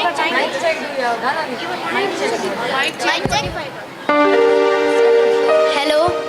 Hello. Hello.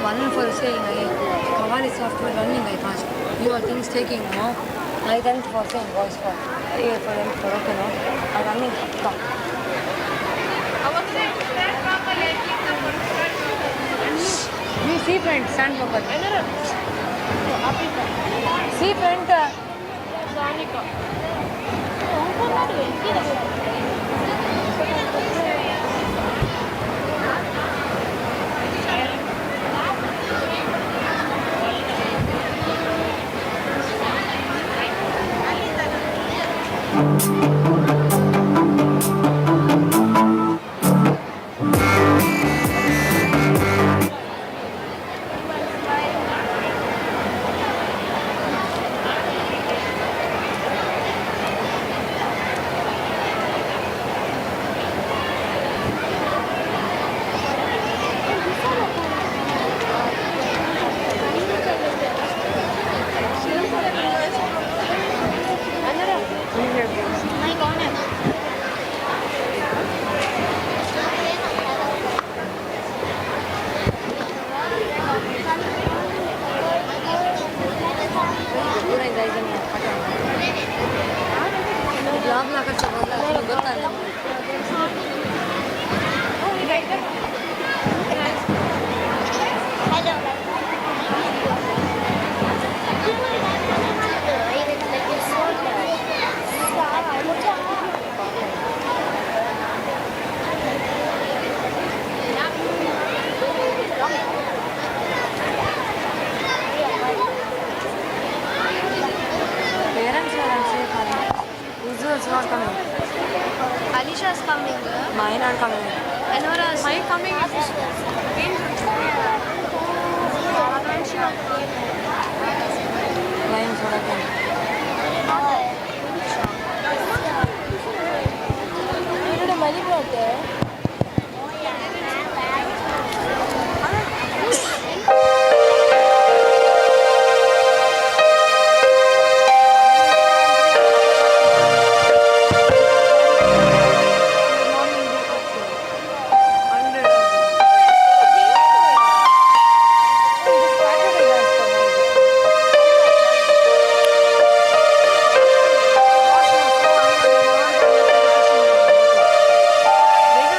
One for saying Kawali software running I thought. You are things taking no. I then for saying voice for them for okay no. I running come. Me see print sand paper. See print. Alisha's coming. Mine are coming. Enora's coming. Lime soda can. ಮನೆ ಬರುತ್ತೆ They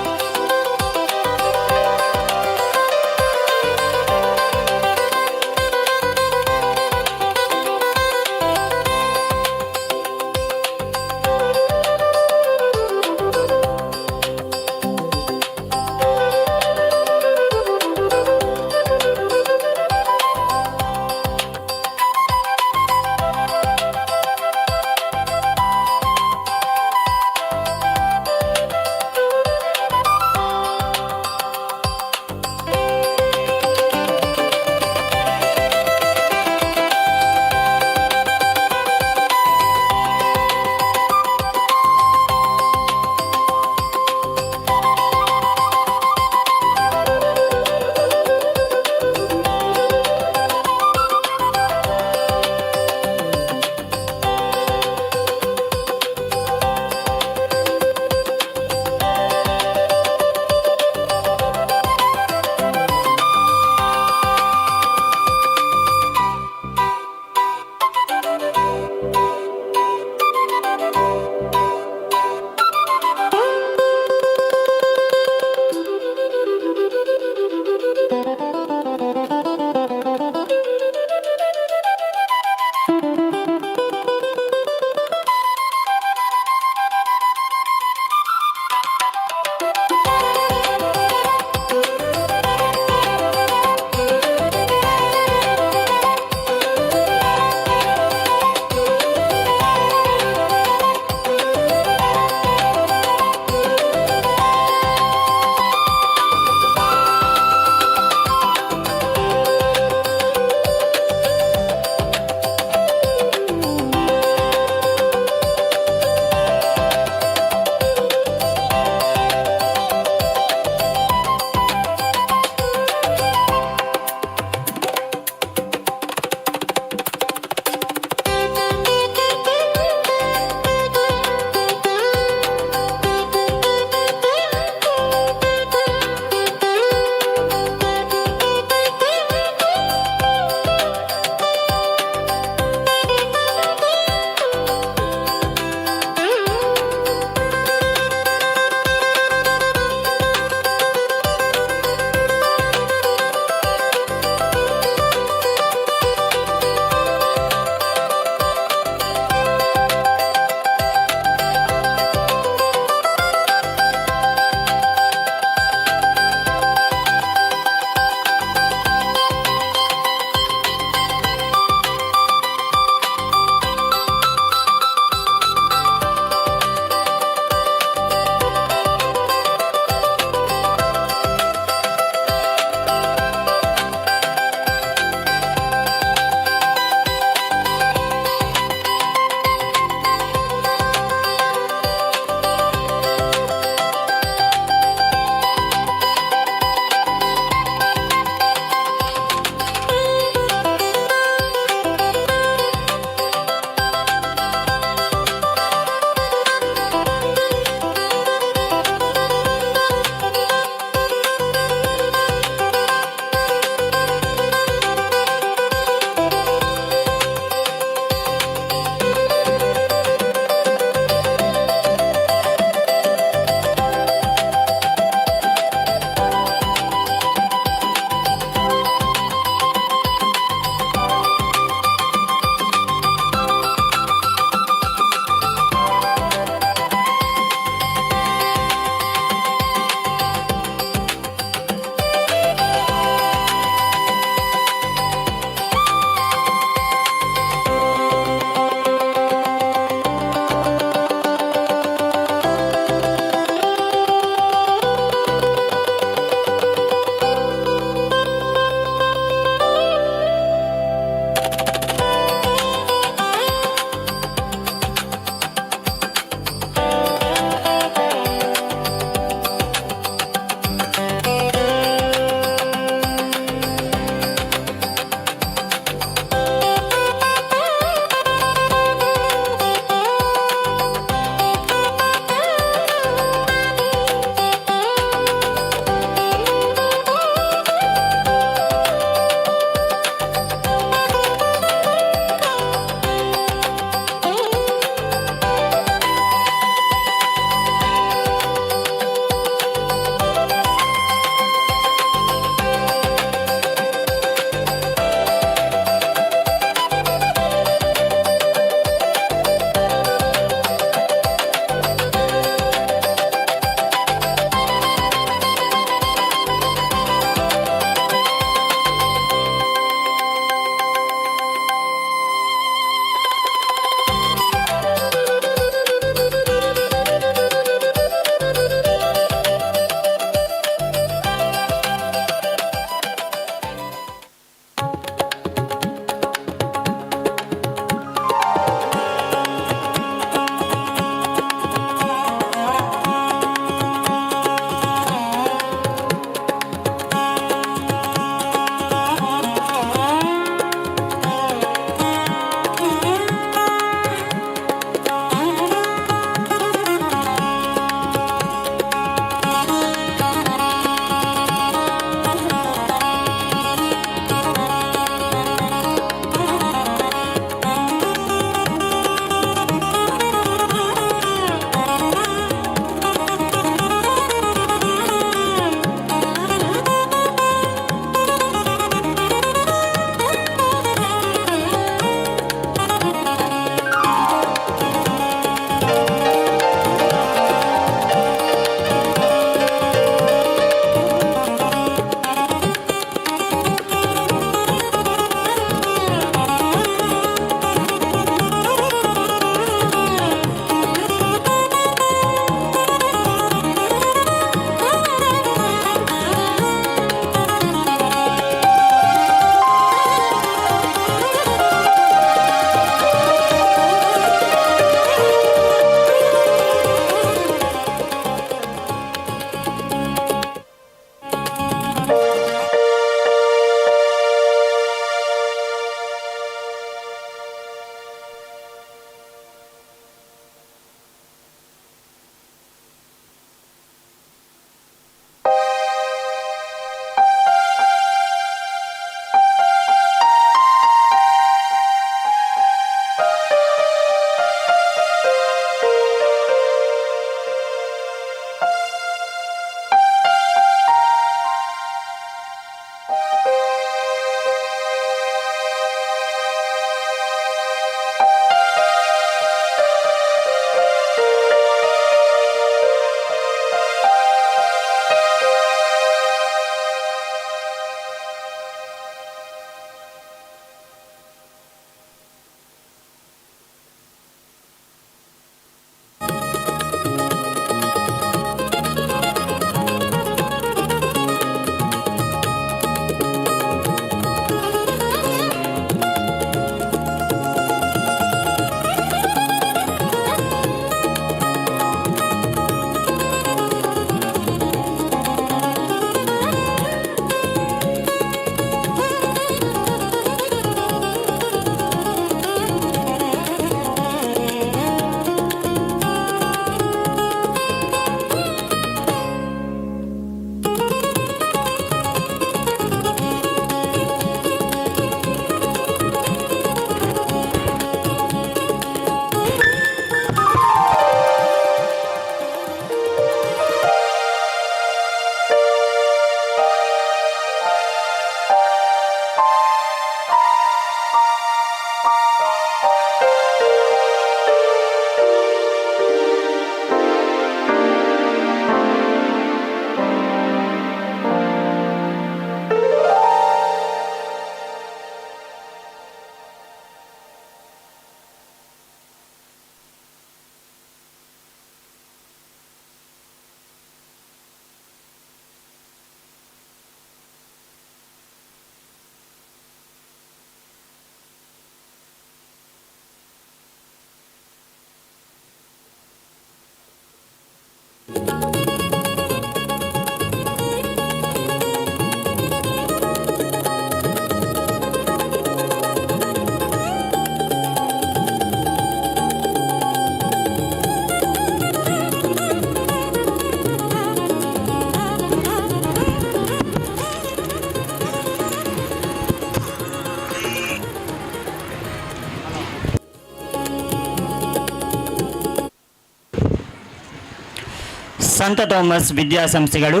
ಸಂತ Thomas ವಿದ್ಯಾಸಂಸ್ಥೆಗಳು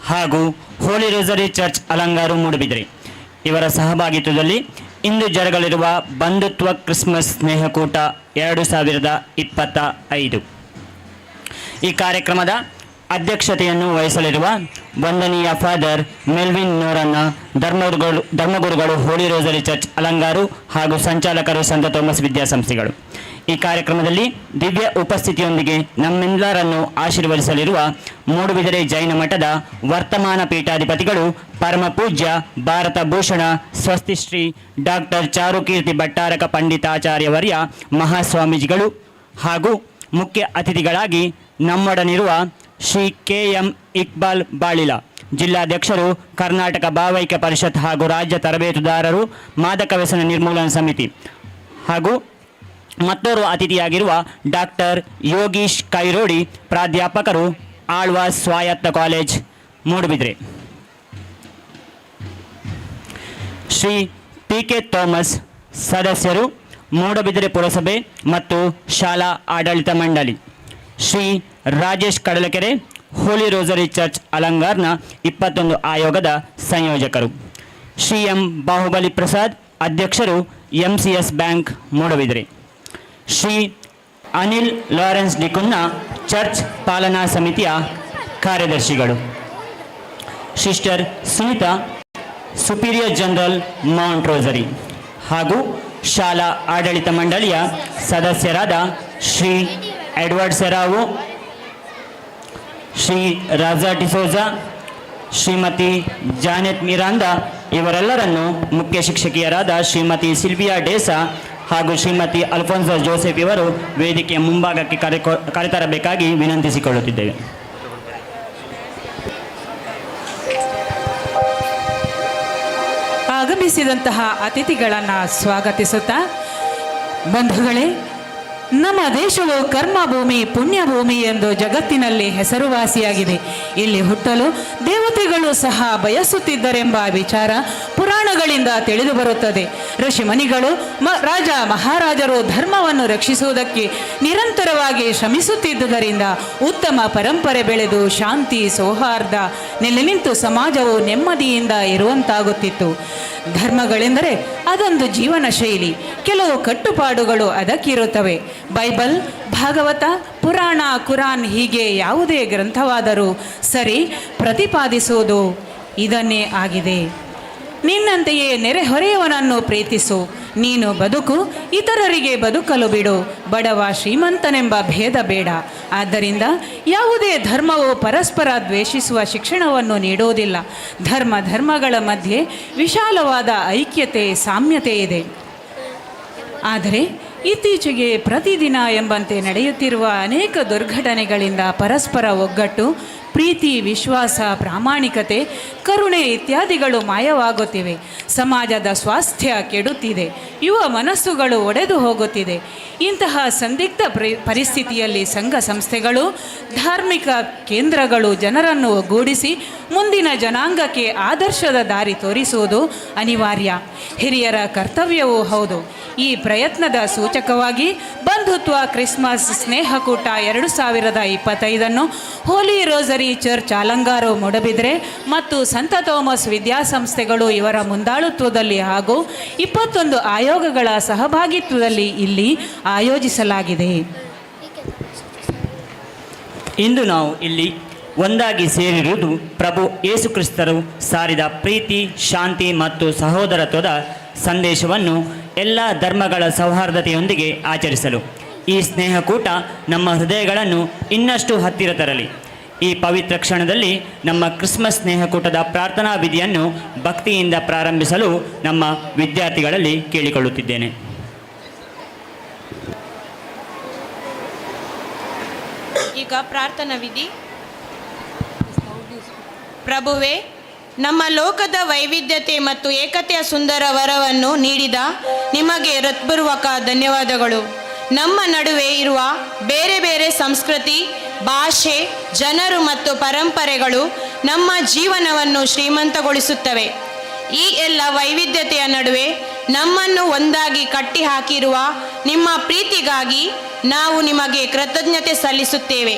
ಹಾಗೂ ಹೋಲಿ Rosary church Alangaru Moodbidri ಇವರ ಸಹಭಾಗಿತ್ವದಲ್ಲಿ ಇಂದು ಜರುಗಲಿರುವ ಬಂಧುತ್ವ Christmas ಸ್ನೇಹಕೂಟ 2025 ಈ ಕಾರ್ಯಕ್ರಮದ ಅಧ್ಯಕ್ಷತೆಯನ್ನು ವಹಿಸಲಿರುವ ವಂದನೀಯ father Melvin ನೋರನ್ನ ಧರ್ಮಗುರುಗಳು ಹೋಲಿ Rosary church Alangaru ಹಾಗೂ ಸಂಚಾಲಕರು ಸಂತ ಥೋಮಸ್ ವಿದ್ಯಾಸಂಸ್ಥೆಗಳು. ಈ ಕಾರ್ಯಕ್ರಮದಲ್ಲಿ ದಿವ್ಯ ಉಪಸ್ಥಿತಿಯೊಂದಿಗೆ ನಮ್ಮೆಲ್ಲರನ್ನು ಆಶೀರ್ವದಿಸಲಿರುವ ಮೂಡುಬಿದಿರೆ ಜೈನ ಮಠದ ವರ್ತಮಾನ ಪೀಠಾಧಿಪತಿಗಳು ಪರಮ ಪೂಜ್ಯ ಭಾರತ ಭೂಷಣ ಸ್ವಸ್ತಿಶ್ರೀ ಡಾಕ್ಟರ್ ಚಾರುಕೀರ್ತಿ ಭಟ್ಟಾರಕ ಪಂಡಿತಾಚಾರ್ಯವರ್ಯ ಮಹಾಸ್ವಾಮೀಜಿಗಳು ಹಾಗೂ ಮುಖ್ಯ ಅತಿಥಿಗಳಾಗಿ ನಮ್ಮೊಡನಿರುವ ಶ್ರೀ KM ಇಕ್ಬಾಲ್ ಬಾಳಿಲ ಜಿಲ್ಲಾಧ್ಯಕ್ಷರು, ಕರ್ನಾಟಕ ಭಾವೈಕ್ಯ ಪರಿಷತ್ ಹಾಗೂ ರಾಜ್ಯ ತರಬೇತುದಾರರು ಮಾದಕ ವ್ಯಸನ ನಿರ್ಮೂಲನಾ ಸಮಿತಿ ಹಾಗೂ ಮತ್ತೋರ್ವ ಅತಿಥಿಯಾಗಿರುವ ಡಾಕ್ಟರ್ ಯೋಗೀಶ್ ಕೈರೋಡಿ ಪ್ರಾಧ್ಯಾಪಕರು, ಆಳ್ವಾಸ್ ಸ್ವಾಯತ್ತ college Moodbidri. Shri PK Thomas ಸದಸ್ಯರು, ಮೂಡುಬಿದಿರೆ ಪುರಸಭೆ ಮತ್ತು ಶಾಲಾ ಆಡಳಿತ ಮಂಡಳಿ. Shri Rajesh Kadalakere Holy Rosary Church ಅಲಂಗಾರ್ನ 21 ಆಯೋಗದ ಸಂಯೋಜಕರು. ಶ್ರೀ M ಬಾಹುಬಲಿ ಪ್ರಸಾದ್ ಅಧ್ಯಕ್ಷರು, MCS bank Moodbidri. Shri Anil Lawrence ಡಿಕುನ್ನ ಚರ್ಚ್ ಪಾಲನಾ ಸಮಿತಿಯ ಕಾರ್ಯದರ್ಶಿಗಳು. Sister Sunita Superior General Mount Rosary ಹಾಗೂ ಶಾಲಾ ಆಡಳಿತ ಮಂಡಳಿಯ ಸದಸ್ಯರಾದ ಶ್ರೀ ಎಡ್ವರ್ಡ್ ಸೆರಾವು, ಶ್ರೀ ರಾಜಾ ಡಿಸೋಜಾ, ಶ್ರೀಮತಿ ಜಾನೆಟ್ ಮಿರಾಂದ ಇವರೆಲ್ಲರನ್ನು ಮುಖ್ಯ ಶಿಕ್ಷಕಿಯರಾದ ಶ್ರೀಮತಿ ಸಿಲ್ವಿಯಾ ಡೇಸಾ ಹಾಗೂ ಶ್ರೀಮತಿ ಅಲ್ಫೋನ್ಸಾ ಜೋಸೆಫ್ ಇವರು ವೇದಿಕೆಯ ಮುಂಭಾಗಕ್ಕೆ ಕರೆತರಬೇಕಾಗಿ ವಿನಂತಿಸಿಕೊಳ್ಳುತ್ತಿದ್ದೇವೆ. ಆಗಮಿಸಿದಂತಹ ಅತಿಥಿಗಳನ್ನು ಸ್ವಾಗತಿಸುತ್ತಾ, ಬಂಧುಗಳೇ, ನಮ್ಮ ದೇಶವು ಕರ್ಮಭೂಮಿ ಪುಣ್ಯಭೂಮಿ ಎಂದು ಜಗತ್ತಿನಲ್ಲಿ ಹೆಸರುವಾಸಿಯಾಗಿದೆ. ಇಲ್ಲಿ ಹುಟ್ಟಲು ದೇವತೆಗಳು ಸಹ ಬಯಸುತ್ತಿದ್ದರೆಂಬ ವಿಚಾರ ಪುರಾಣಗಳಿಂದ ತಿಳಿದು ಬರುತ್ತದೆ. ಋಷಿಮುನಿಗಳು ರಾಜ ಮಹಾರಾಜರು ಧರ್ಮವನ್ನು ರಕ್ಷಿಸುವುದಕ್ಕೆ ನಿರಂತರವಾಗಿ ಶ್ರಮಿಸುತ್ತಿದ್ದುದರಿಂದ ಉತ್ತಮ ಪರಂಪರೆ ಬೆಳೆದು ಶಾಂತಿ ಸೌಹಾರ್ದ ನೆಲೆ ನಿಂತು ಸಮಾಜವು ನೆಮ್ಮದಿಯಿಂದ ಇರುವಂತಾಗುತ್ತಿತ್ತು. ಧರ್ಮಗಳೆಂದರೆ ಅದೊಂದು ಜೀವನ ಶೈಲಿ. ಕೆಲವು ಕಟ್ಟುಪಾಡುಗಳು ಅದಕ್ಕಿರುತ್ತವೆ. ಬೈಬಲ್, ಭಾಗವತ, ಪುರಾಣ, ಕುರಾನ್ ಹೀಗೆ ಯಾವುದೇ ಗ್ರಂಥವಾದರೂ ಸರಿ ಪ್ರತಿಪಾದಿಸುವುದು ಇದನ್ನೇ ಆಗಿದೆ. ನಿನ್ನಂತೆಯೇ ನೆರೆಹೊರೆಯವನನ್ನು ಪ್ರೀತಿಸು, ನೀನು ಬದುಕು, ಇತರರಿಗೆ ಬದುಕಲು ಬಿಡು, ಬಡವ ಶ್ರೀಮಂತನೆಂಬ ಭೇದ ಬೇಡ. ಆದ್ದರಿಂದ ಯಾವುದೇ ಧರ್ಮವು ಪರಸ್ಪರ ದ್ವೇಷಿಸುವ ಶಿಕ್ಷಣವನ್ನು ನೀಡುವುದಿಲ್ಲ. ಧರ್ಮಗಳ ಮಧ್ಯೆ ವಿಶಾಲವಾದ ಐಕ್ಯತೆ, ಸಾಮ್ಯತೆ ಇದೆ. ಆದರೆ ಇತ್ತೀಚೆಗೆ ಪ್ರತಿದಿನ ಎಂಬಂತೆ ನಡೆಯುತ್ತಿರುವ ಅನೇಕ ದುರ್ಘಟನೆಗಳಿಂದ ಪರಸ್ಪರ ಒಗ್ಗಟ್ಟು, ಪ್ರೀತಿ, ವಿಶ್ವಾಸ, ಪ್ರಾಮಾಣಿಕತೆ, ಕರುಣೆ ಇತ್ಯಾದಿಗಳು ಮಾಯವಾಗುತ್ತಿವೆ. ಸಮಾಜದ ಸ್ವಾಸ್ಥ್ಯ ಕೆಡುತ್ತಿದೆ. ಯುವ ಮನಸ್ಸುಗಳು ಒಡೆದು ಹೋಗುತ್ತಿದೆ. ಇಂತಹ ಸಂದಿಗ್ಧ ಪರಿಸ್ಥಿತಿಯಲ್ಲಿ ಸಂಘ ಸಂಸ್ಥೆಗಳು, ಧಾರ್ಮಿಕ ಕೇಂದ್ರಗಳು ಜನರನ್ನು ಒಗ್ಗೂಡಿಸಿ ಮುಂದಿನ ಜನಾಂಗಕ್ಕೆ ಆದರ್ಶದ ದಾರಿ ತೋರಿಸುವುದು ಅನಿವಾರ್ಯ, ಹಿರಿಯರ ಕರ್ತವ್ಯವೂ ಹೌದು. ಈ ಪ್ರಯತ್ನದ ಸೂಚಕವಾಗಿ ಬಂಧುತ್ವ ಕ್ರಿಸ್ಮಸ್ ಸ್ನೇಹಕೂಟ 2025 ಹೋಲಿ ರೋಸರಿ ಚರ್ಚ್ ಅಲಂಗಾರು ಮೂಡುಬಿದಿರೆ ಮತ್ತು ಸಂತ ಥೋಮಸ್ ವಿದ್ಯಾಸಂಸ್ಥೆಗಳು ಇವರ ಮುಂದಾಳುತ್ವದಲ್ಲಿ ಹಾಗೂ 21 ಆಯೋಗಗಳ ಸಹಭಾಗಿತ್ವದಲ್ಲಿ ಇಲ್ಲಿ ಆಯೋಜಿಸಲಾಗಿದೆ. ಇಂದು ನಾವು ಇಲ್ಲಿ ಒಂದಾಗಿ ಸೇರಿರುವುದು ಪ್ರಭು ಯೇಸು ಕ್ರಿಸ್ತರು ಸಾರಿದ ಪ್ರೀತಿ, ಶಾಂತಿ ಮತ್ತು ಸಹೋದರತ್ವದ ಸಂದೇಶವನ್ನು ಎಲ್ಲ ಧರ್ಮಗಳ ಸೌಹಾರ್ದತೆಯೊಂದಿಗೆ ಆಚರಿಸಲು. ಈ ಸ್ನೇಹಕೂಟ ನಮ್ಮ ಹೃದಯಗಳನ್ನು ಇನ್ನಷ್ಟು ಹತ್ತಿರ ತರಲಿ. ಈ ಪವಿತ್ರ ಕ್ಷಣದಲ್ಲಿ ನಮ್ಮ ಕ್ರಿಸ್ಮಸ್ ಸ್ನೇಹಕೂಟದ ಪ್ರಾರ್ಥನಾ ವಿಧಿಯನ್ನು ಭಕ್ತಿಯಿಂದ ಪ್ರಾರಂಭಿಸಲು ನಮ್ಮ ವಿದ್ಯಾರ್ಥಿಗಳಲ್ಲಿ ಕೇಳಿಕೊಳ್ಳುತ್ತಿದ್ದೇನೆ. ಈಗ ಪ್ರಾರ್ಥನಾ ವಿಧಿ. ಪ್ರಭುವೇ, ನಮ್ಮ ಲೋಕದ ವೈವಿಧ್ಯತೆ ಮತ್ತು ಏಕತೆಯ ಸುಂದರ ವರವನ್ನು ನೀಡಿದ ನಿಮಗೆ ಹೃತ್ಪೂರ್ವಕ ಧನ್ಯವಾದಗಳು. ನಮ್ಮ ನಡುವೆ ಇರುವ ಬೇರೆ ಬೇರೆ ಸಂಸ್ಕೃತಿ, ಭಾಷೆ, ಜನರು ಮತ್ತು ಪರಂಪರೆಗಳು ನಮ್ಮ ಜೀವನವನ್ನು ಶ್ರೀಮಂತಗೊಳಿಸುತ್ತವೆ. ಈ ಎಲ್ಲ ವೈವಿಧ್ಯತೆಯ ನಡುವೆ ನಮ್ಮನ್ನು ಒಂದಾಗಿ ಕಟ್ಟಿ ಹಾಕಿರುವ ನಿಮ್ಮ ಪ್ರೀತಿಗಾಗಿ ನಾವು ನಿಮಗೆ ಕೃತಜ್ಞತೆ ಸಲ್ಲಿಸುತ್ತೇವೆ.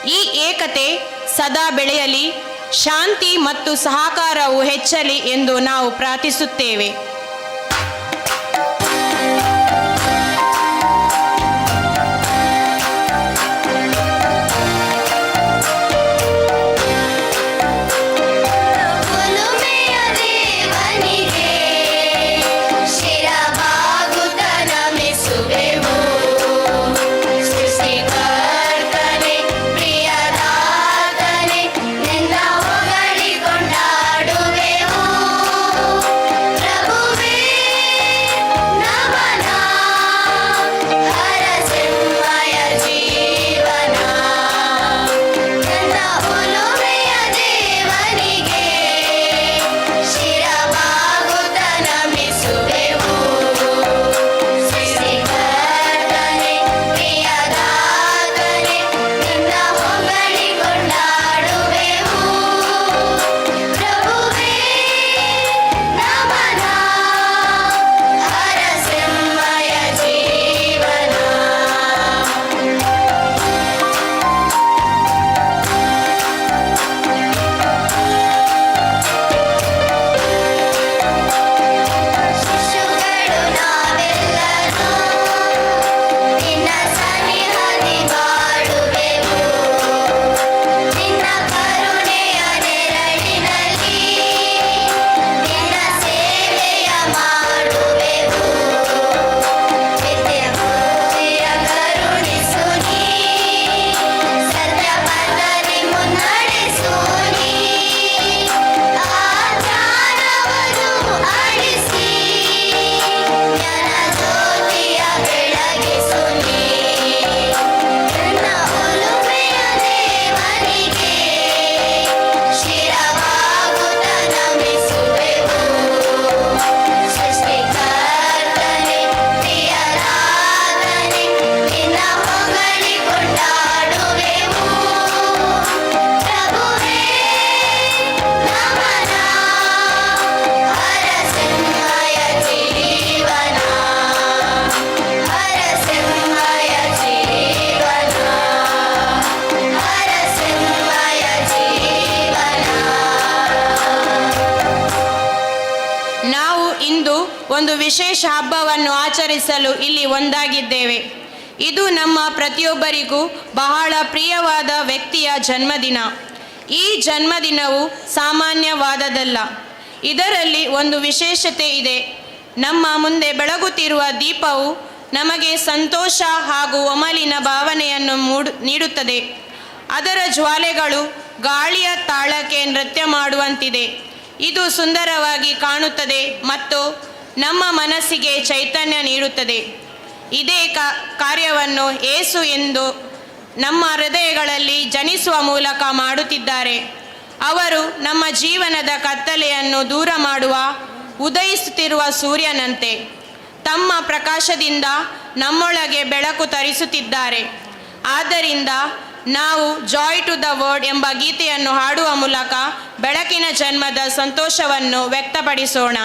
ಈ ಏಕತೆ ಸದಾ ಬೆಳೆಯಲಿ, ಶಾಂತಿ ಮತ್ತು ಸಹಕಾರವು ಹೆಚ್ಚಲಿ ಎಂದು ನಾವು ಪ್ರಾರ್ಥಿಸುತ್ತೇವೆ. ಒಂದು ವಿಶೇಷ ಹಬ್ಬವನ್ನು ಆಚರಿಸಲು ಇಲ್ಲಿ ಒಂದಾಗಿದ್ದೇವೆ. ಇದು ನಮ್ಮ ಪ್ರತಿಯೊಬ್ಬರಿಗೂ ಬಹಳ ಪ್ರಿಯವಾದ ವ್ಯಕ್ತಿಯ ಜನ್ಮದಿನ. ಈ ಜನ್ಮದಿನವು ಸಾಮಾನ್ಯವಾದದಲ್ಲ. ಇದರಲ್ಲಿ ಒಂದು ವಿಶೇಷತೆ ಇದೆ. ನಮ್ಮ ಮುಂದೆ ಬೆಳಗುತ್ತಿರುವ ದೀಪವು ನಮಗೆ ಸಂತೋಷ ಹಾಗೂ ಒಮಲಿನ ಭಾವನೆಯನ್ನು ನೀಡುತ್ತದೆ. ಅದರ ಜ್ವಾಲೆಗಳು ಗಾಳಿಯ ತಾಳಕ್ಕೆ ನೃತ್ಯ ಮಾಡುವಂತಿದೆ. ಇದು ಸುಂದರವಾಗಿ ಕಾಣುತ್ತದೆ ಮತ್ತು ನಮ್ಮ ಮನಸ್ಸಿಗೆ ಚೈತನ್ಯ ನೀಡುತ್ತದೆ. ಇದೇ ಕಾರ್ಯವನ್ನು ಯೇಸು ಎಂದು ನಮ್ಮ ಹೃದಯಗಳಲ್ಲಿ ಜನಿಸುವ ಮೂಲಕ ಮಾಡುತ್ತಿದ್ದಾರೆ. ಅವರು ನಮ್ಮ ಜೀವನದ ಕತ್ತಲೆಯನ್ನು ದೂರ ಮಾಡುವ ಉದಯಿಸುತ್ತಿರುವ ಸೂರ್ಯನಂತೆ ತಮ್ಮ ಪ್ರಕಾಶದಿಂದ ನಮ್ಮೊಳಗೆ ಬೆಳಕು ತರಿಸುತ್ತಿದ್ದಾರೆ. ಆದ್ದರಿಂದ ನಾವು ಜಾಯ್ ಟು ದ ವರ್ಲ್ಡ್ ಎಂಬ ಗೀತೆಯನ್ನು ಹಾಡುವ ಮೂಲಕ ಬೆಳಕಿನ ಜನ್ಮದ ಸಂತೋಷವನ್ನು ವ್ಯಕ್ತಪಡಿಸೋಣ.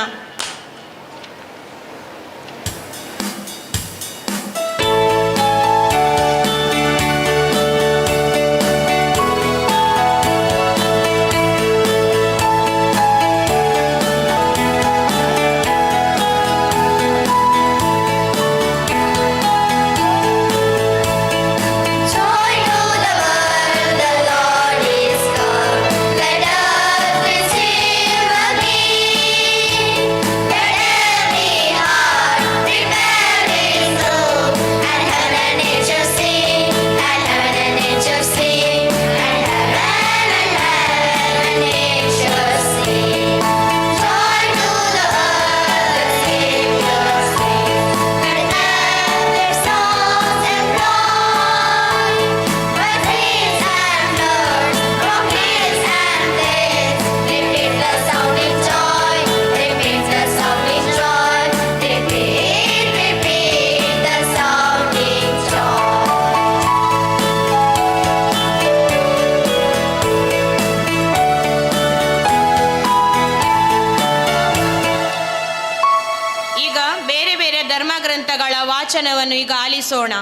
ಧರ್ಮಗ್ರಂಥಗಳ ವಾಚನವನ್ನು ಈಗ ಆಲಿಸೋಣ.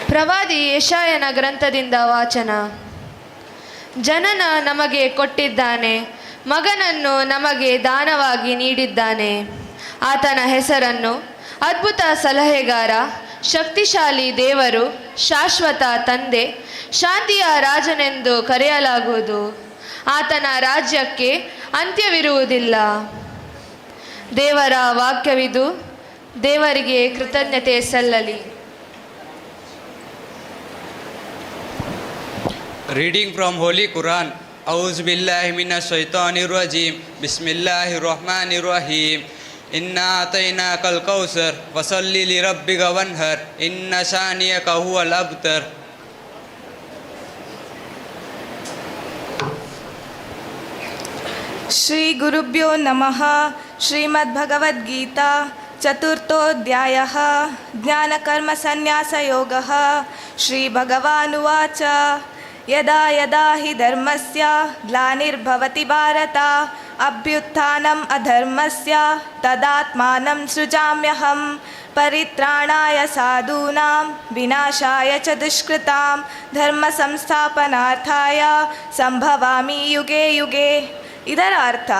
ಪ್ರವಾದಿ ಯೆಶಾಯನ ಗ್ರಂಥದಿಂದ ವಾಚನ. ಜನನ ನಮಗೆ ಕೊಟ್ಟಿದ್ದಾನೆ, ಮಗನನ್ನು ನಮಗೆ ದಾನವಾಗಿ ನೀಡಿದ್ದಾನೆ. ಆತನ ಹೆಸರನ್ನು ಅದ್ಭುತ ಸಲಹೆಗಾರ, ಶಕ್ತಿಶಾಲಿ ದೇವರು, ಶಾಶ್ವತ ತಂದೆ, ಶಾಂತಿಯ ರಾಜನೆಂದು ಕರೆಯಲಾಗುವುದು. ಆತನ ರಾಜ್ಯಕ್ಕೆ ಅಂತ್ಯವಿರುವುದಿಲ್ಲ. ದೇವರ ವಾಕ್ಯವಿದು. ದೇವರಿಗೆ ಕೃತಜ್ಞತೆ ಸಲ್ಲಲಿ. Reading from Holy Quran. A'udhu billahi minash shaitanir rajim. Bismillahir rahmanir rahim. Inna atainakal kausar fasalli li rabbika wanhar. Inna shaniyaka huwal abtar. Shri ಗುರುಭ್ಯೋ ನಮಃ. ಶ್ರೀಮದ್ಭಗವದ್ಗೀತಾ ಚತುರ್ಥೋಧ್ಯಾಯಃ. ಜ್ಞಾನಕರ್ಮಸನ್ಯಾಸಯೋಗಃ. ಶ್ರೀಭಗವಾನುವಾಚ ಯದಾ ಯದಾ ಹಿ ಧರ್ಮಸ್ಯ ಗ್ಲಾನಿರ್ಭವತಿ ಭಾರತ ಅಭ್ಯುತ್ಥಾನಂ ಅಧರ್ಮಸ್ಯ ತದಾತ್ಮಾನಂ ಸೃಜಾಮ್ಯಹಂ ಪರಿತ್ರಾಣಾಯ ಸಾಧೂನಾಂ ವಿನಾಶಾಯ ಚ ದುಷ್ಕೃತಾಂ ಧರ್ಮ ಸಂಸ್ಥಾಪನಾರ್ಥಾಯ ಸಂಭವಾಮಿ ಯುಗೆ ಯುಗೆ. ಇದರ ಅರ್ಥ,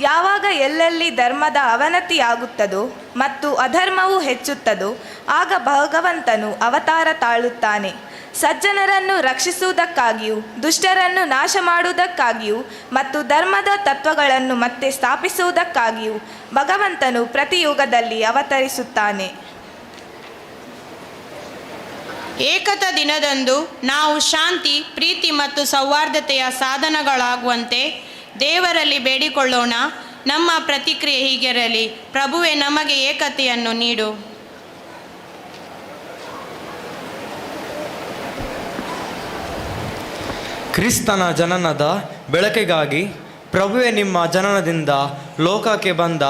ಯಾವಾಗ ಎಲ್ಲೆಲ್ಲಿ ಧರ್ಮದ ಅವನತಿಯಾಗುತ್ತದೋ ಮತ್ತು ಅಧರ್ಮವು ಹೆಚ್ಚುತ್ತದೋ ಆಗ ಭಗವಂತನು ಅವತಾರ ತಾಳುತ್ತಾನೆ. ಸಜ್ಜನರನ್ನು ರಕ್ಷಿಸುವುದಕ್ಕಾಗಿಯೂ ದುಷ್ಟರನ್ನು ನಾಶ ಮಾಡುವುದಕ್ಕಾಗಿಯೂ ಮತ್ತು ಧರ್ಮದ ತತ್ವಗಳನ್ನು ಮತ್ತೆ ಸ್ಥಾಪಿಸುವುದಕ್ಕಾಗಿಯೂ ಭಗವಂತನು ಪ್ರತಿ ಯುಗದಲ್ಲಿ ಅವತರಿಸುತ್ತಾನೆ. ಏಕತ ದಿನದಂದು ನಾವು ಶಾಂತಿ, ಪ್ರೀತಿ ಮತ್ತು ಸೌಹಾರ್ದತೆಯ ಸಾಧನಗಳಾಗುವಂತೆ ದೇವರಲ್ಲಿ ಬೇಡಿಕೊಳ್ಳೋಣ. ನಮ್ಮ ಪ್ರತಿಕ್ರಿಯೆ ಹೀಗಿರಲಿ: ಪ್ರಭುವೇ, ನಮಗೆ ಏಕತೆಯನ್ನು ನೀಡು. ಕ್ರಿಸ್ತನ ಜನನದ ಬೆಳಕಿಗಾಗಿ ಪ್ರಭುವೇ, ನಿಮ್ಮ ಜನನದಿಂದ ಲೋಕಕ್ಕೆ ಬಂದ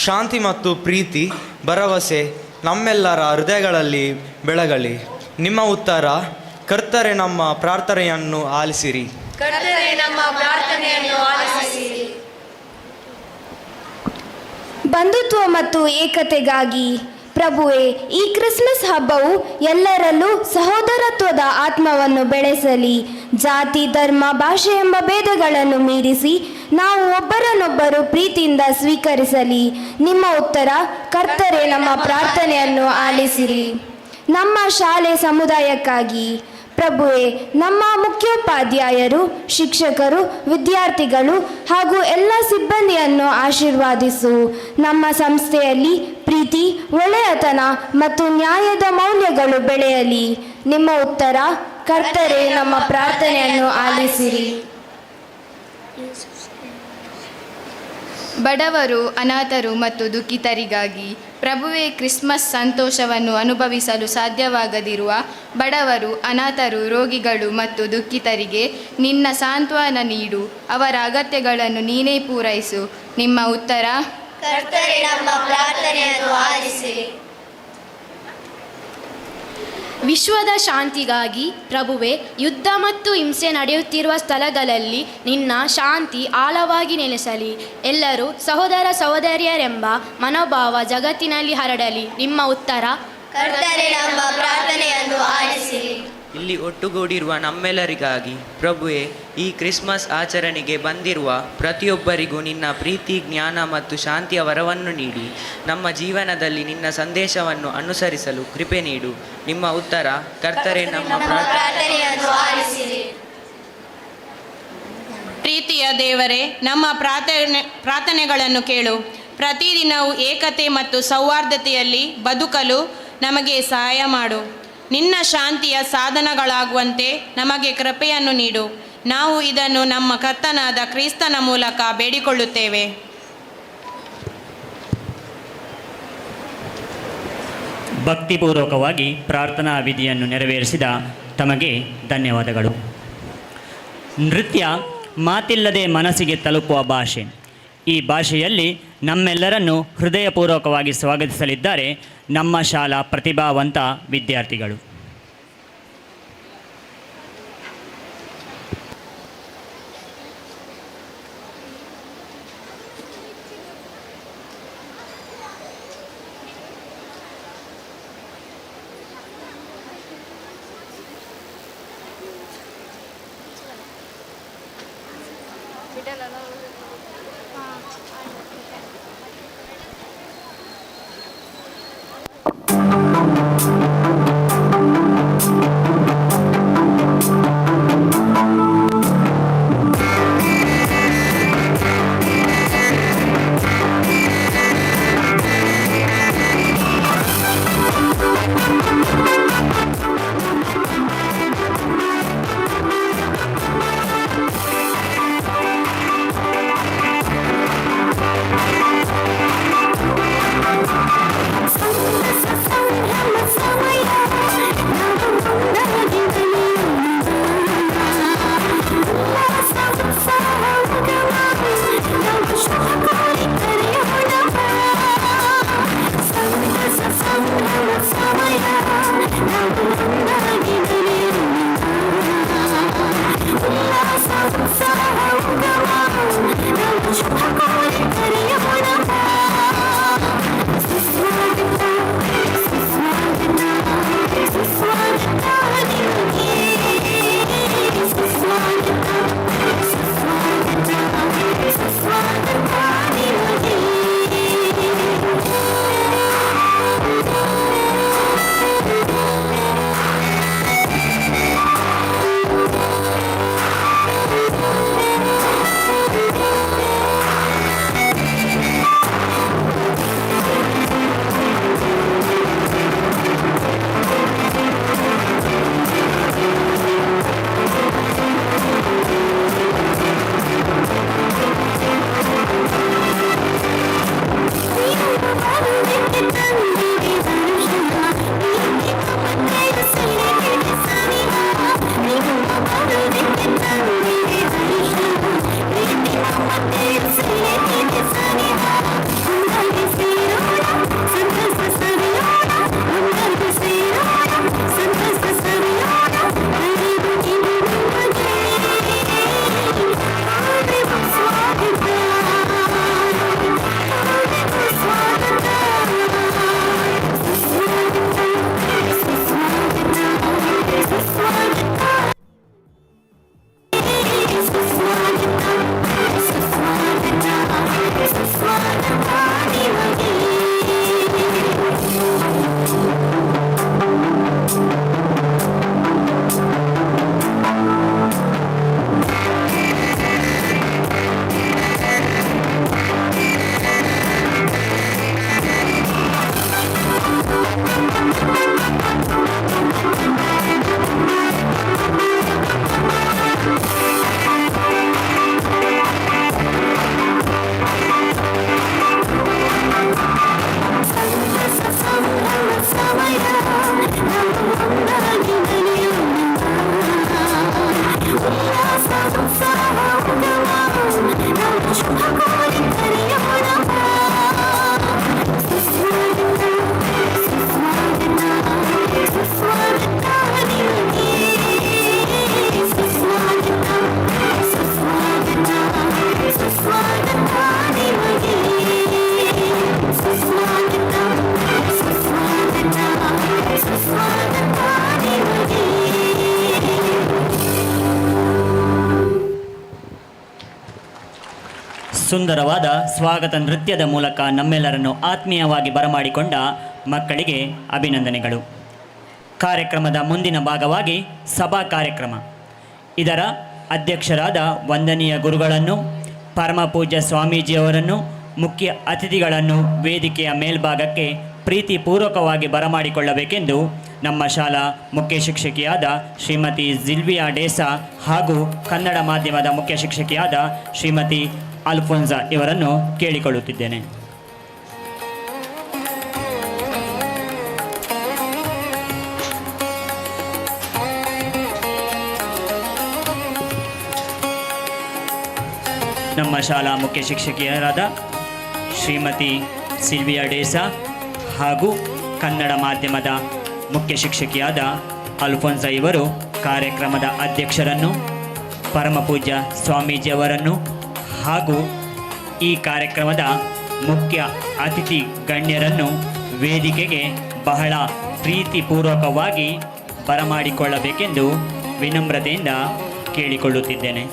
ಶಾಂತಿ ಮತ್ತು ಪ್ರೀತಿ, ಭರವಸೆ ನಮ್ಮೆಲ್ಲರ ಹೃದಯಗಳಲ್ಲಿ ಬೆಳಗಲಿ. ನಿಮ್ಮ ಉತ್ತರ: ಕರ್ತರೆ, ನಮ್ಮ ಪ್ರಾರ್ಥನೆಯನ್ನು ಆಲಿಸಿರಿ. ಕರ್ತನೆ, ನಮ್ಮ ಪ್ರಾರ್ಥನೆಯನ್ನು ಆಲಿಸಿರಿ. ಬಂಧುತ್ವ ಮತ್ತು ಏಕತೆಗಾಗಿ ಪ್ರಭುವೇ, ಈ ಕ್ರಿಸ್ಮಸ್ ಹಬ್ಬವು ಎಲ್ಲರಲ್ಲೂ ಸಹೋದರತ್ವದ ಆತ್ಮವನ್ನು ಬೆಳೆಸಲಿ. ಜಾತಿ, ಧರ್ಮ, ಭಾಷೆ ಎಂಬ ಭೇದಗಳನ್ನು ಮೀರಿಸಿ ನಾವು ಒಬ್ಬರನ್ನೊಬ್ಬರು ಪ್ರೀತಿಯಿಂದ ಸ್ವೀಕರಿಸಲಿ. ನಿಮ್ಮ ಉತ್ತರ: ಕರ್ತರೆ, ನಮ್ಮ ಪ್ರಾರ್ಥನೆಯನ್ನು ಆಲಿಸಿರಿ. ನಮ್ಮ ಶಾಲೆ ಸಮುದಾಯಕ್ಕಾಗಿ ಪ್ರಭುವೇ, ನಮ್ಮ ಮುಖ್ಯೋಪಾಧ್ಯಾಯರು, ಶಿಕ್ಷಕರು, ವಿದ್ಯಾರ್ಥಿಗಳು ಹಾಗೂ ಎಲ್ಲ ಸಿಬ್ಬಂದಿಯನ್ನು ಆಶೀರ್ವಾದಿಸು. ನಮ್ಮ ಸಂಸ್ಥೆಯಲ್ಲಿ ಪ್ರೀತಿ, ಒಳ್ಳೆಯತನ ಮತ್ತು ನ್ಯಾಯದ ಮೌಲ್ಯಗಳು ಬೆಳೆಯಲಿ. ನಿಮ್ಮ ಉತ್ತರ: ಕರ್ತರೆ, ನಮ್ಮ ಪ್ರಾರ್ಥನೆಯನ್ನು ಆಲಿಸಿರಿ. ಬಡವರು, ಅನಾಥರು ಮತ್ತು ದುಃಖಿತರಿಗಾಗಿ ಪ್ರಭುವೇ, ಕ್ರಿಸ್ಮಸ್ ಸಂತೋಷವನ್ನು ಅನುಭವಿಸಲು ಸಾಧ್ಯವಾಗದಿರುವ ಬಡವರು, ಅನಾಥರು, ರೋಗಿಗಳು ಮತ್ತು ದುಃಖಿತರಿಗೆ ನಿನ್ನ ಸಾಂತ್ವನ ನೀಡು. ಅವರ ಅಗತ್ಯಗಳನ್ನು ನೀನೇ ಪೂರೈಸು. ನಿಮ್ಮ ಉತ್ತರ: ಕರ್ತರೆ, ನಮ್ಮ ಪ್ರಾರ್ಥನೆಯನ್ನು ಆಲಿಸಿರಿ. ವಿಶ್ವದ ಶಾಂತಿಗಾಗಿ ಪ್ರಭುವೇ, ಯುದ್ಧ ಮತ್ತು ಹಿಂಸೆ ನಡೆಯುತ್ತಿರುವ ಸ್ಥಳಗಳಲ್ಲಿ ನಿನ್ನ ಶಾಂತಿ ಆಳವಾಗಿ ನೆಲೆಸಲಿ. ಎಲ್ಲರೂ ಸಹೋದರ ಸಹೋದರಿಯರೆಂಬ ಮನೋಭಾವ ಜಗತ್ತಿನಲ್ಲಿ ಹರಡಲಿ. ನಿಮ್ಮ ಉತ್ತರ: ಕರ್ತರೆ, ನಮ್ಮ ಪ್ರಾರ್ಥನೆಯನ್ನು ಆಲಿಸಿರಿ. ಇಲ್ಲಿ ಒಟ್ಟುಗೂಡಿರುವ ನಮ್ಮೆಲ್ಲರಿಗಾಗಿ ಪ್ರಭುವೇ, ಈ ಕ್ರಿಸ್ಮಸ್ ಆಚರಣೆಗೆ ಬಂದಿರುವ ಪ್ರತಿಯೊಬ್ಬರಿಗೂ ನಿನ್ನ ಪ್ರೀತಿ, ಜ್ಞಾನ ಮತ್ತು ಶಾಂತಿಯ ವರವನ್ನು ನೀಡಿ ನಮ್ಮ ಜೀವನದಲ್ಲಿ ನಿನ್ನ ಸಂದೇಶವನ್ನು ಅನುಸರಿಸಲು ಕೃಪೆ ನೀಡು. ನಿಮ್ಮ ಉತ್ತರ: ಕರ್ತರೆ, ನಮ್ಮ ಪ್ರಾರ್ಥನೆಯನ್ನು ಆಲಿಸಿರಿ. ಪ್ರೀತಿಯ ದೇವರೇ, ನಮ್ಮ ಪ್ರಾರ್ಥನೆಗಳನ್ನು ಕೇಳು. ಪ್ರತಿದಿನವೂ ಏಕತೆ ಮತ್ತು ಸೌಹಾರ್ದತೆಯಲ್ಲಿ ಬದುಕಲು ನಮಗೆ ಸಹಾಯ ಮಾಡು. ನಿನ್ನ ಶಾಂತಿಯ ಸಾಧನಗಳಾಗುವಂತೆ ನಮಗೆ ಕೃಪೆಯನ್ನು ನೀಡು. ನಾವು ಇದನ್ನು ನಮ್ಮ ಕರ್ತನಾದ ಕ್ರಿಸ್ತನ ಮೂಲಕ ಬೇಡಿಕೊಳ್ಳುತ್ತೇವೆ. ಭಕ್ತಿಪೂರ್ವಕವಾಗಿ ಪ್ರಾರ್ಥನಾ ವಿಧಿಯನ್ನು ನೆರವೇರಿಸಿದ ತಮಗೆ ಧನ್ಯವಾದಗಳು. ನೃತ್ಯ ಮಾತಿಲ್ಲದೆ ಮನಸ್ಸಿಗೆ ತಲುಪುವ ಭಾಷೆ. ಈ ಭಾಷೆಯಲ್ಲಿ ನಮ್ಮೆಲ್ಲರನ್ನು ಹೃದಯಪೂರ್ವಕವಾಗಿ ಸ್ವಾಗತಿಸಲಿದ್ದಾರೆ ನಮ್ಮ ಶಾಲಾ ಪ್ರತಿಭಾವಂತ ವಿದ್ಯಾರ್ಥಿಗಳು. ಸುಂದರವಾದ ಸ್ವಾಗತ ನೃತ್ಯದ ಮೂಲಕ ನಮ್ಮೆಲ್ಲರನ್ನು ಆತ್ಮೀಯವಾಗಿ ಬರಮಾಡಿಕೊಂಡ ಮಕ್ಕಳಿಗೆ ಅಭಿನಂದನೆಗಳು. ಕಾರ್ಯಕ್ರಮದ ಮುಂದಿನ ಭಾಗವಾಗಿ ಸಭಾ ಕಾರ್ಯಕ್ರಮ. ಇದರ ಅಧ್ಯಕ್ಷರಾದ ವಂದನೀಯ ಗುರುಗಳನ್ನು, ಪರಮಪೂಜ್ಯ ಸ್ವಾಮೀಜಿಯವರನ್ನು, ಮುಖ್ಯ ಅತಿಥಿಗಳನ್ನು ವೇದಿಕೆಯ ಮೇಲ್ಭಾಗಕ್ಕೆ ಪ್ರೀತಿಪೂರ್ವಕವಾಗಿ ಬರಮಾಡಿಕೊಳ್ಳಬೇಕೆಂದು ನಮ್ಮ ಶಾಲಾ ಮುಖ್ಯ ಶಿಕ್ಷಕಿಯಾದ ಶ್ರೀಮತಿ ಜಿಲ್ವಿಯಾ ಡೇಸಾ ಹಾಗೂ ಕನ್ನಡ ಮಾಧ್ಯಮದ ಮುಖ್ಯ ಶಿಕ್ಷಕಿಯಾದ ಶ್ರೀಮತಿ ಅಲ್ಫೋನ್ಸಾ ಇವರನ್ನು ಕೇಳಿಕೊಳ್ಳುತ್ತಿದ್ದೇನೆ. ನಮ್ಮ ಶಾಲಾ ಮುಖ್ಯ ಶಿಕ್ಷಕಿಯರಾದ ಶ್ರೀಮತಿ ಸಿಲ್ವಿಯಾ ಡೇಸಾ ಹಾಗೂ ಕನ್ನಡ ಮಾಧ್ಯಮದ ಮುಖ್ಯ ಶಿಕ್ಷಕಿಯಾದ ಅಲ್ಫೋನ್ಸಾ ಇವರು ಕಾರ್ಯಕ್ರಮದ ಅಧ್ಯಕ್ಷರನ್ನು, ಪರಮಪೂಜ್ಯ ಸ್ವಾಮೀಜಿಯವರನ್ನು ಹಾಗೂ ಈ ಕಾರ್ಯಕ್ರಮದ ಮುಖ್ಯ ಅತಿಥಿ ಗಣ್ಯರನ್ನು ವೇದಿಕೆಗೆ ಬಹಳ ಪ್ರೀತಿಪೂರ್ವಕವಾಗಿ ಬರಮಾಡಿಕೊಳ್ಳಬೇಕೆಂದು ವಿನಮ್ರತೆಯಿಂದ ಕೇಳಿಕೊಳ್ಳುತ್ತಿದ್ದೇನೆ.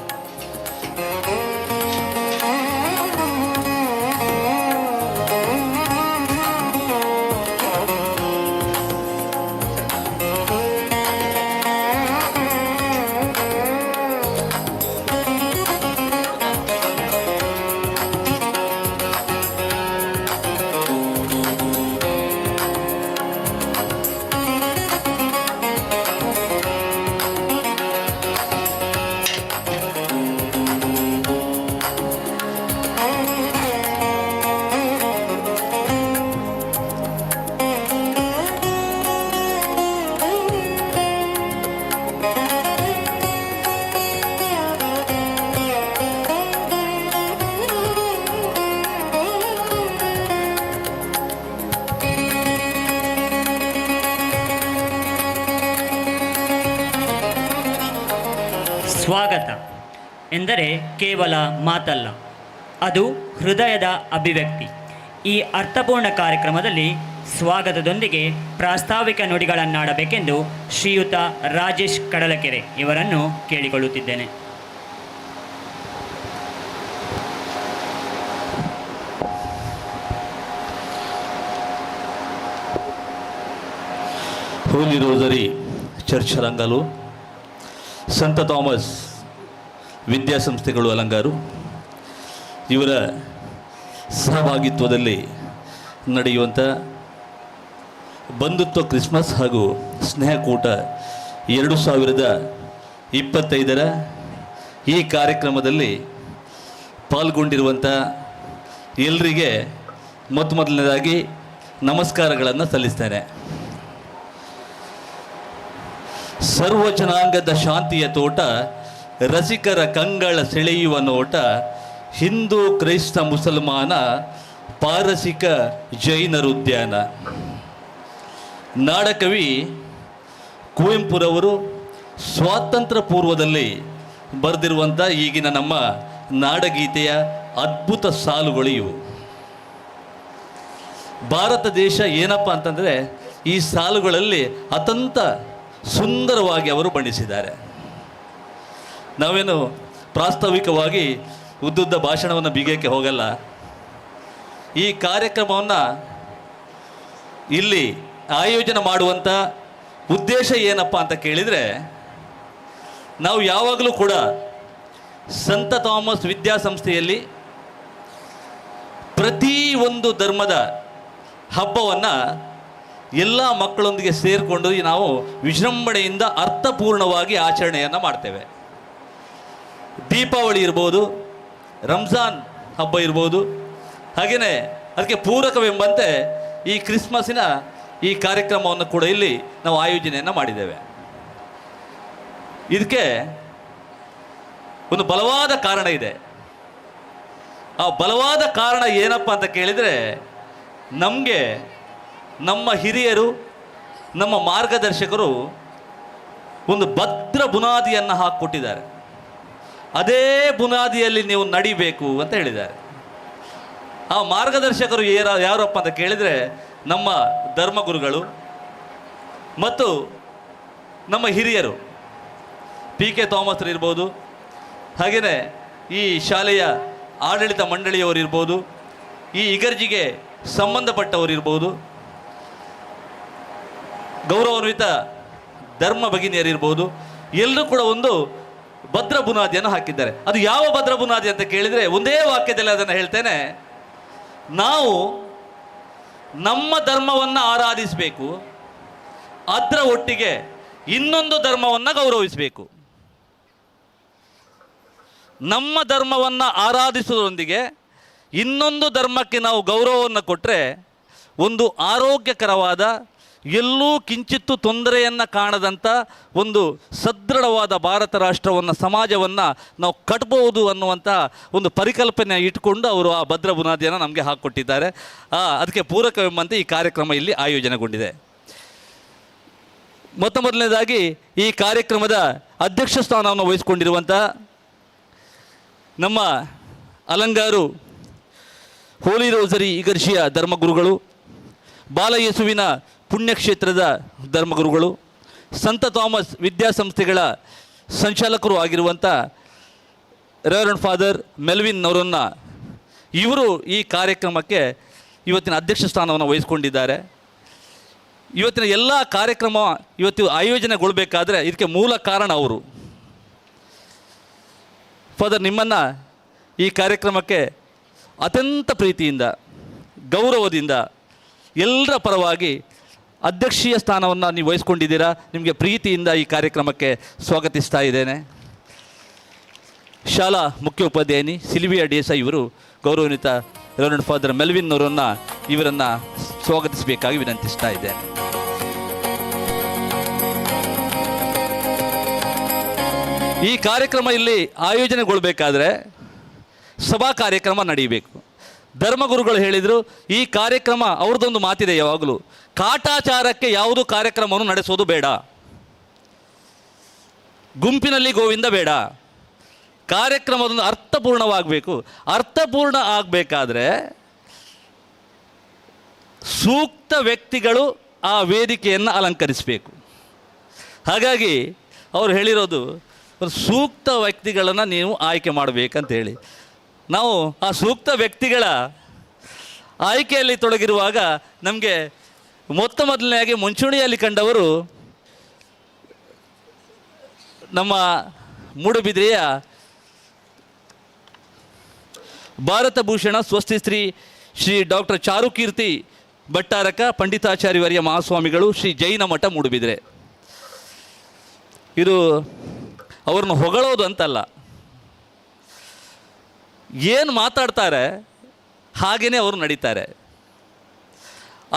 ಸ್ವಾಗತ ಎಂದರೆ ಕೇವಲ ಮಾತಲ್ಲ, ಅದು ಹೃದಯದ ಅಭಿವ್ಯಕ್ತಿ. ಈ ಅರ್ಥಪೂರ್ಣ ಕಾರ್ಯಕ್ರಮದಲ್ಲಿ ಸ್ವಾಗತದೊಂದಿಗೆ ಪ್ರಾಸ್ತಾವಿಕ ನುಡಿಗಳನ್ನಾಡಬೇಕೆಂದು ಶ್ರೀಯುತ ರಾಜೇಶ್ ಕಡಲಕೆರೆ ಇವರನ್ನು ಕೇಳಿಕೊಳ್ಳುತ್ತಿದ್ದೇನೆ. ಹೋಲಿ ರೋಸರಿ ಚರ್ಚ್ ರಂಗಲು, ಸಂತ ಥಾಮಸ್ ವಿದ್ಯಾಸಂಸ್ಥೆಗಳು ಅಲಂಗಾರು ಇವರ ಸಹಭಾಗಿತ್ವದಲ್ಲಿ ನಡೆಯುವಂಥ ಬಂಧುತ್ವ ಕ್ರಿಸ್ಮಸ್ ಹಾಗೂ ಸ್ನೇಹಕೂಟ 2025 ಈ ಕಾರ್ಯಕ್ರಮದಲ್ಲಿ ಪಾಲ್ಗೊಂಡಿರುವಂಥ ಎಲ್ಲರಿಗೆ ಮೊದಲನೇದಾಗಿ ನಮಸ್ಕಾರಗಳನ್ನು ಸಲ್ಲಿಸ್ತೇನೆ. ಸರ್ವ ಜನಾಂಗದ ಶಾಂತಿಯ ತೋಟ, ರಸಿಕರ ಕಂಗಳ ಸೆಳೆಯುವ ನೋಟ, ಹಿಂದೂ ಕ್ರೈಸ್ತ ಮುಸಲ್ಮಾನ ಪಾರಸಿಕ ಜೈನರುದ್ಯಾನ. ನಾಡಕವಿ ಕುವೆಂಪುರವರು ಸ್ವಾತಂತ್ರ್ಯ ಪೂರ್ವದಲ್ಲಿ ಬರೆದಿರುವಂಥ ಈಗಿನ ನಮ್ಮ ನಾಡಗೀತೆಯ ಅದ್ಭುತ ಸಾಲುಗಳು ಇವು. ಭಾರತ ದೇಶ ಏನಪ್ಪ ಅಂತಂದರೆ ಈ ಸಾಲುಗಳಲ್ಲಿ ಅತ್ಯಂತ ಸುಂದರವಾಗಿ ಅವರು ಬಣ್ಣಿಸಿದ್ದಾರೆ. ನಾವೇನು ಪ್ರಾಸ್ತಾವಿಕವಾಗಿ ಉದ್ದುದ್ದ ಭಾಷಣವನ್ನು ಬಿಗಕ್ಕೆ ಹೋಗಲ್ಲ. ಈ ಕಾರ್ಯಕ್ರಮವನ್ನು ಇಲ್ಲಿ ಆಯೋಜನೆ ಮಾಡುವಂಥ ಉದ್ದೇಶ ಏನಪ್ಪ ಅಂತ ಕೇಳಿದರೆ, ನಾವು ಯಾವಾಗಲೂ ಕೂಡ ಸಂತ ಥಾಮಸ್ ವಿದ್ಯಾಸಂಸ್ಥೆಯಲ್ಲಿ ಪ್ರತಿ ಒಂದು ಧರ್ಮದ ಹಬ್ಬವನ್ನು ಎಲ್ಲ ಮಕ್ಕಳೊಂದಿಗೆ ಸೇರಿಕೊಂಡು ನಾವು ವಿಜೃಂಭಣೆಯಿಂದ ಅರ್ಥಪೂರ್ಣವಾಗಿ ಆಚರಣೆಯನ್ನು ಮಾಡ್ತೇವೆ. ದೀಪಾವಳಿ ಇರ್ಬೋದು, ರಂಜಾನ್ ಹಬ್ಬ ಇರ್ಬೋದು, ಹಾಗೆಯೇ ಅದಕ್ಕೆ ಪೂರಕವೆಂಬಂತೆ ಈ ಕ್ರಿಸ್ಮಸ್ಸಿನ ಈ ಕಾರ್ಯಕ್ರಮವನ್ನು ಕೂಡ ಇಲ್ಲಿ ನಾವು ಆಯೋಜನೆಯನ್ನು ಮಾಡಿದ್ದೇವೆ. ಇದಕ್ಕೆ ಒಂದು ಬಲವಾದ ಕಾರಣ ಇದೆ. ಆ ಬಲವಾದ ಕಾರಣ ಏನಪ್ಪ ಅಂತ ಕೇಳಿದರೆ, ನಮಗೆ ನಮ್ಮ ಹಿರಿಯರು, ನಮ್ಮ ಮಾರ್ಗದರ್ಶಕರು ಒಂದು ಭದ್ರ ಬುನಾದಿಯನ್ನು ಹಾಕಿಕೊಟ್ಟಿದ್ದಾರೆ. ಅದೇ ಬುನಾದಿಯಲ್ಲಿ ನೀವು ನಡಿಬೇಕು ಅಂತ ಹೇಳಿದ್ದಾರೆ. ಆ ಮಾರ್ಗದರ್ಶಕರು ಯಾರಪ್ಪ ಅಂತ ಕೇಳಿದರೆ, ನಮ್ಮ ಧರ್ಮಗುರುಗಳು ಮತ್ತು ನಮ್ಮ ಹಿರಿಯರು PK ಥಾಮಸ್ ಇರ್ಬೋದು, ಹಾಗೆಯೇ ಈ ಶಾಲೆಯ ಆಡಳಿತ ಮಂಡಳಿಯವರು ಇರ್ಬೋದು, ಈ ಇಗರ್ಜಿಗೆ ಸಂಬಂಧಪಟ್ಟವರು ಇರ್ಬೋದು, ಗೌರವಾನ್ವಿತ ಧರ್ಮ ಭಗಿನಿಯರಿರ್ಬೋದು, ಎಲ್ಲರೂ ಕೂಡ ಒಂದು ಭದ್ರ ಬುನಾದಿಯನ್ನು ಹಾಕಿದ್ದಾರೆ. ಅದು ಯಾವ ಭದ್ರ ಬುನಾದಿ ಅಂತ ಕೇಳಿದರೆ, ಒಂದೇ ವಾಕ್ಯದಲ್ಲಿ ಅದನ್ನು ಹೇಳ್ತೇನೆ, ನಾವು ನಮ್ಮ ಧರ್ಮವನ್ನು ಆರಾಧಿಸಬೇಕು, ಅದರ ಒಟ್ಟಿಗೆ ಇನ್ನೊಂದು ಧರ್ಮವನ್ನು ಗೌರವಿಸಬೇಕು. ನಮ್ಮ ಧರ್ಮವನ್ನು ಆರಾಧಿಸುವುದರೊಂದಿಗೆ ಇನ್ನೊಂದು ಧರ್ಮಕ್ಕೆ ನಾವು ಗೌರವವನ್ನು ಕೊಟ್ಟರೆ ಒಂದು ಆರೋಗ್ಯಕರವಾದ, ಎಲ್ಲೂ ಕಿಂಚಿತ್ತು ತೊಂದರೆಯನ್ನು ಕಾಣದಂಥ ಒಂದು ಸದೃಢವಾದ ಭಾರತ ರಾಷ್ಟ್ರವನ್ನು, ಸಮಾಜವನ್ನು ನಾವು ಕಟ್ಬೋದು ಅನ್ನುವಂಥ ಒಂದು ಪರಿಕಲ್ಪನೆ ಇಟ್ಕೊಂಡು ಅವರು ಆ ಭದ್ರ ಬುನಾದಿಯನ್ನು ನಮಗೆ ಹಾಕಿಕೊಟ್ಟಿದ್ದಾರೆ. ಅದಕ್ಕೆ ಪೂರಕವೆಂಬಂತೆ ಈ ಕಾರ್ಯಕ್ರಮ ಇಲ್ಲಿ ಆಯೋಜನೆಗೊಂಡಿದೆ. ಮೊದಲನೇದಾಗಿ ಈ ಕಾರ್ಯಕ್ರಮದ ಅಧ್ಯಕ್ಷ ಸ್ಥಾನವನ್ನು ವಹಿಸಿಕೊಂಡಿರುವಂಥ ನಮ್ಮ ಅಲಂಗಾರು ಹೋಲಿ ರೋಸರಿ ಇಗರ್ಜಿಯ ಧರ್ಮಗುರುಗಳು, ಬಾಲಯೇಸುವಿನ ಪುಣ್ಯಕ್ಷೇತ್ರದ ಧರ್ಮಗುರುಗಳು, ಸಂತ ಥಾಮಸ್ ವಿದ್ಯಾಸಂಸ್ಥೆಗಳ ಸಂಚಾಲಕರು ಆಗಿರುವಂಥ ರೆವರೆಂಡ್ ಫಾದರ್ ಮೆಲ್ವಿನ್ ಅವರನ್ನು, ಇವರು ಈ ಕಾರ್ಯಕ್ರಮಕ್ಕೆ ಇವತ್ತಿನ ಅಧ್ಯಕ್ಷ ಸ್ಥಾನವನ್ನು ವಹಿಸಿಕೊಂಡಿದ್ದಾರೆ. ಇವತ್ತಿನ ಎಲ್ಲ ಕಾರ್ಯಕ್ರಮ ಇವತ್ತು ಆಯೋಜನೆಗೊಳ್ಳಬೇಕಾದ್ರೆ ಇದಕ್ಕೆ ಮೂಲ ಕಾರಣ ಅವರು. ಫಾದರ್, ನಿಮ್ಮನ್ನು ಈ ಕಾರ್ಯಕ್ರಮಕ್ಕೆ ಅತ್ಯಂತ ಪ್ರೀತಿಯಿಂದ, ಗೌರವದಿಂದ ಎಲ್ಲರ ಪರವಾಗಿ ಅಧ್ಯಕ್ಷೀಯ ಸ್ಥಾನವನ್ನು ನೀವು ವಹಿಸ್ಕೊಂಡಿದ್ದೀರಾ. ನಿಮಗೆ ಪ್ರೀತಿಯಿಂದ ಈ ಕಾರ್ಯಕ್ರಮಕ್ಕೆ ಸ್ವಾಗತಿಸ್ತಾ ಇದ್ದೇನೆ. ಶಾಲಾ ಮುಖ್ಯ ಉಪಾಧ್ಯಾಯಿನಿ ಸಿಲ್ವಿಯಾ ಡೇಸಾಯಿ ಇವರು ಗೌರವಾನ್ವಿತ ರೆವರೆಂಡ್ ಫಾದರ್ ಮೆಲ್ವಿನ್ ಇವರನ್ನು ಸ್ವಾಗತಿಸಬೇಕಾಗಿ ವಿನಂತಿಸ್ತಾ ಇದ್ದೇನೆ. ಈ ಕಾರ್ಯಕ್ರಮ ಇಲ್ಲಿ ಆಯೋಜನೆಗೊಳ್ಳಬೇಕಾದ್ರೆ ಸಭಾ ಕಾರ್ಯಕ್ರಮ ನಡೆಯಬೇಕು. ಧರ್ಮಗುರುಗಳು ಹೇಳಿದರು, ಈ ಕಾರ್ಯಕ್ರಮ ಅವ್ರದ್ದೊಂದು ಮಾತಿದೆ ಯಾವಾಗಲೂ, ಕಾಟಾಚಾರಕ್ಕೆ ಯಾವುದು ಕಾರ್ಯಕ್ರಮವನ್ನು ನಡೆಸೋದು ಬೇಡ. ಗುಂಪಿನಲ್ಲಿ ಗೋವಿಂದ ಬೇಡ. ಕಾರ್ಯಕ್ರಮದೊಂದು ಅರ್ಥಪೂರ್ಣವಾಗಬೇಕು. ಅರ್ಥಪೂರ್ಣ ಆಗಬೇಕಾದ್ರೆ ಸೂಕ್ತ ವ್ಯಕ್ತಿಗಳು ಆ ವೇದಿಕೆಯನ್ನು ಅಲಂಕರಿಸಬೇಕು. ಹಾಗಾಗಿ ಅವರು ಹೇಳಿರೋದು ಸೂಕ್ತ ವ್ಯಕ್ತಿಗಳನ್ನು ನೀವು ಆಯ್ಕೆ ಮಾಡಬೇಕಂತ ಹೇಳಿ. ನಾವು ಆ ಸೂಕ್ತ ವ್ಯಕ್ತಿಗಳ ಆಯ್ಕೆಯಲ್ಲಿ ತೊಡಗಿರುವಾಗ ನಮಗೆ ಮೊದಲನೆಯಾಗಿ ಮುಂಚೂಣಿಯಲ್ಲಿ ಕಂಡವರು ನಮ್ಮ ಮೂಡುಬಿದಿರೆಯ ಭಾರತ ಭೂಷಣ ಸ್ವಸ್ತಿ ಶ್ರೀ ಡಾಕ್ಟರ್ ಚಾರುಕೀರ್ತಿ ಭಟ್ಟಾರಕ ಪಂಡಿತಾಚಾರ್ಯವರ್ಯ ಮಹಾಸ್ವಾಮಿಗಳು, ಶ್ರೀ ಜೈನ ಮಠ ಮೂಡುಬಿದಿರೆ. ಇದು ಅವ್ರನ್ನ ಹೊಗಳೋದು ಅಂತಲ್ಲ, ಏನು ಮಾತಾಡ್ತಾರೆ ಹಾಗೆಯೇ ಅವರು ನಡೀತಾರೆ.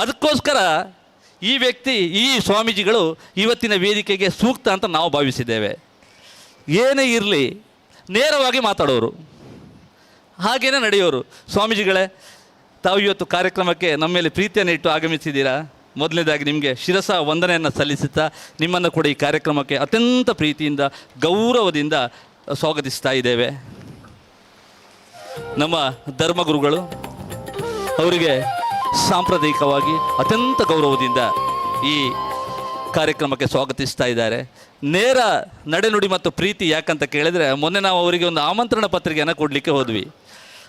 ಅದಕ್ಕೋಸ್ಕರ ಈ ವ್ಯಕ್ತಿ, ಈ ಸ್ವಾಮೀಜಿಗಳು ಇವತ್ತಿನ ವೇದಿಕೆಗೆ ಸೂಕ್ತ ಅಂತ ನಾವು ಭಾವಿಸಿದ್ದೇವೆ. ಏನೇ ಇರಲಿ ನೇರವಾಗಿ ಮಾತಾಡೋರು, ಹಾಗೇನೇ ನಡೆಯೋರು. ಸ್ವಾಮೀಜಿಗಳೇ, ತಾವು ಇವತ್ತು ಕಾರ್ಯಕ್ರಮಕ್ಕೆ ನಮ್ಮ ಮೇಲೆ ಪ್ರೀತಿಯನ್ನು ಇಟ್ಟು ಆಗಮಿಸಿದ್ದೀರಾ. ಮೊದಲನೇದಾಗಿ ನಿಮಗೆ ಶಿರಸ ವಂದನೆಯನ್ನು ಸಲ್ಲಿಸುತ್ತಾ ನಿಮ್ಮನ್ನು ಕೂಡ ಈ ಕಾರ್ಯಕ್ರಮಕ್ಕೆ ಅತ್ಯಂತ ಪ್ರೀತಿಯಿಂದ ಗೌರವದಿಂದ ಸ್ವಾಗತಿಸ್ತಾ ಇದ್ದೇವೆ. ನಮ್ಮ ಧರ್ಮಗುರುಗಳು ಅವರಿಗೆ ಸಾಂಪ್ರದಾಯಿಕವಾಗಿ ಅತ್ಯಂತ ಗೌರವದಿಂದ ಈ ಕಾರ್ಯಕ್ರಮಕ್ಕೆ ಸ್ವಾಗತಿಸ್ತಾ ಇದ್ದಾರೆ. ನೇರ ನಡೆನುಡಿ ಮತ್ತು ಪ್ರೀತಿ ಯಾಕಂತ ಕೇಳಿದರೆ, ಮೊನ್ನೆ ನಾವು ಅವರಿಗೆ ಒಂದು ಆಮಂತ್ರಣ ಪತ್ರಿಕೆಯನ್ನು ಕೊಡಲಿಕ್ಕೆ ಹೋದ್ವಿ.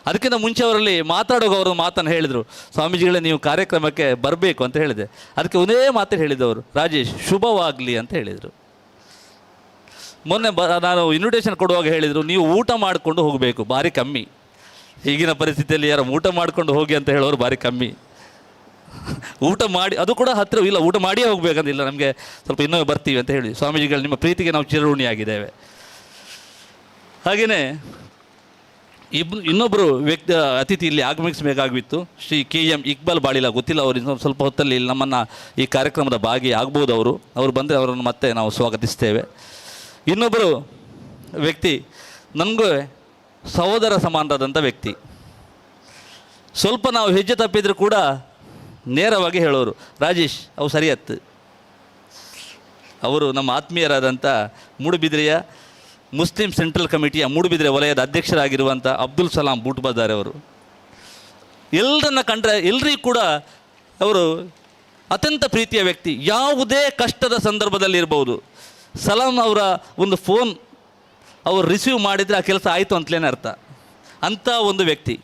ಅದಕ್ಕಿಂತ ಮುಂಚೆ ಅವರಲ್ಲಿ ಮಾತಾಡೋಗ ಅವರು ಮಾತನ್ನು ಹೇಳಿದರು, ಸ್ವಾಮೀಜಿಗಳೇ ನೀವು ಕಾರ್ಯಕ್ರಮಕ್ಕೆ ಬರಬೇಕು ಅಂತ ಹೇಳಿದೆ. ಅದಕ್ಕೆ ಒಂದೇ ಮಾತು ಹೇಳಿದವರು, ರಾಜೇಶ್ ಶುಭವಾಗಲಿ ಅಂತ ಹೇಳಿದರು. ಮೊನ್ನೆ ನಾನು ಇನ್ವಿಟೇಷನ್ ಕೊಡುವಾಗ ಹೇಳಿದರು, ನೀವು ಊಟ ಮಾಡಿಕೊಂಡು ಹೋಗಬೇಕು, ಭಾರಿ ಕಮ್ಮಿ. ಈಗಿನ ಪರಿಸ್ಥಿತಿಯಲ್ಲಿ ಯಾರು ಊಟ ಮಾಡಿಕೊಂಡು ಹೋಗಿ ಅಂತ ಹೇಳೋರು ಭಾರಿ ಕಮ್ಮಿ. ಊಟ ಮಾಡಿ, ಅದು ಕೂಡ ಹತ್ತಿರ ಇಲ್ಲ, ಊಟ ಮಾಡಿಯೇ ಹೋಗಬೇಕಂತಿಲ್ಲ, ನಮಗೆ ಸ್ವಲ್ಪ ಇನ್ನೂ ಬರ್ತೀವಿ ಅಂತ ಹೇಳಿ. ಸ್ವಾಮೀಜಿಗಳು ನಿಮ್ಮ ಪ್ರೀತಿಗೆ ನಾವು ಚಿರಋಣಿಯಾಗಿದ್ದೇವೆ. ಹಾಗೆಯೇ ಇನ್ನೊಬ್ಬರು ಅತಿಥಿ ಇಲ್ಲಿ ಆಗಮಿಸಬೇಕಾಗಿತ್ತು, ಶ್ರೀ KM ಇಕ್ಬಾಲ್ ಬಾಳಿಲ. ಗೊತ್ತಿಲ್ಲ ಅವರು ಸ್ವಲ್ಪ ಹೊತ್ತಲ್ಲಿ ಇಲ್ಲಿ ನಮ್ಮನ್ನು ಈ ಕಾರ್ಯಕ್ರಮದ ಭಾಗಿ ಆಗ್ಬೋದು. ಅವರು ಬಂದರೆ ಅವರನ್ನು ಮತ್ತೆ ನಾವು ಸ್ವಾಗತಿಸ್ತೇವೆ. ಇನ್ನೊಬ್ಬರು ವ್ಯಕ್ತಿ ನನಗೂ ಸಹೋದರ ಸಮಾನರಾದಂಥ ವ್ಯಕ್ತಿ. ಸ್ವಲ್ಪ ನಾವು ಹೆಜ್ಜೆ ತಪ್ಪಿದರೂ ಕೂಡ ನೇರವಾಗಿ ಹೇಳೋರು, ರಾಜೇಶ್ ಅವು ಸರಿಯತ್ತು. ಅವರು ನಮ್ಮ ಆತ್ಮೀಯರಾದಂಥ ಮೂಡುಬಿದಿರೆಯ ಮುಸ್ಲಿಂ ಸೆಂಟ್ರಲ್ ಕಮಿಟಿಯ ಮೂಡುಬಿದಿರೆ ವಲಯದ ಅಧ್ಯಕ್ಷರಾಗಿರುವಂಥ ಅಬ್ದುಲ್ ಸಲಾಂ ಬೂಟ್ಬದ್ದಾರೆ ಅವರು. ಎಲ್ಲರನ್ನ ಕಂಡ್ರೆ ಎಲ್ರಿಗೂ ಕೂಡ ಅವರು ಅತ್ಯಂತ ಪ್ರೀತಿಯ ವ್ಯಕ್ತಿ. ಯಾವುದೇ ಕಷ್ಟದ ಸಂದರ್ಭದಲ್ಲಿರ್ಬೋದು, ಸಲಾಂ ಅವರ ಒಂದು ಫೋನ್ ಅವರು ರಿಸೀವ್ ಮಾಡಿದರೆ ಆ ಕೆಲಸ ಆಯಿತು ಅಂತಲೇ ಅರ್ಥ. ಅಂಥ ಒಂದು ವ್ಯಕ್ತಿ.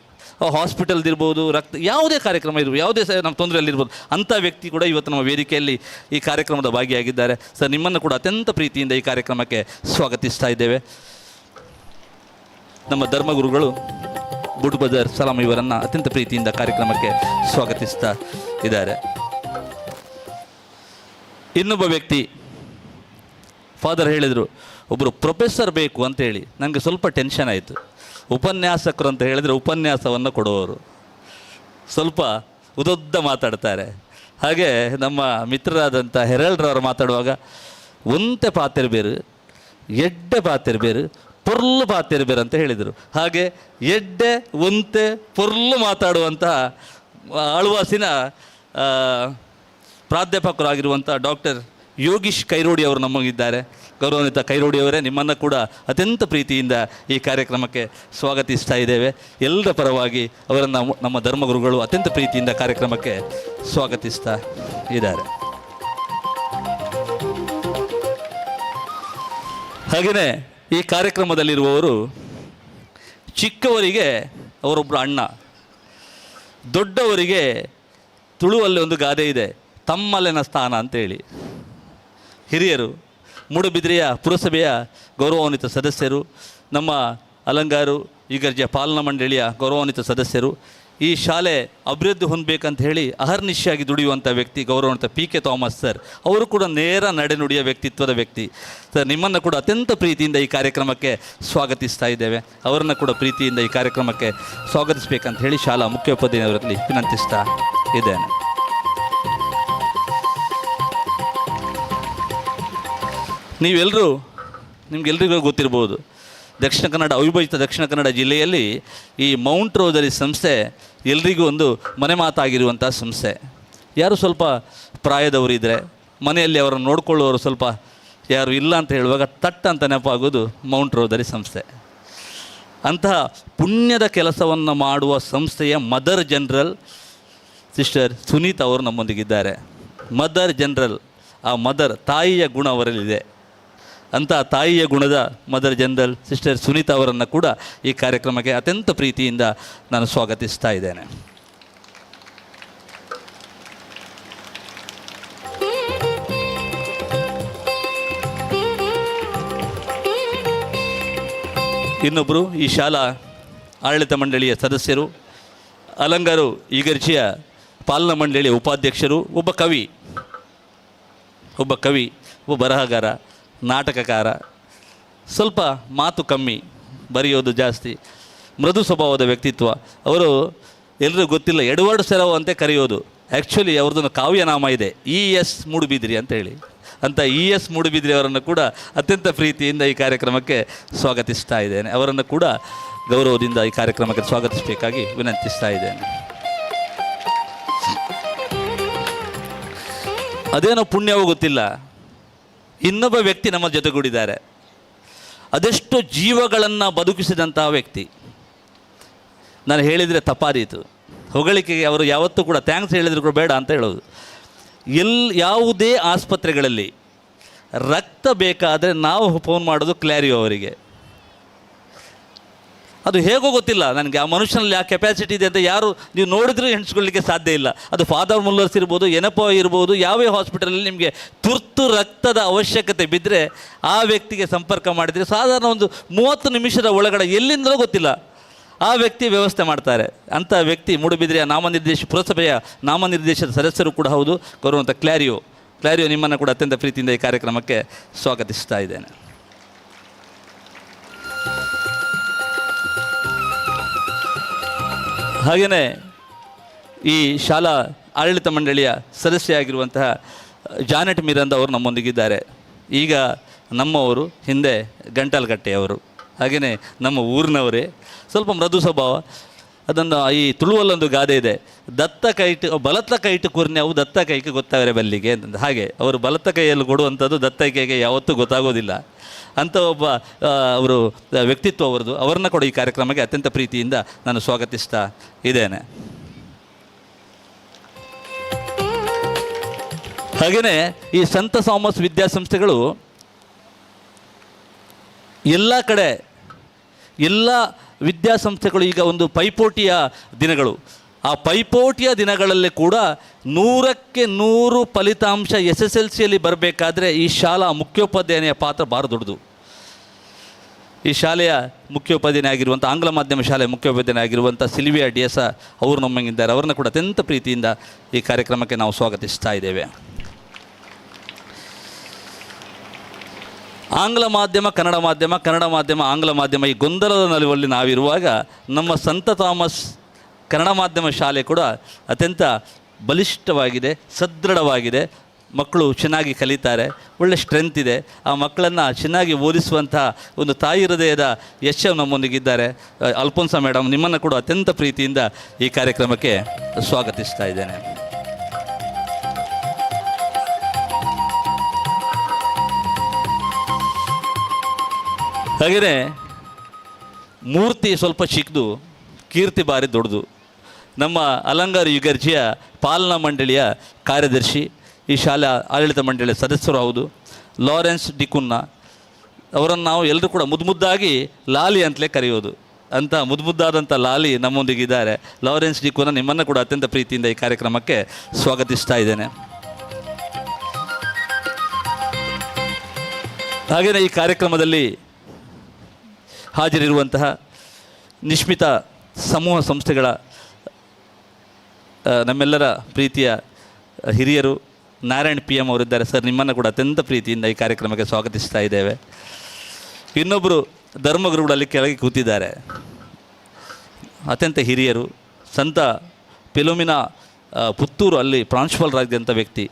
ಹಾಸ್ಪಿಟಲ್ದಿರ್ಬೋದು, ರಕ್ತ ಯಾವುದೇ ಕಾರ್ಯಕ್ರಮ ಇರ್ಬೋದು, ಯಾವುದೇ ನಮ್ಮ ತೊಂದರೆಯಲ್ಲಿರ್ಬೋದು, ಅಂಥ ವ್ಯಕ್ತಿ ಕೂಡ ಇವತ್ತು ನಮ್ಮ ವೇದಿಕೆಯಲ್ಲಿ ಈ ಕಾರ್ಯಕ್ರಮದ ಭಾಗಿಯಾಗಿದ್ದಾರೆ. ಸರ್, ನಿಮ್ಮನ್ನು ಕೂಡ ಅತ್ಯಂತ ಪ್ರೀತಿಯಿಂದ ಈ ಕಾರ್ಯಕ್ರಮಕ್ಕೆ ಸ್ವಾಗತಿಸ್ತಾ ಇದ್ದೇವೆ. ನಮ್ಮ ಧರ್ಮಗುರುಗಳು ಬುಡ್ಬದರ್ ಸಲಾಂ ಇವರನ್ನು ಅತ್ಯಂತ ಪ್ರೀತಿಯಿಂದ ಕಾರ್ಯಕ್ರಮಕ್ಕೆ ಸ್ವಾಗತಿಸ್ತಾ ಇದ್ದಾರೆ. ಇನ್ನೊಬ್ಬ ವ್ಯಕ್ತಿ, ಫಾದರ್ ಹೇಳಿದರು ಒಬ್ಬರು ಪ್ರೊಫೆಸರ್ ಬೇಕು ಅಂತೇಳಿ. ನನಗೆ ಸ್ವಲ್ಪ ಟೆನ್ಷನ್ ಆಯಿತು. ಉಪನ್ಯಾಸಕರು ಅಂತ ಹೇಳಿದರೆ ಉಪನ್ಯಾಸವನ್ನು ಕೊಡುವವರು, ಸ್ವಲ್ಪ ಉದ್ದ ಮಾತಾಡ್ತಾರೆ. ಹಾಗೆ ನಮ್ಮ ಮಿತ್ರರಾದಂಥ ಹೆರಲ್ಡ್ರವರು ಮಾತಾಡುವಾಗ ಒಂತೆ ಪಾತಿರ್ಬೇರು, ಎಡ್ಡೆ ಪಾತಿರ್ಬೇರು, ಪೊರ್ಲು ಪಾತಿರ್ಬೇರು ಅಂತ ಹೇಳಿದರು. ಹಾಗೆ ಎಡ್ಡೆ ಒಂತೆ ಪೊರ್ಲು ಮಾತಾಡುವಂತಹ ಆಳ್ವಾಸಿನ ಪ್ರಾಧ್ಯಾಪಕರಾಗಿರುವಂಥ ಡಾಕ್ಟರ್ ಯೋಗೀಶ್ ಕೈರೋಡಿ ಅವರು ನಮಗಿದ್ದಾರೆ. ಗೌರವಾನ್ವಿತ ಕೈರೋಡಿಯವರೇ, ನಿಮ್ಮನ್ನು ಕೂಡ ಅತ್ಯಂತ ಪ್ರೀತಿಯಿಂದ ಈ ಕಾರ್ಯಕ್ರಮಕ್ಕೆ ಸ್ವಾಗತಿಸ್ತಾ ಇದ್ದೇವೆ. ಎಲ್ಲರ ಪರವಾಗಿ ಅವರನ್ನು ನಮ್ಮ ಧರ್ಮಗುರುಗಳು ಅತ್ಯಂತ ಪ್ರೀತಿಯಿಂದ ಕಾರ್ಯಕ್ರಮಕ್ಕೆ ಸ್ವಾಗತಿಸ್ತಾ ಇದ್ದಾರೆ. ಹಾಗೆಯೇ ಈ ಕಾರ್ಯಕ್ರಮದಲ್ಲಿರುವವರು ಚಿಕ್ಕವರಿಗೆ ಅವರೊಬ್ಬರು ಅಣ್ಣ, ದೊಡ್ಡವರಿಗೆ ತುಳುವಲ್ಲಿ ಒಂದು ಗಾದೆ ಇದೆ, ತಮ್ಮಲೆನ ಸ್ಥಾನ ಅಂತೇಳಿ. ಹಿರಿಯರು, ಮೂಡುಬಿದಿರೆಯ ಪುರಸಭೆಯ ಗೌರವಾನ್ವಿತ ಸದಸ್ಯರು, ನಮ್ಮ ಅಲಂಗಾರು ಈಗರ್ಜಿಯ ಪಾಲನಾ ಮಂಡಳಿಯ ಗೌರವಾನ್ವಿತ ಸದಸ್ಯರು, ಈ ಶಾಲೆ ಅಭಿವೃದ್ಧಿ ಹೊಂದಬೇಕಂತ ಹೇಳಿ ಅಹರ್ನಿಶಿಯಾಗಿ ದುಡಿಯುವಂಥ ವ್ಯಕ್ತಿ ಗೌರವಾನ್ವಿತ PK ಥಾಮಸ್ ಸರ್. ಅವರು ಕೂಡ ನೇರ ನಡೆನುಡಿಯ ವ್ಯಕ್ತಿತ್ವದ ವ್ಯಕ್ತಿ. ಸರ್, ನಿಮ್ಮನ್ನು ಕೂಡ ಅತ್ಯಂತ ಪ್ರೀತಿಯಿಂದ ಈ ಕಾರ್ಯಕ್ರಮಕ್ಕೆ ಸ್ವಾಗತಿಸ್ತಾ ಇದ್ದೇವೆ. ಅವರನ್ನು ಕೂಡ ಪ್ರೀತಿಯಿಂದ ಈ ಕಾರ್ಯಕ್ರಮಕ್ಕೆ ಸ್ವಾಗತಿಸಬೇಕಂತ ಹೇಳಿ ಶಾಲಾ ಮುಖ್ಯೋಪಾಧ್ಯಾಯರಲ್ಲಿ ವಿನಂತಿಸ್ತಾ ಇದ್ದೇನೆ. ನೀವೆಲ್ಲರೂ, ನಿಮಗೆಲ್ರಿಗೂ ಗೊತ್ತಿರ್ಬೋದು, ದಕ್ಷಿಣ ಕನ್ನಡ, ಅವಿಭಜಿತ ದಕ್ಷಿಣ ಕನ್ನಡ ಜಿಲ್ಲೆಯಲ್ಲಿ ಈ ಮೌಂಟ್ ರೋಸರಿ ಸಂಸ್ಥೆ ಎಲ್ರಿಗೂ ಒಂದು ಮನೆ ಮಾತಾಗಿರುವಂಥ ಸಂಸ್ಥೆ. ಯಾರು ಸ್ವಲ್ಪ ಪ್ರಾಯದವರಿದ್ದರೆ, ಮನೆಯಲ್ಲಿ ಅವರನ್ನು ನೋಡಿಕೊಳ್ಳುವವರು ಸ್ವಲ್ಪ ಯಾರು ಇಲ್ಲ ಅಂತ ಹೇಳುವಾಗ ತಟ್ ಅಂತ ನೆನಪಾಗೋದು ಮೌಂಟ್ ರೋದರಿ ಸಂಸ್ಥೆ. ಅಂತಹ ಪುಣ್ಯದ ಕೆಲಸವನ್ನು ಮಾಡುವ ಸಂಸ್ಥೆಯ ಮದರ್ ಜನರಲ್ ಸಿಸ್ಟರ್ ಸುನೀತಾ ಅವರು ನಮ್ಮೊಂದಿಗಿದ್ದಾರೆ. ಮದರ್ ಜನರಲ್, ಆ ಮದರ್ ತಾಯಿಯ ಗುಣ ಅವರಲ್ಲಿದೆ. ಅಂತಹ ತಾಯಿಯ ಗುಣದ ಮದರ್ ಜನರಲ್ ಸಿಸ್ಟರ್ ಸುನೀತಾ ಅವರನ್ನು ಕೂಡ ಈ ಕಾರ್ಯಕ್ರಮಕ್ಕೆ ಅತ್ಯಂತ ಪ್ರೀತಿಯಿಂದ ನಾನು ಸ್ವಾಗತಿಸ್ತಾ ಇದ್ದೇನೆ. ಇನ್ನೊಬ್ಬರು ಈ ಶಾಲಾ ಆಡಳಿತ ಮಂಡಳಿಯ ಸದಸ್ಯರು, ಅಲಂಗಾರು ಈಗರ್ಜಿಯ ಪಾಲನಾ ಮಂಡಳಿಯ ಉಪಾಧ್ಯಕ್ಷರು, ಒಬ್ಬ ಕವಿ, ಒಬ್ಬ ಬರಹಗಾರ, ನಾಟಕಕಾರ, ಸ್ವಲ್ಪ ಮಾತು ಕಮ್ಮಿ, ಬರೆಯೋದು ಜಾಸ್ತಿ, ಮೃದು ಸ್ವಭಾವದ ವ್ಯಕ್ತಿತ್ವ. ಅವರು ಎಲ್ಲರಿಗೂ ಗೊತ್ತಿಲ್ಲ, ಎಡ್ವರ್ಡ್ ಸೆರವ್ ಅಂತ ಕರೆಯೋದು. ಆ್ಯಕ್ಚುಲಿ ಅವ್ರದ್ದೊಂದು ಕಾವ್ಯನಾಮ ಇದೆ, ES ಮೂಡುಬಿದ್ರಿ ಅಂತ ಹೇಳಿ. ಅಂತ ES ಮೂಡುಬಿದ್ರಿ ಅವರನ್ನು ಕೂಡ ಅತ್ಯಂತ ಪ್ರೀತಿಯಿಂದ ಈ ಕಾರ್ಯಕ್ರಮಕ್ಕೆ ಸ್ವಾಗತಿಸ್ತಾ ಇದ್ದೇನೆ. ಅವರನ್ನು ಕೂಡ ಗೌರವದಿಂದ ಈ ಕಾರ್ಯಕ್ರಮಕ್ಕೆ ಸ್ವಾಗತಿಸಬೇಕಾಗಿ ವಿನಂತಿಸ್ತಾ ಇದ್ದೇನೆ. ಅದೇನೋ ಪುಣ್ಯವೋ ಗೊತ್ತಿಲ್ಲ, ಇನ್ನೊಬ್ಬ ವ್ಯಕ್ತಿ ನಮ್ಮ ಜೊತೆಗೂಡಿದ್ದಾರೆ. ಅದೆಷ್ಟು ಜೀವಗಳನ್ನು ಬದುಕಿಸಿದಂತಹ ವ್ಯಕ್ತಿ. ನಾನು ಹೇಳಿದರೆ ತಪ್ಪಾದೀತು, ಹೊಗಳಿಕೆಗೆ ಅವರು ಯಾವತ್ತೂ ಕೂಡ ಥ್ಯಾಂಕ್ಸ್ ಹೇಳಿದ್ರು ಕೂಡ ಬೇಡ ಅಂತ ಹೇಳೋದು. ಯಾವುದೇ ಆಸ್ಪತ್ರೆಗಳಲ್ಲಿ ರಕ್ತ ಬೇಕಾದರೆ ನಾವು ಫೋನ್ ಮಾಡೋದು ಕ್ಲಾರಿಯೋ ಅವರಿಗೆ. ಅದು ಹೇಗೋ ಗೊತ್ತಿಲ್ಲ ನನಗೆ, ಆ ಮನುಷ್ಯನಲ್ಲಿ ಆ ಕೆಪಾಸಿಟಿ ಇದೆ ಅಂತ ಯಾರು ನೀವು ನೋಡಿದ್ರೂ ಎಣಿಸ್ಕೊಳ್ಳಿಕ್ಕೆ ಸಾಧ್ಯ ಇಲ್ಲ. ಅದು ಫಾದರ್ ಮುಲ್ಲರ್ಸ್ ಇರ್ಬೋದು, ಎನಪೋ ಇರ್ಬೋದು, ಯಾವೇ ಹಾಸ್ಪಿಟಲಲ್ಲಿ ನಿಮಗೆ ತುರ್ತು ರಕ್ತದ ಅವಶ್ಯಕತೆ ಬಿದ್ದರೆ ಆ ವ್ಯಕ್ತಿಗೆ ಸಂಪರ್ಕ ಮಾಡಿದರೆ ಸಾಧಾರಣ ಒಂದು 30 ನಿಮಿಷದ ಒಳಗಡೆ ಎಲ್ಲಿಂದಲೂ ಗೊತ್ತಿಲ್ಲ ಆ ವ್ಯಕ್ತಿ ವ್ಯವಸ್ಥೆ ಮಾಡ್ತಾರೆ. ಅಂಥ ವ್ಯಕ್ತಿ ಮೂಡುಬಿದ್ರೆಯ ಪುರಸಭೆಯ ನಾಮನಿರ್ದೇಶಿತ ಸದಸ್ಯರು ಕೂಡ ಹೌದು, ಗೌರವಂತ ಕ್ಲಾರಿಯೋ ನಿಮ್ಮನ್ನು ಕೂಡ ಅತ್ಯಂತ ಪ್ರೀತಿಯಿಂದ ಈ ಕಾರ್ಯಕ್ರಮಕ್ಕೆ ಸ್ವಾಗತಿಸ್ತಾ ಇದ್ದೇನೆ. ಹಾಗೆಯೇ ಈ ಶಾಲಾ ಆಡಳಿತ ಮಂಡಳಿಯ ಸದಸ್ಯೆಯಾಗಿರುವಂತಹ ಜಾನೆಟ್ ಮಿರಂದ ಅವರು ನಮ್ಮೊಂದಿಗಿದ್ದಾರೆ. ಈಗ ನಮ್ಮವರು, ಹಿಂದೆ ಗಂಟಲ್ಗಟ್ಟೆಯವರು, ಹಾಗೆಯೇ ನಮ್ಮ ಊರಿನವರೇ, ಸ್ವಲ್ಪ ಮೃದು ಸ್ವಭಾವ. ಅದನ್ನು ಈ ತುಳುವಲ್ಲೊಂದು ಗಾದೆ ಇದೆ, ಬಲತ್ತ ಕೈಟು ಕುರ್ನ್ಯವು ದತ್ತ ಕೈಗೆ ಗೊತ್ತಾಗರೆ ಬಲ್ಲಿಗೆ ಅಂತಂದು. ಹಾಗೆ ಅವರು ಬಲತ್ತ ಕೈಯಲ್ಲಿ ಕೊಡುವಂಥದ್ದು ದತ್ತ ಕೈಗೆ ಯಾವತ್ತೂ ಗೊತ್ತಾಗೋದಿಲ್ಲ. ಅಂಥ ಒಬ್ಬ ಅವರು ವ್ಯಕ್ತಿತ್ವ ಅವರದು. ಅವರನ್ನು ಕೂಡ ಈ ಕಾರ್ಯಕ್ರಮಕ್ಕೆ ಅತ್ಯಂತ ಪ್ರೀತಿಯಿಂದ ನಾನು ಸ್ವಾಗತಿಸ್ತಾ ಇದ್ದೇನೆ. ಹಾಗೆಯೇ ಈ ಸಂತ ಥಾಮಸ್ ವಿದ್ಯಾಸಂಸ್ಥೆಗಳು ಎಲ್ಲ ಕಡೆ, ಎಲ್ಲ ವಿದ್ಯಾಸಂಸ್ಥೆಗಳು ಈಗ ಒಂದು ಪೈಪೋಟಿಯ ದಿನಗಳು. ಆ ಪೈಪೋಟಿಯ ದಿನಗಳಲ್ಲಿ ಕೂಡ 100ಕ್ಕೆ 100 ಫಲಿತಾಂಶ SSLCಯಲ್ಲಿ ಬರಬೇಕಾದ್ರೆ ಈ ಶಾಲಾ ಮುಖ್ಯೋಪಾಧ್ಯಾಯನಿಯ ಪಾತ್ರ ಭಾಳ ದೊಡ್ಡದು. ಈ ಶಾಲೆಯ ಮುಖ್ಯೋಪಾಧ್ಯಾಯ ಆಗಿರುವಂಥ, ಆಂಗ್ಲ ಮಾಧ್ಯಮ ಶಾಲೆಯ ಮುಖ್ಯೋಪಾಧ್ಯಾಯ ಆಗಿರುವಂಥ ಸಿಲ್ವಿಯಾ ಡಿಯಸ ಅವರು ನಮ್ಮಂಗಿದ್ದಾರೆ. ಅವರನ್ನು ಕೂಡ ಅತ್ಯಂತ ಪ್ರೀತಿಯಿಂದ ಈ ಕಾರ್ಯಕ್ರಮಕ್ಕೆ ನಾವು ಸ್ವಾಗತಿಸ್ತಾ ಇದ್ದೇವೆ. ಆಂಗ್ಲ ಮಾಧ್ಯಮ, ಕನ್ನಡ ಮಾಧ್ಯಮ, ಕನ್ನಡ ಮಾಧ್ಯಮ, ಆಂಗ್ಲ ಮಾಧ್ಯಮ, ಈ ಗೊಂದಲದ ನಲುವಲ್ಲಿ ನಾವಿರುವಾಗ ನಮ್ಮ ಸಂತ ಥಾಮಸ್ ಕನ್ನಡ ಮಾಧ್ಯಮ ಶಾಲೆ ಕೂಡ ಅತ್ಯಂತ ಬಲಿಷ್ಠವಾಗಿದೆ, ಸದೃಢವಾಗಿದೆ. ಮಕ್ಕಳು ಚೆನ್ನಾಗಿ ಕಲಿತಾರೆ, ಒಳ್ಳೆ ಸ್ಟ್ರೆಂತ್ ಇದೆ. ಆ ಮಕ್ಕಳನ್ನು ಚೆನ್ನಾಗಿ ಓದಿಸುವಂಥ ಒಂದು ತಾಯಿ ಹೃದಯದ ಯಶ್ ನಮ್ಮೊಂದಿಗಿದ್ದಾರೆ. ಅಲ್ಫೋನ್ಸಾ ಮೇಡಮ್, ನಿಮ್ಮನ್ನು ಕೂಡ ಅತ್ಯಂತ ಪ್ರೀತಿಯಿಂದ ಈ ಕಾರ್ಯಕ್ರಮಕ್ಕೆ ಸ್ವಾಗತಿಸ್ತಾ ಇದ್ದೇನೆ. ಹಾಗೆಯೇ ಮೂರ್ತಿ ಸ್ವಲ್ಪ ಚಿಕ್ಕದು, ಕೀರ್ತಿ ಭಾರಿ ದೊಡ್ಡದು. ನಮ್ಮ ಅಲಂಗಾರು ಯುಗರ್ಜಿಯ ಪಾಲನಾ ಮಂಡಳಿಯ ಕಾರ್ಯದರ್ಶಿ, ಈ ಶಾಲಾ ಆಡಳಿತ ಮಂಡಳಿಯ ಸದಸ್ಯರು ಹೌದು, ಲಾರೆನ್ಸ್ ಡಿಕುನ್ನ. ಅವರನ್ನು ನಾವು ಎಲ್ಲರೂ ಕೂಡ ಮುದ್ದಾಗಿ ಲಾಲಿ ಅಂತಲೇ ಕರೆಯೋದು. ಅಂಥ ಮುದ್ದಾದಂಥ ಲಾಲಿ ನಮ್ಮೊಂದಿಗಿದ್ದಾರೆ. ಲಾರೆನ್ಸ್ ಡಿಕುನ್ನ, ನಿಮ್ಮನ್ನು ಕೂಡ ಅತ್ಯಂತ ಪ್ರೀತಿಯಿಂದ ಈ ಕಾರ್ಯಕ್ರಮಕ್ಕೆ ಸ್ವಾಗತಿಸ್ತಾ ಇದ್ದೇನೆ. ಹಾಗೆಯೇ ಈ ಕಾರ್ಯಕ್ರಮದಲ್ಲಿ ಹಾಜರಿರುವಂತಹ ನಿಶ್ಮಿತ ಸಮೂಹ ಸಂಸ್ಥೆಗಳ ನಮ್ಮೆಲ್ಲರ ಪ್ರೀತಿಯ ಹಿರಿಯರು ನಾರಾಯಣ್ PM ಅವರಿದ್ದಾರೆ. ಸರ್, ನಿಮ್ಮನ್ನು ಕೂಡ ಅತ್ಯಂತ ಪ್ರೀತಿಯಿಂದ ಈ ಕಾರ್ಯಕ್ರಮಕ್ಕೆ ಸ್ವಾಗತಿಸ್ತಾ ಇದ್ದೇವೆ. ಇನ್ನೊಬ್ಬರು ಧರ್ಮಗುರುಗಳಲ್ಲಿ ಕೆಳಗೆ ಕೂತಿದ್ದಾರೆ, ಅತ್ಯಂತ ಹಿರಿಯರು, ಸಂತ ಫಿಲೋಮಿನಾ ಪುತ್ತೂರು ಅಲ್ಲಿ ಪ್ರಾಂಶುಪಾಲರಾಗಿದ್ದಂಥ ವ್ಯಕ್ತಿ.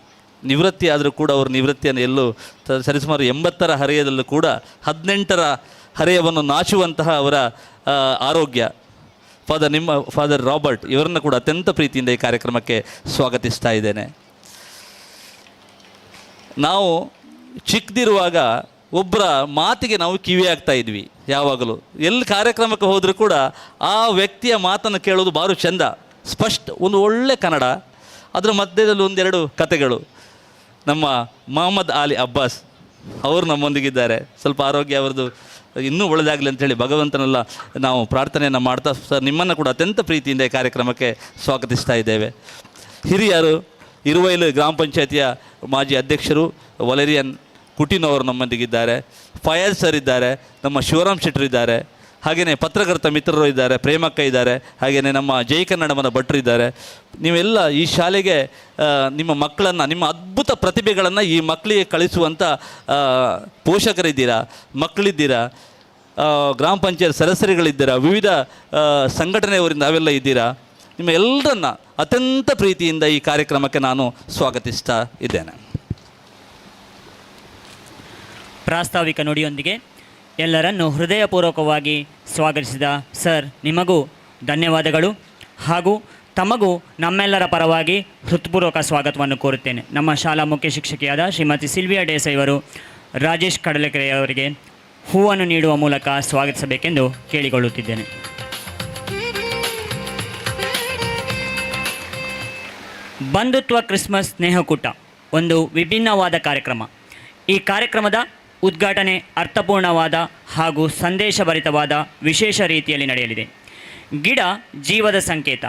ನಿವೃತ್ತಿ ಆದರೂ ಕೂಡ ಅವರು ನಿವೃತ್ತಿಯನ್ನು ಎಲ್ಲೂ ಸರಿಸುಮಾರು 80ರ ಹರೆಯದಲ್ಲೂ ಕೂಡ 18ರ ಹರೆಯವನ್ನು ನಾಚುವಂತಹ ಅವರ ಆರೋಗ್ಯ. ಫಾದರ್ ರಾಬರ್ಟ್ ಇವರನ್ನು ಕೂಡ ಅತ್ಯಂತ ಪ್ರೀತಿಯಿಂದ ಈ ಕಾರ್ಯಕ್ರಮಕ್ಕೆ ಸ್ವಾಗತಿಸ್ತಾ ಇದ್ದೇನೆ. ನಾವು ಚಿಕ್ಕದಿರುವಾಗ ಒಬ್ಬರ ಮಾತಿಗೆ ನಾವು ಕಿವಿ ಆಗ್ತಾ ಇದ್ವಿ. ಯಾವಾಗಲೂ ಎಲ್ಲಿ ಕಾರ್ಯಕ್ರಮಕ್ಕೆ ಹೋದರೂ ಕೂಡ ಆ ವ್ಯಕ್ತಿಯ ಮಾತನ್ನು ಕೇಳೋದು ಭಾರಿ ಚೆಂದ, ಸ್ಪಷ್ಟ, ಒಂದು ಒಳ್ಳೆ ಕನ್ನಡ. ಅದರ ಮಧ್ಯದಲ್ಲಿ ಒಂದೆರಡು ಕತೆಗಳು. ನಮ್ಮ ಮೊಹಮ್ಮದ್ ಅಲಿ ಅಬ್ಬಾಸ್ ಅವರು ನಮ್ಮೊಂದಿಗಿದ್ದಾರೆ. ಸ್ವಲ್ಪ ಆರೋಗ್ಯ ಅವರದ್ದು ಇನ್ನೂ ಒಳ್ಳೆಯದಾಗಲಿ ಅಂಥೇಳಿ ಭಗವಂತನೆಲ್ಲ ನಾವು ಪ್ರಾರ್ಥನೆಯನ್ನು ಮಾಡ್ತಾ ಸರ್ ನಿಮ್ಮನ್ನು ಕೂಡ ಅತ್ಯಂತ ಪ್ರೀತಿಯಿಂದ ಈ ಕಾರ್ಯಕ್ರಮಕ್ಕೆ ಸ್ವಾಗತಿಸ್ತಾ ಇದ್ದೇವೆ. ಹಿರಿಯರು ಇರುವೈಲು ಗ್ರಾಮ ಪಂಚಾಯತಿಯ ಮಾಜಿ ಅಧ್ಯಕ್ಷರು ವಲೇರಿಯನ್ ಕುಟಿನವರು ನಮ್ಮೊಂದಿಗಿದ್ದಾರೆ. ಫಯಾಜ್ ಸರ್ ಇದ್ದಾರೆ, ನಮ್ಮ ಶಿವರಾಮ್ ಶೆಟ್ಟರ್ ಇದ್ದಾರೆ, ಹಾಗೆಯೇ ಪತ್ರಕರ್ತ ಮಿತ್ರರು ಇದ್ದಾರೆ, ಪ್ರೇಮಕ್ಕ ಇದ್ದಾರೆ, ಹಾಗೆಯೇ ನಮ್ಮ ಜೈ ಕನ್ನಡಮನ ಭಟ್ರು ಇದ್ದಾರೆ. ನೀವೆಲ್ಲ ಈ ಶಾಲೆಗೆ ನಿಮ್ಮ ಮಕ್ಕಳನ್ನು, ನಿಮ್ಮ ಅದ್ಭುತ ಪ್ರತಿಭೆಗಳನ್ನು ಈ ಮಕ್ಕಳಿಗೆ ಕಳಿಸುವಂಥ ಪೋಷಕರಿದ್ದೀರಾ, ಮಕ್ಕಳಿದ್ದೀರಾ, ಗ್ರಾಮ ಪಂಚಾಯತ್ ಸದಸ್ಯರುಗಳಿದ್ದೀರಾ, ವಿವಿಧ ಸಂಘಟನೆಯವರಿಂದ ನಾವೆಲ್ಲ ಇದ್ದೀರಾ. ನಿಮ್ಮ ಎಲ್ಲರನ್ನ ಅತ್ಯಂತ ಪ್ರೀತಿಯಿಂದ ಈ ಕಾರ್ಯಕ್ರಮಕ್ಕೆ ನಾನು ಸ್ವಾಗತಿಸ್ತಾ ಇದ್ದೇನೆ. ಪ್ರಾಸ್ತಾವಿಕ ನುಡಿಯೊಂದಿಗೆ ಎಲ್ಲರನ್ನು ಹೃದಯಪೂರ್ವಕವಾಗಿ ಸ್ವಾಗತಿಸಿದ ಸರ್ ನಿಮಗೂ ಧನ್ಯವಾದಗಳು, ಹಾಗೂ ತಮಗೂ ನಮ್ಮೆಲ್ಲರ ಪರವಾಗಿ ಹೃತ್ಪೂರ್ವಕ ಸ್ವಾಗತವನ್ನು ಕೋರುತ್ತೇನೆ. ನಮ್ಮ ಶಾಲಾ ಮುಖ್ಯ ಶಿಕ್ಷಕಿಯಾದ ಶ್ರೀಮತಿ ಸಿಲ್ವಿಯಾ ಡೇಸಾಯಿ ಅವರು ರಾಜೇಶ್ ಕಡಲೆಕೆರೆಯವರಿಗೆ ಹೂವನ್ನು ನೀಡುವ ಮೂಲಕ ಸ್ವಾಗತಿಸಬೇಕೆಂದು ಕೇಳಿಕೊಳ್ಳುತ್ತಿದ್ದೇನೆ. ಬಂಧುತ್ವ ಕ್ರಿಸ್ಮಸ್ ಸ್ನೇಹಕೂಟ ಒಂದು ವಿಭಿನ್ನವಾದ ಕಾರ್ಯಕ್ರಮ. ಈ ಕಾರ್ಯಕ್ರಮದ ಉದ್ಘಾಟನೆ ಅರ್ಥಪೂರ್ಣವಾದ ಹಾಗೂ ಸಂದೇಶಭರಿತವಾದ ವಿಶೇಷ ರೀತಿಯಲ್ಲಿ ನಡೆಯಲಿದೆ. ಗಿಡ ಜೀವದ ಸಂಕೇತ,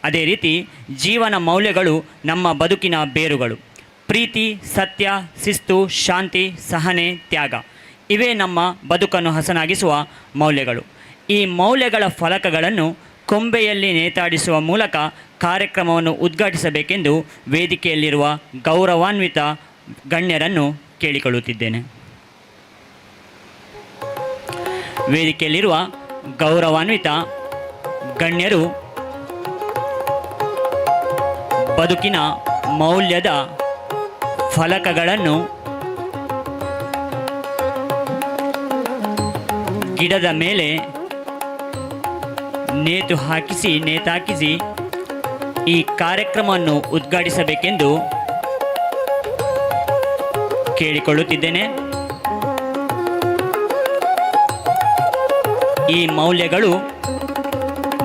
ಅದೇ ರೀತಿ ಜೀವನ ಮೌಲ್ಯಗಳು ನಮ್ಮ ಬದುಕಿನ ಬೇರುಗಳು. ಪ್ರೀತಿ, ಸತ್ಯ, ಶಿಸ್ತು, ಶಾಂತಿ, ಸಹನೆ, ತ್ಯಾಗ ಇವೇ ನಮ್ಮ ಬದುಕನ್ನು ಹಸನಾಗಿಸುವ ಮೌಲ್ಯಗಳು. ಈ ಮೌಲ್ಯಗಳ ಫಲಕಗಳನ್ನು ಕೊಂಬೆಯಲ್ಲಿ ನೇತಾಡಿಸುವ ಮೂಲಕ ಕಾರ್ಯಕ್ರಮವನ್ನು ಉದ್ಘಾಟಿಸಬೇಕೆಂದು ವೇದಿಕೆಯಲ್ಲಿರುವ ಗೌರವಾನ್ವಿತ ಗಣ್ಯರನ್ನು ಕೇಳಿಕೊಳ್ಳುತ್ತಿದ್ದೇನೆ. ವೇದಿಕೆಯಲ್ಲಿರುವ ಗೌರವಾನ್ವಿತ ಗಣ್ಯರು ಬದುಕಿನ ಮೌಲ್ಯದ ಫಲಕಗಳನ್ನು ಗಿಡದ ಮೇಲೆ ನೇತಾಕಿಸಿ ಈ ಕಾರ್ಯಕ್ರಮವನ್ನು ಉದ್ಘಾಟಿಸಬೇಕೆಂದು ಕೇಳಿಕೊಳ್ಳುತ್ತಿದ್ದೇನೆ. ಈ ಮೌಲ್ಯಗಳು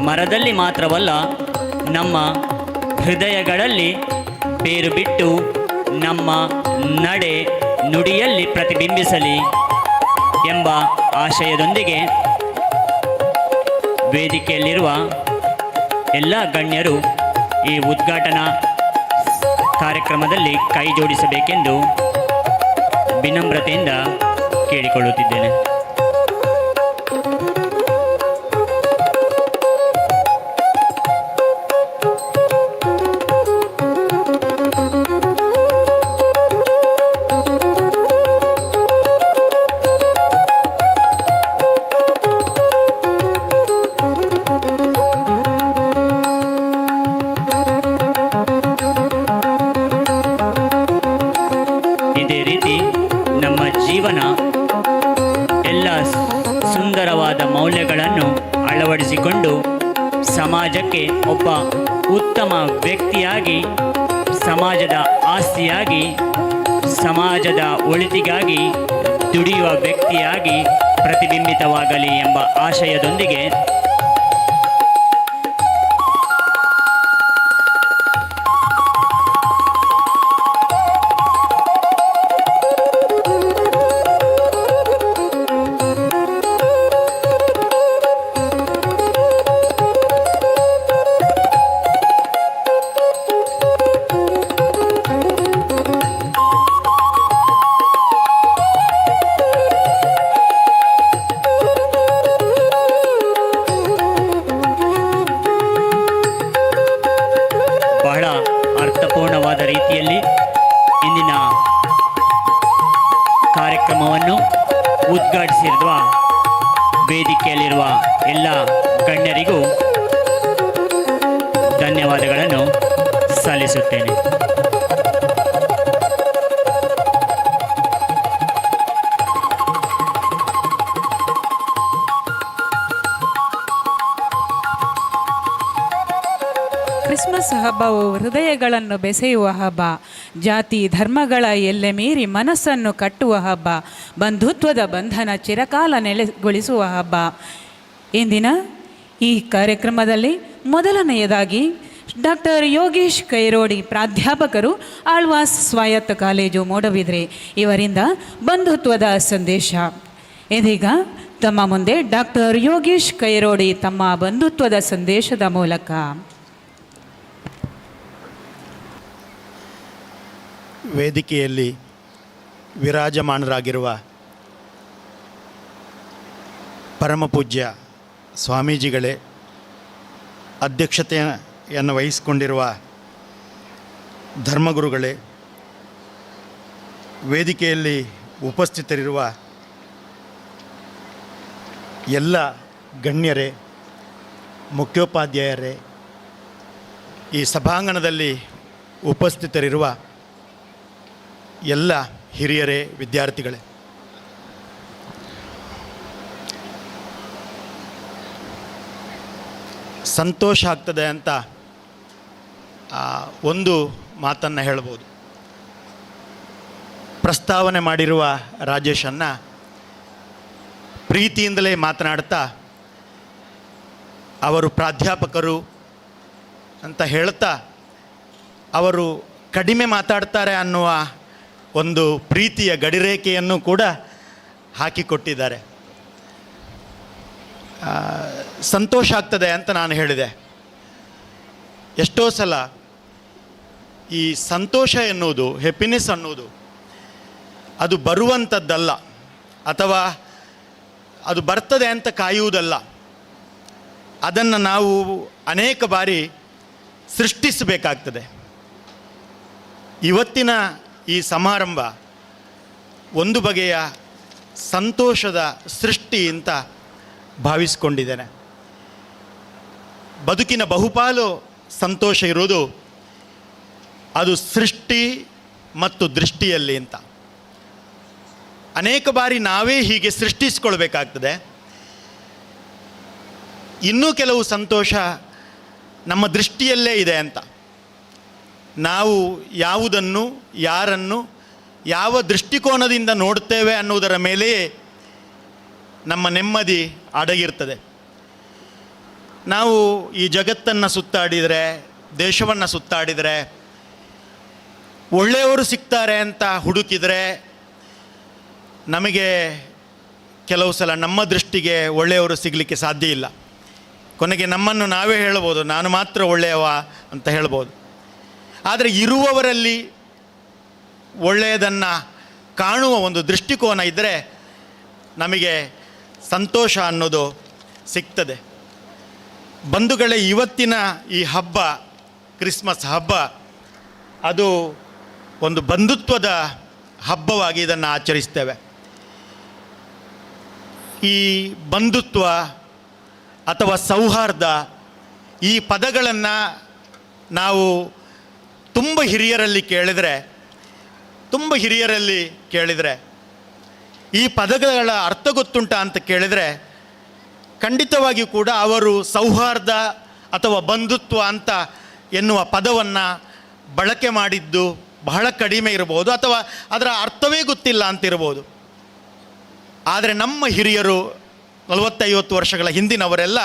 ಮರದಲ್ಲಿ ಮಾತ್ರವಲ್ಲ, ನಮ್ಮ ಹೃದಯಗಳಲ್ಲಿ ಬೇರು ಬಿಟ್ಟು ನಮ್ಮ ನಡೆ ನುಡಿಯಲ್ಲಿ ಪ್ರತಿಬಿಂಬಿಸಲಿ ಎಂಬ ಆಶಯದೊಂದಿಗೆ ವೇದಿಕೆಯಲ್ಲಿರುವ ಎಲ್ಲ ಗಣ್ಯರು ಈ ಉದ್ಘಾಟನಾ ಕಾರ್ಯಕ್ರಮದಲ್ಲಿ ಕೈ ಜೋಡಿಸಬೇಕೆಂದು ವಿನಮ್ರತೆಯಿಂದ ಕೇಳಿಕೊಳ್ಳುತ್ತಿದ್ದೇನೆ. ಇದೇ ರೀತಿ ನಮ್ಮ ಜೀವನ ಎಲ್ಲ ಸುಂದರವಾದ ಮೌಲ್ಯಗಳನ್ನು ಅಳವಡಿಸಿಕೊಂಡು ಸಮಾಜಕ್ಕೆ ಒಬ್ಬ ಉತ್ತಮ ವ್ಯಕ್ತಿಯಾಗಿ, ಸಮಾಜದ ಆಸ್ತಿಯಾಗಿ, ಸಮಾಜದ ಒಳಿತಿಗಾಗಿ ದುಡಿಯುವ ವ್ಯಕ್ತಿಯಾಗಿ ಪ್ರತಿಬಿಂಬಿತವಾಗಲಿ ಎಂಬ ಆಶಯದೊಂದಿಗೆ ಬಹಳ ಅರ್ಥಪೂರ್ಣವಾದ ರೀತಿಯಲ್ಲಿ ಇಂದಿನ ಕಾರ್ಯಕ್ರಮವನ್ನು ಉದ್ಘಾಟಿಸಿರುವ ವೇದಿಕೆಯಲ್ಲಿರುವ ಎಲ್ಲ ಗಣ್ಯರಿಗೂ ಧನ್ಯವಾದಗಳನ್ನು ಸಲ್ಲಿಸುತ್ತೇನೆ. ಕ್ರಿಸ್ಮಸ್ ಹಬ್ಬವು ಹೃದಯಗಳನ್ನು ಬೆಸೆಯುವ ಹಬ್ಬ, ಜಾತಿ ಧರ್ಮಗಳ ಎಲ್ಲೆ ಮೀರಿ ಮನಸ್ಸನ್ನು ಕಟ್ಟುವ ಹಬ್ಬ, ಬಂಧುತ್ವದ ಬಂಧನ ಚಿರಕಾಲ ನೆಲೆಗೊಳಿಸುವ ಹಬ್ಬ. ಇಂದಿನ ಈ ಕಾರ್ಯಕ್ರಮದಲ್ಲಿ ಮೊದಲನೆಯದಾಗಿ ಡಾಕ್ಟರ್ ಯೋಗೇಶ್ ಕೈರೋಡಿ, ಪ್ರಾಧ್ಯಾಪಕರು, ಆಳ್ವಾಸ್ ಸ್ವಾಯತ್ತ ಕಾಲೇಜು, ಮೂಡಬಿದ್ರೆ, ಇವರಿಂದ ಬಂಧುತ್ವದ ಸಂದೇಶ. ಇದೀಗ ತಮ್ಮ ಮುಂದೆ ಡಾಕ್ಟರ್ ಯೋಗೇಶ್ ಕೈರೋಡಿ ತಮ್ಮ ಬಂಧುತ್ವದ ಸಂದೇಶದ ಮೂಲಕ. ವೇದಿಕೆಯಲ್ಲಿ ವಿರಾಜಮಾನರಾಗಿರುವ ಪರಮಪೂಜ್ಯ ಸ್ವಾಮೀಜಿಗಳೇ, ಅಧ್ಯಕ್ಷತೆಯನ್ನು ವಹಿಸಿಕೊಂಡಿರುವ ಧರ್ಮಗುರುಗಳೇ, ವೇದಿಕೆಯಲ್ಲಿ ಉಪಸ್ಥಿತರಿರುವ ಎಲ್ಲ ಗಣ್ಯರೇ, ಮುಖ್ಯೋಪಾಧ್ಯಾಯರೇ, ಈ ಸಭಾಂಗಣದಲ್ಲಿ ಉಪಸ್ಥಿತರಿರುವ ಎಲ್ಲ ಹಿರಿಯರೇ, ವಿದ್ಯಾರ್ಥಿಗಳೇ, ಸಂತೋಷ ಆಗ್ತದೆ ಅಂತ ಒಂದು ಮಾತನ್ನು ಹೇಳ್ಬೋದು. ಪ್ರಸ್ತಾವನೆ ಮಾಡಿರುವ ರಾಜೇಶನ್ನ ಪ್ರೀತಿಯಿಂದಲೇ ಮಾತನಾಡ್ತಾ ಅವರು ಪ್ರಾಧ್ಯಾಪಕರು ಅಂತ ಹೇಳ್ತಾ ಅವರು ಕಡಿಮೆ ಮಾತಾಡ್ತಾರೆ ಅನ್ನುವ ಒಂದು ಪ್ರೀತಿಯ ಗಡಿರೇಖೆಯನ್ನು ಕೂಡ ಹಾಕಿಕೊಟ್ಟಿದ್ದಾರೆ. ಸಂತೋಷ ಆಗ್ತದೆ ಅಂತ ನಾನು ಹೇಳಿದೆ. ಎಷ್ಟೋ ಸಲ ಈ ಸಂತೋಷ ಎನ್ನುವುದು, ಹ್ಯಾಪಿನೆಸ್ ಅನ್ನೋದು ಅದು ಬರುವಂಥದ್ದಲ್ಲ, ಅಥವಾ ಅದು ಬರ್ತದೆ ಅಂತ ಕಾಯುವುದಲ್ಲ. ಅದನ್ನು ನಾವು ಅನೇಕ ಬಾರಿ ಸೃಷ್ಟಿಸಬೇಕಾಗ್ತದೆ. ಇವತ್ತಿನ ಈ ಸಮಾರಂಭ ಒಂದು ಬಗೆಯ ಸಂತೋಷದ ಸೃಷ್ಟಿ ಅಂತ ಭಾವಿಸಿಕೊಂಡಿದ್ದೇನೆ. ಬದುಕಿನ ಬಹುಪಾಲು ಸಂತೋಷ ಇರುವುದು ಅದು ಸೃಷ್ಟಿ ಮತ್ತು ದೃಷ್ಟಿಯಲ್ಲಿ ಅಂತ. ಅನೇಕ ಬಾರಿ ನಾವೇ ಹೀಗೆ ಸೃಷ್ಟಿಸಿಕೊಳ್ಬೇಕಾಗ್ತದೆ. ಇನ್ನೂ ಕೆಲವು ಸಂತೋಷ ನಮ್ಮ ದೃಷ್ಟಿಯಲ್ಲೇ ಇದೆ ಅಂತ. ನಾವು ಯಾವುದನ್ನು, ಯಾರನ್ನು, ಯಾವ ದೃಷ್ಟಿಕೋನದಿಂದ ನೋಡ್ತೇವೆ ಅನ್ನುವುದರ ಮೇಲೆಯೇ ನಮ್ಮ ನೆಮ್ಮದಿ ಅಡಗಿರ್ತದೆ. ನಾವು ಈ ಜಗತ್ತನ್ನು ಸುತ್ತಾಡಿದರೆ, ದೇಶವನ್ನು ಸುತ್ತಾಡಿದರೆ, ಒಳ್ಳೆಯವರು ಸಿಗ್ತಾರೆ ಅಂತ ಹುಡುಕಿದರೆ ನಮಗೆ ಕೆಲವು ಸಲ ನಮ್ಮ ದೃಷ್ಟಿಗೆ ಒಳ್ಳೆಯವರು ಸಿಗಲಿಕ್ಕೆ ಸಾಧ್ಯ ಇಲ್ಲ. ಕೊನೆಗೆ ನಮ್ಮನ್ನು ನಾವೇ ಹೇಳ್ಬೋದು, ನಾನು ಮಾತ್ರ ಒಳ್ಳೆಯವ ಅಂತ ಹೇಳ್ಬೋದು. ಆದರೆ ಇರುವವರಲ್ಲಿ ಒಳ್ಳೆಯದನ್ನು ಕಾಣುವ ಒಂದು ದೃಷ್ಟಿಕೋನ ಇದ್ದರೆ ನಮಗೆ ಸಂತೋಷ ಅನ್ನೋದು ಸಿಗ್ತದೆ. ಬಂಧುಗಳೇ, ಇವತ್ತಿನ ಈ ಹಬ್ಬ, ಕ್ರಿಸ್ಮಸ್ ಹಬ್ಬ, ಅದು ಒಂದು ಬಂಧುತ್ವದ ಹಬ್ಬವಾಗಿ ಇದನ್ನು ಆಚರಿಸ್ತೇವೆ. ಈ ಬಂಧುತ್ವ ಅಥವಾ ಸೌಹಾರ್ದ, ಈ ಪದಗಳನ್ನು ನಾವು ತುಂಬ ಹಿರಿಯರಲ್ಲಿ ಕೇಳಿದರೆ ಈ ಪದಗಳ ಅರ್ಥ ಗೊತ್ತುಂಟ ಅಂತ ಕೇಳಿದರೆ ಖಂಡಿತವಾಗಿಯೂ ಕೂಡ ಅವರು ಸೌಹಾರ್ದ ಅಥವಾ ಬಂಧುತ್ವ ಅಂತ ಎನ್ನುವ ಪದವನ್ನು ಬಳಕೆ ಮಾಡಿದ್ದು ಬಹಳ ಕಡಿಮೆ ಇರಬಹುದು, ಅಥವಾ ಅದರ ಅರ್ಥವೇ ಗೊತ್ತಿಲ್ಲ ಅಂತಿರ್ಬೋದು. ಆದರೆ ನಮ್ಮ ಹಿರಿಯರು 40-50 ವರ್ಷಗಳ ಹಿಂದಿನವರೆಲ್ಲ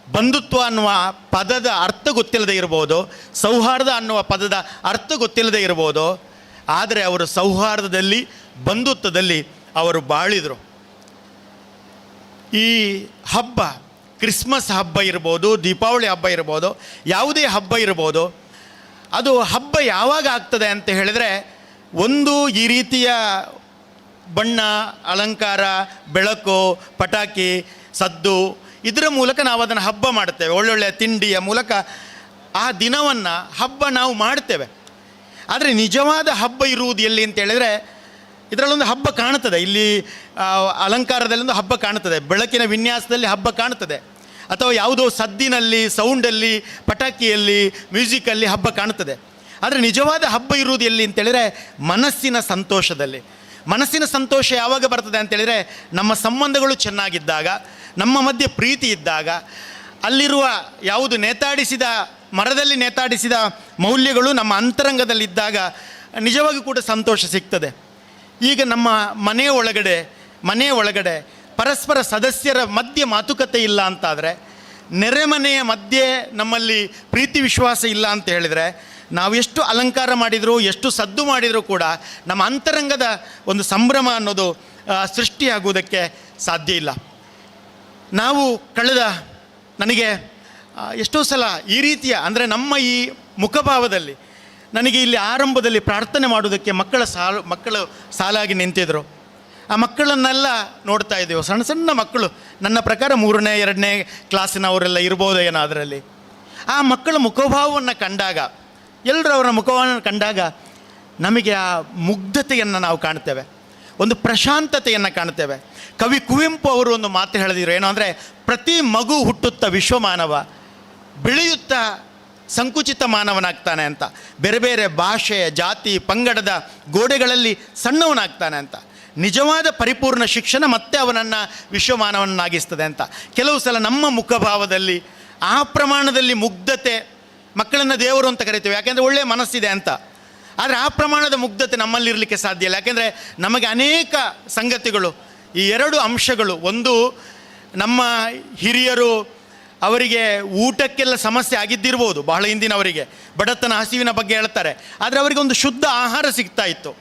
ಬಂಧುತ್ವ ಅನ್ನುವ ಪದದ ಅರ್ಥ ಗೊತ್ತಿಲ್ಲದೆ ಇರ್ಬೋದು, ಸೌಹಾರ್ದ ಅನ್ನುವ ಪದದ ಅರ್ಥ ಗೊತ್ತಿಲ್ಲದೆ ಇರ್ಬೋದು, ಆದರೆ ಅವರು ಸೌಹಾರ್ದದಲ್ಲಿ, ಬಂಧುತ್ವದಲ್ಲಿ ಅವರು ಬಾಳಿದರು. ಈ ಹಬ್ಬ, ಕ್ರಿಸ್ಮಸ್ ಹಬ್ಬ ಇರ್ಬೋದು, ದೀಪಾವಳಿ ಹಬ್ಬ ಇರ್ಬೋದು, ಯಾವುದೇ ಹಬ್ಬ ಇರ್ಬೋದು, ಅದು ಹಬ್ಬ ಯಾವಾಗ ಆಗ್ತದೆ ಅಂತ ಹೇಳಿದರೆ, ಒಂದು ಈ ರೀತಿಯ ಬಣ್ಣ, ಅಲಂಕಾರ, ಬೆಳಕು, ಪಟಾಕಿ, ಸದ್ದು, ಇದರ ಮೂಲಕ ನಾವು ಅದನ್ನು ಹಬ್ಬ ಮಾಡ್ತೇವೆ. ಒಳ್ಳೊಳ್ಳೆಯ ತಿಂಡಿಯ ಮೂಲಕ ಆ ದಿನವನ್ನು ಹಬ್ಬ ನಾವು ಮಾಡ್ತೇವೆ. ಆದರೆ ನಿಜವಾದ ಹಬ್ಬ ಇರುವುದು ಎಲ್ಲಿ ಅಂತ ಹೇಳಿದರೆ, ಇದರಲ್ಲೊಂದು ಹಬ್ಬ ಕಾಣುತ್ತದೆ. ಇಲ್ಲಿ ಅಲಂಕಾರದಲ್ಲೊಂದು ಹಬ್ಬ ಕಾಣುತ್ತದೆ, ಬೆಳಕಿನ ವಿನ್ಯಾಸದಲ್ಲಿ ಹಬ್ಬ ಕಾಣುತ್ತದೆ, ಅಥವಾ ಯಾವುದೋ ಸದ್ದಿನಲ್ಲಿ, ಸೌಂಡಲ್ಲಿ, ಪಟಾಕಿಯಲ್ಲಿ, ಮ್ಯೂಸಿಕಲ್ಲಿ ಹಬ್ಬ ಕಾಣುತ್ತದೆ. ಆದರೆ ನಿಜವಾದ ಹಬ್ಬ ಇರುವುದು ಎಲ್ಲಿ ಅಂತೇಳಿದರೆ ಮನಸ್ಸಿನ ಸಂತೋಷದಲ್ಲಿ. ಮನಸ್ಸಿನ ಸಂತೋಷ ಯಾವಾಗ ಬರ್ತದೆ ಅಂತೇಳಿದರೆ, ನಮ್ಮ ಸಂಬಂಧಗಳು ಚೆನ್ನಾಗಿದ್ದಾಗ, ನಮ್ಮ ಮಧ್ಯೆ ಪ್ರೀತಿ ಇದ್ದಾಗ, ಅಲ್ಲಿರುವ ಯಾವುದು ನೇತಾಡಿಸಿದ ಮರದಲ್ಲಿ ನೇತಾಡಿಸಿದ ಮೌಲ್ಯಗಳು ನಮ್ಮ ಅಂತರಂಗದಲ್ಲಿದ್ದಾಗ ನಿಜವಾಗಿ ಕೂಡ ಸಂತೋಷ ಸಿಗ್ತದೆ. ಈಗ ನಮ್ಮ ಮನೆಯ ಒಳಗಡೆ ಪರಸ್ಪರ ಸದಸ್ಯರ ಮಧ್ಯೆ ಮಾತುಕತೆ ಇಲ್ಲ ಅಂತಾದರೆ, ನೆರೆಮನೆಯ ಮಧ್ಯೆ ನಮ್ಮಲ್ಲಿ ಪ್ರೀತಿ ವಿಶ್ವಾಸ ಇಲ್ಲ ಅಂತ ಹೇಳಿದರೆ, ನಾವು ಎಷ್ಟು ಅಲಂಕಾರ ಮಾಡಿದರೂ ಎಷ್ಟು ಸದ್ದು ಮಾಡಿದರೂ ಕೂಡ ನಮ್ಮ ಅಂತರಂಗದ ಒಂದು ಸಂಭ್ರಮ ಅನ್ನೋದು ಸೃಷ್ಟಿಯಾಗುವುದಕ್ಕೆ ಸಾಧ್ಯ ಇಲ್ಲ. ನಾವು ನನಗೆ ಎಷ್ಟೋ ಸಲ ಈ ರೀತಿಯ ಅಂದರೆ ನಮ್ಮ ಈ ಮುಖಭಾವದಲ್ಲಿ ನನಗೆ ಇಲ್ಲಿ ಆರಂಭದಲ್ಲಿ ಪ್ರಾರ್ಥನೆ ಮಾಡೋದಕ್ಕೆ ಮಕ್ಕಳು ಸಾಲಾಗಿ ನಿಂತಿದ್ದರು. ಆ ಮಕ್ಕಳನ್ನೆಲ್ಲ ನೋಡ್ತಾ ಇದ್ದೇವೆ, ಸಣ್ಣ ಸಣ್ಣ ಮಕ್ಕಳು, ನನ್ನ ಪ್ರಕಾರ 3ನೇ 2ನೇ ಕ್ಲಾಸಿನವರೆಲ್ಲ ಇರ್ಬೋದು ಏನೋ ಅದರಲ್ಲಿ. ಆ ಮಕ್ಕಳ ಮುಖಭಾವವನ್ನು ಕಂಡಾಗ, ಎಲ್ಲರೂ ಅವರ ಮುಖವನ್ನು ಕಂಡಾಗ ನಮಗೆ ಆ ಮುಗ್ಧತೆಯನ್ನು ನಾವು ಕಾಣ್ತೇವೆ, ಒಂದು ಪ್ರಶಾಂತತೆಯನ್ನು ಕಾಣ್ತೇವೆ. ಕವಿ ಕುವೆಂಪು ಅವರು ಒಂದು ಮಾತು ಹೇಳಿದ್ರು, ಏನು ಅಂದರೆ, ಪ್ರತಿ ಮಗು ಹುಟ್ಟುತ್ತಾ ವಿಶ್ವಮಾನವ, ಬೆಳೆಯುತ್ತಾ ಸಂಕುಚಿತ ಮಾನವನಾಗ್ತಾನೆ ಅಂತ. ಬೇರೆ ಬೇರೆ ಭಾಷೆ, ಜಾತಿ, ಪಂಗಡದ ಗೋಡೆಗಳಲ್ಲಿ ಸಣ್ಣವನಾಗ್ತಾನೆ ಅಂತ. ನಿಜವಾದ ಪರಿಪೂರ್ಣ ಶಿಕ್ಷಣ ಮತ್ತೆ ಅವನನ್ನು ವಿಶ್ವಮಾನವನ್ನಾಗಿಸ್ತದೆ ಅಂತ. ಕೆಲವು ಸಲ ನಮ್ಮ ಮುಖಭಾವದಲ್ಲಿ ಆ ಪ್ರಮಾಣದಲ್ಲಿ ಮುಗ್ಧತೆ, ಮಕ್ಕಳನ್ನು ದೇವರು ಅಂತ ಕರಿತೇವೆ ಯಾಕೆಂದರೆ ಒಳ್ಳೆಯ ಮನಸ್ಸಿದೆ ಅಂತ, ಆದರೆ ಆ ಪ್ರಮಾಣದ ಮುಗ್ಧತೆ ನಮ್ಮಲ್ಲಿರಲಿಕ್ಕೆ ಸಾಧ್ಯ ಇಲ್ಲ. ಯಾಕೆಂದರೆ ನಮಗೆ ಅನೇಕ ಸಂಗತಿಗಳು, ಈ 2 ಅಂಶಗಳು, ಒಂದು ನಮ್ಮ ಹಿರಿಯರು ಅವರಿಗೆ ಊಟಕ್ಕೆಲ್ಲ ಸಮಸ್ಯೆ ಆಗಿದ್ದಿರ್ಬೋದು, ಬಹಳ ಹಿಂದಿನವರಿಗೆ ಬಡತನ ಹಸಿವಿನ ಬಗ್ಗೆ ಹೇಳ್ತಾರೆ, ಆದರೆ ಅವರಿಗೆ ಒಂದು ಶುದ್ಧ ಆಹಾರ ಸಿಗ್ತಾ ಇತ್ತು,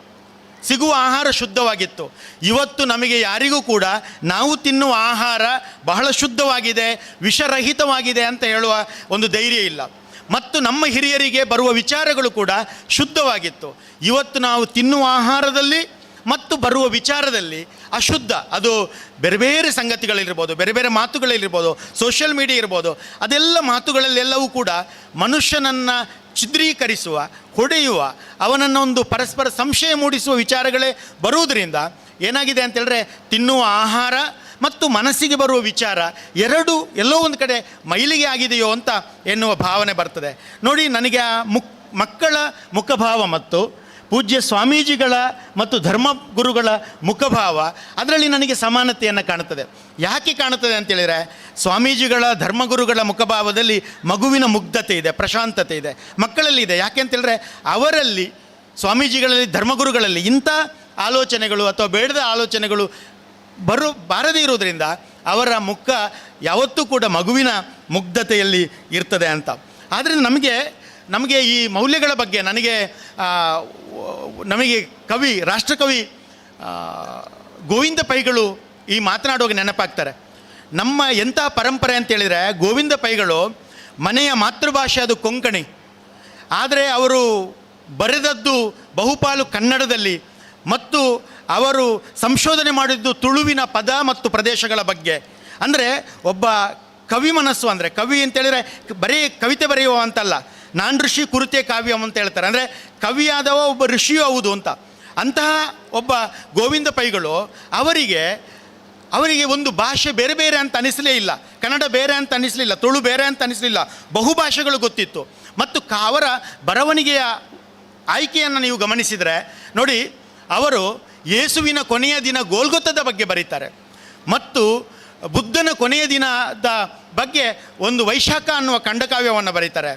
ಸಿಗುವ ಆಹಾರ ಶುದ್ಧವಾಗಿತ್ತು. ಇವತ್ತು ನಮಗೆ ಯಾರಿಗೂ ಕೂಡ ನಾವು ತಿನ್ನುವ ಆಹಾರ ಬಹಳ ಶುದ್ಧವಾಗಿದೆ, ವಿಷರಹಿತವಾಗಿದೆ ಅಂತ ಹೇಳುವ ಒಂದು ಧೈರ್ಯ ಇಲ್ಲ. ಮತ್ತು ನಮ್ಮ ಹಿರಿಯರಿಗೆ ಬರುವ ವಿಚಾರಗಳು ಕೂಡ ಶುದ್ಧವಾಗಿತ್ತು. ಇವತ್ತು ನಾವು ತಿನ್ನುವ ಆಹಾರದಲ್ಲಿ ಮತ್ತು ಬರುವ ವಿಚಾರದಲ್ಲಿ ಅಶುದ್ಧ, ಅದು ಬೇರೆ ಬೇರೆ ಸಂಗತಿಗಳಿರ್ಬೋದು, ಬೇರೆ ಬೇರೆ ಮಾತುಗಳಿರ್ಬೋದು, ಸೋಷಿಯಲ್ ಮೀಡಿಯಾ ಇರ್ಬೋದು, ಅದೆಲ್ಲ ಮಾತುಗಳಲ್ಲೆಲ್ಲವೂ ಕೂಡ ಮನುಷ್ಯನನ್ನು ಛಿದ್ರೀಕರಿಸುವ, ಹೊಡೆಯುವ, ಅವನನ್ನು ಒಂದು ಪರಸ್ಪರ ಸಂಶಯ ಮೂಡಿಸುವ ವಿಚಾರಗಳೇ ಬರುವುದರಿಂದ ಏನಾಗಿದೆ ಅಂತೇಳಿದ್ರೆ, ತಿನ್ನುವ ಆಹಾರ ಮತ್ತು ಮನಸ್ಸಿಗೆ ಬರುವ ವಿಚಾರ ಎರಡೂ ಎಲ್ಲೋ ಒಂದು ಕಡೆ ಮೈಲಿಗೆ ಆಗಿದೆಯೋ ಅಂತ ಎನ್ನುವ ಭಾವನೆ ಬರ್ತದೆ. ನೋಡಿ, ನನಗೆ ಆ ಮಕ್ಕಳ ಮುಖಭಾವ ಮತ್ತು ಪೂಜ್ಯ ಸ್ವಾಮೀಜಿಗಳ ಮತ್ತು ಧರ್ಮಗುರುಗಳ ಮುಖಭಾವ, ಅದರಲ್ಲಿ ನನಗೆ ಸಮಾನತೆಯನ್ನು ಕಾಣುತ್ತದೆ. ಯಾಕೆ ಕಾಣುತ್ತದೆ ಅಂತೇಳಿದರೆ, ಸ್ವಾಮೀಜಿಗಳ ಧರ್ಮಗುರುಗಳ ಮುಖಭಾವದಲ್ಲಿ ಮಗುವಿನ ಮುಗ್ಧತೆ ಇದೆ, ಪ್ರಶಾಂತತೆ ಇದೆ, ಮಕ್ಕಳಲ್ಲಿ ಇದೆ. ಯಾಕೆ ಅಂತೇಳಿದ್ರೆ, ಅವರಲ್ಲಿ ಸ್ವಾಮೀಜಿಗಳಲ್ಲಿ, ಧರ್ಮಗುರುಗಳಲ್ಲಿ ಇಂಥ ಆಲೋಚನೆಗಳು ಅಥವಾ ಬೇಡದ ಆಲೋಚನೆಗಳು ಬಾರದೇ ಇರೋದರಿಂದ ಅವರ ಮುಖ ಯಾವತ್ತೂ ಕೂಡ ಮಗುವಿನ ಮುಗ್ಧತೆಯಲ್ಲಿ ಇರ್ತದೆ ಅಂತ. ಆದ್ದರಿಂದ ನಮಗೆ ಈ ಮೌಲ್ಯಗಳ ಬಗ್ಗೆ ನಮಗೆ ರಾಷ್ಟ್ರಕವಿ ಗೋವಿಂದ ಪೈಗಳು ಈ ಮಾತನಾಡುವಾಗ ನೆನಪಾಗ್ತಾರೆ. ನಮ್ಮ ಎಂಥ ಪರಂಪರೆ ಅಂತೇಳಿದರೆ, ಗೋವಿಂದ ಪೈಗಳು ಮನೆಯ ಮಾತೃಭಾಷೆ ಅದು ಕೊಂಕಣಿ, ಆದರೆ ಅವರು ಬರೆದದ್ದು ಬಹುಪಾಲು ಕನ್ನಡದಲ್ಲಿ, ಮತ್ತು ಅವರು ಸಂಶೋಧನೆ ಮಾಡಿದ್ದು ತುಳುವಿನ ಪದ ಮತ್ತು ಪ್ರದೇಶಗಳ ಬಗ್ಗೆ. ಅಂದರೆ ಒಬ್ಬ ಕವಿ ಮನಸ್ಸು, ಅಂದರೆ ಕವಿ ಅಂತೇಳಿದರೆ ಬರೀ ಕವಿತೆ ಬರೆಯುವ ಅಂತಲ್ಲ, ನಾನ್ ಋಷಿ ಕುರುತೆ ಕಾವ್ಯಂ ಅಂತ ಹೇಳ್ತಾರೆ, ಅಂದರೆ ಕವಿಯಾದವ ಒಬ್ಬ ಋಷಿಯೂ ಹೌದು ಅಂತ. ಅಂತಹ ಒಬ್ಬ ಗೋವಿಂದ ಪೈಗಳು ಅವರಿಗೆ ಒಂದು ಭಾಷೆ ಬೇರೆ ಬೇರೆ ಅಂತ ಅನಿಸಲೇ ಇಲ್ಲ, ಕನ್ನಡ ಬೇರೆ ಅಂತ ಅನಿಸಲಿಲ್ಲ, ತುಳು ಬೇರೆ ಅಂತ ಅನಿಸಲಿಲ್ಲ, ಬಹುಭಾಷೆಗಳು ಗೊತ್ತಿತ್ತು. ಮತ್ತು ಅವರ ಬರವಣಿಗೆಯ ಆಯ್ಕೆಯನ್ನು ನೀವು ಗಮನಿಸಿದರೆ ನೋಡಿ, ಅವರು ಯೇಸುವಿನ ಕೊನೆಯ ದಿನ ಗೋಲ್ಗೊತ್ತದ ಬಗ್ಗೆ ಬರೀತಾರೆ, ಮತ್ತು ಬುದ್ಧನ ಕೊನೆಯ ದಿನದ ಬಗ್ಗೆ ಒಂದು ವೈಶಾಖ ಅನ್ನುವ ಖಂಡಕಾವ್ಯವನ್ನು ಬರೀತಾರೆ,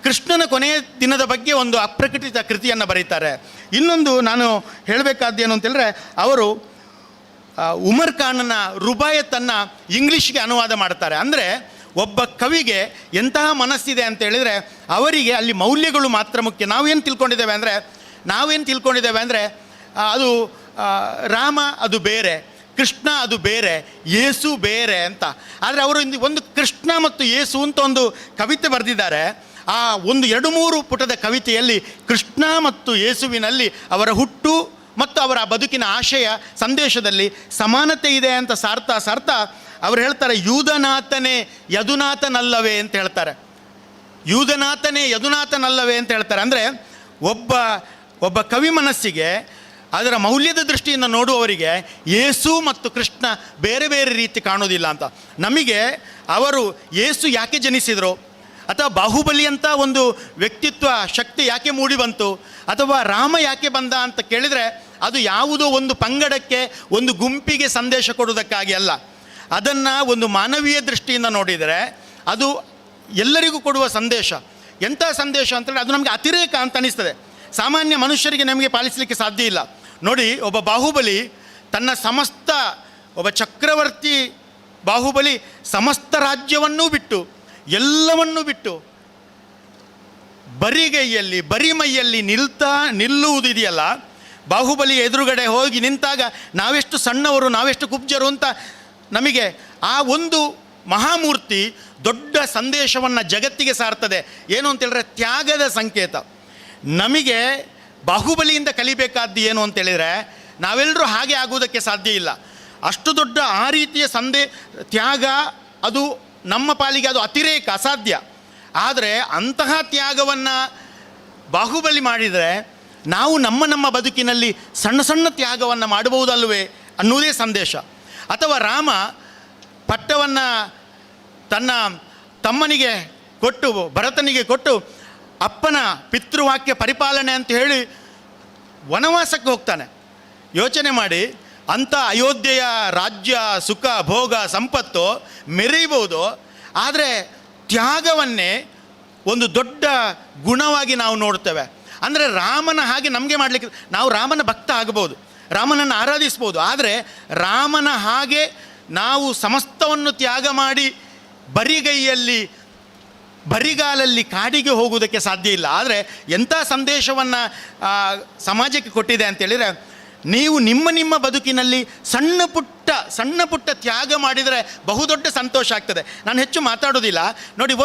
ಕೃಷ್ಣನ ಕೊನೆಯ ದಿನದ ಬಗ್ಗೆ ಒಂದು ಅಪ್ರಕಟಿತ ಕೃತಿಯನ್ನು ಬರೀತಾರೆ. ಇನ್ನೊಂದು ನಾನು ಹೇಳಬೇಕಾದ್ದೇನು ಅಂತೇಳಿದ್ರೆ, ಅವರು ಉಮರ್ ಖಾನನ ರುಬಾಯತನ್ನು ಇಂಗ್ಲೀಷ್ಗೆ ಅನುವಾದ ಮಾಡ್ತಾರೆ. ಅಂದರೆ ಒಬ್ಬ ಕವಿಗೆ ಎಂತಹ ಮನಸ್ಸಿದೆ ಅಂತ ಹೇಳಿದರೆ, ಅವರಿಗೆ ಅಲ್ಲಿ ಮೌಲ್ಯಗಳು ಮಾತ್ರ ಮುಖ್ಯ. ನಾವೇನು ತಿಳ್ಕೊಂಡಿದ್ದೇವೆ ಅಂದರೆ ಅದು ರಾಮ ಅದು ಬೇರೆ, ಕೃಷ್ಣ ಅದು ಬೇರೆ, ಯೇಸು ಬೇರೆ ಅಂತ. ಆದರೆ ಅವರು ಒಂದು ಕೃಷ್ಣ ಮತ್ತು ಯೇಸು ಅಂತ ಒಂದು ಕವಿತೆ ಬರೆದಿದ್ದಾರೆ. ಆ ಒಂದು 2-3 ಪುಟದ ಕವಿತೆಯಲ್ಲಿ ಕೃಷ್ಣ ಮತ್ತು ಯೇಸುವಿನಲ್ಲಿ ಅವರ ಹುಟ್ಟು ಮತ್ತು ಅವರ ಬದುಕಿನ ಆಶಯ ಸಂದೇಶದಲ್ಲಿ ಸಮಾನತೆ ಇದೆ ಅಂತ ಸಾರ್ಥ ಅವರು ಹೇಳ್ತಾರೆ, ಯೂದನಾಥನೇ ಯದುನಾಥನಲ್ಲವೇ ಅಂತ ಹೇಳ್ತಾರೆ. ಯೂದನಾಥನೇ ಯದುನಾಥನಲ್ಲವೇ ಅಂತ ಹೇಳ್ತಾರೆ. ಅಂದರೆ ಒಬ್ಬ ಕವಿ ಮನಸ್ಸಿಗೆ ಅದರ ಮೌಲ್ಯದ ದೃಷ್ಟಿಯಿಂದ ನೋಡುವವರಿಗೆ ಯೇಸು ಮತ್ತು ಕೃಷ್ಣ ಬೇರೆ ಬೇರೆ ರೀತಿ ಕಾಣೋದಿಲ್ಲ ಅಂತ. ನಮಗೆ ಅವರು ಯೇಸು ಯಾಕೆ ಜನಿಸಿದರು, ಅಥವಾ ಬಾಹುಬಲಿ ಅಂತ ಒಂದು ವ್ಯಕ್ತಿತ್ವ ಶಕ್ತಿ ಯಾಕೆ ಮೂಡಿ ಬಂತು, ಅಥವಾ ರಾಮ ಯಾಕೆ ಬಂದ ಅಂತ ಕೇಳಿದರೆ, ಅದು ಯಾವುದೋ ಒಂದು ಪಂಗಡಕ್ಕೆ, ಒಂದು ಗುಂಪಿಗೆ ಸಂದೇಶ ಕೊಡುವುದಕ್ಕಾಗಿ ಅಲ್ಲ. ಅದನ್ನು ಒಂದು ಮಾನವೀಯ ದೃಷ್ಟಿಯಿಂದ ನೋಡಿದರೆ ಅದು ಎಲ್ಲರಿಗೂ ಕೊಡುವ ಸಂದೇಶ. ಎಂಥ ಸಂದೇಶ ಅಂತೇಳಿ ಅದು ನಮಗೆ ಅತಿರೇಕ ಅಂತ ಅನಿಸ್ತದೆ. ಸಾಮಾನ್ಯ ಮನುಷ್ಯರಿಗೆ ನಮಗೆ ಪಾಲಿಸಲಿಕ್ಕೆ ಸಾಧ್ಯ ಇಲ್ಲ. ನೋಡಿ, ಒಬ್ಬ ಬಾಹುಬಲಿ ತನ್ನ ಸಮಸ್ತ, ಒಬ್ಬ ಚಕ್ರವರ್ತಿ ಬಾಹುಬಲಿ ಸಮಸ್ತ ರಾಜ್ಯವನ್ನೂ ಬಿಟ್ಟು, ಎಲ್ಲವನ್ನೂ ಬಿಟ್ಟು ಬರಿಗೈಯಲ್ಲಿ ಬರಿಮೈಯಲ್ಲಿ ನಿಲ್ಲುವುದಿದೆಯಲ್ಲ, ಬಾಹುಬಲಿ ಎದುರುಗಡೆ ಹೋಗಿ ನಿಂತಾಗ ನಾವೆಷ್ಟು ಸಣ್ಣವರು, ನಾವೆಷ್ಟು ಕುಬ್ಜರು ಅಂತ ನಮಗೆ ಆ ಒಂದು ಮಹಾಮೂರ್ತಿ ದೊಡ್ಡ ಸಂದೇಶವನ್ನು ಜಗತ್ತಿಗೆ ಸಾರ್ತದೆ. ಏನು ಅಂತೇಳಿದ್ರೆ ತ್ಯಾಗದ ಸಂಕೇತ. ನಮಗೆ ಬಾಹುಬಲಿಯಿಂದ ಕಲಿಬೇಕಾದ್ದು ಏನು ಅಂತೇಳಿದರೆ, ನಾವೆಲ್ಲರೂ ಹಾಗೆ ಆಗುವುದಕ್ಕೆ ಸಾಧ್ಯ ಇಲ್ಲ. ಅಷ್ಟು ದೊಡ್ಡ ಆ ರೀತಿಯ ತ್ಯಾಗ ಅದು ನಮ್ಮ ಪಾಲಿಗೆ ಅದು ಅತಿರೇಕ, ಅಸಾಧ್ಯ. ಆದರೆ ಅಂತಹ ತ್ಯಾಗವನ್ನು ಬಾಹುಬಲಿ ಮಾಡಿದರೆ ನಾವು ನಮ್ಮ ಬದುಕಿನಲ್ಲಿ ಸಣ್ಣ ಸಣ್ಣ ತ್ಯಾಗವನ್ನು ಮಾಡಬಹುದಲ್ವೇ ಅನ್ನುವುದೇ ಸಂದೇಶ. ಅಥವಾ ರಾಮ ಪಟ್ಟವನ್ನು ತನ್ನ ತಮ್ಮನಿಗೆ ಕೊಟ್ಟು, ಭರತನಿಗೆ ಕೊಟ್ಟು, ಅಪ್ಪನ ಪಿತೃವಾಕ್ಯ ಪರಿಪಾಲನೆ ಅಂತ ಹೇಳಿ ವನವಾಸಕ್ಕೆ ಹೋಗ್ತಾನೆ. ಯೋಚನೆ ಮಾಡಿ, ಅಂಥ ಅಯೋಧ್ಯೆಯ ರಾಜ್ಯ, ಸುಖ, ಭೋಗ, ಸಂಪತ್ತು ಮೆರೀಬಹುದು, ಆದರೆ ತ್ಯಾಗವನ್ನೇ ಒಂದು ದೊಡ್ಡ ಗುಣವಾಗಿ ನಾವು ನೋಡ್ತೇವೆ. ಅಂದರೆ ರಾಮನ ಹಾಗೆ ನಮಗೆ ಮಾಡಲಿಕ್ಕೆ, ನಾವು ರಾಮನ ಭಕ್ತ ಆಗಬಹುದು, ರಾಮನನ್ನು ಆರಾಧಿಸ್ಬೋದು, ಆದರೆ ರಾಮನ ಹಾಗೆ ನಾವು ಸಮಸ್ತವನ್ನು ತ್ಯಾಗ ಮಾಡಿ ಬರಿಗೈಯಲ್ಲಿ ಬರಿಗಾಲಲ್ಲಿ ಕಾಡಿಗೆ ಹೋಗುವುದಕ್ಕೆ ಸಾಧ್ಯ ಇಲ್ಲ. ಆದರೆ ಎಂಥ ಸಂದೇಶವನ್ನು ಸಮಾಜಕ್ಕೆ ಕೊಟ್ಟಿದೆ ಅಂತೇಳಿದರೆ, ನೀವು ನಿಮ್ಮ ಬದುಕಿನಲ್ಲಿ ಸಣ್ಣ ಪುಟ್ಟ ತ್ಯಾಗ ಮಾಡಿದರೆ ಬಹುದೊಡ್ಡ ಸಂತೋಷ ಆಗ್ತದೆ. ನಾನು ಹೆಚ್ಚು ಮಾತಾಡೋದಿಲ್ಲ. ನೋಡಿ,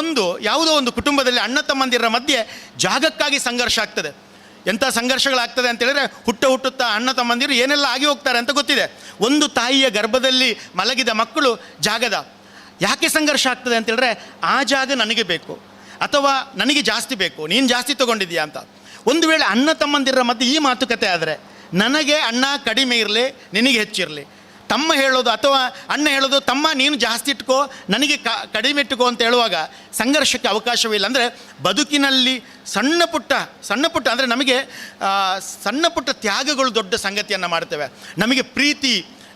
ಯಾವುದೋ ಒಂದು ಕುಟುಂಬದಲ್ಲಿ ಅಣ್ಣ ತಮ್ಮಂದಿರ ಮಧ್ಯೆ ಜಾಗಕ್ಕಾಗಿ ಸಂಘರ್ಷ ಆಗ್ತದೆ. ಎಂಥ ಸಂಘರ್ಷಗಳಾಗ್ತದೆ ಅಂತೇಳಿದರೆ, ಹುಟ್ಟುತ್ತಾ ಅಣ್ಣ ತಮ್ಮಂದಿರು ಏನೆಲ್ಲ ಆಗಿ ಹೋಗ್ತಾರೆ ಅಂತ ಗೊತ್ತಿದೆ. ಒಂದು ತಾಯಿಯ ಗರ್ಭದಲ್ಲಿ ಮಲಗಿದ ಮಕ್ಕಳು ಜಾಗದ ಯಾಕೆ ಸಂಘರ್ಷ ಆಗ್ತದೆ ಅಂತೇಳಿದ್ರೆ, ಆ ಜಾಗ ನನಗೆ ಬೇಕು ಅಥವಾ ನನಗೆ ಜಾಸ್ತಿ ಬೇಕು, ನೀನು ಜಾಸ್ತಿ ತೊಗೊಂಡಿದ್ದೀಯಾ ಅಂತ. ಒಂದು ವೇಳೆ ಅಣ್ಣ ತಮ್ಮಂದಿರ ಮಧ್ಯೆ ಈ ಮಾತುಕತೆ ಆದರೆ, ನನಗೆ ಅಣ್ಣ ಕಡಿಮೆ ಇರಲಿ, ನಿನಗೆ ಹೆಚ್ಚಿರಲಿ, ತಮ್ಮ ಹೇಳೋದು ಅಥವಾ ಅಣ್ಣ ಹೇಳೋದು, ತಮ್ಮ ನೀನು ಜಾಸ್ತಿ ಇಟ್ಕೋ, ನನಗೆ ಕಡಿಮೆ ಇಟ್ಕೋ ಅಂತ ಹೇಳುವಾಗ ಸಂಘರ್ಷಕ್ಕೆ ಅವಕಾಶವಿಲ್ಲ. ಅಂದರೆ ಬದುಕಿನಲ್ಲಿ ಸಣ್ಣ ಪುಟ್ಟ ಅಂದರೆ ನಮಗೆ ಸಣ್ಣ ಪುಟ್ಟ ತ್ಯಾಗಗಳು ದೊಡ್ಡ ಸಂಗತಿಯನ್ನು ಮಾಡ್ತೇವೆ. ನಮಗೆ ಪ್ರೀತಿ,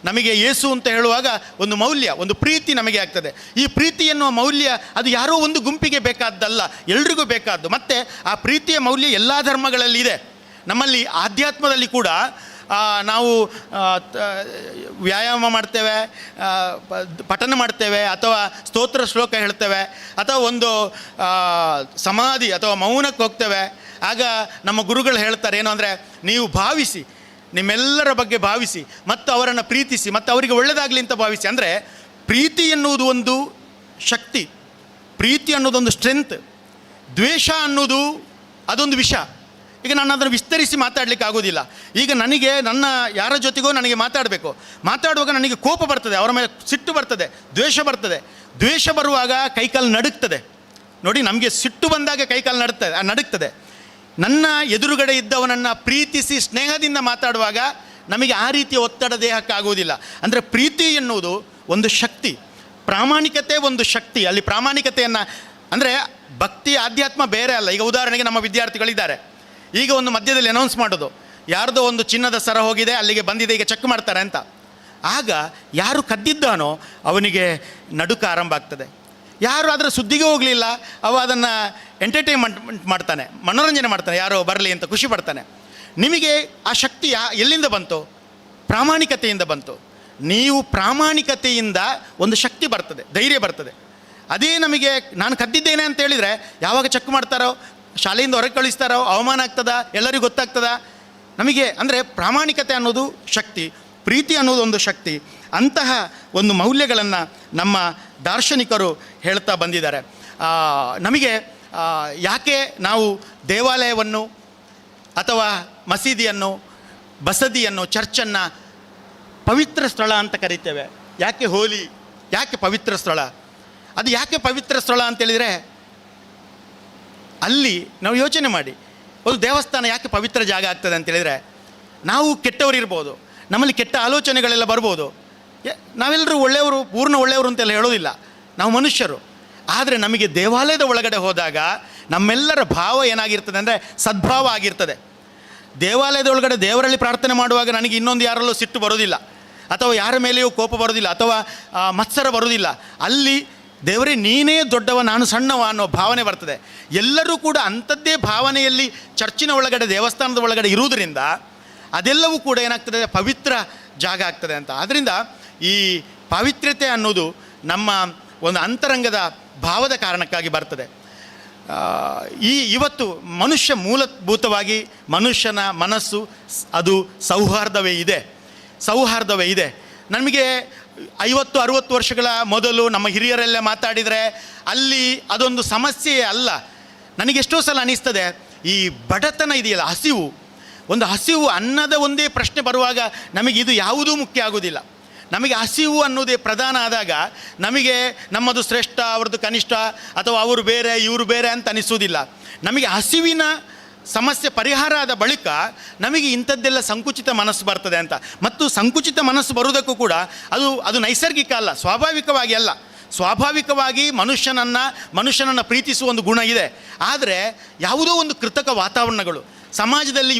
ನಮಗೆ ಯೇಸು ಅಂತ ಹೇಳುವಾಗ ಒಂದು ಮೌಲ್ಯ, ಒಂದು ಪ್ರೀತಿ ನಮಗೆ ಆಗ್ತದೆ. ಈ ಪ್ರೀತಿ ಎನ್ನುವ ಮೌಲ್ಯ ಅದು ಯಾರೋ ಒಂದು ಗುಂಪಿಗೆ ಬೇಕಾದ್ದಲ್ಲ, ಎಲ್ರಿಗೂ ಬೇಕಾದ್ದು. ಮತ್ತು ಆ ಪ್ರೀತಿಯ ಮೌಲ್ಯ ಎಲ್ಲ ಧರ್ಮಗಳಲ್ಲಿ ಇದೆ. ನಮ್ಮಲ್ಲಿ ಆಧ್ಯಾತ್ಮದಲ್ಲಿ ಕೂಡ ನಾವು ವ್ಯಾಯಾಮ ಮಾಡ್ತೇವೆ, ಪಠನ ಮಾಡ್ತೇವೆ, ಅಥವಾ ಸ್ತೋತ್ರ ಶ್ಲೋಕ ಹೇಳ್ತೇವೆ, ಅಥವಾ ಒಂದು ಸಮಾಧಿ ಅಥವಾ ಮೌನಕ್ಕೆ ಹೋಗ್ತೇವೆ. ಆಗ ನಮ್ಮ ಗುರುಗಳು ಹೇಳ್ತಾರೆ ಏನು ಅಂದರೆ, ನೀವು ಭಾವಿಸಿ, ನಿಮ್ಮೆಲ್ಲರ ಬಗ್ಗೆ ಭಾವಿಸಿ ಮತ್ತು ಅವರನ್ನು ಪ್ರೀತಿಸಿ ಮತ್ತು ಅವರಿಗೆ ಒಳ್ಳೆಯದಾಗಲಿ ಅಂತ ಭಾವಿಸಿ. ಅಂದರೆ ಪ್ರೀತಿ ಎನ್ನುವುದು ಒಂದು ಶಕ್ತಿ, ಪ್ರೀತಿ ಅನ್ನೋದೊಂದು ಸ್ಟ್ರೆಂತ್, ದ್ವೇಷ ಅನ್ನೋದು ಅದೊಂದು ವಿಷ. ಈಗ ನಾನು ಅದನ್ನು ವಿಸ್ತರಿಸಿ ಮಾತಾಡಲಿಕ್ಕೆ ಆಗೋದಿಲ್ಲ. ಈಗ ನನಗೆ ಯಾರ ಜೊತೆಗೋ ನನಗೆ ಮಾತಾಡುವಾಗ ನನಗೆ ಕೋಪ ಬರ್ತದೆ, ಅವರ ಮೇಲೆ ಸಿಟ್ಟು ಬರ್ತದೆ, ದ್ವೇಷ ಬರ್ತದೆ. ದ್ವೇಷ ಬರುವಾಗ ಕೈಕಾಲು ನಡುಗ್ತದೆ. ನೋಡಿ, ನಮಗೆ ಸಿಟ್ಟು ಬಂದಾಗ ಕೈಕಾಲು ನಡುಗ್ತದೆ. ನನ್ನ ಎದುರುಗಡೆ ಇದ್ದವನನ್ನು ಪ್ರೀತಿಸಿ ಸ್ನೇಹದಿಂದ ಮಾತಾಡುವಾಗ ನಮಗೆ ಆ ರೀತಿಯ ಒತ್ತಡ ದೇಹಕ್ಕಾಗುವುದಿಲ್ಲ. ಅಂದರೆ ಪ್ರೀತಿ ಎನ್ನುವುದು ಒಂದು ಶಕ್ತಿ, ಪ್ರಾಮಾಣಿಕತೆ ಒಂದು ಶಕ್ತಿ. ಅಲ್ಲಿ ಪ್ರಾಮಾಣಿಕತೆಯನ್ನು ಅಂದರೆ ಭಕ್ತಿ ಆಧ್ಯಾತ್ಮ ಬೇರೆ ಅಲ್ಲ. ಈಗ ಉದಾಹರಣೆಗೆ ನಮ್ಮ ವಿದ್ಯಾರ್ಥಿಗಳಿದ್ದಾರೆ, ಈಗ ಒಂದು ಮಧ್ಯದಲ್ಲಿ ಅನೌನ್ಸ್ ಮಾಡೋದು, ಯಾರ್ದೋ ಒಂದು ಚಿನ್ನದ ಸರ ಹೋಗಿದೆ, ಅಲ್ಲಿಗೆ ಬಂದಿದೆ, ಈಗ ಚೆಕ್ ಮಾಡ್ತಾರೆ ಅಂತ. ಆಗ ಯಾರು ಕದ್ದಿದ್ದಾನೋ ಅವನಿಗೆ ನಡುಕ ಆರಂಭ ಆಗ್ತದೆ. ಯಾರು ಅದರ ಸುದ್ದಿಗೆ ಹೋಗಲಿಲ್ಲ, ಅವ ಅದನ್ನು ಎಂಟರ್ಟೈನ್ಮೆಂಟ್ ಮಾಡ್ತಾನೆ, ಮನೋರಂಜನೆ ಮಾಡ್ತಾನೆ, ಯಾರೋ ಬರಲಿ ಅಂತ ಖುಷಿ ಪಡ್ತಾನೆ. ನಿಮಗೆ ಆ ಶಕ್ತಿ ಎಲ್ಲಿಂದ ಬಂತು? ಪ್ರಾಮಾಣಿಕತೆಯಿಂದ ಬಂತು. ನೀವು ಪ್ರಾಮಾಣಿಕತೆಯಿಂದ ಒಂದು ಶಕ್ತಿ ಬರ್ತದೆ, ಧೈರ್ಯ ಬರ್ತದೆ. ಅದೇ ನಮಗೆ ನಾನು ಕದ್ದಿದ್ದೇನೆ ಅಂತ ಹೇಳಿದರೆ ಯಾವಾಗ ಚೆಕ್ ಮಾಡ್ತಾರೋ, ಶಾಲೆಯಿಂದ ಹೊರಗೆ ಕಳಿಸ್ತಾರೋ, ಅವಮಾನ ಆಗ್ತದ, ಎಲ್ಲರಿಗೂ ಗೊತ್ತಾಗ್ತದ ನಮಗೆ. ಅಂದರೆ ಪ್ರಾಮಾಣಿಕತೆ ಅನ್ನೋದು ಶಕ್ತಿ, ಪ್ರೀತಿ ಅನ್ನೋದು ಒಂದು ಶಕ್ತಿ. ಅಂತಹ ಒಂದು ಮೌಲ್ಯಗಳನ್ನು ನಮ್ಮ ದಾರ್ಶನಿಕರು ಹೇಳ್ತಾ ಬಂದಿದ್ದಾರೆ. ನಮಗೆ ಯಾಕೆ ನಾವು ದೇವಾಲಯವನ್ನು ಅಥವಾ ಮಸೀದಿಯನ್ನು, ಬಸದಿಯನ್ನು, ಚರ್ಚನ್ನು ಪವಿತ್ರ ಸ್ಥಳ ಅಂತ ಕರಿತೇವೆ? ಯಾಕೆ ಹೋಲಿ, ಯಾಕೆ ಪವಿತ್ರ ಸ್ಥಳ? ಅದು ಯಾಕೆ ಪವಿತ್ರ ಸ್ಥಳ ಅಂತೇಳಿದರೆ, ಅಲ್ಲಿ ನಾವು ಯೋಚನೆ ಮಾಡಿ, ಒಂದು ದೇವಸ್ಥಾನ ಯಾಕೆ ಪವಿತ್ರ ಜಾಗ ಆಗ್ತದೆ ಅಂತೇಳಿದರೆ, ನಾವು ಕೆಟ್ಟವರಿರ್ಬೋದು, ನಮ್ಮಲ್ಲಿ ಕೆಟ್ಟ ಆಲೋಚನೆಗಳೆಲ್ಲ ಬರ್ಬೋದು, ನಾವೆಲ್ಲರೂ ಒಳ್ಳೆಯವರು, ಪೂರ್ಣ ಒಳ್ಳೆಯವರು ಅಂತೆಲ್ಲ ಹೇಳೋದಿಲ್ಲ, ನಾವು ಮನುಷ್ಯರು. ಆದರೆ ನಮಗೆ ದೇವಾಲಯದ ಒಳಗಡೆ ಹೋದಾಗ ನಮ್ಮೆಲ್ಲರ ಭಾವ ಏನಾಗಿರ್ತದೆ ಅಂದರೆ ಸದ್ಭಾವ ಆಗಿರ್ತದೆ. ದೇವಾಲಯದ ಒಳಗಡೆ ದೇವರಲ್ಲಿ ಪ್ರಾರ್ಥನೆ ಮಾಡುವಾಗ ನನಗೆ ಇನ್ನೊಂದು ಯಾರಲ್ಲೂ ಸಿಟ್ಟು ಬರೋದಿಲ್ಲ, ಅಥವಾ ಯಾರ ಮೇಲೆಯೂ ಕೋಪ ಬರೋದಿಲ್ಲ, ಅಥವಾ ಮತ್ಸರ ಬರೋದಿಲ್ಲ. ಅಲ್ಲಿ ದೇವರೇ ನೀನೇ ದೊಡ್ಡವ ನಾನು ಸಣ್ಣವ ಅನ್ನೋ ಭಾವನೆ ಬರ್ತದೆ. ಎಲ್ಲರೂ ಕೂಡ ಅಂಥದ್ದೇ ಭಾವನೆಯಲ್ಲಿ ಚರ್ಚಿನ ಒಳಗಡೆ ದೇವಸ್ಥಾನದ ಒಳಗಡೆ ಇರುವುದರಿಂದ ಅದೆಲ್ಲವೂ ಕೂಡ ಏನಾಗ್ತದೆ, ಪವಿತ್ರ ಜಾಗ ಆಗ್ತದೆ ಅಂತ. ಆದ್ದರಿಂದ ಈ ಪಾವಿತ್ರ್ಯತೆ ಅನ್ನೋದು ನಮ್ಮ ಒಂದು ಅಂತರಂಗದ ಭಾವದ ಕಾರಣಕ್ಕಾಗಿ ಬರ್ತದೆ. ಇವತ್ತು ಮನುಷ್ಯ ಮೂಲಭೂತವಾಗಿ ಮನುಷ್ಯನ ಮನಸ್ಸು ಅದು ಸೌಹಾರ್ದವೇ ಇದೆ. ನಮಗೆ 50-60 ವರ್ಷಗಳ ಮೊದಲು ನಮ್ಮ ಹಿರಿಯರೆಲ್ಲ ಮಾತಾಡಿದರೆ ಅಲ್ಲಿ ಅದೊಂದು ಸಮಸ್ಯೆಯೇ ಅಲ್ಲ. ನನಗೆಷ್ಟೋ ಸಲ ಅನಿಸ್ತದೆ, ಈ ಬಡತನ ಇದೆಯಲ್ಲ, ಹಸಿವು ಅನ್ನದ ಒಂದೇ ಪ್ರಶ್ನೆ ಬರುವಾಗ ನಮಗೆ ಇದು ಯಾವುದೂ ಮುಖ್ಯ ಆಗೋದಿಲ್ಲ. ನಮಗೆ ಹಸಿವು ಅನ್ನೋದೇ ಪ್ರಧಾನ ಆದಾಗ ನಮಗೆ ನಮ್ಮದು ಶ್ರೇಷ್ಠ, ಅವ್ರದ್ದು ಕನಿಷ್ಠ, ಅಥವಾ ಅವರು ಬೇರೆ ಇವರು ಬೇರೆ ಅಂತ ಅನಿಸೋದಿಲ್ಲ. ನಮಗೆ ಹಸಿವಿನ ಸಮಸ್ಯೆ ಪರಿಹಾರ ಆದ ಬಳಿಕ ನಮಗೆ ಇಂಥದ್ದೆಲ್ಲ ಸಂಕುಚಿತ ಮನಸ್ಸು ಬರ್ತದೆ ಅಂತ. ಮತ್ತು ಸಂಕುಚಿತ ಮನಸ್ಸು ಬರುವುದಕ್ಕೂ ಕೂಡ ಅದು ನೈಸರ್ಗಿಕ ಅಲ್ಲ, ಸ್ವಾಭಾವಿಕವಾಗಿ ಅಲ್ಲ. ಸ್ವಾಭಾವಿಕವಾಗಿ ಮನುಷ್ಯನನ್ನು ಪ್ರೀತಿಸುವ ಒಂದು ಗುಣ ಇದೆ. ಆದರೆ ಯಾವುದೋ ಒಂದು ಕೃತಕ ವಾತಾವರಣಗಳು ಸಮಾಜದಲ್ಲಿ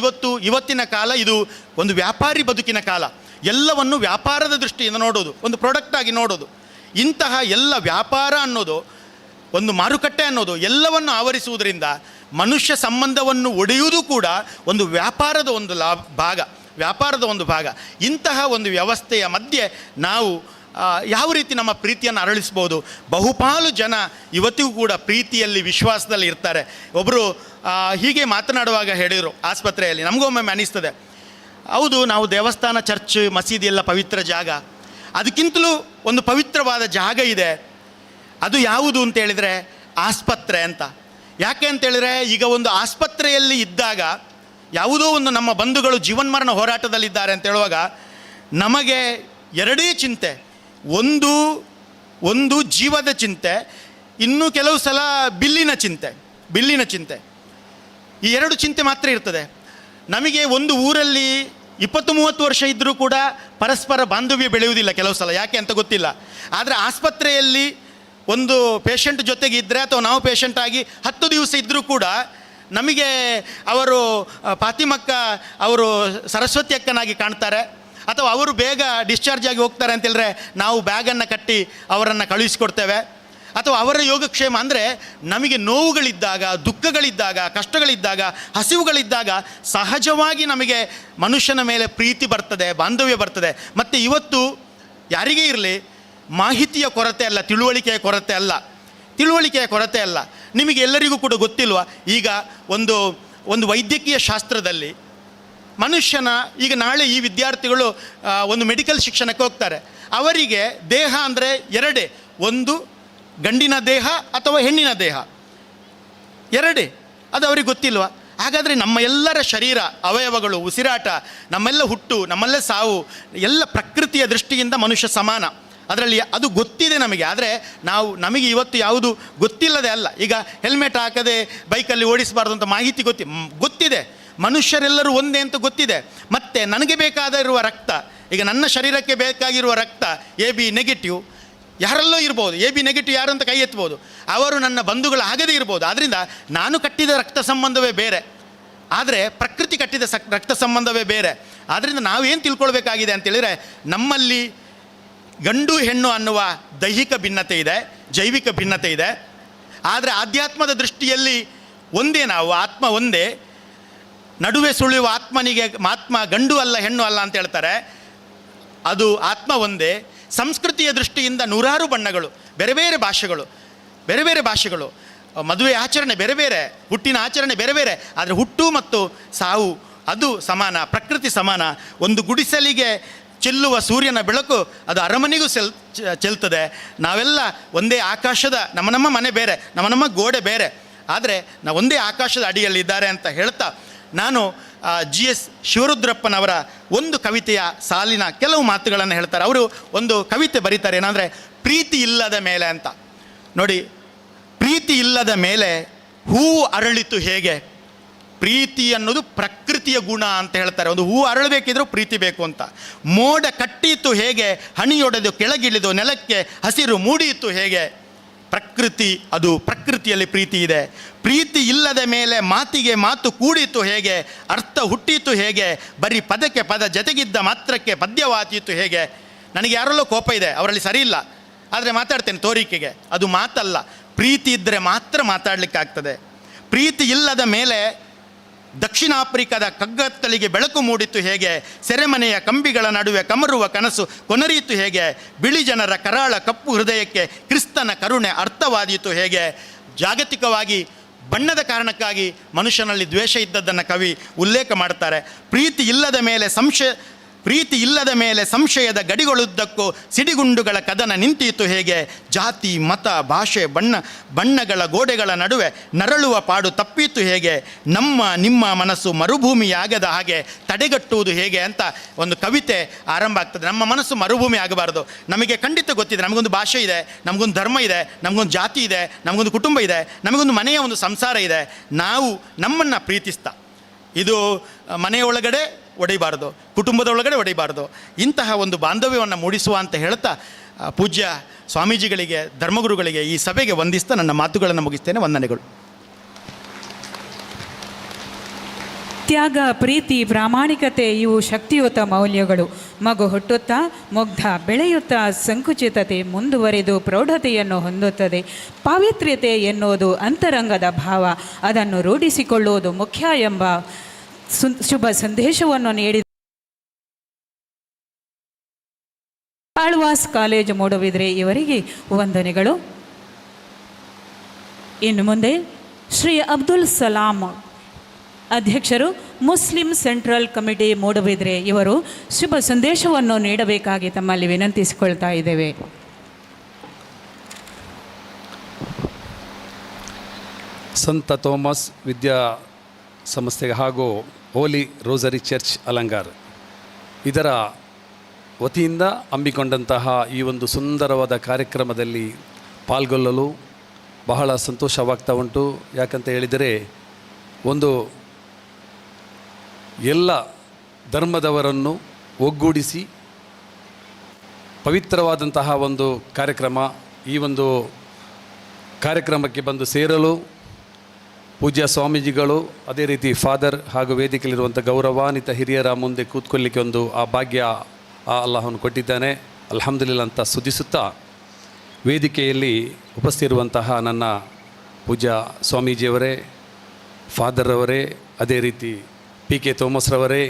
ಇವತ್ತಿನ ಕಾಲ ಇದು ಒಂದು ವ್ಯಾಪಾರಿ ಬದುಕಿನ ಕಾಲ. ಎಲ್ಲವನ್ನು ವ್ಯಾಪಾರದ ದೃಷ್ಟಿಯಿಂದ ನೋಡೋದು, ಒಂದು ಪ್ರಾಡಕ್ಟ್ ಆಗಿ ನೋಡೋದು. ಇಂತಹ ಎಲ್ಲ ವ್ಯಾಪಾರ ಅನ್ನೋದು, ಒಂದು ಮಾರುಕಟ್ಟೆ ಅನ್ನೋದು ಎಲ್ಲವನ್ನು ಆವರಿಸುವುದರಿಂದ ಮನುಷ್ಯ ಸಂಬಂಧವನ್ನು ಒಡೆಯುವುದು ಕೂಡ ಒಂದು ವ್ಯಾಪಾರದ ಒಂದು ಭಾಗ. ಇಂತಹ ಒಂದು ವ್ಯವಸ್ಥೆಯ ಮಧ್ಯೆ ನಾವು ಯಾವ ರೀತಿ ನಮ್ಮ ಪ್ರೀತಿಯನ್ನು ಅರಳಿಸ್ಬೋದು? ಬಹುಪಾಲು ಜನ ಇವತ್ತಿಗೂ ಕೂಡ ಪ್ರೀತಿಯಲ್ಲಿ ವಿಶ್ವಾಸದಲ್ಲಿ ಇರ್ತಾರೆ. ಒಬ್ಬರು ಹೀಗೆ ಮಾತನಾಡುವಾಗ ಹೇಳಿದರು ಆಸ್ಪತ್ರೆಯಲ್ಲಿ, ನಮಗೊಮ್ಮೆ ಅನಿಸ್ತದೆ, ಹೌದು ನಾವು ದೇವಸ್ಥಾನ, ಚರ್ಚ್, ಮಸೀದಿ ಎಲ್ಲ ಪವಿತ್ರ ಜಾಗ, ಅದಕ್ಕಿಂತಲೂ ಒಂದು ಪವಿತ್ರವಾದ ಜಾಗ ಇದೆ. ಅದು ಯಾವುದು ಅಂತ ಹೇಳಿದರೆ ಆಸ್ಪತ್ರೆ ಅಂತ. ಯಾಕೆ ಅಂತೇಳಿದರೆ, ಈಗ ಒಂದು ಆಸ್ಪತ್ರೆಯಲ್ಲಿ ಇದ್ದಾಗ ಯಾವುದೋ ಒಂದು ನಮ್ಮ ಬಂಧುಗಳು ಜೀವನ್ಮರಣ ಹೋರಾಟದಲ್ಲಿದ್ದಾರೆ ಅಂತ ಹೇಳುವಾಗ ನಮಗೆ ಎರಡೇ ಚಿಂತೆ, ಒಂದು ಜೀವದ ಚಿಂತೆ, ಇನ್ನೂ ಕೆಲವು ಸಲ ಬಿಲ್ಲಿನ ಚಿಂತೆ. ಈ ಎರಡು ಚಿಂತೆ ಮಾತ್ರ ಇರ್ತದೆ ನಮಗೆ. ಒಂದು ಊರಲ್ಲಿ 20-30 ವರ್ಷ ಇದ್ದರೂ ಕೂಡ ಪರಸ್ಪರ ಬಾಂಧವ್ಯ ಬೆಳೆಯುವುದಿಲ್ಲ ಕೆಲವು ಸಲ, ಯಾಕೆ ಅಂತ ಗೊತ್ತಿಲ್ಲ. ಆದರೆ ಆಸ್ಪತ್ರೆಯಲ್ಲಿ ಒಂದು ಪೇಷಂಟ್ ಜೊತೆಗೆ ಇದ್ದರೆ, ಅಥವಾ ನಾವು ಪೇಷಂಟ್ ಆಗಿ 10 ದಿವಸ ಇದ್ದರೂ ಕೂಡ ನಮಗೆ ಅವರು ಫಾತಿಮಕ್ಕ ಅವರು ಸರಸ್ವತಿ ಅಕ್ಕನಾಗಿ ಕಾಣ್ತಾರೆ, ಅಥವಾ ಅವರು ಬೇಗ ಡಿಸ್ಚಾರ್ಜ್ ಆಗಿ ಹೋಗ್ತಾರೆ ಅಂತೇಳಿದ್ರೆ ನಾವು ಬ್ಯಾಗನ್ನು ಕಟ್ಟಿ ಅವರನ್ನು ಕಳುಹಿಸಿಕೊಡ್ತೇವೆ. ಅಥವಾ ಅವರ ಯೋಗಕ್ಷೇಮ ಅಂದರೆ ನಮಗೆ ನೋವುಗಳಿದ್ದಾಗ, ದುಃಖಗಳಿದ್ದಾಗ, ಕಷ್ಟಗಳಿದ್ದಾಗ, ಹಸಿವುಗಳಿದ್ದಾಗ ಸಹಜವಾಗಿ ನಮಗೆ ಮನುಷ್ಯನ ಮೇಲೆ ಪ್ರೀತಿ ಬರ್ತದೆ, ಬಾಂಧವ್ಯ ಬರ್ತದೆ. ಮತ್ತು ಇವತ್ತು ಯಾರಿಗೇ ಇರಲಿ ಮಾಹಿತಿಯ ಕೊರತೆ ಅಲ್ಲ, ತಿಳುವಳಿಕೆಯ ಕೊರತೆ ಅಲ್ಲ. ನಿಮಗೆ ಎಲ್ಲರಿಗೂ ಕೂಡ ಗೊತ್ತಿಲ್ವ, ಈಗ ಒಂದು ವೈದ್ಯಕೀಯ ಶಾಸ್ತ್ರದಲ್ಲಿ ಈಗ ನಾಳೆ ಈ ವಿದ್ಯಾರ್ಥಿಗಳು ಒಂದು ಮೆಡಿಕಲ್ ಶಿಕ್ಷಣಕ್ಕೆ ಹೋಗ್ತಾರೆ. ಅವರಿಗೆ ದೇಹ ಅಂದರೆ ಎರಡೇ, ಒಂದು ಗಂಡಿನ ದೇಹ ಅಥವಾ ಹೆಣ್ಣಿನ ದೇಹ, ಎರಡೇ. ಅದು ಅವ್ರಿಗೆ ಗೊತ್ತಿಲ್ವ? ಹಾಗಾದರೆ ನಮ್ಮ ಎಲ್ಲರ ಶರೀರ, ಅವಯವಗಳು, ಉಸಿರಾಟ, ನಮ್ಮೆಲ್ಲ ಹುಟ್ಟು, ನಮ್ಮೆಲ್ಲ ಸಾವು ಎಲ್ಲ ಪ್ರಕೃತಿಯ ದೃಷ್ಟಿಯಿಂದ ಮನುಷ್ಯ ಸಮಾನ. ಅದರಲ್ಲಿ ಅದು ಗೊತ್ತಿದೆ ನಮಗೆ. ಆದರೆ ನಮಗೆ ಇವತ್ತು ಯಾವುದು ಗೊತ್ತಿಲ್ಲದೆ ಅಲ್ಲ. ಈಗ ಹೆಲ್ಮೆಟ್ ಹಾಕದೆ ಬೈಕಲ್ಲಿ ಓಡಿಸಬಾರ್ದು ಅಂತ ಮಾಹಿತಿ ಗೊತ್ತಿದೆ. ಮನುಷ್ಯರೆಲ್ಲರೂ ಒಂದೇ ಅಂತ ಗೊತ್ತಿದೆ. ಮತ್ತು ನನಗೆ ಬೇಕಾಗಿರುವ ರಕ್ತ, ಈಗ ನನ್ನ ಶರೀರಕ್ಕೆ ಬೇಕಾಗಿರುವ ರಕ್ತ AB ನೆಗೆಟಿವ್ ಯಾರೆಲ್ಲೋ ಇರ್ಬೋದು. AB ನೆಗೆಟಿವ್ ಯಾರು ಅಂತ ಕೈ ಎತ್ಬೋದು, ಅವರು ನನ್ನ ಬಂಧುಗಳು ಆಗದೇ ಇರ್ಬೋದು. ಆದ್ದರಿಂದ ನಾನು ಕಟ್ಟಿದ ರಕ್ತ ಸಂಬಂಧವೇ ಬೇರೆ, ಆದರೆ ಪ್ರಕೃತಿ ಕಟ್ಟಿದ ರಕ್ತ ಸಂಬಂಧವೇ ಬೇರೆ. ಆದ್ದರಿಂದ ನಾವೇನು ತಿಳ್ಕೊಳ್ಬೇಕಾಗಿದೆ ಅಂತೇಳಿದರೆ, ನಮ್ಮಲ್ಲಿ ಗಂಡು ಹೆಣ್ಣು ಅನ್ನುವ ದೈಹಿಕ ಭಿನ್ನತೆ ಇದೆ, ಜೈವಿಕ ಭಿನ್ನತೆ ಇದೆ. ಆದರೆ ಆಧ್ಯಾತ್ಮದ ದೃಷ್ಟಿಯಲ್ಲಿ ಒಂದೇ, ನಾವು ಆತ್ಮ ಒಂದೇ. ನಡುವೆ ಸುಳಿಯುವ ಆತ್ಮನಿಗೆ ಆತ್ಮ ಗಂಡು ಅಲ್ಲ ಹೆಣ್ಣು ಅಲ್ಲ ಅಂತ ಹೇಳ್ತಾರೆ. ಅದು ಆತ್ಮ ಒಂದೇ. ಸಂಸ್ಕೃತಿಯ ದೃಷ್ಟಿಯಿಂದ ನೂರಾರು ಬಣ್ಣಗಳು, ಬೇರೆ ಬೇರೆ ಭಾಷೆಗಳು, ಮದುವೆ ಆಚರಣೆ ಬೇರೆ ಬೇರೆ, ಹುಟ್ಟಿನ ಆಚರಣೆ ಬೇರೆ ಬೇರೆ. ಆದರೆ ಹುಟ್ಟು ಮತ್ತು ಸಾವು ಅದು ಸಮಾನ, ಪ್ರಕೃತಿ ಸಮಾನ. ಒಂದು ಗುಡಿಸಲಿಗೆ ಚೆಲ್ಲುವ ಸೂರ್ಯನ ಬೆಳಕು ಅದು ಅರಮನೆಗೂ ಚೆಲ್ತದೆ. ನಾವೆಲ್ಲ ಒಂದೇ ಆಕಾಶದ, ನಮ್ಮ ಮನೆ ಬೇರೆ, ನಮ್ಮ ಗೋಡೆ ಬೇರೆ, ಆದರೆ ನಾವು ಒಂದೇ ಆಕಾಶದ ಅಡಿಯಲ್ಲಿದ್ದಾರೆ ಅಂತ ಹೇಳ್ತಾ, ನಾನು GS ಶಿವರುದ್ರಪ್ಪನವರ ಒಂದು ಕವಿತೆಯ ಸಾಲಿನ ಕೆಲವು ಮಾತುಗಳನ್ನು ಹೇಳ್ತಾರೆ. ಅವರು ಒಂದು ಕವಿತೆ ಬರೀತಾರೆ, ಏನಂದರೆ ಪ್ರೀತಿ ಇಲ್ಲದ ಮೇಲೆ ಅಂತ. ನೋಡಿ, ಪ್ರೀತಿ ಇಲ್ಲದ ಮೇಲೆ ಹೂವು ಅರಳಿತು ಹೇಗೆ? ಪ್ರೀತಿ ಅನ್ನೋದು ಪ್ರಕೃತಿಯ ಗುಣ ಅಂತ ಹೇಳ್ತಾರೆ. ಒಂದು ಹೂವು ಅರಳಬೇಕಿದ್ರೂ ಪ್ರೀತಿ ಬೇಕು ಅಂತ. ಮೋಡ ಕಟ್ಟಿಯಿತು ಹೇಗೆ? ಹನಿಯೊಡೆದು ಕೆಳಗಿಳಿದು ನೆಲಕ್ಕೆ ಹಸಿರು ಮೂಡಿಯಿತು ಹೇಗೆ? ಅದು ಪ್ರಕೃತಿಯಲ್ಲಿ ಪ್ರೀತಿ ಇದೆ. ಪ್ರೀತಿ ಇಲ್ಲದ ಮೇಲೆ ಮಾತಿಗೆ ಮಾತು ಕೂಡಿತು ಹೇಗೆ? ಅರ್ಥ ಹುಟ್ಟಿತು ಹೇಗೆ? ಬರೀ ಪದಕ್ಕೆ ಪದ ಜತೆಗಿದ್ದ ಮಾತ್ರಕ್ಕೆ ಪದ್ಯವಾತೀತು ಹೇಗೆ? ನನಗೆ ಯಾರಲ್ಲೋ ಕೋಪ ಇದೆ, ಅವರಲ್ಲಿ ಸರಿ ಇಲ್ಲ, ಆದರೆ ಮಾತಾಡ್ತೇನೆ ತೋರಿಕೆಗೆ. ಅದು ಮಾತಲ್ಲ, ಪ್ರೀತಿ ಇದ್ದರೆ ಮಾತ್ರ ಮಾತಾಡಲಿಕ್ಕಾಗ್ತದೆ. ಪ್ರೀತಿ ಇಲ್ಲದ ಮೇಲೆ ದಕ್ಷಿಣ ಆಫ್ರಿಕಾದ ಕಗ್ಗತ್ತಲಿಗೆ ಬೆಳಕು ಮೂಡಿತು ಹೇಗೆ, ಸೆರೆಮನೆಯ ಕಂಬಿಗಳ ನಡುವೆ ಕಮರುವ ಕನಸು ಕೊನರಿಯಿತು ಹೇಗೆ, ಬಿಳಿ ಜನರ ಕರಾಳ ಕಪ್ಪು ಹೃದಯಕ್ಕೆ ಕ್ರಿಸ್ತನ ಕರುಣೆ ಅರ್ಥವಾದೀತು ಹೇಗೆ. ಜಾಗತಿಕವಾಗಿ ಬಣ್ಣದ ಕಾರಣಕ್ಕಾಗಿ ಮನುಷ್ಯನಲ್ಲಿ ದ್ವೇಷ ಇದ್ದದ್ದನ್ನು ಕವಿ ಉಲ್ಲೇಖ ಮಾಡ್ತಾರೆ. ಪ್ರೀತಿ ಇಲ್ಲದ ಮೇಲೆ ಸಂಶಯದ ಗಡಿಗಳುದ್ದಕ್ಕೂ ಸಿಡಿಗುಂಡುಗಳ ಕದನ ನಿಂತೀತು ಹೇಗೆ. ಜಾತಿ, ಮತ, ಭಾಷೆ, ಬಣ್ಣಗಳ ಗೋಡೆಗಳ ನಡುವೆ ನರಳುವ ಪಾಡು ತಪ್ಪೀತು ಹೇಗೆ. ನಿಮ್ಮ ಮನಸ್ಸು ಮರುಭೂಮಿಯಾಗದ ಹಾಗೆ ತಡೆಗಟ್ಟುವುದು ಹೇಗೆ ಅಂತ ಒಂದು ಕವಿತೆ ಆರಂಭ ಆಗ್ತದೆ. ನಮ್ಮ ಮನಸ್ಸು ಮರುಭೂಮಿ ಆಗಬಾರ್ದು. ನಮಗೆ ಖಂಡಿತ ಗೊತ್ತಿದೆ, ನಮಗೊಂದು ಭಾಷೆ ಇದೆ, ನಮಗೊಂದು ಧರ್ಮ ಇದೆ, ನಮಗೊಂದು ಜಾತಿ ಇದೆ, ನಮಗೊಂದು ಕುಟುಂಬ ಇದೆ, ನಮಗೊಂದು ಮನೆಯ ಒಂದು ಸಂಸಾರ ಇದೆ. ನಾವು ನಮ್ಮನ್ನು ಪ್ರೀತಿಸ್ತಾ, ಇದು ಮನೆಯ ಒಳಗಡೆ ಒಡೆಯಬಾರ್ದು, ಕುಟುಂಬದ ಒಳಗಡೆ ಒಡೆಯಬಾರ್ದು, ಇಂತಹ ಒಂದು ಬಾಂಧವ್ಯವನ್ನು ಮೂಡಿಸುವ ಅಂತ ಹೇಳ್ತಾ ಪೂಜ್ಯ ಸ್ವಾಮೀಜಿಗಳಿಗೆ, ಧರ್ಮಗುರುಗಳಿಗೆ, ಈ ಸಭೆಗೆ ವಂದಿಸ್ತಾ ನನ್ನ ಮಾತುಗಳನ್ನು ಮುಗಿಸ್ತೇನೆ. ವಂದನೆಗಳು. ತ್ಯಾಗ, ಪ್ರೀತಿ, ಪ್ರಾಮಾಣಿಕತೆ ಇವು ಶಕ್ತಿಯುತ ಮೌಲ್ಯಗಳು. ಮಗು ಹುಟ್ಟುತ್ತಾ, ಮುಗ್ಧ ಬೆಳೆಯುತ್ತಾ ಸಂಕುಚಿತತೆ ಮುಂದುವರೆದು ಪ್ರೌಢತೆಯನ್ನು ಹೊಂದುತ್ತದೆ. ಪಾವಿತ್ರ್ಯತೆ ಎನ್ನುವುದು ಅಂತರಂಗದ ಭಾವ, ಅದನ್ನು ರೂಢಿಸಿಕೊಳ್ಳುವುದು ಮುಖ್ಯ ಎಂಬ ಶುಭ ಸಂದೇಶವನ್ನು ನೀಡಿದ ಆಳ್ವಾಸ್ ಕಾಲೇಜು ಮೂಡುಬಿದ್ರೆ ಇವರಿಗೆ ವಂದನೆಗಳು. ಇನ್ನು ಮುಂದೆ ಶ್ರೀ ಅಬ್ದುಲ್ ಸಲಾಂ ಅಧ್ಯಕ್ಷರು, ಮುಸ್ಲಿಂ ಸೆಂಟ್ರಲ್ ಕಮಿಟಿ ಮೂಡುಬಿದ್ರೆ ಇವರು ಶುಭ ಸಂದೇಶವನ್ನು ನೀಡಬೇಕಾಗಿ ತಮ್ಮಲ್ಲಿ ವಿನಂತಿಸಿಕೊಳ್ತಾ ಇದ್ದೇವೆ. ಸಂತ ಥೋಮಸ್ ವಿದ್ಯಾ ಸಂಸ್ಥೆಗೆ ಹಾಗೂ ಹೋಲಿ ರೋಸರಿ ಚರ್ಚ್ ಅಲಂಗಾರ್ ಇದರ ವತಿಯಿಂದ ಹಮ್ಮಿಕೊಂಡಂತಹ ಈ ಒಂದು ಸುಂದರವಾದ ಕಾರ್ಯಕ್ರಮದಲ್ಲಿ ಪಾಲ್ಗೊಳ್ಳಲು ಬಹಳ ಸಂತೋಷವಾಗ್ತಾ ಉಂಟು. ಯಾಕಂತ ಹೇಳಿದರೆ ಒಂದು ಎಲ್ಲ ಧರ್ಮದವರನ್ನು ಒಗ್ಗೂಡಿಸಿ ಪವಿತ್ರವಾದಂತಹ ಒಂದು ಕಾರ್ಯಕ್ರಮ. ಈ ಒಂದು ಕಾರ್ಯಕ್ರಮಕ್ಕೆ ಬಂದು ಸೇರಲು ಪೂಜ್ಯ ಸ್ವಾಮೀಜಿಗಳು, ಅದೇ ರೀತಿ ಫಾದರ್ ಹಾಗೂ ವೇದಿಕೆಯಲ್ಲಿರುವಂಥ ಗೌರವಾನ್ವಿತ ಹಿರಿಯರ ಮುಂದೆ ಕೂತ್ಕೊಳ್ಳಿಕ್ಕೆ ಒಂದು ಆ ಭಾಗ್ಯ ಅಲ್ಲಾಹನು ಕೊಟ್ಟಿದ್ದಾನೆ. ಅಲ್ಹಮ್ದುಲಿಲ್ಲ ಅಂತ ಸ್ತುತಿಸುತ್ತಾ, ವೇದಿಕೆಯಲ್ಲಿ ಉಪಸ್ಥಿತಿರುವಂತಹ ನನ್ನ ಪೂಜ್ಯ ಸ್ವಾಮೀಜಿಯವರೇ, ಫಾದರ್ ಅವರೇ, ಅದೇ ರೀತಿ PK ಥೋಮಸ್ರವರೇ,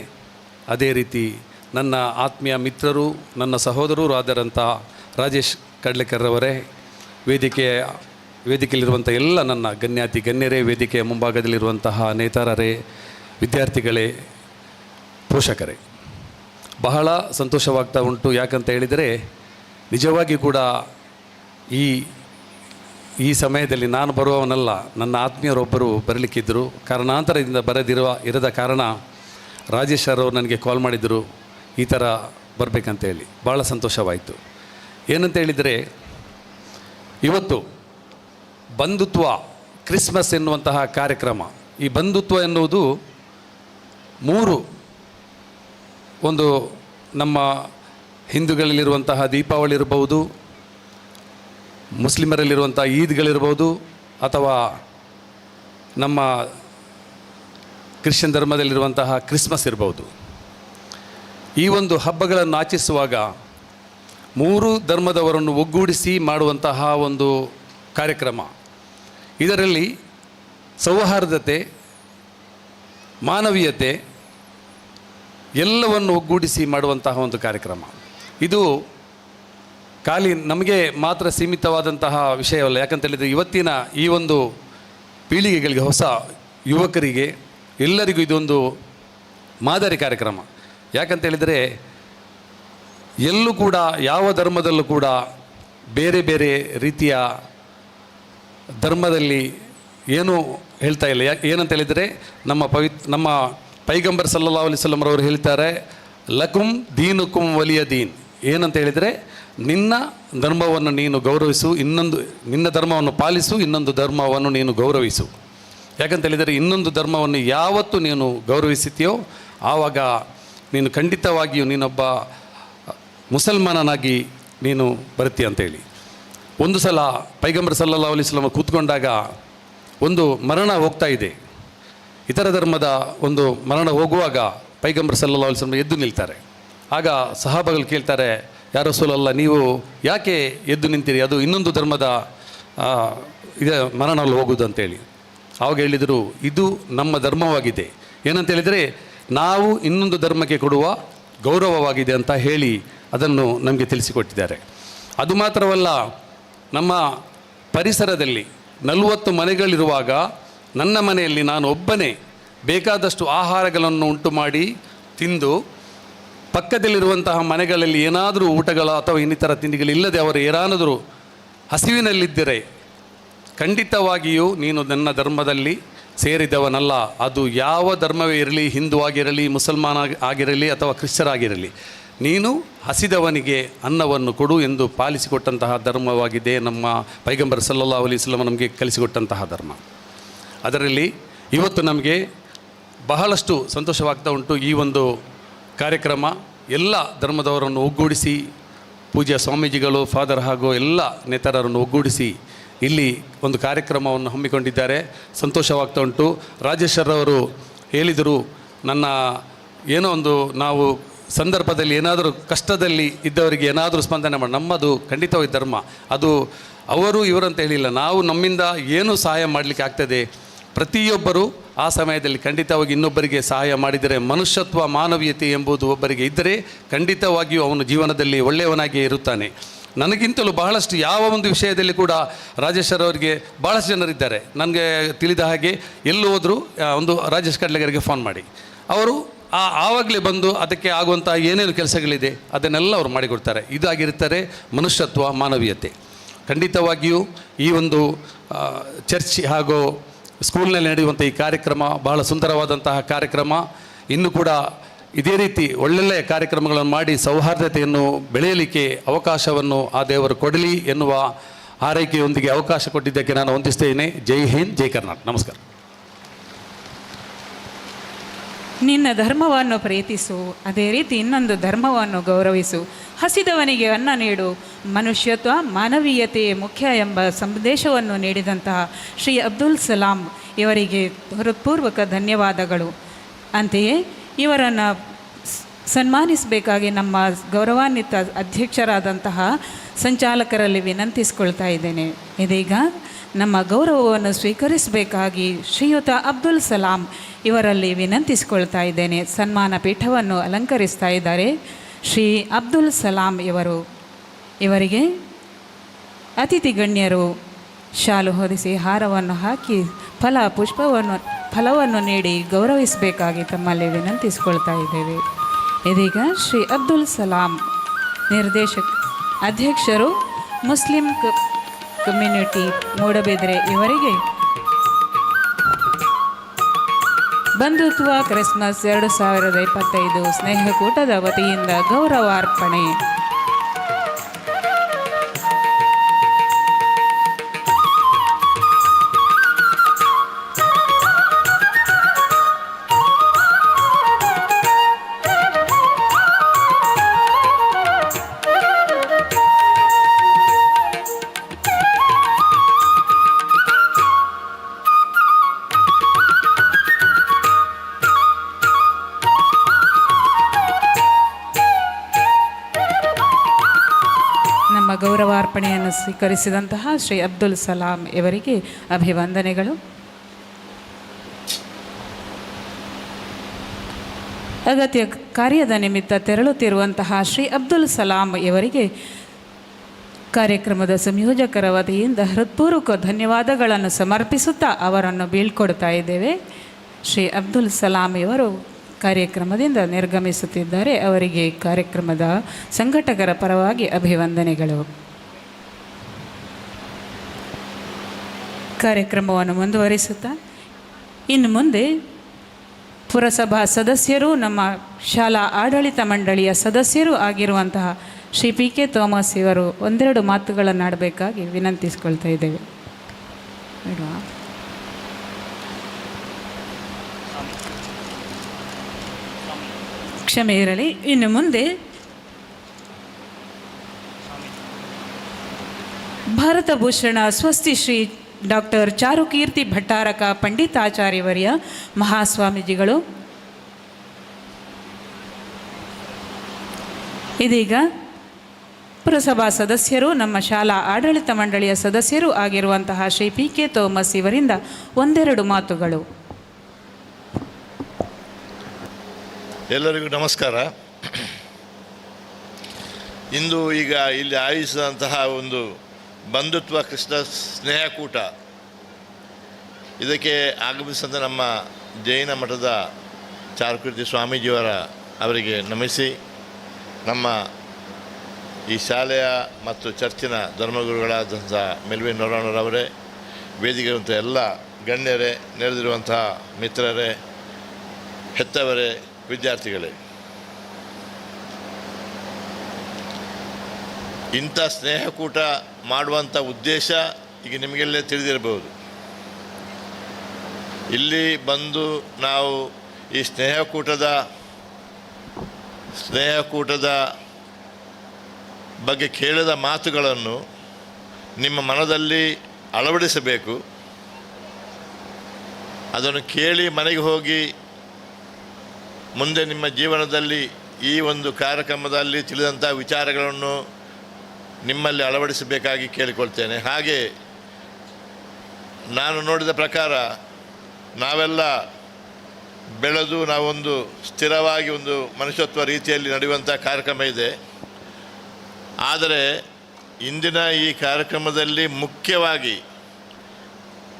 ಅದೇ ರೀತಿ ನನ್ನ ಆತ್ಮೀಯ ಮಿತ್ರರು, ನನ್ನ ಸಹೋದರರು ಆದರಂಥ ರಾಜೇಶ್ ಕಡ್ಲೆಕರ್ರವರೇ, ವೇದಿಕೆಯಲ್ಲಿರುವಂಥ ಎಲ್ಲ ನನ್ನ ಗಣ್ಯಾತಿ ಗಣ್ಯರೇ, ವೇದಿಕೆಯ ಮುಂಭಾಗದಲ್ಲಿರುವಂತಹ ನೇತಾರರೇ, ವಿದ್ಯಾರ್ಥಿಗಳೇ, ಪೋಷಕರೇ, ಬಹಳ ಸಂತೋಷವಾಗ್ತಾ ಉಂಟು. ಯಾಕಂತ ಹೇಳಿದರೆ ನಿಜವಾಗಿ ಕೂಡ ಈ ಸಮಯದಲ್ಲಿ ನಾನು ಬರುವವನಲ್ಲ, ನನ್ನ ಆತ್ಮೀಯರೊಬ್ಬರು ಬರಲಿಕ್ಕಿದ್ದರು. ಕಾರಣಾಂತರದಿಂದ ಇರದ ಕಾರಣ ರಾಜೇಶ್ ಅವರು ನನಗೆ ಕಾಲ್ ಮಾಡಿದರು, ಈ ಥರ ಬರಬೇಕಂತೇಳಿ. ಭಾಳ ಸಂತೋಷವಾಯಿತು. ಏನಂತ ಹೇಳಿದರೆ, ಇವತ್ತು ಬಂಧುತ್ವ ಕ್ರಿಸ್ಮಸ್ ಎನ್ನುವಂತಹ ಕಾರ್ಯಕ್ರಮ. ಈ ಬಂಧುತ್ವ ಎನ್ನುವುದು ಒಂದು ನಮ್ಮ ಹಿಂದೂಗಳಲ್ಲಿರುವಂತಹ ದೀಪಾವಳಿ ಇರಬಹುದು, ಮುಸ್ಲಿಮರಲ್ಲಿರುವಂಥ ಈದ್ಗಳಿರ್ಬೋದು, ಅಥವಾ ನಮ್ಮ ಕ್ರಿಶ್ಚಿಯನ್ ಧರ್ಮದಲ್ಲಿರುವಂತಹ ಕ್ರಿಸ್ಮಸ್ ಇರ್ಬೋದು. ಈ ಒಂದು ಹಬ್ಬಗಳನ್ನು ಆಚರಿಸುವಾಗ ಮೂರು ಧರ್ಮದವರನ್ನು ಒಗ್ಗೂಡಿಸಿ ಮಾಡುವಂತಹ ಒಂದು ಕಾರ್ಯಕ್ರಮ. ಇದರಲ್ಲಿ ಸೌಹಾರ್ದತೆ, ಮಾನವೀಯತೆ ಎಲ್ಲವನ್ನು ಒಗ್ಗೂಡಿಸಿ ಮಾಡುವಂತಹ ಒಂದು ಕಾರ್ಯಕ್ರಮ. ಇದು ಖಾಲಿ ನಮಗೆ ಮಾತ್ರ ಸೀಮಿತವಾದಂತಹ ವಿಷಯವಲ್ಲ. ಯಾಕಂತ ಹೇಳಿದರೆ ಇವತ್ತಿನ ಈ ಒಂದು ಪೀಳಿಗೆಗಳಿಗೆ, ಹೊಸ ಯುವಕರಿಗೆ ಎಲ್ಲರಿಗೂ ಇದೊಂದು ಮಾದರಿ ಕಾರ್ಯಕ್ರಮ. ಯಾಕಂತ ಹೇಳಿದರೆ ಎಲ್ಲೂ ಕೂಡ ಯಾವ ಧರ್ಮದಲ್ಲೂ ಕೂಡ ಬೇರೆ ಬೇರೆ ರೀತಿಯ ಧರ್ಮದಲ್ಲಿ ಏನೂ ಹೇಳ್ತಾ ಇಲ್ಲ. ಏನಂತ ಹೇಳಿದರೆ ನಮ್ಮ ಪೈಗಂಬರ್ ಸಲ್ಲಲ್ಲಾಹು ಅಲೈಹಿ ವಸಲ್ಲಂ ಅವರು ಹೇಳ್ತಾರೆ, ಲಕುಂ ದೀನುಕುಂ ವಲಿಯ ದೀನ್. ಏನಂತ ಹೇಳಿದರೆ, ನಿನ್ನ ಧರ್ಮವನ್ನು ನೀನು ಗೌರವಿಸು, ನಿನ್ನ ಧರ್ಮವನ್ನು ಪಾಲಿಸು, ಇನ್ನೊಂದು ಧರ್ಮವನ್ನು ನೀನು ಗೌರವಿಸು. ಯಾಕಂತ ಹೇಳಿದರೆ ಇನ್ನೊಂದು ಧರ್ಮವನ್ನು ಯಾವತ್ತು ನೀನು ಗೌರವಿಸುತ್ತೀಯೋ ಆವಾಗ ನೀನು ಖಂಡಿತವಾಗಿಯೂ ನೀನೊಬ್ಬ ಮುಸಲ್ಮಾನನಾಗಿ ನೀನು ಬರ್ತೀಯ ಅಂತೇಳಿ. ಒಂದು ಸಲ ಪೈಗಂಬರ್ ಸಲ್ಲಲ್ಲಾಹು ಅಲೈಹಿ ವಸಲ್ಲಂ ಕೂತ್ಕೊಂಡಾಗ ಒಂದು ಮರಣ ಹೋಗ್ತಾ ಇದೆ. ಇತರ ಧರ್ಮದ ಒಂದು ಮರಣ ಹೋಗುವಾಗ ಪೈಗಂಬರ್ ಸಲ್ಲಲ್ಲಾಹು ಅಲೈಹಿ ವಸಲ್ಲಂ ಎದ್ದು ನಿಲ್ತಾರೆ. ಆಗ ಸಹಾಬಗಳು ಕೇಳ್ತಾರೆ, ಯಾ ರಸೂಲಲ್ಲ, ನೀವು ಯಾಕೆ ಎದ್ದು ನಿಂತಿರಿ, ಅದು ಇನ್ನೊಂದು ಧರ್ಮದ ಇದೆ ಮರಣದಲ್ಲಿ ಹೋಗುವುದು ಅಂತೇಳಿ. ಆವಾಗ ಹೇಳಿದರು, ಇದು ನಮ್ಮ ಧರ್ಮವಾಗಿದೆ, ಏನಂತ ಹೇಳಿದರೆ ನಾವು ಇನ್ನೊಂದು ಧರ್ಮಕ್ಕೆ ಕೊಡುವ ಗೌರವವಾಗಿದೆ ಅಂತ ಹೇಳಿ ಅದನ್ನು ನಮಗೆ ತಿಳಿಸಿಕೊಟ್ಟಿದ್ದಾರೆ. ಅದು ಮಾತ್ರವಲ್ಲ, ನಮ್ಮ ಪರಿಸರದಲ್ಲಿ 40 ಮನೆಗಳಿರುವಾಗ ನನ್ನ ಮನೆಯಲ್ಲಿ ನಾನು ಒಬ್ಬನೇ ಬೇಕಾದಷ್ಟು ಆಹಾರಗಳನ್ನು ಉಂಟು ಮಾಡಿ ತಿಂದು, ಪಕ್ಕದಲ್ಲಿರುವಂತಹ ಮನೆಗಳಲ್ಲಿ ಏನಾದರೂ ಊಟಗಳ ಅಥವಾ ಇನ್ನಿತರ ತಿಂಡಿಗಳಿಲ್ಲದೆ ಅವರು ಏನಾದರೂ ಹಸಿವಿನಲ್ಲಿದ್ದರೆ ಖಂಡಿತವಾಗಿಯೂ ನೀನು ನನ್ನ ಧರ್ಮದಲ್ಲಿ ಸೇರಿದವನಲ್ಲ. ಅದು ಯಾವ ಧರ್ಮವೇ ಇರಲಿ, ಹಿಂದೂ ಆಗಿರಲಿ, ಮುಸಲ್ಮಾನ ಆಗಿರಲಿ ಅಥವಾ ಕ್ರಿಶ್ಚರಾಗಿರಲಿ, ನೀನು ಹಸಿದವನಿಗೆ ಅನ್ನವನ್ನು ಕೊಡು ಎಂದು ಪಾಲಿಸಿಕೊಟ್ಟಂತಹ ಧರ್ಮವಾಗಿದೆ ನಮ್ಮ ಪೈಗಂಬರ್ ಸಲ್ಲಲ್ಲಾಹು ಅಲೈಹಿ ವಸಲ್ಲಂ ನಮಗೆ ಕಲಿಸಿಕೊಟ್ಟಂತಹ ಧರ್ಮ. ಅದರಲ್ಲಿ ಇವತ್ತು ನಮಗೆ ಬಹಳಷ್ಟು ಸಂತೋಷವಾಗ್ತಾ ಉಂಟು. ಈ ಒಂದು ಕಾರ್ಯಕ್ರಮ ಎಲ್ಲ ಧರ್ಮದವರನ್ನು ಒಗ್ಗೂಡಿಸಿ, ಪೂಜ್ಯ ಸ್ವಾಮೀಜಿಗಳು, ಫಾದರ್ ಹಾಗೂ ಎಲ್ಲ ನೇತಾರರನ್ನು ಒಗ್ಗೂಡಿಸಿ ಇಲ್ಲಿ ಒಂದು ಕಾರ್ಯಕ್ರಮವನ್ನು ಹಮ್ಮಿಕೊಂಡಿದ್ದಾರೆ. ಸಂತೋಷವಾಗ್ತಾ ಉಂಟು. ರಾಜೇಶ್ವರವರು ಹೇಳಿದರು, ನನ್ನ ಏನೋ ಒಂದು ನಾವು ಸಂದರ್ಭದಲ್ಲಿ ಏನಾದರೂ ಕಷ್ಟದಲ್ಲಿ ಇದ್ದವರಿಗೆ ಏನಾದರೂ ಸ್ಪಂದನೆ ಮಾಡಿ, ನಮ್ಮದು ಖಂಡಿತವಾಗಿ ಧರ್ಮ, ಅದು ಅವರು ಇವರಂತ ಹೇಳಿಲ್ಲ, ನಾವು ನಮ್ಮಿಂದ ಏನು ಸಹಾಯ ಮಾಡಲಿಕ್ಕೆ ಆಗ್ತದೆ, ಪ್ರತಿಯೊಬ್ಬರು ಆ ಸಮಯದಲ್ಲಿ ಖಂಡಿತವಾಗಿ ಇನ್ನೊಬ್ಬರಿಗೆ ಸಹಾಯ ಮಾಡಿದರೆ, ಮನುಷ್ಯತ್ವ ಮಾನವೀಯತೆ ಎಂಬುದು ಒಬ್ಬರಿಗೆ ಇದ್ದರೆ ಖಂಡಿತವಾಗಿಯೂ ಅವನು ಜೀವನದಲ್ಲಿ ಒಳ್ಳೆಯವನಾಗಿಯೇ ಇರುತ್ತಾನೆ. ನನಗಿಂತಲೂ ಬಹಳಷ್ಟು ಯಾವ ಒಂದು ವಿಷಯದಲ್ಲಿ ಕೂಡ ರಾಜೇಶ್ವರ ಅವರಿಗೆ ಭಾಳಷ್ಟು ಜನರಿದ್ದಾರೆ. ನನಗೆ ತಿಳಿದ ಹಾಗೆ ಎಲ್ಲೂ ಹೋದರೂ ಒಂದು ರಾಜೇಶ್ ಕಡ್ಲೆಗರಿಗೆ ಫೋನ್ ಮಾಡಿ, ಅವರು ಆವಾಗಲೇ ಬಂದು ಅದಕ್ಕೆ ಆಗುವಂಥ ಏನೇನು ಕೆಲಸಗಳಿದೆ ಅದನ್ನೆಲ್ಲ ಅವರು ಮಾಡಿಕೊಡ್ತಾರೆ. ಇದಾಗಿರ್ತಾರೆ ಮನುಷ್ಯತ್ವ ಮಾನವೀಯತೆ. ಖಂಡಿತವಾಗಿಯೂ ಈ ಒಂದು ಚರ್ಚ್ ಹಾಗೂ ಸ್ಕೂಲ್ನಲ್ಲಿ ನಡೆಯುವಂಥ ಈ ಕಾರ್ಯಕ್ರಮ ಬಹಳ ಸುಂದರವಾದಂತಹ ಕಾರ್ಯಕ್ರಮ. ಇನ್ನೂ ಕೂಡ ಇದೇ ರೀತಿ ಒಳ್ಳೊಳ್ಳೆಯ ಕಾರ್ಯಕ್ರಮಗಳನ್ನು ಮಾಡಿ ಸೌಹಾರ್ದತೆಯನ್ನು ಬೆಳೆಯಲಿಕ್ಕೆ ಅವಕಾಶವನ್ನು ಆ ದೇವರು ಕೊಡಲಿ ಎನ್ನುವ ಹಾರೈಕೆಯೊಂದಿಗೆ ಅವಕಾಶ ಕೊಟ್ಟಿದ್ದಕ್ಕೆ ನಾನು ವಂದಿಸ್ತೇನೆ. ಜೈ ಹಿಂದ್, ಜೈ ಕರ್ನಾಟಕ. ನಮಸ್ಕಾರ. ನಿನ್ನ ಧರ್ಮವನ್ನು ಪ್ರೀತಿಸು, ಅದೇ ರೀತಿ ಇನ್ನೊಂದು ಧರ್ಮವನ್ನು ಗೌರವಿಸು, ಹಸಿದವನಿಗೆ ಅನ್ನ ನೀಡು, ಮನುಷ್ಯತ್ವ ಮಾನವೀಯತೆಯೇ ಮುಖ್ಯ ಎಂಬ ಸಂದೇಶವನ್ನು ನೀಡಿದಂತಹ ಶ್ರೀ ಅಬ್ದುಲ್ ಸಲಾಂ ಇವರಿಗೆ ಹೃತ್ಪೂರ್ವಕ ಧನ್ಯವಾದಗಳು. ಅಂತೆಯೇ ಇವರನ್ನು ಸನ್ಮಾನಿಸಬೇಕಾಗಿ ನಮ್ಮ ಗೌರವಾನ್ವಿತ ಅಧ್ಯಕ್ಷರಾದಂತಹ ಸಂಚಾಲಕರಲ್ಲಿ ವಿನಂತಿಸಿಕೊಳ್ತಾ ಇದ್ದೇನೆ. ಇದೀಗ ನಮ್ಮ ಗೌರವವನ್ನು ಸ್ವೀಕರಿಸಬೇಕಾಗಿ ಶ್ರೀಯುತ ಅಬ್ದುಲ್ ಸಲಾಂ ಇವರಲ್ಲಿ ವಿನಂತಿಸಿಕೊಳ್ತಾ ಇದ್ದೇನೆ. ಸನ್ಮಾನ ಪೀಠವನ್ನು ಅಲಂಕರಿಸ್ತಾ ಇದ್ದಾರೆ ಶ್ರೀ ಅಬ್ದುಲ್ ಸಲಾಂ ಇವರಿಗೆ ಅತಿಥಿ ಗಣ್ಯರು ಶಾಲು ಹೊದಿಸಿ ಹಾರವನ್ನು ಹಾಕಿ ಫಲವನ್ನು ನೀಡಿ ಗೌರವಿಸಬೇಕಾಗಿ ತಮ್ಮಲ್ಲಿ ವಿನಂತಿಸಿಕೊಳ್ತಾ ಇದ್ದೇವೆ. ಇದೀಗ ಶ್ರೀ ಅಬ್ದುಲ್ ಸಲಾಂ ಅಧ್ಯಕ್ಷರು ಮುಸ್ಲಿಂ ಕಮ್ಯುನಿಟಿ ಮೂಡಬಿದ್ರೆ ಇವರಿಗೆ ಬಂಧುತ್ವ ಕ್ರಿಸ್ಮಸ್ 2025 ಸ್ನೇಹಕೂಟದ ವತಿಯಿಂದ ಗೌರವಾರ್ಪಣೆ. ಗೌರವಾರ್ಪಣೆಯನ್ನು ಸ್ವೀಕರಿಸಿದಂತಹ ಶ್ರೀ ಅಬ್ದುಲ್ ಸಲಾಂ ಇವರಿಗೆ ಅಭಿವಂದನೆಗಳು. ಅಗತ್ಯ ಕಾರ್ಯದ ನಿಮಿತ್ತ ತೆರಳುತ್ತಿರುವಂತಹ ಶ್ರೀ ಅಬ್ದುಲ್ ಸಲಾಂ ಇವರಿಗೆ ಕಾರ್ಯಕ್ರಮದ ಸಂಯೋಜಕರ ವತಿಯಿಂದ ಹೃತ್ಪೂರ್ವಕ ಧನ್ಯವಾದಗಳನ್ನು ಸಮರ್ಪಿಸುತ್ತಾ ಅವರನ್ನು ಬೀಳ್ಕೊಡ್ತಾ ಇದ್ದೇವೆ. ಶ್ರೀ ಅಬ್ದುಲ್ ಸಲಾಂ ಇವರು ಕಾರ್ಯಕ್ರಮದಿಂದ ನಿರ್ಗಮಿಸುತ್ತಿದ್ದಾರೆ. ಅವರಿಗೆ ಕಾರ್ಯಕ್ರಮದ ಸಂಘಟಕರ ಪರವಾಗಿ ಅಭಿವಂದನೆಗಳು. ಕಾರ್ಯಕ್ರಮವನ್ನು ಮುಂದುವರಿಸುತ್ತಾ ಇನ್ನು ಮುಂದೆ ಪುರಸಭಾ ಸದಸ್ಯರು, ನಮ್ಮ ಶಾಲಾ ಆಡಳಿತ ಮಂಡಳಿಯ ಸದಸ್ಯರು ಆಗಿರುವಂತಹ ಶ್ರೀ PK ಥೋಮಸ್ ಇವರು ಒಂದೆರಡು ಮಾತುಗಳನ್ನಾಡಬೇಕಾಗಿ ವಿನಂತಿಸಿಕೊಳ್ತಾ ಇದ್ದೇವೆ. ಕ್ಷಮೆ ಇರಲಿ. ಇನ್ನು ಮುಂದೆ ಭಾರತ ಭೂಷಣ ಸ್ವಸ್ತಿ ಶ್ರೀ ಡಾಕ್ಟರ್ ಚಾರುಕೀರ್ತಿ ಭಟ್ಟಾರಕ ಪಂಡಿತಾಚಾರ್ಯವರ್ಯ ಮಹಾಸ್ವಾಮೀಜಿಗಳು ಇದೀಗ ಪುರಸಭಾ ಸದಸ್ಯರು, ನಮ್ಮ ಶಾಲಾ ಆಡಳಿತ ಮಂಡಳಿಯ ಸದಸ್ಯರು ಆಗಿರುವಂತಹ ಶ್ರೀ PK ಥೋಮಸ್ ಇವರಿಂದ ಒಂದೆರಡು ಮಾತುಗಳು. ಎಲ್ಲರಿಗೂ ನಮಸ್ಕಾರ. ಇಂದು ಈಗ ಇಲ್ಲಿ ಆಯೋಜಿಸಿದಂತಹ ಒಂದು ಬಂಧುತ್ವ ಕ್ರಿಸ್ಮಸ್ ಸ್ನೇಹಕೂಟ, ಇದಕ್ಕೆ ಆಗಮಿಸಿದಂಥ ನಮ್ಮ ಜೈನ ಮಠದ ಚಾರುಕೀರ್ತಿ ಸ್ವಾಮೀಜಿಯವರ ಅವರಿಗೆ ನಮಿಸಿ, ನಮ್ಮ ಈ ಶಾಲೆಯ ಮತ್ತು ಚರ್ಚಿನ ಧರ್ಮಗುರುಗಳಾದಂಥ ಮೆಲ್ವಿನ್ ನೊರಾಣರವರೇ, ವೇದಿಕೆಯಂಥ ಎಲ್ಲ ಗಣ್ಯರೇ, ನೆರೆದಿರುವಂತಹ ಮಿತ್ರರೇ, ಹೆತ್ತವರೇ, ವಿದ್ಯಾರ್ಥಿಗಳೇ, ಇಂಥ ಸ್ನೇಹಕೂಟ ಮಾಡುವಂಥ ಉದ್ದೇಶ ಈಗ ನಿಮಗೆಲ್ಲೇ ತಿಳಿದಿರಬಹುದು. ಇಲ್ಲಿ ಬಂದು ನಾವು ಈ ಸ್ನೇಹಕೂಟದ ಬಗ್ಗೆ ಕೇಳಿದ ಮಾತುಗಳನ್ನು ನಿಮ್ಮ ಮನದಲ್ಲಿ ಅಳವಡಿಸಬೇಕು. ಅದನ್ನು ಕೇಳಿ ಮನೆಗೆ ಹೋಗಿ ಮುಂದೆ ನಿಮ್ಮ ಜೀವನದಲ್ಲಿ ಈ ಒಂದು ಕಾರ್ಯಕ್ರಮದಲ್ಲಿ ತಿಳಿದಂಥ ವಿಚಾರಗಳನ್ನು ನಿಮ್ಮಲ್ಲಿ ಅಳವಡಿಸಬೇಕಾಗಿ ಕೇಳಿಕೊಳ್ತೇನೆ. ಹಾಗೆ ನಾನು ನೋಡಿದ ಪ್ರಕಾರ ನಾವೆಲ್ಲ ಬೆಳೆದು ನಾವೊಂದು ಸ್ಥಿರವಾಗಿ ಒಂದು ಮನುಷ್ಯತ್ವ ರೀತಿಯಲ್ಲಿ ನಡೆಯುವಂಥ ಕಾರ್ಯಕ್ರಮ ಇದೆ. ಆದರೆ ಇಂದಿನ ಈ ಕಾರ್ಯಕ್ರಮದಲ್ಲಿ ಮುಖ್ಯವಾಗಿ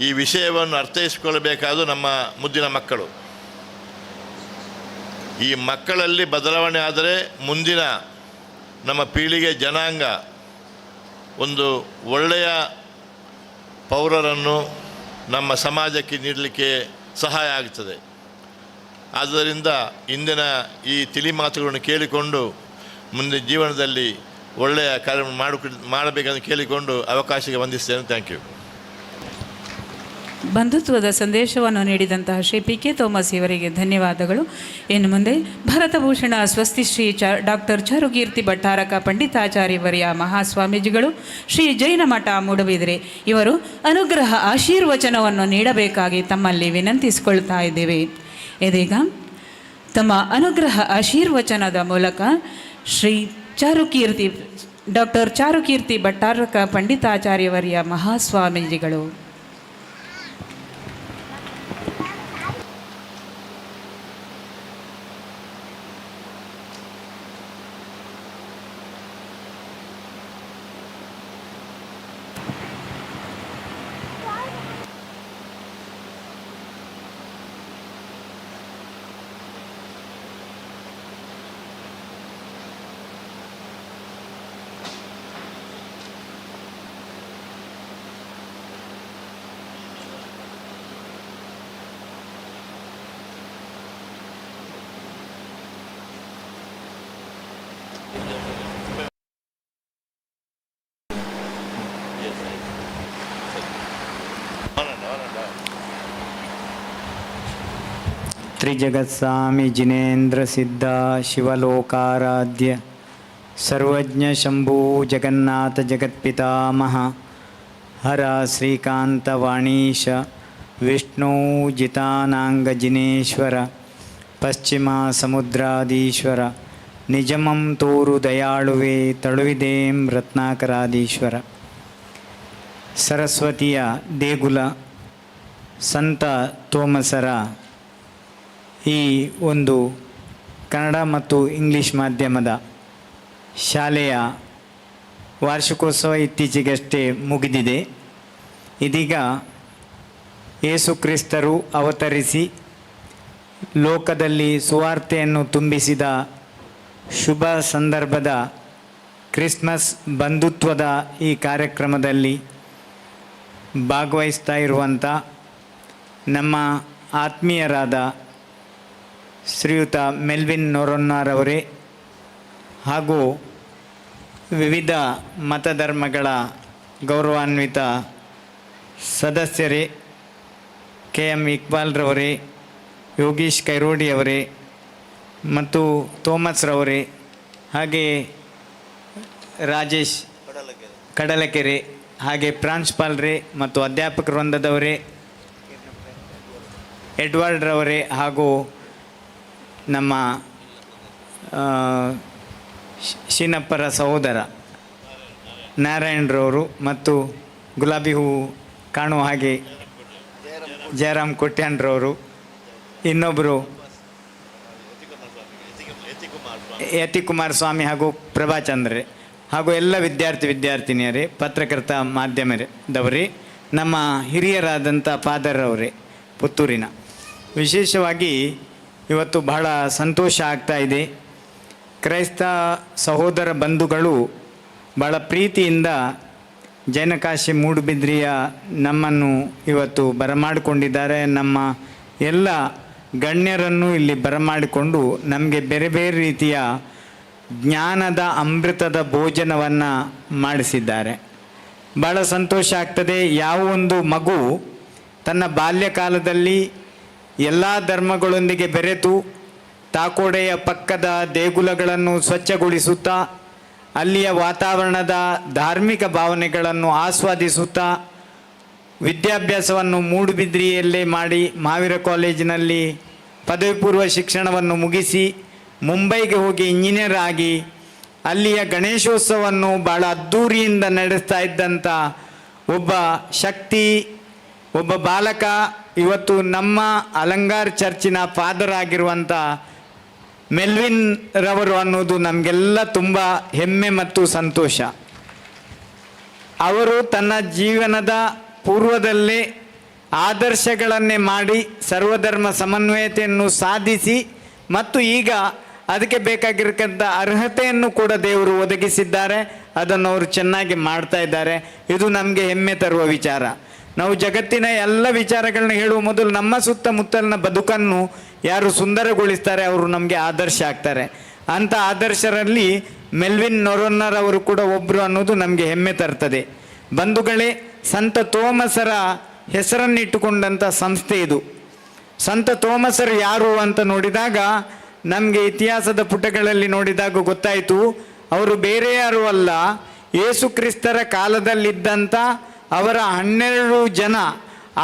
ಈ ವಿಷಯವನ್ನು ಅರ್ಥೈಸಿಕೊಳ್ಳಬೇಕಾದ ನಮ್ಮ ಮುದ್ದಿನ ಮಕ್ಕಳು. ಈ ಮಕ್ಕಳಲ್ಲಿ ಬದಲಾವಣೆ ಆದರೆ ಮುಂದಿನ ನಮ್ಮ ಪೀಳಿಗೆ ಜನಾಂಗ ಒಂದು ಒಳ್ಳೆಯ ಪೌರರನ್ನು ನಮ್ಮ ಸಮಾಜಕ್ಕೆ ನೀಡಲಿಕ್ಕೆ ಸಹಾಯ ಆಗ್ತದೆ. ಆದ್ದರಿಂದ ಇಂದಿನ ಈ ತಿಳಿ ಮಾತುಗಳನ್ನು ಕೇಳಿಕೊಂಡು ಮುಂದೆ ಜೀವನದಲ್ಲಿ ಒಳ್ಳೆಯ ಕಾರ್ಯ ಮಾಡಬೇಕೆಂದು ಕೇಳಿಕೊಂಡು ಅವಕಾಶಕ್ಕೆ ವಂದಿಸ್ತೇನೆ. Thank you. ಬಂಧುತ್ವದ ಸಂದೇಶವನ್ನು ನೀಡಿದಂತಹ ಶ್ರೀ PK ಥೋಮಸ್ ಇವರಿಗೆ ಧನ್ಯವಾದಗಳು. ಇನ್ನು ಮುಂದೆ ಭರತಭೂಷಣ ಸ್ವಸ್ತಿಶ್ರೀ ಡಾಕ್ಟರ್ ಚಾರುಕೀರ್ತಿ ಭಟ್ಟಾರಕ ಪಂಡಿತಾಚಾರ್ಯವರ್ಯ ಮಹಾಸ್ವಾಮೀಜಿಗಳು, ಶ್ರೀ ಜೈನ ಮಠ ಮೂಡಬಿದಿರೆ ಇವರು ಅನುಗ್ರಹ ಆಶೀರ್ವಚನವನ್ನು ನೀಡಬೇಕಾಗಿ ತಮ್ಮಲ್ಲಿ ವಿನಂತಿಸಿಕೊಳ್ತಾ ಇದ್ದೇವೆ. ಇದೀಗ ತಮ್ಮ ಅನುಗ್ರಹ ಆಶೀರ್ವಚನದ ಮೂಲಕ ಶ್ರೀ ಡಾಕ್ಟರ್ ಚಾರುಕೀರ್ತಿ ಭಟ್ಟಾರಕ ಪಂಡಿತಾಚಾರ್ಯವರ್ಯ ಮಹಾಸ್ವಾಮೀಜಿಗಳು. ತ್ರಿಜಗತ್ಸ್ವಾಮಿ ಜಿನೇಂದ್ರ ಸಿದ್ಧ ಶಿವಲೋಕಾರಾಧ್ಯ ಸರ್ವಜ್ಞ ಶಂಭೂ ಜಗನ್ನಾಥ ಜಗತ್ಪಿತಾಮಹ ಹರ ಶ್ರೀಕಾಂತ ವಾಣೀಶ ವಿಷ್ಣು ಜಿತಾನಾಂಗ ಜಿನೇಶ್ವರ ಪಶ್ಚಿಮ ಸಮುದ್ರಾದೀಶ್ವರ ನಿಜಮಂ ತೋರು ದಯಾಳುವೆ ತಳುವಿದೇಂ ರತ್ನಾಕರಾದೀಶ್ವರ. ಸರಸ್ವತಿಯ ದೇಗುಲ ಸಂತ ಥೋಮಸರ ಈ ಒಂದು ಕನ್ನಡ ಮತ್ತು ಇಂಗ್ಲೀಷ್ ಮಾಧ್ಯಮದ ಶಾಲೆಯ ವಾರ್ಷಿಕೋತ್ಸವ ಇತ್ತೀಚೆಗಷ್ಟೇ ಮುಗಿದಿದೆ. ಇದೀಗ ಯೇಸು ಕ್ರಿಸ್ತರು ಅವತರಿಸಿ ಲೋಕದಲ್ಲಿ ಸುವಾರ್ತೆಯನ್ನು ತುಂಬಿಸಿದ ಶುಭ ಸಂದರ್ಭದ ಕ್ರಿಸ್ಮಸ್ ಬಂಧುತ್ವದ ಈ ಕಾರ್ಯಕ್ರಮದಲ್ಲಿ ಭಾಗವಹಿಸ್ತಾ ಇರುವಂಥ ನಮ್ಮ ಆತ್ಮೀಯರಾದ ಶ್ರೀಯುತ ಮೆಲ್ವಿನ್ ನೊರಾಣರವರೇ ಹಾಗೂ ವಿವಿಧ ಮತಧರ್ಮಗಳ ಗೌರವಾನ್ವಿತ ಸದಸ್ಯರೇ, KM ಇಕ್ಬಾಲ್ರವರೇ, ಯೋಗೀಶ್ ಕೈರೋಡಿಯವರೇ ಮತ್ತು ಥೋಮಸ್ರವರೇ, ಹಾಗೆ ರಾಜೇಶ್ ಕಡಲಕೆರೆ, ಹಾಗೆ ಪ್ರಾಂಶುಪಾಲರೇ ಮತ್ತು ಅಧ್ಯಾಪಕ ವೃಂದದವರೇ, ಎಡ್ವರ್ಡ್ರವರೇ ಹಾಗೂ ನಮ್ಮ ಶೀನಪ್ಪರ ಸಹೋದರ ನಾರಾಯಣರವರು ಮತ್ತು ಗುಲಾಬಿ ಹೂವು ಕಾಣುವ ಹಾಗೆ ಜಯರಾಮ್ ಕೊಟ್ಯಾನ್ರವರು, ಇನ್ನೊಬ್ಬರು ಯತಿಕುಮಾರ್ ಸ್ವಾಮಿ ಹಾಗೂ ಪ್ರಭಾಚಂದ್ರೇ ಹಾಗೂ ಎಲ್ಲ ವಿದ್ಯಾರ್ಥಿನಿಯರೇ, ಪತ್ರಕರ್ತ ಮಾಧ್ಯಮದವರೇ, ನಮ್ಮ ಹಿರಿಯರಾದಂಥ ಫಾದರ್ ಅವರೇ ಪುತ್ತೂರಿನ. ವಿಶೇಷವಾಗಿ ಇವತ್ತು ಬಹಳ ಸಂತೋಷ ಆಗ್ತಾ ಇದೆ. ಕ್ರೈಸ್ತ ಸಹೋದರ ಬಂಧುಗಳು ಭಾಳ ಪ್ರೀತಿಯಿಂದ ಜೈನಕಾಶಿ ಮೂಡುಬಿದ್ರಿಯ ನಮ್ಮನ್ನು ಇವತ್ತು ಬರಮಾಡಿಕೊಂಡಿದ್ದಾರೆ. ನಮ್ಮ ಎಲ್ಲ ಗಣ್ಯರನ್ನು ಇಲ್ಲಿ ಬರಮಾಡಿಕೊಂಡು ನಮಗೆ ಬೇರೆ ಬೇರೆ ರೀತಿಯ ಜ್ಞಾನದ ಅಮೃತದ ಭೋಜನವನ್ನು ಮಾಡಿಸಿದ್ದಾರೆ. ಭಾಳ ಸಂತೋಷ ಆಗ್ತದೆ. ಯಾವ ಒಂದು ಮಗು ತನ್ನ ಬಾಲ್ಯಕಾಲದಲ್ಲಿ ಎಲ್ಲ ಧರ್ಮಗಳೊಂದಿಗೆ ಬೆರೆತು ತಾಕೋಡೆಯ ಪಕ್ಕದ ದೇಗುಲಗಳನ್ನು ಸ್ವಚ್ಛಗೊಳಿಸುತ್ತಾ ಅಲ್ಲಿಯ ವಾತಾವರಣದ ಧಾರ್ಮಿಕ ಭಾವನೆಗಳನ್ನು ಆಸ್ವಾದಿಸುತ್ತಾ ವಿದ್ಯಾಭ್ಯಾಸವನ್ನು ಮೂಡುಬಿದ್ರಿಯಲ್ಲೇ ಮಾಡಿ ಮಹಾವೀರ ಕಾಲೇಜಿನಲ್ಲಿ ಪದವಿ ಪೂರ್ವ ಶಿಕ್ಷಣವನ್ನು ಮುಗಿಸಿ ಮುಂಬೈಗೆ ಹೋಗಿ ಇಂಜಿನಿಯರ್ ಆಗಿ ಅಲ್ಲಿಯ ಗಣೇಶೋತ್ಸವವನ್ನು ಭಾಳ ಅದ್ಧೂರಿಯಿಂದ ನಡೆಸ್ತಾ ಇದ್ದಂಥ ಒಬ್ಬ ಶಕ್ತಿ, ಒಬ್ಬ ಬಾಲಕ ಇವತ್ತು ನಮ್ಮ ಅಲಂಗಾರ್ ಚರ್ಚಿನ ಫಾದರ್ ಆಗಿರುವಂಥ ಮೆಲ್ವಿನ್ ರವರು ಅನ್ನೋದು ನಮಗೆಲ್ಲ ತುಂಬ ಹೆಮ್ಮೆ ಮತ್ತು ಸಂತೋಷ. ಅವರು ತನ್ನ ಜೀವನದ ಪೂರ್ವದಲ್ಲೇ ಆದರ್ಶಗಳನ್ನೇ ಮಾಡಿ ಸರ್ವಧರ್ಮ ಸಮನ್ವಯತೆಯನ್ನು ಸಾಧಿಸಿ ಮತ್ತು ಈಗ ಅದಕ್ಕೆ ಬೇಕಾಗಿರತಕ್ಕಂಥ ಅರ್ಹತೆಯನ್ನು ಕೂಡ ದೇವರು ಒದಗಿಸಿದ್ದಾರೆ. ಅದನ್ನು ಅವರು ಚೆನ್ನಾಗಿ ಮಾಡ್ತಾ ಇದ್ದಾರೆ. ಇದು ನಮಗೆ ಹೆಮ್ಮೆ ತರುವ ವಿಚಾರ. ನಾವು ಜಗತ್ತಿನ ಎಲ್ಲ ವಿಚಾರಗಳನ್ನ ಹೇಳುವ ಮೊದಲು ನಮ್ಮ ಸುತ್ತಮುತ್ತಲಿನ ಬದುಕನ್ನು ಯಾರು ಸುಂದರಗೊಳಿಸ್ತಾರೆ ಅವರು ನಮಗೆ ಆದರ್ಶ ಆಗ್ತಾರೆ. ಅಂಥ ಆದರ್ಶರಲ್ಲಿ ಮೆಲ್ವಿನ್ ನೊರೊನ್ನರ್ ಅವರು ಕೂಡ ಒಬ್ಬರು ಅನ್ನೋದು ನಮಗೆ ಹೆಮ್ಮೆ ತರ್ತದೆ. ಬಂಧುಗಳೇ, ಸಂತ ಥೋಮಸರ ಹೆಸರನ್ನಿಟ್ಟುಕೊಂಡಂಥ ಸಂಸ್ಥೆ ಇದು. ಸಂತ ಥೋಮಸರು ಯಾರು ಅಂತ ನೋಡಿದಾಗ ನಮಗೆ ಇತಿಹಾಸದ ಪುಟಗಳಲ್ಲಿ ನೋಡಿದಾಗ ಗೊತ್ತಾಯಿತು, ಅವರು ಬೇರೆ ಯಾರೂ ಅಲ್ಲ, ಯೇಸು ಕ್ರಿಸ್ತರ ಕಾಲದಲ್ಲಿದ್ದಂಥ ಅವರ 12 ಜನ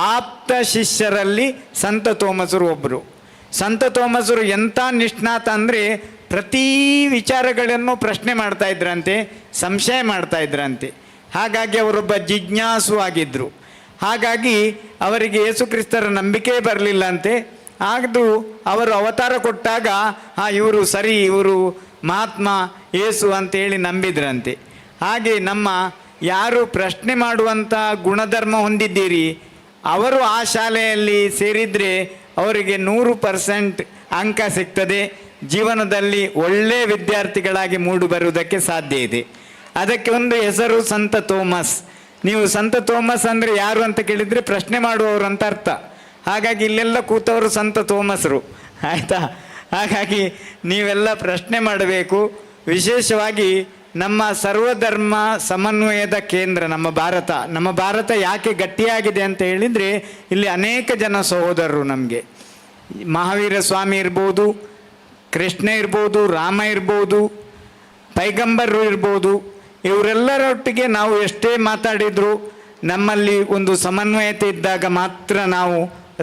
ಆಪ್ತ ಶಿಷ್ಯರಲ್ಲಿ ಸಂತ ಥೋಮಸರು ಒಬ್ಬರು. ಸಂತ ಥೋಮಸರು ಎಂಥ ನಿಷ್ಣಾತ ಅಂದರೆ ಪ್ರತಿ ವಿಚಾರಗಳನ್ನು ಪ್ರಶ್ನೆ ಮಾಡ್ತಾ ಇದ್ರಂತೆ, ಸಂಶಯ ಮಾಡ್ತಾ ಇದ್ರಂತೆ. ಹಾಗಾಗಿ ಅವರೊಬ್ಬ ಜಿಜ್ಞಾಸು ಆಗಿದ್ದರು. ಹಾಗಾಗಿ ಅವರಿಗೆ ಯೇಸು ಕ್ರಿಸ್ತರ ನಂಬಿಕೆ ಬರಲಿಲ್ಲ ಅಂತೆ. ಆದರೂ ಅವರು ಅವತಾರ ಕೊಟ್ಟಾಗ ಇವರು ಸರಿ, ಇವರು ಮಹಾತ್ಮ ಯೇಸು ಅಂತೇಳಿ ನಂಬಿದ್ರಂತೆ. ಹಾಗೆ ನಮ್ಮ ಯಾರು ಪ್ರಶ್ನೆ ಮಾಡುವಂಥ ಗುಣಧರ್ಮ ಹೊಂದಿದ್ದೀರಿ ಅವರು ಆ ಶಾಲೆಯಲ್ಲಿ ಸೇರಿದರೆ ಅವರಿಗೆ 100% ಅಂಕ ಸಿಗ್ತದೆ. ಜೀವನದಲ್ಲಿ ಒಳ್ಳೆಯ ವಿದ್ಯಾರ್ಥಿಗಳಾಗಿ ಮೂಡಿ ಬರುವುದಕ್ಕೆ ಸಾಧ್ಯ ಇದೆ. ಅದಕ್ಕೆ ಒಂದು ಹೆಸರು ಸಂತ ಥೋಮಸ್. ನೀವು ಸಂತ ಥೋಮಸ್ ಅಂದರೆ ಯಾರು ಅಂತ ಕೇಳಿದರೆ ಪ್ರಶ್ನೆ ಮಾಡುವವರು ಅಂತ ಅರ್ಥ. ಹಾಗಾಗಿ ಇಲ್ಲೆಲ್ಲ ಕೂತವರು ಸಂತ ಥೋಮಸರು, ಆಯಿತಾ? ಹಾಗಾಗಿ ನೀವೆಲ್ಲ ಪ್ರಶ್ನೆ ಮಾಡಬೇಕು. ವಿಶೇಷವಾಗಿ ನಮ್ಮ ಸರ್ವಧರ್ಮ ಸಮನ್ವಯದ ಕೇಂದ್ರ ನಮ್ಮ ಭಾರತ ಯಾಕೆ ಗಟ್ಟಿಯಾಗಿದೆ ಅಂತ ಹೇಳಿದರೆ ಇಲ್ಲಿ ಅನೇಕ ಜನ ಸಹೋದರರು ನಮಗೆ. ಮಹಾವೀರ ಸ್ವಾಮಿ ಇರ್ಬೋದು, ಕೃಷ್ಣ ಇರ್ಬೋದು, ರಾಮ ಇರ್ಬೋದು, ಪೈಗಂಬರರು ಇರ್ಬೋದು, ಇವರೆಲ್ಲರೊಟ್ಟಿಗೆ ನಾವು ಎಷ್ಟೇ ಮಾತಾಡಿದರೂ ನಮ್ಮಲ್ಲಿ ಒಂದು ಸಮನ್ವಯತೆ ಇದ್ದಾಗ ಮಾತ್ರ ನಾವು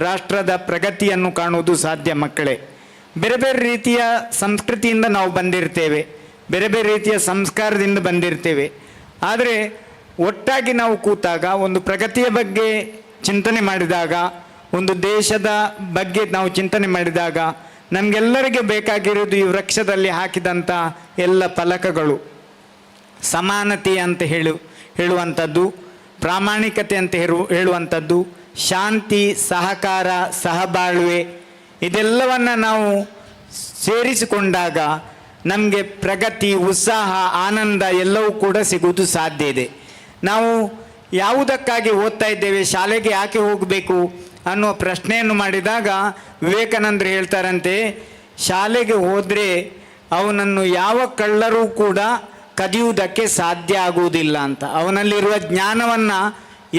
ರಾಷ್ಟ್ರದ ಪ್ರಗತಿಯನ್ನು ಕಾಣುವುದು ಸಾಧ್ಯ. ಮಕ್ಕಳೇ, ಬೇರೆ ಬೇರೆ ರೀತಿಯ ಸಂಸ್ಕೃತಿಯಿಂದ ನಾವು ಬಂದಿರ್ತೇವೆ, ಬೇರೆ ಬೇರೆ ರೀತಿಯ ಸಂಸ್ಕಾರದಿಂದ ಬಂದಿರ್ತೇವೆ. ಆದರೆ ಒಟ್ಟಾಗಿ ನಾವು ಕೂತಾಗ ಒಂದು ಪ್ರಗತಿಯ ಬಗ್ಗೆ ಚಿಂತನೆ ಮಾಡಿದಾಗ, ಒಂದು ದೇಶದ ಬಗ್ಗೆ ನಾವು ಚಿಂತನೆ ಮಾಡಿದಾಗ ನಮಗೆಲ್ಲರಿಗೆ ಬೇಕಾಗಿರೋದು ಈ ವೃಕ್ಷದಲ್ಲಿ ಹಾಕಿದಂಥ ಎಲ್ಲ ಫಲಕಗಳು. ಸಮಾನತೆ ಅಂತ ಹೇಳುವಂಥದ್ದು, ಪ್ರಾಮಾಣಿಕತೆ ಅಂತ ಹೇಳುವಂಥದ್ದು, ಶಾಂತಿ, ಸಹಕಾರ, ಸಹಬಾಳ್ವೆ, ಇದೆಲ್ಲವನ್ನು ನಾವು ಸೇರಿಸಿಕೊಂಡಾಗ ನಮಗೆ ಪ್ರಗತಿ, ಉತ್ಸಾಹ, ಆನಂದ ಎಲ್ಲವೂ ಕೂಡ ಸಿಗುವುದು ಸಾಧ್ಯ ಇದೆ. ನಾವು ಯಾವುದಕ್ಕಾಗಿ ಓದ್ತಾ ಇದ್ದೇವೆ, ಶಾಲೆಗೆ ಯಾಕೆ ಹೋಗಬೇಕು ಅನ್ನುವ ಪ್ರಶ್ನೆಯನ್ನು ಮಾಡಿದಾಗ ವಿವೇಕಾನಂದರು ಹೇಳ್ತಾರಂತೆ, ಶಾಲೆಗೆ ಹೋದರೆ ಅವನನ್ನು ಯಾವ ಕಳ್ಳರೂ ಕೂಡ ಕದಿಯುವುದಕ್ಕೆ ಸಾಧ್ಯ ಆಗುವುದಿಲ್ಲ ಅಂತ. ಅವನಲ್ಲಿರುವ ಜ್ಞಾನವನ್ನು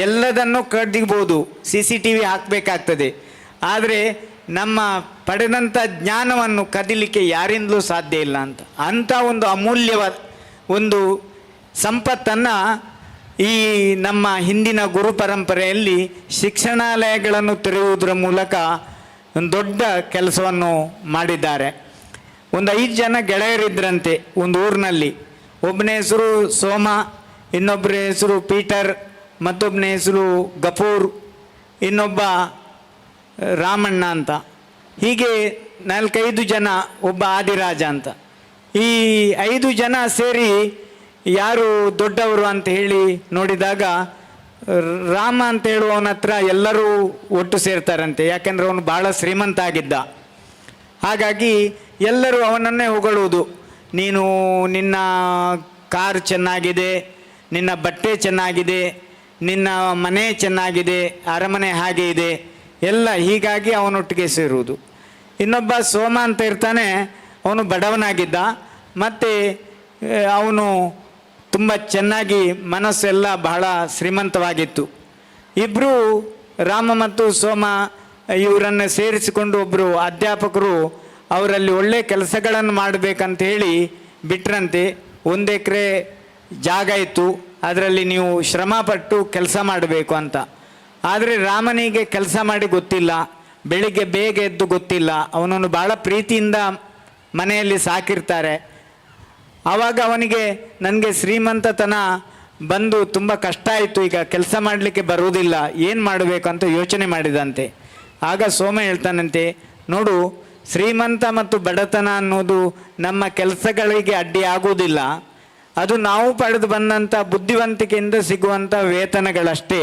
ಎಲ್ಲದನ್ನು ಕದಿಬೋದು, CCTV ಹಾಕಬೇಕಾಗ್ತದೆ. ಆದರೆ ನಮ್ಮ ಪಡೆದಂಥ ಜ್ಞಾನವನ್ನು ಕದಿಲಿಕ್ಕೆ ಯಾರಿಂದಲೂ ಸಾಧ್ಯ ಇಲ್ಲ ಅಂತ. ಅಂಥ ಒಂದು ಅಮೂಲ್ಯವಾದ ಒಂದು ಸಂಪತ್ತನ್ನು ಈ ನಮ್ಮ ಹಿಂದಿನ ಗುರು ಪರಂಪರೆಯಲ್ಲಿ ಶಿಕ್ಷಣಾಲಯಗಳನ್ನು ತೆರೆಯುವುದರ ಮೂಲಕ ಒಂದು ದೊಡ್ಡ ಕೆಲಸವನ್ನು ಮಾಡಿದ್ದಾರೆ. ಒಂದು 5 ಜನ ಗೆಳೆಯರಿದ್ದರಂತೆ ಒಂದು ಊರಿನಲ್ಲಿ. ಒಬ್ಬನ ಹೆಸರು ಸೋಮ, ಇನ್ನೊಬ್ಬರ ಹೆಸರು ಪೀಟರ್, ಮತ್ತೊಬ್ಬನ ಹೆಸರು ಗಫೂರ್, ಇನ್ನೊಬ್ಬ ರಾಮಣ್ಣ ಅಂತ. ಹೀಗೆ 4-5 ಜನ, ಒಬ್ಬ ಆದಿರಾಜ ಅಂತ. ಈ 5 ಜನ ಸೇರಿ ಯಾರು ದೊಡ್ಡವರು ಅಂತ ಹೇಳಿ ನೋಡಿದಾಗ ರಾಮ ಅಂತ ಹೇಳುವವನ ಹತ್ರ ಎಲ್ಲರೂ ಒಟ್ಟು ಸೇರ್ತಾರಂತೆ. ಯಾಕೆಂದರೆ ಅವನು ಭಾಳ ಶ್ರೀಮಂತ ಆಗಿದ್ದ. ಹಾಗಾಗಿ ಎಲ್ಲರೂ ಅವನನ್ನೇ ಹೊಗಳುವುದು. ನೀನು ನಿನ್ನ ಕಾರ್ ಚೆನ್ನಾಗಿದೆ, ನಿನ್ನ ಬಟ್ಟೆ ಚೆನ್ನಾಗಿದೆ, ನಿನ್ನ ಮನೆ ಚೆನ್ನಾಗಿದೆ, ಅರಮನೆ ಹಾಗೆ ಇದೆ ಎಲ್ಲ. ಹೀಗಾಗಿ ಅವನೊಟ್ಟಿಗೆ ಸೇರುವುದು. ಇನ್ನೊಬ್ಬ ಸೋಮ ಅಂತ ಇರ್ತಾನೆ, ಅವನು ಬಡವನಾಗಿದ್ದ, ಮತ್ತು ಅವನು ತುಂಬ ಚೆನ್ನಾಗಿ ಮನಸ್ಸೆಲ್ಲ ಬಹಳ ಶ್ರೀಮಂತವಾಗಿತ್ತು. ಇಬ್ಬರು ರಾಮ ಮತ್ತು ಸೋಮ ಇವರನ್ನು ಸೇರಿಸಿಕೊಂಡು ಒಬ್ಬರು ಅಧ್ಯಾಪಕರು ಅವರಲ್ಲಿ ಒಳ್ಳೆಯ ಕೆಲಸಗಳನ್ನು ಮಾಡಬೇಕಂತ ಹೇಳಿ ಬಿಟ್ರಂತೆ. 1 ಎಕರೆ ಜಾಗ ಇತ್ತು, ಅದರಲ್ಲಿ ನೀವು ಶ್ರಮಪಟ್ಟು ಕೆಲಸ ಮಾಡಬೇಕು ಅಂತ. ಆದರೆ ರಾಮನಿಗೆ ಕೆಲಸ ಮಾಡಿ ಗೊತ್ತಿಲ್ಲ, ಬೆಳಿಗ್ಗೆ ಬೇಗ ಎದ್ದು ಗೊತ್ತಿಲ್ಲ. ಅವನನ್ನು ಭಾಳ ಪ್ರೀತಿಯಿಂದ ಮನೆಯಲ್ಲಿ ಸಾಕಿರ್ತಾರೆ. ಆವಾಗ ಅವನಿಗೆ ನನಗೆ ಶ್ರೀಮಂತತನ ಬಂದು ತುಂಬ ಕಷ್ಟ ಆಯಿತು, ಈಗ ಕೆಲಸ ಮಾಡಲಿಕ್ಕೆ ಬರುವುದಿಲ್ಲ, ಏನು ಮಾಡಬೇಕು ಅಂತ ಯೋಚನೆ ಮಾಡಿದಂತೆ. ಆಗ ಸೋಮ ಹೇಳ್ತಾನಂತೆ, ನೋಡು, ಶ್ರೀಮಂತ ಮತ್ತು ಬಡತನ ಅನ್ನೋದು ನಮ್ಮ ಕೆಲಸಗಳಿಗೆ ಅಡ್ಡಿ ಆಗುವುದಿಲ್ಲ. ಅದು ನಾವು ಪಡೆದು ಬಂದಂಥ ಬುದ್ಧಿವಂತಿಕೆಯಿಂದ ಸಿಗುವಂಥ ವೇತನಗಳಷ್ಟೇ.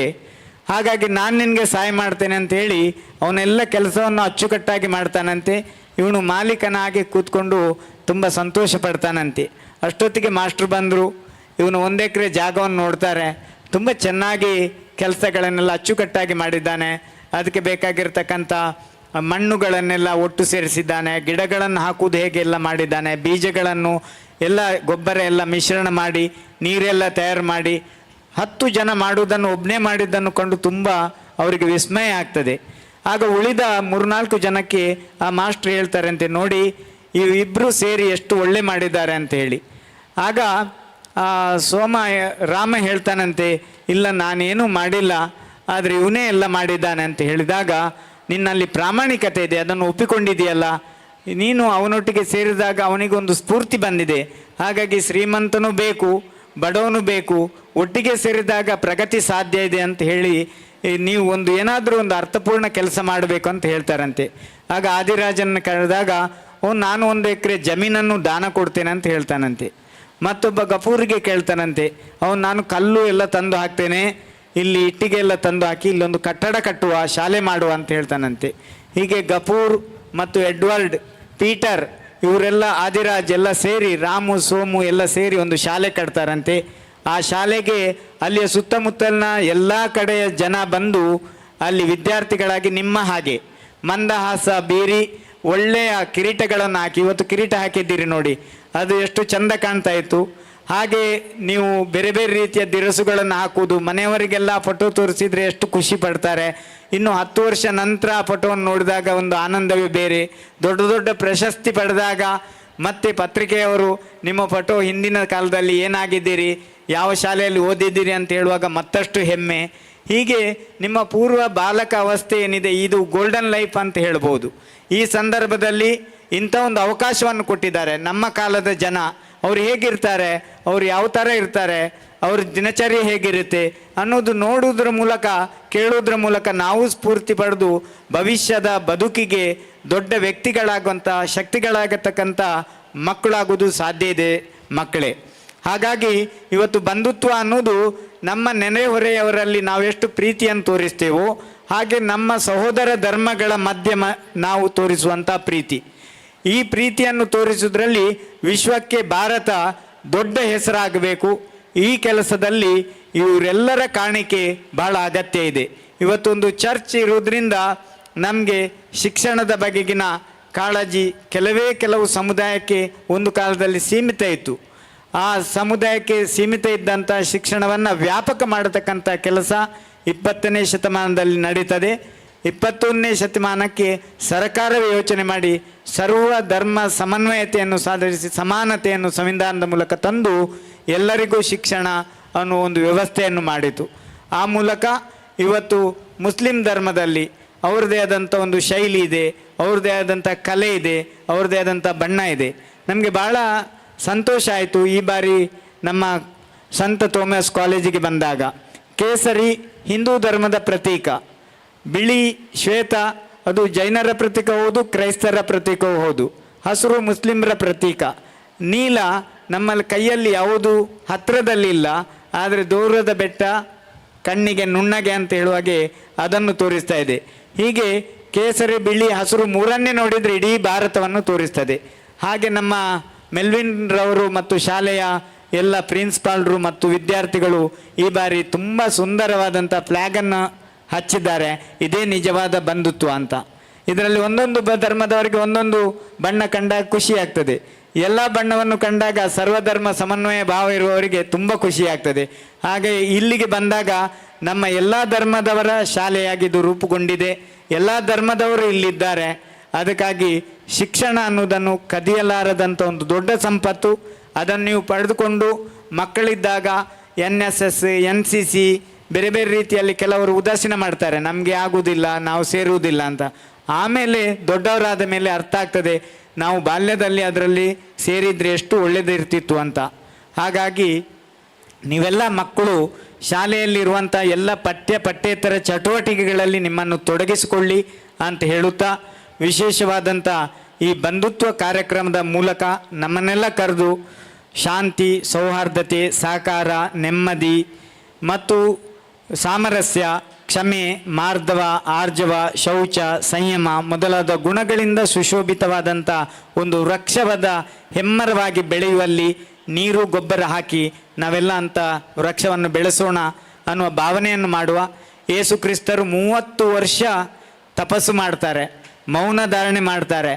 ಹಾಗಾಗಿ ನಾನು ನಿನಗೆ ಸಹಾಯ ಮಾಡ್ತೇನೆ ಅಂತ ಹೇಳಿ ಅವನೆಲ್ಲ ಕೆಲಸವನ್ನು ಅಚ್ಚುಕಟ್ಟಾಗಿ ಮಾಡ್ತಾನಂತೆ. ಇವನು ಮಾಲೀಕನಾಗಿ ಕೂತ್ಕೊಂಡು ತುಂಬ ಸಂತೋಷ ಪಡ್ತಾನಂತೆ. ಅಷ್ಟೊತ್ತಿಗೆ ಮಾಸ್ಟ್ರು ಬಂದರು. ಇವನು 1 ಎಕರೆ ಜಾಗವನ್ನು ನೋಡ್ತಾರೆ. ತುಂಬ ಚೆನ್ನಾಗಿ ಕೆಲಸಗಳನ್ನೆಲ್ಲ ಅಚ್ಚುಕಟ್ಟಾಗಿ ಮಾಡಿದ್ದಾನೆ. ಅದಕ್ಕೆ ಬೇಕಾಗಿರ್ತಕ್ಕಂಥ ಮಣ್ಣುಗಳನ್ನೆಲ್ಲ ಒಟ್ಟು ಸೇರಿಸಿದ್ದಾನೆ, ಗಿಡಗಳನ್ನು ಹಾಕುವುದು ಹೇಗೆ ಎಲ್ಲ ಮಾಡಿದ್ದಾನೆ, ಬೀಜಗಳನ್ನು ಎಲ್ಲ ಗೊಬ್ಬರ ಎಲ್ಲ ಮಿಶ್ರಣ ಮಾಡಿ ನೀರೆಲ್ಲ ತಯಾರು ಮಾಡಿ 10 ಜನ ಮಾಡುವುದನ್ನು ಒಬ್ಬನೇ ಮಾಡಿದ್ದನ್ನು ಕಂಡು ತುಂಬ ಅವರಿಗೆ ವಿಸ್ಮಯ ಆಗ್ತದೆ. ಆಗ ಉಳಿದ 3-4 ಜನಕ್ಕೆ ಆ ಮಾಸ್ಟ್ರು ಹೇಳ್ತಾರಂತೆ, ನೋಡಿ ಇವಿಬ್ಬರು ಸೇರಿ ಎಷ್ಟು ಒಳ್ಳೆ ಮಾಡಿದ್ದಾರೆ ಅಂತ ಹೇಳಿ. ಆಗ ರಾಮ ಹೇಳ್ತಾನಂತೆ, ಇಲ್ಲ ನಾನೇನೂ ಮಾಡಿಲ್ಲ, ಆದರೆ ಇವನೇ ಎಲ್ಲ ಮಾಡಿದ್ದಾನೆ ಅಂತ ಹೇಳಿದಾಗ, ನಿನ್ನಲ್ಲಿ ಪ್ರಾಮಾಣಿಕತೆ ಇದೆ, ಅದನ್ನು ಒಪ್ಪಿಕೊಂಡಿದೆಯಲ್ಲ, ನೀನು ಅವನೊಟ್ಟಿಗೆ ಸೇರಿದಾಗ ಅವನಿಗೊಂದು ಸ್ಫೂರ್ತಿ ಬಂದಿದೆ. ಹಾಗಾಗಿ ಶ್ರೀಮಂತನೂ ಬೇಕು, ಬಡವನು ಬೇಕು, ಒಟ್ಟಿಗೆ ಸೇರಿದಾಗ ಪ್ರಗತಿ ಸಾಧ್ಯ ಇದೆ ಅಂತ ಹೇಳಿ ನೀವು ಏನಾದರೂ ಒಂದು ಅರ್ಥಪೂರ್ಣ ಕೆಲಸ ಮಾಡಬೇಕು ಅಂತ ಹೇಳ್ತಾರಂತೆ. ಆಗ ಆದಿರಾಜನ ಕರೆದಾಗ ನಾನು 1 ಎಕರೆ ಜಮೀನನ್ನು ದಾನ ಕೊಡ್ತೇನೆ ಅಂತ ಹೇಳ್ತಾನಂತೆ. ಮತ್ತೊಬ್ಬ ಗಫೂರಿಗೆ ಕೇಳ್ತಾನಂತೆ, ನಾನು ಕಲ್ಲು ಎಲ್ಲ ತಂದು ಹಾಕ್ತೇನೆ, ಇಲ್ಲಿ ಇಟ್ಟಿಗೆ ಎಲ್ಲ ತಂದು ಹಾಕಿ ಇಲ್ಲೊಂದು ಕಟ್ಟಡ ಕಟ್ಟುವ, ಶಾಲೆ ಮಾಡುವ ಅಂತ ಹೇಳ್ತಾನಂತೆ. ಹೀಗೆ ಗಫೂರ್ ಮತ್ತು ಎಡ್ವರ್ಡ್, ಪೀಟರ್ ಇವರೆಲ್ಲ ಆದಿರಾಜ್ ಎಲ್ಲ ಸೇರಿ, ರಾಮು ಸೋಮು ಎಲ್ಲ ಸೇರಿ ಒಂದು ಶಾಲೆ ಕಟ್ತಾರಂತೆ. ಆ ಶಾಲೆಗೆ ಅಲ್ಲಿಯ ಸುತ್ತಮುತ್ತಲಿನ ಎಲ್ಲ ಕಡೆಯ ಜನ ಬಂದು ಅಲ್ಲಿ ವಿದ್ಯಾರ್ಥಿಗಳಾಗಿ ನಿಮ್ಮ ಹಾಗೆ ಮಂದಹಾಸ ಬೀರಿ ಒಳ್ಳೆಯ ಕಿರೀಟಗಳನ್ನು ಹಾಕಿ, ಇವತ್ತು ಕಿರೀಟ ಹಾಕಿದ್ದೀರಿ ನೋಡಿ, ಅದು ಎಷ್ಟು ಚಂದ ಕಾಣ್ತಾ ಇತ್ತು. ಹಾಗೆ ನೀವು ಬೇರೆ ಬೇರೆ ರೀತಿಯ ದಿರಸುಗಳನ್ನು ಹಾಕುವುದು, ಮನೆಯವರಿಗೆಲ್ಲ ಫೋಟೋ ತೋರಿಸಿದರೆ ಎಷ್ಟು ಖುಷಿ ಪಡ್ತಾರೆ. ಇನ್ನು 10 ವರ್ಷ ನಂತರ ಆ ಫೋಟೋವನ್ನು ನೋಡಿದಾಗ ಒಂದು ಆನಂದವೇ ಬೇರೆ. ದೊಡ್ಡ ದೊಡ್ಡ ಪ್ರಶಸ್ತಿ ಪಡೆದಾಗ ಮತ್ತೆ ಪತ್ರಿಕೆಯವರು ನಿಮ್ಮ ಫೋಟೋ ಹಿಂದಿನ ಕಾಲದಲ್ಲಿ ಏನಾಗಿದ್ದೀರಿ, ಯಾವ ಶಾಲೆಯಲ್ಲಿ ಓದಿದ್ದೀರಿ ಅಂತ ಹೇಳುವಾಗ ಮತ್ತಷ್ಟು ಹೆಮ್ಮೆ. ಹೀಗೆ ನಿಮ್ಮ ಪೂರ್ವ ಬಾಲಕ ಅವಸ್ಥೆ ಏನಿದೆ, ಇದು ಗೋಲ್ಡನ್ ಲೈಫ್ ಅಂತ ಹೇಳ್ಬೋದು. ಈ ಸಂದರ್ಭದಲ್ಲಿ ಇಂಥ ಒಂದು ಅವಕಾಶವನ್ನು ಕೊಟ್ಟಿದ್ದಾರೆ. ನಮ್ಮ ಕಾಲದ ಜನ ಅವ್ರು ಹೇಗಿರ್ತಾರೆ, ಅವ್ರು ಯಾವ ಥರ ಇರ್ತಾರೆ, ಅವ್ರ ದಿನಚರ್ಯ ಹೇಗಿರುತ್ತೆ ಅನ್ನೋದು ನೋಡುವುದರ ಮೂಲಕ, ಕೇಳುವುದರ ಮೂಲಕ ನಾವು ಸ್ಫೂರ್ತಿ ಪಡೆದು ಭವಿಷ್ಯದ ಬದುಕಿಗೆ ದೊಡ್ಡ ವ್ಯಕ್ತಿಗಳಾಗುವಂಥ, ಶಕ್ತಿಗಳಾಗತಕ್ಕಂಥ ಮಕ್ಕಳಾಗೋದು ಸಾಧ್ಯ ಇದೆ ಮಕ್ಕಳೇ. ಹಾಗಾಗಿ ಇವತ್ತು ಬಂಧುತ್ವ ಅನ್ನೋದು ನಮ್ಮ ನೆರೆಹೊರೆಯವರಲ್ಲಿ ನಾವೆಷ್ಟು ಪ್ರೀತಿಯನ್ನು ತೋರಿಸ್ತೇವೋ ಹಾಗೆ ನಮ್ಮ ಸಹೋದರ ಧರ್ಮಗಳ ಮಧ್ಯೆ ನಾವು ತೋರಿಸುವಂಥ ಪ್ರೀತಿ. ಈ ಪ್ರೀತಿಯನ್ನು ತೋರಿಸುವುದರಲ್ಲಿ ವಿಶ್ವಕ್ಕೆ ಭಾರತ ದೊಡ್ಡ ಹೆಸರಾಗಬೇಕು. ಈ ಕೆಲಸದಲ್ಲಿ ಇವರೆಲ್ಲರ ಕಾಣಿಕೆ ಬಹಳ ಅಗತ್ಯ ಇದೆ. ಇವತ್ತೊಂದು ಚರ್ಚ್ ಇರೋದ್ರಿಂದ ನಮಗೆ ಶಿಕ್ಷಣದ ಬಗೆಗಿನ ಕಾಳಜಿ ಕೆಲವು ಸಮುದಾಯಕ್ಕೆ ಒಂದು ಕಾಲದಲ್ಲಿ ಸೀಮಿತ ಇತ್ತು. ಆ ಸಮುದಾಯಕ್ಕೆ ಸೀಮಿತ ಇದ್ದಂಥ ಶಿಕ್ಷಣವನ್ನು ವ್ಯಾಪಕ ಮಾಡತಕ್ಕಂಥ ಕೆಲಸ 20ನೇ ಶತಮಾನದಲ್ಲಿ ನಡೀತದೆ. 21ನೇ ಶತಮಾನಕ್ಕೆ ಸರ್ಕಾರವೇ ಯೋಚನೆ ಮಾಡಿ ಸರ್ವ ಧರ್ಮ ಸಮನ್ವಯತೆಯನ್ನು ಸಾಧಿಸಿ ಸಮಾನತೆಯನ್ನು ಸಂವಿಧಾನದ ಮೂಲಕ ತಂದು ಎಲ್ಲರಿಗೂ ಶಿಕ್ಷಣ ಅನ್ನೋ ಒಂದು ವ್ಯವಸ್ಥೆಯನ್ನು ಮಾಡಿತು. ಆ ಮೂಲಕ ಇವತ್ತು ಮುಸ್ಲಿಂ ಧರ್ಮದಲ್ಲಿ ಅವ್ರದ್ದೇ ಆದಂಥ ಒಂದು ಶೈಲಿ ಇದೆ, ಅವ್ರದ್ದೇ ಆದಂಥ ಕಲೆ ಇದೆ, ಅವ್ರದ್ದೇ ಆದಂಥ ಬಣ್ಣ ಇದೆ. ನಮಗೆ ಭಾಳ ಸಂತೋಷ ಆಯಿತು. ಈ ಬಾರಿ ನಮ್ಮ ಸಂತ ಥೋಮಸ್ ಕಾಲೇಜಿಗೆ ಬಂದಾಗ. ಕೇಸರಿ ಹಿಂದೂ ಧರ್ಮದ ಪ್ರತೀಕ, ಬಿಳಿ ಶ್ವೇತ ಅದು ಜೈನರ ಪ್ರತೀಕ ಹೌದು, ಕ್ರೈಸ್ತರ ಪ್ರತೀಕವೂ ಹೌದು. ಹಸಿರು ಮುಸ್ಲಿಮರ ಪ್ರತೀಕ. ನೀಲ ನಮ್ಮಲ್ಲಿ ಕೈಯಲ್ಲಿ ಯಾವುದು ಹತ್ತಿರದಲ್ಲಿಲ್ಲ, ಆದರೆ ದೂರದ ಬೆಟ್ಟ ಕಣ್ಣಿಗೆ ನುಣ್ಣಗೆ ಅಂತ ಹೇಳುವಾಗೆ ಅದನ್ನು ತೋರಿಸ್ತಾ ಇದೆ. ಹೀಗೆ ಕೇಸರಿ ಬಿಳಿ ಹಸಿರು ಮೂರನ್ನೇ ನೋಡಿದರೆ ಇಡೀ ಭಾರತವನ್ನು ತೋರಿಸ್ತದೆ. ಹಾಗೆ ನಮ್ಮ ಮೆಲ್ವಿನ್ ರವರು ಮತ್ತು ಶಾಲೆಯ ಎಲ್ಲ ಪ್ರಿನ್ಸಿಪಾಲ್ರು ಮತ್ತು ವಿದ್ಯಾರ್ಥಿಗಳು ಈ ಬಾರಿ ತುಂಬ ಸುಂದರವಾದಂಥ ಫ್ಲ್ಯಾಗನ್ನು ಹಚ್ಚಿದ್ದಾರೆ. ಇದೇ ನಿಜವಾದ ಬಂಧುತ್ವ ಅಂತ. ಇದರಲ್ಲಿ ಒಂದೊಂದು ಧರ್ಮದವರಿಗೆ ಒಂದೊಂದು ಬಣ್ಣ ಕಂಡಾಗ ಖುಷಿ ಆಗ್ತದೆ. ಎಲ್ಲ ಬಣ್ಣವನ್ನು ಕಂಡಾಗ ಸರ್ವಧರ್ಮ ಸಮನ್ವಯ ಭಾವ ಇರುವವರಿಗೆ ತುಂಬ ಖುಷಿ ಆಗ್ತದೆ. ಹಾಗೆ ಇಲ್ಲಿಗೆ ಬಂದಾಗ ನಮ್ಮ ಎಲ್ಲ ಧರ್ಮದವರ ಶಾಲೆಯಾಗಿದ್ದು ರೂಪುಗೊಂಡಿದೆ. ಎಲ್ಲ ಧರ್ಮದವರು ಇಲ್ಲಿದ್ದಾರೆ. ಅದಕ್ಕಾಗಿ ಶಿಕ್ಷಣ ಅನ್ನೋದನ್ನು ಕದಿಯಲಾರದಂಥ ಒಂದು ದೊಡ್ಡ ಸಂಪತ್ತು. ಅದನ್ನು ನೀವು ಪಡೆದುಕೊಂಡು ಮಕ್ಕಳಿದ್ದಾಗ NSS NCC ಬೇರೆ ಬೇರೆ ರೀತಿಯಲ್ಲಿ ಕೆಲವರು ಉದಾಸೀನ ಮಾಡ್ತಾರೆ, ನಮಗೆ ಆಗುವುದಿಲ್ಲ, ನಾವು ಸೇರುವುದಿಲ್ಲ ಅಂತ. ಆಮೇಲೆ ದೊಡ್ಡವರಾದ ಮೇಲೆ ಅರ್ಥ ಆಗ್ತದೆ ನಾವು ಬಾಲ್ಯದಲ್ಲಿ ಅದರಲ್ಲಿ ಸೇರಿದರೆ ಎಷ್ಟು ಒಳ್ಳೆಯದಿರ್ತಿತ್ತು ಅಂತ. ಹಾಗಾಗಿ ನೀವೆಲ್ಲ ಮಕ್ಕಳು ಶಾಲೆಯಲ್ಲಿರುವಂಥ ಎಲ್ಲ ಪಠ್ಯೇತರ ಚಟುವಟಿಕೆಗಳಲ್ಲಿ ನಿಮ್ಮನ್ನು ತೊಡಗಿಸಿಕೊಳ್ಳಿ ಅಂತ ಹೇಳುತ್ತಾ, ವಿಶೇಷವಾದಂಥ ಈ ಬಂಧುತ್ವ ಕಾರ್ಯಕ್ರಮದ ಮೂಲಕ ನಮ್ಮನ್ನೆಲ್ಲ ಕರೆದು ಶಾಂತಿ, ಸೌಹಾರ್ದತೆ, ಸಹಕಾರ, ನೆಮ್ಮದಿ ಮತ್ತು ಸಾಮರಸ್ಯ, ಕ್ಷಮೆ, ಮಾರ್ಧವ, ಆರ್ಜವ, ಶೌಚ, ಸಂಯಮ ಮೊದಲಾದ ಗುಣಗಳಿಂದ ಸುಶೋಭಿತವಾದಂಥ ಒಂದು ವೃಕ್ಷವಾದ ಹೆಮ್ಮರವಾಗಿ ಬೆಳೆಯುವಲ್ಲಿ ನೀರು ಗೊಬ್ಬರ ಹಾಕಿ ನಾವೆಲ್ಲ ಅಂತ ವೃಕ್ಷವನ್ನು ಬೆಳೆಸೋಣ ಅನ್ನುವ ಭಾವನೆಯನ್ನು ಮಾಡುವ. ಯೇಸು ಕ್ರಿಸ್ತರು 30 ವರ್ಷ ತಪಸ್ಸು ಮಾಡ್ತಾರೆ, ಮೌನ ಧಾರಣೆ ಮಾಡ್ತಾರೆ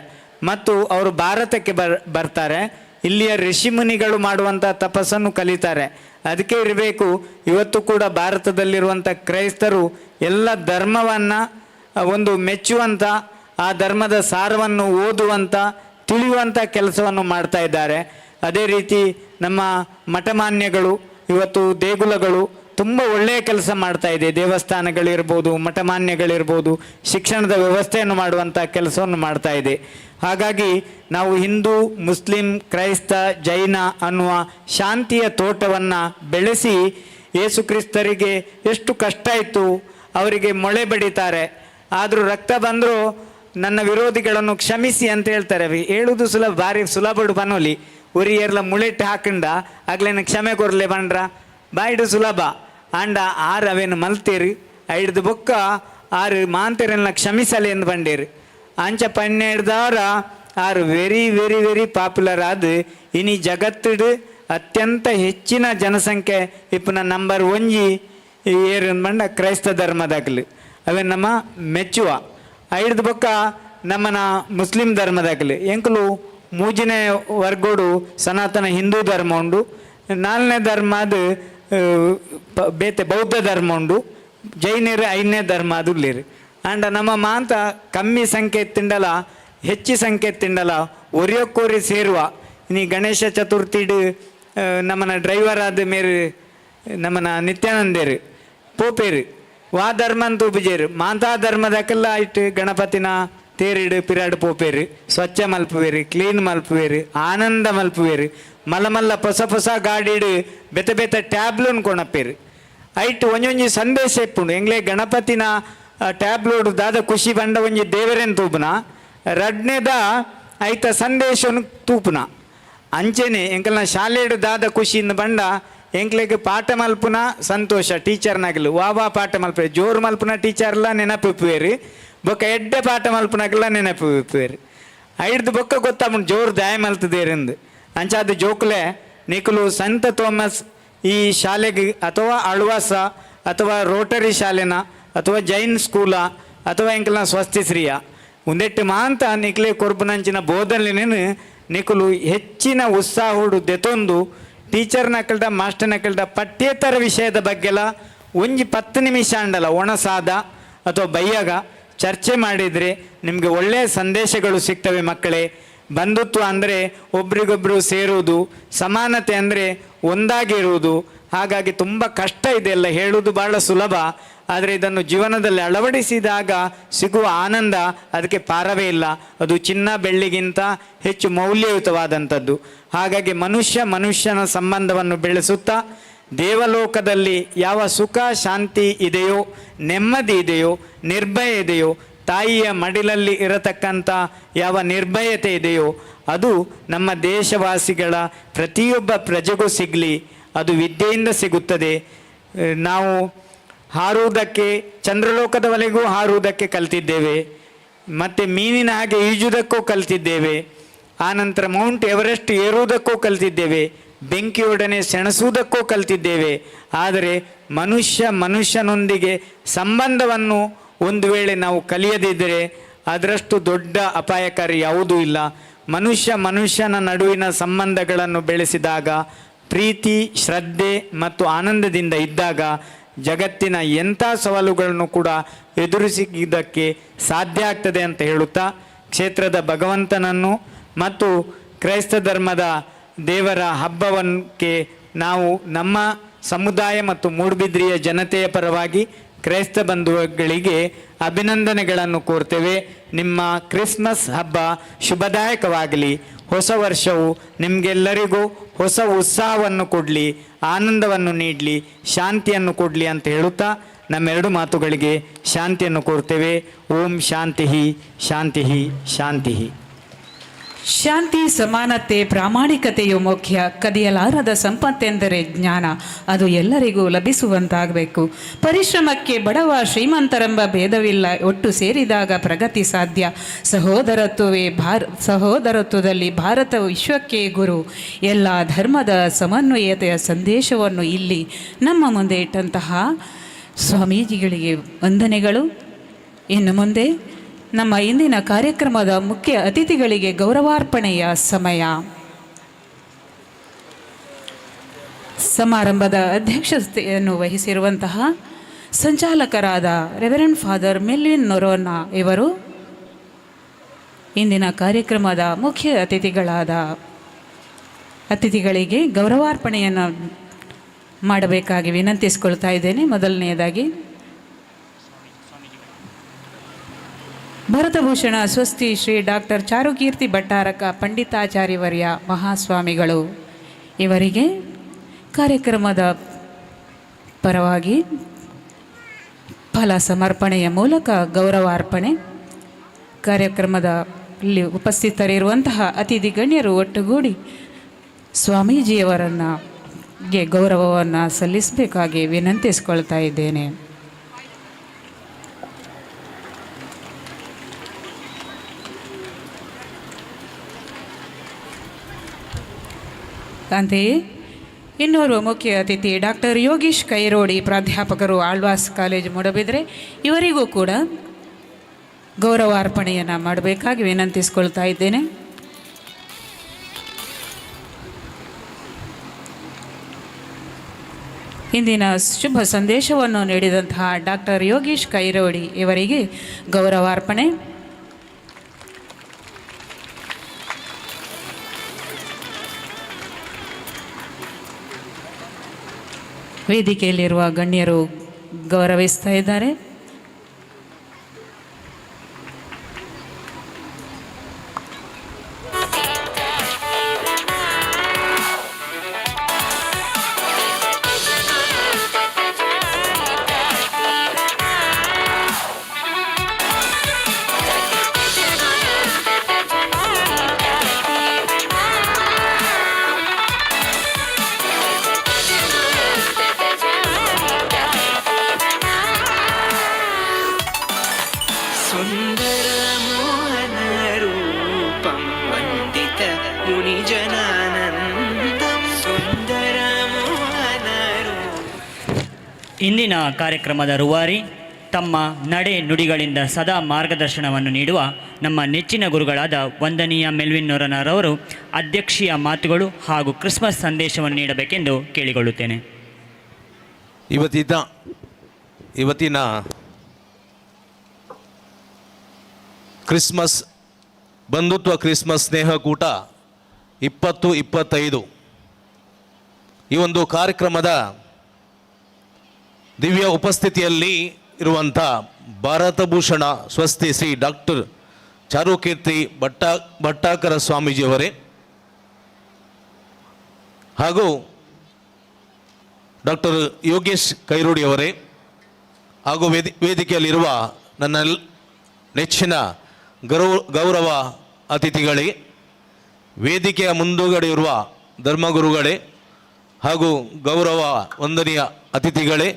ಮತ್ತು ಅವರು ಭಾರತಕ್ಕೆ ಬರ್ತಾರೆ. ಇಲ್ಲಿಯ ಋಷಿಮುನಿಗಳು ಮಾಡುವಂಥ ತಪಸ್ಸನ್ನು ಕಲಿತಾರೆ. ಅದಕ್ಕೆ ಇರಬೇಕು ಇವತ್ತು ಕೂಡ ಭಾರತದಲ್ಲಿರುವಂಥ ಕ್ರೈಸ್ತರು ಎಲ್ಲ ಧರ್ಮವನ್ನು ಒಂದು ಮೆಚ್ಚುವಂಥ, ಆ ಧರ್ಮದ ಸಾರವನ್ನು ಓದುವಂಥ, ತಿಳಿಯುವಂಥ ಕೆಲಸವನ್ನು ಮಾಡ್ತಾ ಇದ್ದಾರೆ. ಅದೇ ರೀತಿ ನಮ್ಮ ಮಠಮಾನ್ಯಗಳು ಇವತ್ತು ದೇಗುಲಗಳು ತುಂಬ ಒಳ್ಳೆಯ ಕೆಲಸ ಮಾಡ್ತಾ ಇದೆ. ದೇವಸ್ಥಾನಗಳಿರ್ಬೋದು, ಮಠಮಾನ್ಯಗಳಿರ್ಬೋದು, ಶಿಕ್ಷಣದ ವ್ಯವಸ್ಥೆಯನ್ನು ಮಾಡುವಂಥ ಕೆಲಸವನ್ನು ಮಾಡ್ತಾ ಇದೆ. ಹಾಗಾಗಿ ನಾವು ಹಿಂದೂ, ಮುಸ್ಲಿಂ, ಕ್ರೈಸ್ತ, ಜೈನ ಅನ್ನುವ ಶಾಂತಿಯ ತೋಟವನ್ನು ಬೆಳೆಸಿ, ಯೇಸು ಕ್ರಿಸ್ತರಿಗೆ ಎಷ್ಟು ಕಷ್ಟ ಇತ್ತು, ಅವರಿಗೆ ಮೊಳೆ ಬಡಿತಾರೆ, ಆದರೂ ರಕ್ತ ಬಂದರೂ ನನ್ನ ವಿರೋಧಿಗಳನ್ನು ಕ್ಷಮಿಸಿ ಅಂತ ಹೇಳ್ತಾರೆ. ಹೇಳುವುದು ಸುಲಭ, ಭಾರಿ ಸುಲಭಡು ಬನ್ನೋಲಿ ಉರಿಯರ್ಲ ಮುಳೆಟ್ಟು ಹಾಕಂಡ ಆಗ್ಲೇನು ಕ್ಷಮೆ ಕೊರಲೆ ಬಂಡ್ರ ಬಾಯ್ಡು ಸುಲಭ ಆಂಡ ಆರು ಅವೇನು ಮಲ್ತೀರಿ ಐಡ್ದು ಬೊಕ್ಕ ಆರು ಮಾಂತಿರನ್ನ ಕ್ಷಮಿಸಲಿ ಎಂದು ಬಂಡೇರಿ ಅಂಚ ಪನ್ನೆಡ್ದವರ ಆರು ವೆರಿ ವೆರಿ ವೆರಿ ಪಾಪ್ಯುಲರ್ ಆದ ಇನಿ ಜಗತ್ತಿಡು ಅತ್ಯಂತ ಹೆಚ್ಚಿನ ಜನಸಂಖ್ಯೆ ಇಪ್ಪನ ನಂಬರ್ 1 ಏರು ಬಂಡ ಕ್ರೈಸ್ತ ಧರ್ಮದಾಗಲಿ ಅವೇ ನಮ್ಮ ಮೆಚ್ಚುವ. ಐಡ್ದು ಬೊಕ್ಕ ನಮ್ಮನ ಮುಸ್ಲಿಂ ಧರ್ಮದಾಗಲಿ ಎಂಕಲು ಮೂಜನೇ ವರ್ಗೋಡು ಸನಾತನ ಹಿಂದೂ ಧರ್ಮ ಉಂಡು, 4ನೇ ಧರ್ಮ ಅದು ಬೇತೆ ಬೌದ್ಧ ಧರ್ಮ ಉಂಡು, ಜೈನರು 5ನೇ ಧರ್ಮ ಅದು ಉಳ್ಳೇರು. ಆಂಡ ನಮ್ಮ ಮಾಂತ ಕಮ್ಮಿ ಸಂಖ್ಯೆ ತಿಂಡಲ ಹೆಚ್ಚಿ ಸಂಖ್ಯೆ ತಿಂಡಲ ಒರಿಯೋಕ್ಕೋರಿ ಸೇರುವ ನೀ ಗಣೇಶ ಚತುರ್ಥಿಡು ನಮ್ಮನ ಡ್ರೈವರ್ ಆದ ಮೇರು ನಮ್ಮನ ನಿತ್ಯಾನಂದೇರು ಪೋಪೇರು ವಾ ಧರ್ಮ ಅಂತ ಉಪಜೇರು ಮಾಂತಾ ಧರ್ಮದಕ್ಕೆಲ್ಲ ಆಯ್ತು ಗಣಪತಿನ ತೇರಿಡು ಪಿರಾಡು ಪೋಪೇರು ಸ್ವಚ್ಛ ಮಲ್ಪುವೇರು, ಕ್ಲೀನ್ ಮಲ್ಪುವೇರು, ಆನಂದ ಮಲ್ಪುವೇರು, ಮಲ್ಲ ಹೊಸ ಹೊಸ ಗಾಡಿಡು ಬೆತ್ತ ಬೆತ್ತ ಟ್ಯಾಬ್ಲೂನ್ ಕೊಣಪ್ಪೇರು ಐಟ್ ಒಂಜೊಂಜಿ ಸಂದೇಶ ಇಪ್ಪುಂಡು ಎಂಗ್ಲೇ ಗಣಪತಿನ ಟ್ಯಾಬ್ಲೋಡು ದಾದ ಖುಷಿ ಬಂಡ ಒಂಜಿ ದೇವರೇನು ತೂಪುನ ರಡ್ನೇದ ಐತ ಸಂದೇಶನು ತೂಪುನ ಅಂಚೆನೆ ಎಂಕಲ್ನ ಶಾಲೆಡು ದಾದ ಖುಷಿಯಿಂದ ಬಂಡ ಎಂಕ್ಲೆಗೆ ಪಾಠ ಮಲ್ಪುನ ಸಂತೋಷ ಟೀಚರ್ನಾಗಲು ವಾ ಪಾಠ ಮಲ್ಪೆ ಜೋರು ಮಲ್ಪುನ ಟೀಚರ್ಲ ನೆನಪಿಪ್ಪುವೇರು ಬೊಕ್ಕ ಎಡ್ಡೆ ಪಾಠ ಮಲ್ಪನಾಗೆಲ್ಲ ನೆನಪಿಪ್ಪುವೇರು ಐಡ್ದು ಬೊಕ್ಕ ಗೊತ್ತಾಗ್ಬಿಟ್ಟು ಜೋರು ದಾಯ ಮಲ್ತದೇರೆಂದು ಅಂಚ ಅದು ಜೋಕ್ಲೆ ನಿಖಲು ಸಂತ ಥೋಮಸ್ ಈ ಶಾಲೆಗೆ ಅಥವಾ ಅಳ್ವಾಸ ಅಥವಾ ರೋಟರಿ ಶಾಲೆನ ಅಥವಾ ಜೈನ್ ಸ್ಕೂಲ ಅಥವಾ ಎಂಕಲ್ನ ಸ್ವಸ್ತಿಶ್ರೀಯ ಒಂದೆಟ್ಟು ಮಾಂತ ನಿಕ್ಲೆ ಕೊರ್ಪುನಂಚಿನ ಬೋಧನೆಯನ್ನು ನಿಖಲು ಹೆಚ್ಚಿನ ಉತ್ಸಾಹುಡು ದೆತೊಂದು ಟೀಚರ್ನಕಲ್ಡ ಮಾಸ್ಟರ್ನಕಲ್ಡ ಪಠ್ಯೇತರ ವಿಷಯದ ಬಗ್ಗೆಲ್ಲ ಒಂಜಿ 10 ನಿಮಿಷ ಅಂಡಲ್ಲ ಒಣಸಾದ ಅಥವಾ ಬೈಯಾಗ ಚರ್ಚೆ ಮಾಡಿದರೆ ನಿಮಗೆ ಒಳ್ಳೆಯ ಸಂದೇಶಗಳು ಸಿಗ್ತವೆ ಮಕ್ಕಳೇ. ಬಂಧುತ್ವ ಅಂದರೆ ಒಬ್ರಿಗೊಬ್ಬರು ಸೇರುವುದು, ಸಮಾನತೆ ಅಂದರೆ ಒಂದಾಗಿರುವುದು. ಹಾಗಾಗಿ ತುಂಬ ಕಷ್ಟ ಇದೆಲ್ಲ ಹೇಳುವುದು ಭಾಳ ಸುಲಭ, ಆದರೆ ಇದನ್ನು ಜೀವನದಲ್ಲಿ ಅಳವಡಿಸಿದಾಗ ಸಿಗುವ ಆನಂದ ಅದಕ್ಕೆ ಪಾರವೇ ಇಲ್ಲ. ಅದು ಚಿನ್ನ ಬೆಳ್ಳಿಗಿಂತ ಹೆಚ್ಚು ಮೌಲ್ಯಯುತವಾದಂಥದ್ದು. ಹಾಗಾಗಿ ಮನುಷ್ಯನ ಸಂಬಂಧವನ್ನು ಬೆಳೆಸುತ್ತಾ ದೇವಲೋಕದಲ್ಲಿ ಯಾವ ಸುಖ ಶಾಂತಿ ಇದೆಯೋ, ನೆಮ್ಮದಿ ಇದೆಯೋ, ನಿರ್ಭಯ ಇದೆಯೋ, ತಾಯಿಯ ಮಡಿಲಲ್ಲಿ ಇರತಕ್ಕಂಥ ಯಾವ ನಿರ್ಭಯತೆ ಇದೆಯೋ ಅದು ನಮ್ಮ ದೇಶವಾಸಿಗಳ ಪ್ರತಿಯೊಬ್ಬ ಪ್ರಜೆಗೂ ಸಿಗಲಿ. ಅದು ವಿದ್ಯೆಯಿಂದ ಸಿಗುತ್ತದೆ. ನಾವು ಹಾರುವುದಕ್ಕೆ ಚಂದ್ರಲೋಕದವರೆಗೂ ಹಾರುವುದಕ್ಕೆ ಕಲ್ತಿದ್ದೇವೆ, ಮತ್ತು ಮೀನಿನ ಹಾಗೆ ಈಜುವುದಕ್ಕೂ ಕಲ್ತಿದ್ದೇವೆ, ಆನಂತರ ಮೌಂಟ್ ಎವರೆಸ್ಟ್ ಏರುವುದಕ್ಕೂ ಕಲ್ತಿದ್ದೇವೆ, ಬೆಂಕಿಯೊಡನೆ ಸೆಣಸುವುದಕ್ಕೂ ಕಲ್ತಿದ್ದೇವೆ. ಆದರೆ ಮನುಷ್ಯನೊಂದಿಗೆ ಸಂಬಂಧವನ್ನು ಒಂದು ವೇಳೆ ನಾವು ಕಲಿಯದಿದ್ದರೆ ಅದರಷ್ಟು ದೊಡ್ಡ ಅಪಾಯಕಾರಿ ಯಾವುದೂ ಇಲ್ಲ. ಮನುಷ್ಯನ ನಡುವಿನ ಸಂಬಂಧಗಳನ್ನು ಬೆಳೆಸಿದಾಗ, ಪ್ರೀತಿ, ಶ್ರದ್ಧೆ ಮತ್ತು ಆನಂದದಿಂದ ಇದ್ದಾಗ ಜಗತ್ತಿನ ಎಂಥ ಸವಾಲುಗಳನ್ನು ಕೂಡ ಎದುರಿಸಿದ್ದಕ್ಕೆ ಸಾಧ್ಯ ಆಗ್ತದೆ ಅಂತ ಹೇಳುತ್ತಾ, ಕ್ಷೇತ್ರದ ಭಗವಂತನನ್ನು ಮತ್ತು ಕ್ರೈಸ್ತ ಧರ್ಮದ ದೇವರ ಹಬ್ಬವಕ್ಕೆ ನಾವು ನಮ್ಮ ಸಮುದಾಯ ಮತ್ತು ಮೂಡುಬಿದ್ರೆಯ ಜನತೆಯ ಪರವಾಗಿ ಕ್ರೈಸ್ತ ಬಂಧುಗಳಿಗೆ ಅಭಿನಂದನೆಗಳನ್ನು ಕೋರ್ತೇವೆ. ನಿಮ್ಮ ಕ್ರಿಸ್ಮಸ್ ಹಬ್ಬ ಶುಭದಾಯಕವಾಗಲಿ. ಹೊಸ ವರ್ಷವು ನಿಮಗೆಲ್ಲರಿಗೂ ಹೊಸ ಉತ್ಸಾಹವನ್ನು ಕೊಡಲಿ, ಆನಂದವನ್ನು ನೀಡಲಿ, ಶಾಂತಿಯನ್ನು ಕೊಡಲಿ ಅಂತ ಹೇಳುತ್ತಾ ನಮ್ಮೆರಡು ಮಾತುಗಳಿಗೆ ಶಾಂತಿಯನ್ನು ಕೋರ್ತೇವೆ. ಓಂ ಶಾಂತಿ ಶಾಂತಿ ಶಾಂತಿ. ಶಾಂತಿ, ಸಮಾನತೆ, ಪ್ರಾಮಾಣಿಕತೆಯು ಮುಖ್ಯ. ಕದಿಯಲಾರದ ಸಂಪತ್ತೆಂದರೆ ಜ್ಞಾನ. ಅದು ಎಲ್ಲರಿಗೂ ಲಭಿಸುವಂತಾಗಬೇಕು. ಪರಿಶ್ರಮಕ್ಕೆ ಬಡವ ಶ್ರೀಮಂತರೆಂಬ ಭೇದವಿಲ್ಲ. ಒಟ್ಟು ಸೇರಿದಾಗ ಪ್ರಗತಿ ಸಾಧ್ಯ. ಸಹೋದರತ್ವದಲ್ಲಿ ಭಾರತ ವಿಶ್ವಕ್ಕೆ ಗುರು. ಎಲ್ಲ ಧರ್ಮದ ಸಮನ್ವಯತೆಯ ಸಂದೇಶವನ್ನು ಇಲ್ಲಿ ನಮ್ಮ ಮುಂದೆ ಇಟ್ಟಂತಹ ಸ್ವಾಮೀಜಿಗಳಿಗೆ ವಂದನೆಗಳು. ಇನ್ನು ಮುಂದೆ ನಮ್ಮ ಇಂದಿನ ಕಾರ್ಯಕ್ರಮದ ಮುಖ್ಯ ಅತಿಥಿಗಳಿಗೆ ಗೌರವಾರ್ಪಣೆಯ ಸಮಯ. ಸಮಾರಂಭದ ಅಧ್ಯಕ್ಷತೆಯನ್ನು ವಹಿಸಿರುವಂತಹ ಸಂಚಾಲಕರಾದ ರೆವರೆಂಡ್ ಫಾದರ್ ಮೆಲ್ವಿನ್ ನೊರೋನಾ ಇವರು ಇಂದಿನ ಕಾರ್ಯಕ್ರಮದ ಮುಖ್ಯ ಅತಿಥಿಗಳಿಗೆ ಗೌರವಾರ್ಪಣೆಯನ್ನು ಮಾಡಬೇಕಾಗಿ ವಿನಂತಿಸಿಕೊಳ್ತಾ ಇದ್ದೇನೆ. ಮೊದಲನೆಯದಾಗಿ ಭರತಭೂಷಣ ಸ್ವಸ್ತಿ ಶ್ರೀ ಡಾಕ್ಟರ್ ಚಾರುಕೀರ್ತಿ ಭಟ್ಟಾರಕ ಪಂಡಿತಾಚಾರ್ಯವರ್ಯ ಮಹಾಸ್ವಾಮಿಗಳು ಇವರಿಗೆ ಕಾರ್ಯಕ್ರಮದ ಪರವಾಗಿ ಫಲ ಸಮರ್ಪಣೆಯ ಮೂಲಕ ಗೌರವಾರ್ಪಣೆ. ಕಾರ್ಯಕ್ರಮದಲ್ಲಿ ಉಪಸ್ಥಿತರಿರುವಂತಹ ಅತಿಥಿ ಗಣ್ಯರು ಒಟ್ಟುಗೂಡಿ ಸ್ವಾಮೀಜಿಯವರನ್ನೇ ಗೌರವವನ್ನು ಸಲ್ಲಿಸಬೇಕಾಗಿ ವಿನಂತಿಸಿಕೊಳ್ತಾ ಇದ್ದೇನೆ. ಅಂತೆಯೇ ಇನ್ನೋರ್ವ ಮುಖ್ಯ ಅತಿಥಿ ಡಾಕ್ಟರ್ ಯೋಗೀಶ್ ಕೈರೋಡಿ, ಪ್ರಾಧ್ಯಾಪಕರು, ಆಳ್ವಾಸ್ ಕಾಲೇಜು ಮೂಡಬಿದ್ರೆ, ಇವರಿಗೂ ಕೂಡ ಗೌರವಾರ್ಪಣೆಯನ್ನು ಮಾಡಬೇಕಾಗಿ ವಿನಂತಿಸಿಕೊಳ್ತಾ ಇದ್ದೇನೆ. ಇಂದಿನ ಶುಭ ಸಂದೇಶವನ್ನು ನೀಡಿದಂತಹ ಡಾಕ್ಟರ್ ಯೋಗೀಶ್ ಕೈರೋಡಿ ಇವರಿಗೆ ಗೌರವಾರ್ಪಣೆ. ವೇದಿಕೆಯಲ್ಲಿರುವ ಗಣ್ಯರು ಗೌರವಿಸ್ತಾ ಇದ್ದಾರೆ. ಇಂದಿನ ಕಾರ್ಯಕ್ರಮದ ರೂವಾರಿ, ತಮ್ಮ ನಡೆ ನುಡಿಗಳಿಂದ ಸದಾ ಮಾರ್ಗದರ್ಶನವನ್ನು ನೀಡುವ ನಮ್ಮ ನೆಚ್ಚಿನ ಗುರುಗಳಾದ ವಂದನೀಯ ಮೆಲ್ವಿನ್ ನೊರೋನಾರವರು ಅಧ್ಯಕ್ಷೀಯ ಮಾತುಗಳು ಹಾಗೂ ಕ್ರಿಸ್ಮಸ್ ಸಂದೇಶವನ್ನು ನೀಡಬೇಕೆಂದು ಕೇಳಿಕೊಳ್ಳುತ್ತೇನೆ. ಇವತ್ತಿನ ಕ್ರಿಸ್ಮಸ್ ಬಂಧುತ್ವ ಕ್ರಿಸ್ಮಸ್ ಸ್ನೇಹಕೂಟ 2025 ಈ ಒಂದು ಕಾರ್ಯಕ್ರಮದ ದಿವ್ಯ ಉಪಸ್ಥಿತಿಯಲ್ಲಿ ಇರುವಂಥ ಭಾರತಭೂಷಣ ಸ್ವಸ್ತಿ ಶ್ರೀ ಡಾಕ್ಟರ್ ಚಾರುಕೀರ್ತಿ ಭಟ್ಟಾರಕ ಸ್ವಾಮೀಜಿಯವರೇ ಹಾಗೂ ಡಾಕ್ಟರ್ ಯೋಗೇಶ್ ಕೈರೋಡಿಯವರೇ ಹಾಗೂ ವೇದಿಕೆಯಲ್ಲಿರುವ ನನ್ನ ನೆಚ್ಚಿನ ಗೌರವ ಅತಿಥಿಗಳೇ, ವೇದಿಕೆಯ ಮುಂದುಗಡೆ ಇರುವ ಧರ್ಮಗುರುಗಳೇ ಹಾಗೂ ಗೌರವ ವಂದನೀಯ ಅತಿಥಿಗಳೇ,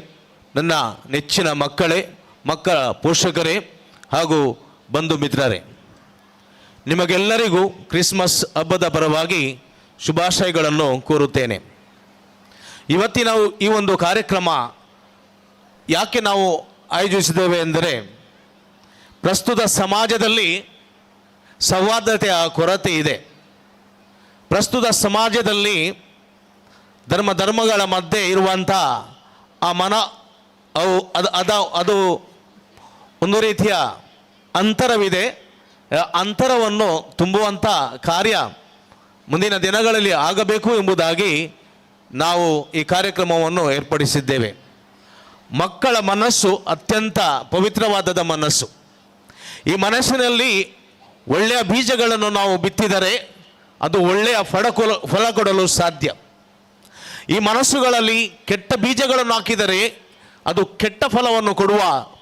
ನನ್ನ ನೆಚ್ಚಿನ ಮಕ್ಕಳ ಪೋಷಕರೇ ಹಾಗೂ ಬಂಧು ಮಿತ್ರರೇ, ನಿಮಗೆಲ್ಲರಿಗೂ ಕ್ರಿಸ್ಮಸ್ ಹಬ್ಬದ ಪರವಾಗಿ ಶುಭಾಶಯಗಳನ್ನು ಕೋರುತ್ತೇನೆ. ಇವತ್ತಿನ ಈ ಒಂದು ಕಾರ್ಯಕ್ರಮ ಯಾಕೆ ನಾವು ಆಯೋಜಿಸಿದ್ದೇವೆ ಎಂದರೆ, ಪ್ರಸ್ತುತ ಸಮಾಜದಲ್ಲಿ ಸೌಹಾರ್ದತೆಯ ಕೊರತೆ ಇದೆ. ಪ್ರಸ್ತುತ ಸಮಾಜದಲ್ಲಿ ಧರ್ಮಗಳ ಮಧ್ಯೆ ಇರುವಂಥ ಆ ಅದು ಒಂದು ರೀತಿಯ ಅಂತರವಿದೆ. ಅಂತರವನ್ನು ತುಂಬುವಂಥ ಕಾರ್ಯ ಮುಂದಿನ ದಿನಗಳಲ್ಲಿ ಆಗಬೇಕು ಎಂಬುದಾಗಿ ನಾವು ಈ ಕಾರ್ಯಕ್ರಮವನ್ನು ಏರ್ಪಡಿಸಿದ್ದೇವೆ. ಮಕ್ಕಳ ಮನಸ್ಸು ಅತ್ಯಂತ ಪವಿತ್ರವಾದ ಮನಸ್ಸು. ಈ ಮನಸ್ಸಿನಲ್ಲಿ ಒಳ್ಳೆಯ ಬೀಜಗಳನ್ನು ನಾವು ಬಿತ್ತಿದರೆ ಅದು ಒಳ್ಳೆಯ ಫಲ ಕೊಡಲು ಸಾಧ್ಯ. ಈ ಮನಸ್ಸುಗಳಲ್ಲಿ ಕೆಟ್ಟ ಬೀಜಗಳನ್ನು ಹಾಕಿದರೆ ಅದು ಕೆಟ್ಟ ಫಲವನ್ನು ಕೊಡುವ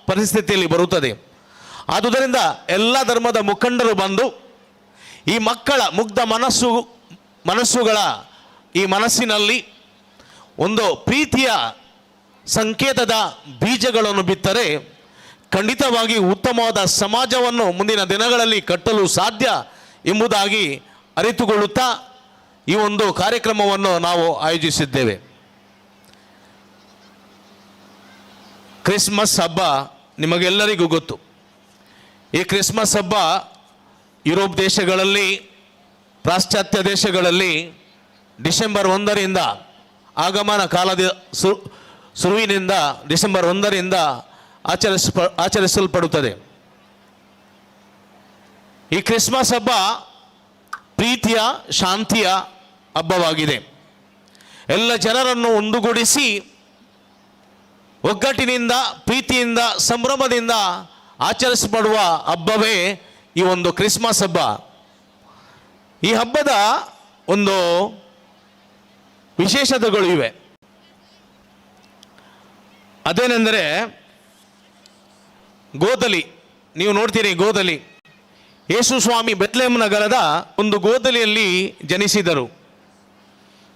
ಪರಿಸ್ಥಿತಿಯಲ್ಲಿ ಬರುತ್ತದೆ. ಆದುದರಿಂದ ಎಲ್ಲ ಧರ್ಮದ ಮುಖಂಡರು ಬಂದು ಈ ಮಕ್ಕಳ ಮುಗ್ಧ ಮನಸ್ಸುಗಳ ಈ ಮನಸ್ಸಿನಲ್ಲಿ ಒಂದು ಪ್ರೀತಿಯ ಸಂಕೇತದ ಬೀಜಗಳನ್ನು ಬಿತ್ತರೆ ಖಂಡಿತವಾಗಿ ಉತ್ತಮವಾದ ಸಮಾಜವನ್ನು ಮುಂದಿನ ದಿನಗಳಲ್ಲಿ ಕಟ್ಟಲು ಸಾಧ್ಯ ಎಂಬುದಾಗಿ ಅರಿತುಕೊಳ್ಳುತ್ತಾ ಈ ಒಂದು ಕಾರ್ಯಕ್ರಮವನ್ನು ನಾವು ಆಯೋಜಿಸಿದ್ದೇವೆ. ಕ್ರಿಸ್ಮಸ್ ಹಬ್ಬ ನಿಮಗೆಲ್ಲರಿಗೂ ಗೊತ್ತು. ಈ ಕ್ರಿಸ್ಮಸ್ ಹಬ್ಬ ಯುರೋಪ್ ದೇಶಗಳಲ್ಲಿ, ಪಾಶ್ಚಾತ್ಯ ದೇಶಗಳಲ್ಲಿ ಡಿಸೆಂಬರ್ 1ರಿಂದ ಆಗಮನ ಕಾಲದ ಶುರುವಿನಿಂದ ಡಿಸೆಂಬರ್ 1ರಿಂದ ಆಚರಿಸಲ್ಪಡುತ್ತದೆ. ಈ ಕ್ರಿಸ್ಮಸ್ ಹಬ್ಬ ಪ್ರೀತಿಯ ಶಾಂತಿಯ ಹಬ್ಬವಾಗಿದೆ. ಎಲ್ಲ ಜನರನ್ನು ಒಂದುಗೂಡಿಸಿ ಒಗ್ಗಟ್ಟಿನಿಂದ, ಪ್ರೀತಿಯಿಂದ, ಸಂಭ್ರಮದಿಂದ ಆಚರಿಸಲ್ಪಡುವ ಹಬ್ಬವೇ ಈ ಒಂದು ಕ್ರಿಸ್ಮಸ್ ಹಬ್ಬ. ಈ ಹಬ್ಬದ ಒಂದು ವಿಶೇಷತೆಗಳು ಇವೆ. ಅದೇನೆಂದರೆ ಗೋದಲಿ. ನೀವು ನೋಡ್ತೀರಿ ಗೋದಲಿ. ಯೇಸು ಸ್ವಾಮಿ ಬೆತ್ಲೆಹೇಮ್ ನಗರದ ಒಂದು ಗೋದಲಿಯಲ್ಲಿ ಜನಿಸಿದರು.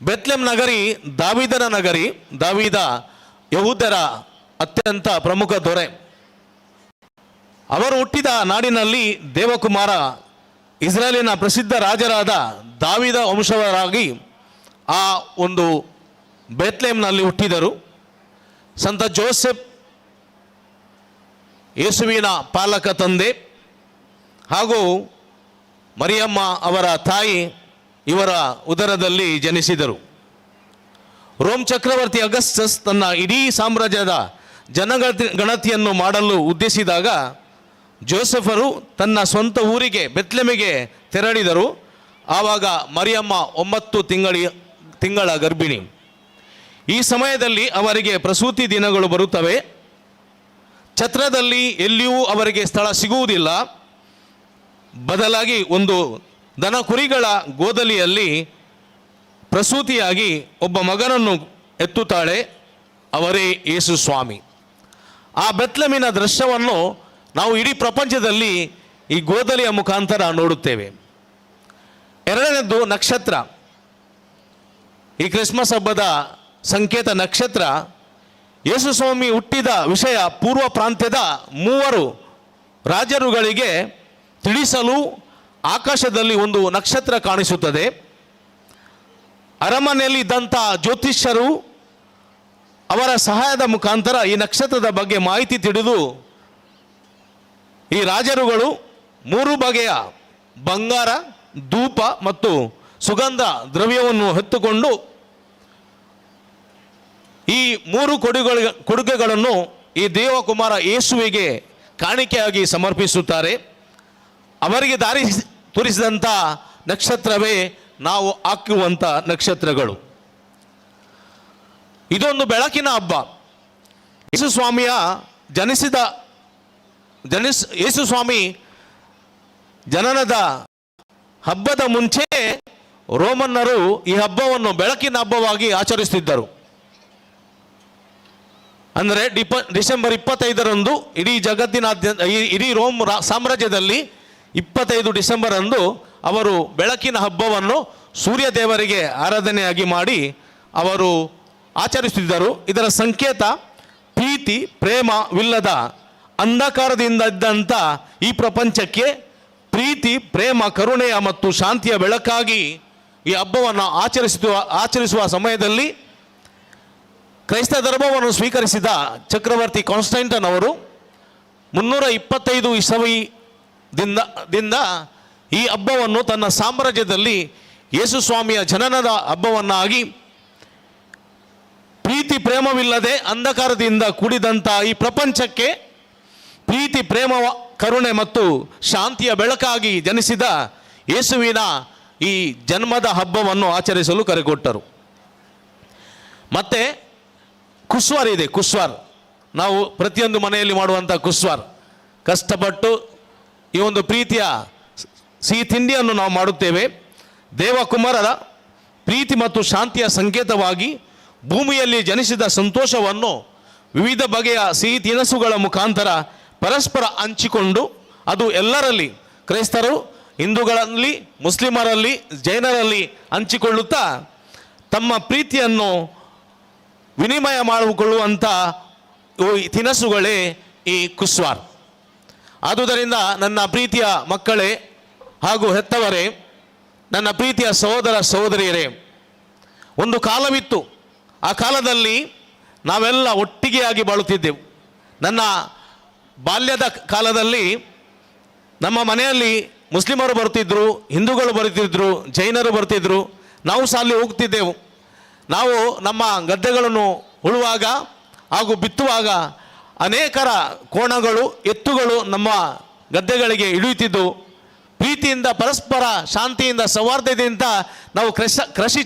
ಬೆತ್ಲೆಹೇಮ್ ನಗರಿ ದಾವೀದನ ನಗರಿ. ದಾವೀದ ಯಹೂದ್ಯರ ಅತ್ಯಂತ ಪ್ರಮುಖ ದೊರೆ. ಅವರು ಹುಟ್ಟಿದ ನಾಡಿನಲ್ಲಿ ದೇವಕುಮಾರ ಇಸ್ರಾಯೇಲಿನ ಪ್ರಸಿದ್ಧ ರಾಜರಾದ ದಾವೀದ ವಂಶವರಾಗಿ ಆ ಒಂದು ಬೆತ್ಲೆಹೇಮ್ನಲ್ಲಿ ಹುಟ್ಟಿದರು. ಸಂತ ಜೋಸೆಫ್ ಯೇಸುವಿನ ಪಾಲಕ ತಂದೆ ಹಾಗೂ ಮರಿಯಮ್ಮ ಅವರ ತಾಯಿ ಇವರ ಉದರದಲ್ಲಿ ಜನಿಸಿದರು. ರೋಮ್ ಚಕ್ರವರ್ತಿ ಅಗಸ್ಟಸ್ ತನ್ನ ಇಡೀ ಸಾಮ್ರಾಜ್ಯದ ಜನಗಣತಿಯನ್ನು ಮಾಡಲು ಉದ್ದೇಶಿಸಿದಾಗ ಜೋಸೆಫರು ತನ್ನ ಸ್ವಂತ ಊರಿಗೆ ಬೆತ್ಲೆಹೇಮಿಗೆ ತೆರಳಿದರು. ಆವಾಗ ಮರಿಯಮ್ಮ 9 ತಿಂಗಳ ಗರ್ಭಿಣಿ. ಈ ಸಮಯದಲ್ಲಿ ಅವರಿಗೆ ಪ್ರಸೂತಿ ದಿನಗಳು ಬರುತ್ತವೆ. ಛತ್ರದಲ್ಲಿ ಎಲ್ಲಿಯೂ ಅವರಿಗೆ ಸ್ಥಳ ಸಿಗುವುದಿಲ್ಲ. ಬದಲಾಗಿ ಒಂದು ದನ ಕುರಿಗಳ ಗೋದಲಿಯಲ್ಲಿ ಪ್ರಸೂತಿಯಾಗಿ ಒಬ್ಬ ಮಗನನ್ನು ಎತ್ತುತ್ತಾಳೆ. ಅವರೇ ಯೇಸು ಸ್ವಾಮಿ. ಆ ಬೆತ್ಲೆಹೇಮಿನ ದೃಶ್ಯವನ್ನು ನಾವು ಇಡೀ ಪ್ರಪಂಚದಲ್ಲಿ ಈ ಗೋದಲಿಯ ಮುಖಾಂತರ ನೋಡುತ್ತೇವೆ. ಎರಡನೇದ್ದು ನಕ್ಷತ್ರ. ಈ ಕ್ರಿಸ್ಮಸ್ ಹಬ್ಬದ ಸಂಕೇತ ನಕ್ಷತ್ರ. ಯೇಸು ಸ್ವಾಮಿ ಹುಟ್ಟಿದ ವಿಷಯ ಪೂರ್ವ ಪ್ರಾಂತ್ಯದ 3 ರಾಜರುಗಳಿಗೆ ತಿಳಿಸಲು ಆಕಾಶದಲ್ಲಿ ಒಂದು ನಕ್ಷತ್ರ ಕಾಣಿಸುತ್ತದೆ. ಅರಮನೆಯಲ್ಲಿ ಇದ್ದಂಥ ಜ್ಯೋತಿಷ್ಯರು ಅವರ ಸಹಾಯದ ಮುಖಾಂತರ ಈ ನಕ್ಷತ್ರದ ಬಗ್ಗೆ ಮಾಹಿತಿ ತಿಳಿದು ಈ ರಾಜರುಗಳು 3 ಬಗೆಯ ಬಂಗಾರ, ಧೂಪ ಮತ್ತು ಸುಗಂಧ ದ್ರವ್ಯವನ್ನು ಹೊತ್ತುಕೊಂಡು ಈ 3 ಕೊಡುಗೆಗಳನ್ನು ಈ ದೇವಕುಮಾರ ಯೇಸುವಿಗೆ ಕಾಣಿಕೆಯಾಗಿ ಸಮರ್ಪಿಸುತ್ತಾರೆ. ಅವರಿಗೆ ದಾರಿ ತೋರಿಸಿದಂಥ ನಕ್ಷತ್ರವೇ ನಾವು ಹಾಕುವಂಥ ನಕ್ಷತ್ರಗಳು. ಇದೊಂದು ಬೆಳಕಿನ ಹಬ್ಬ. ಯೇಸು ಸ್ವಾಮಿಯ ಯೇಸು ಸ್ವಾಮಿ ಜನನದ ಹಬ್ಬದ ಮುಂಚೆ ರೋಮನ್ನರು ಈ ಹಬ್ಬವನ್ನು ಬೆಳಕಿನ ಹಬ್ಬವಾಗಿ ಆಚರಿಸುತ್ತಿದ್ದರು. ಅಂದರೆ ಡಿಸೆಂಬರ್ 25ರಂದು ಇಡೀ ಜಗತ್ತಿನಾದ್ಯಂತ ಇಡೀ ರೋಮ್ ಸಾಮ್ರಾಜ್ಯದಲ್ಲಿ 25 ಡಿಸೆಂಬರ್ ಅಂದು ಅವರು ಬೆಳಕಿನ ಹಬ್ಬವನ್ನು ಸೂರ್ಯ ದೇವರಿಗೆ ಆರಾಧನೆಯಾಗಿ ಮಾಡಿ ಅವರು ಆಚರಿಸುತ್ತಿದ್ದರು. ಇದರ ಸಂಕೇತ ಪ್ರೀತಿ ಪ್ರೇಮವಿಲ್ಲದ ಅಂಧಕಾರದಿಂದ ಇದ್ದಂಥ ಈ ಪ್ರಪಂಚಕ್ಕೆ ಪ್ರೀತಿ ಪ್ರೇಮ ಕರುಣೆಯ ಮತ್ತು ಶಾಂತಿಯ ಬೆಳಕಾಗಿ ಈ ಹಬ್ಬವನ್ನು ಆಚರಿಸುವ ಸಮಯದಲ್ಲಿ ಕ್ರೈಸ್ತ ಧರ್ಮವನ್ನು ಸ್ವೀಕರಿಸಿದ ಚಕ್ರವರ್ತಿ ಕಾನ್ಸ್ಟಂಟೈನ್ ಅವರು 325 ಇಸವಿದಿಂದ ಈ ಹಬ್ಬವನ್ನು ತನ್ನ ಸಾಮ್ರಾಜ್ಯದಲ್ಲಿ ಯೇಸು ಸ್ವಾಮಿಯ ಜನನದ ಹಬ್ಬವನ್ನಾಗಿ ಪ್ರೀತಿ ಪ್ರೇಮವಿಲ್ಲದೆ ಅಂಧಕಾರದಿಂದ ಕೂಡಿದಂಥ ಈ ಪ್ರಪಂಚಕ್ಕೆ ಪ್ರೀತಿ ಪ್ರೇಮ ಕರುಣೆ ಮತ್ತು ಶಾಂತಿಯ ಬೆಳಕಾಗಿ ಜನಿಸಿದ ಯೇಸುವಿನ ಈ ಜನ್ಮದ ಹಬ್ಬವನ್ನು ಆಚರಿಸಲು ಕರೆಕೊಟ್ಟರು. ಮತ್ತು ಕುಸ್ವಾರ್ ಇದೆ. ಕುಸ್ವಾರ್ ನಾವು ಪ್ರತಿಯೊಂದು ಮನೆಯಲ್ಲಿ ಮಾಡುವಂಥ ಕುಸ್ವಾರ್, ಕಷ್ಟಪಟ್ಟು ಈ ಒಂದು ಪ್ರೀತಿಯ ಸಿಹಿ ತಿಂಡಿಯನ್ನು ನಾವು ಮಾಡುತ್ತೇವೆ. ದೇವಕುಮಾರರ ಪ್ರೀತಿ ಮತ್ತು ಶಾಂತಿಯ ಸಂಕೇತವಾಗಿ ಭೂಮಿಯಲ್ಲಿ ಜನಿಸಿದ ಸಂತೋಷವನ್ನು ವಿವಿಧ ಬಗೆಯ ಸಿಹಿ ತಿನಿಸುಗಳ ಮುಖಾಂತರ ಪರಸ್ಪರ ಹಂಚಿಕೊಂಡು ಅದು ಎಲ್ಲರಲ್ಲಿ, ಕ್ರೈಸ್ತರು, ಹಿಂದೂಗಳಲ್ಲಿ, ಮುಸ್ಲಿಮರಲ್ಲಿ, ಜೈನರಲ್ಲಿ ಹಂಚಿಕೊಳ್ಳುತ್ತಾ ತಮ್ಮ ಪ್ರೀತಿಯನ್ನು ವಿನಿಮಯ ಮಾಡಿಕೊಳ್ಳುವಂಥ ತಿನಿಸುಗಳೇ ಈ ಕುಸ್ವಾರ್. ಆದುದರಿಂದ ನನ್ನ ಪ್ರೀತಿಯ ಮಕ್ಕಳೇ ಹಾಗೂ ಹೆತ್ತವರೇ, ನನ್ನ ಪ್ರೀತಿಯ ಸಹೋದರ ಸಹೋದರಿಯರೇ, ಒಂದು ಕಾಲವಿತ್ತು. ಆ ಕಾಲದಲ್ಲಿ ನಾವೆಲ್ಲ ಒಟ್ಟಿಗೆಯಾಗಿ ಬಾಳುತ್ತಿದ್ದೆವು. ನನ್ನ ಬಾಲ್ಯದ ಕಾಲದಲ್ಲಿ ನಮ್ಮ ಮನೆಯಲ್ಲಿ ಮುಸ್ಲಿಮರು ಬರ್ತಿದ್ರು, ಹಿಂದೂಗಳು ಬರ್ತಿದ್ರು, ಜೈನರು ಬರ್ತಿದ್ರು. ನಾವು ಸಹ ಅಲ್ಲಿ ಹೋಗ್ತಿದ್ದೆವು. ನಾವು ನಮ್ಮ ಗದ್ದೆಗಳನ್ನು ಉಳುವಾಗ ಹಾಗೂ ಬಿತ್ತುವಾಗ ಅನೇಕರ ಕೋಣಗಳು, ಎತ್ತುಗಳು ನಮ್ಮ ಗದ್ದೆಗಳಿಗೆ ಇಳಿಯುತ್ತಿದ್ದವು. ಪ್ರೀತಿಯಿಂದ, ಪರಸ್ಪರ ಶಾಂತಿಯಿಂದ, ಸೌಹಾರ್ದತೆಯಿಂದ ನಾವು ಕೃಷಿ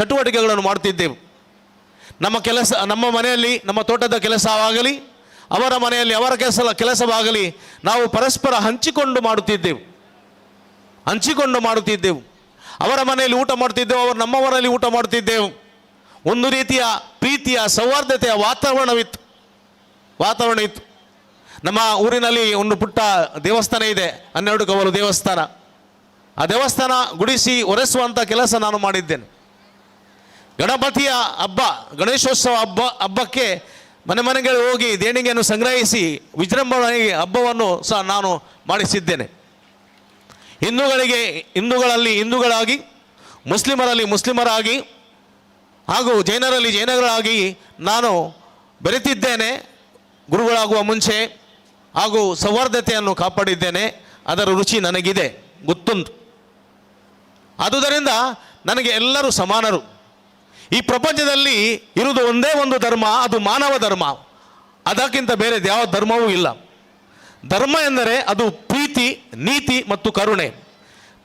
ಚಟುವಟಿಕೆಗಳನ್ನು ಮಾಡುತ್ತಿದ್ದೆವು. ನಮ್ಮ ಮನೆಯಲ್ಲಿ ನಮ್ಮ ತೋಟದ ಕೆಲಸವಾಗಲಿ, ಅವರ ಮನೆಯಲ್ಲಿ ಅವರ ಕೆಲಸವಾಗಲಿ ನಾವು ಪರಸ್ಪರ ಹಂಚಿಕೊಂಡು ಮಾಡುತ್ತಿದ್ದೆವು. ಅವರ ಮನೆಯಲ್ಲಿ ಊಟ ಮಾಡ್ತಿದ್ದೆವು, ಅವರು ನಮ್ಮವರಲ್ಲಿ ಊಟ ಮಾಡ್ತಿದ್ದೆವು. ಒಂದು ರೀತಿಯ ಪ್ರೀತಿಯ ಸೌಹಾರ್ದತೆಯ ವಾತಾವರಣ ಇತ್ತು. ನಮ್ಮ ಊರಿನಲ್ಲಿ ಒಂದು ಪುಟ್ಟ ದೇವಸ್ಥಾನ ಇದೆ, 12 ಕವಲು ದೇವಸ್ಥಾನ. ಆ ದೇವಸ್ಥಾನ ಗುಡಿಸಿ ಒರೆಸುವಂಥ ಕೆಲಸ ನಾನು ಮಾಡಿದ್ದೇನೆ. ಗಣಪತಿಯ ಹಬ್ಬ, ಗಣೇಶೋತ್ಸವ ಹಬ್ಬಕ್ಕೆ ಮನೆಗೆ ಹೋಗಿ ದೇಣಿಗೆಯನ್ನು ಸಂಗ್ರಹಿಸಿ ವಿಜೃಂಭಣೆಗೆ ಹಬ್ಬವನ್ನು ಸಹ ನಾನು ಮಾಡಿಸಿದ್ದೇನೆ. ಹಿಂದೂಗಳಾಗಿ, ಮುಸ್ಲಿಮರಲ್ಲಿ ಮುಸ್ಲಿಮರಾಗಿ ಹಾಗೂ ಜೈನರಾಗಿ ನಾನು ಬೆರೆತಿದ್ದೇನೆ. ಗುರುಗಳಾಗುವ ಮುಂಚೆ ಹಾಗೂ ಸೌಹಾರ್ದತೆಯನ್ನು ಕಾಪಾಡಿದ್ದೇನೆ. ಅದರ ರುಚಿ ನನಗಿದೆ, ಗೊತ್ತುಂಟು. ಆದುದರಿಂದ ನನಗೆ ಎಲ್ಲರೂ ಸಮಾನರು. ಈ ಪ್ರಪಂಚದಲ್ಲಿ ಇರುವುದು ಒಂದೇ ಒಂದು ಧರ್ಮ, ಅದು ಮಾನವ ಧರ್ಮ. ಅದಕ್ಕಿಂತ ಬೇರೆ ಯಾವ ಧರ್ಮವೂ ಇಲ್ಲ. ಧರ್ಮ ಎಂದರೆ ಅದು ಪ್ರೀತಿ, ನೀತಿ ಮತ್ತು ಕರುಣೆ.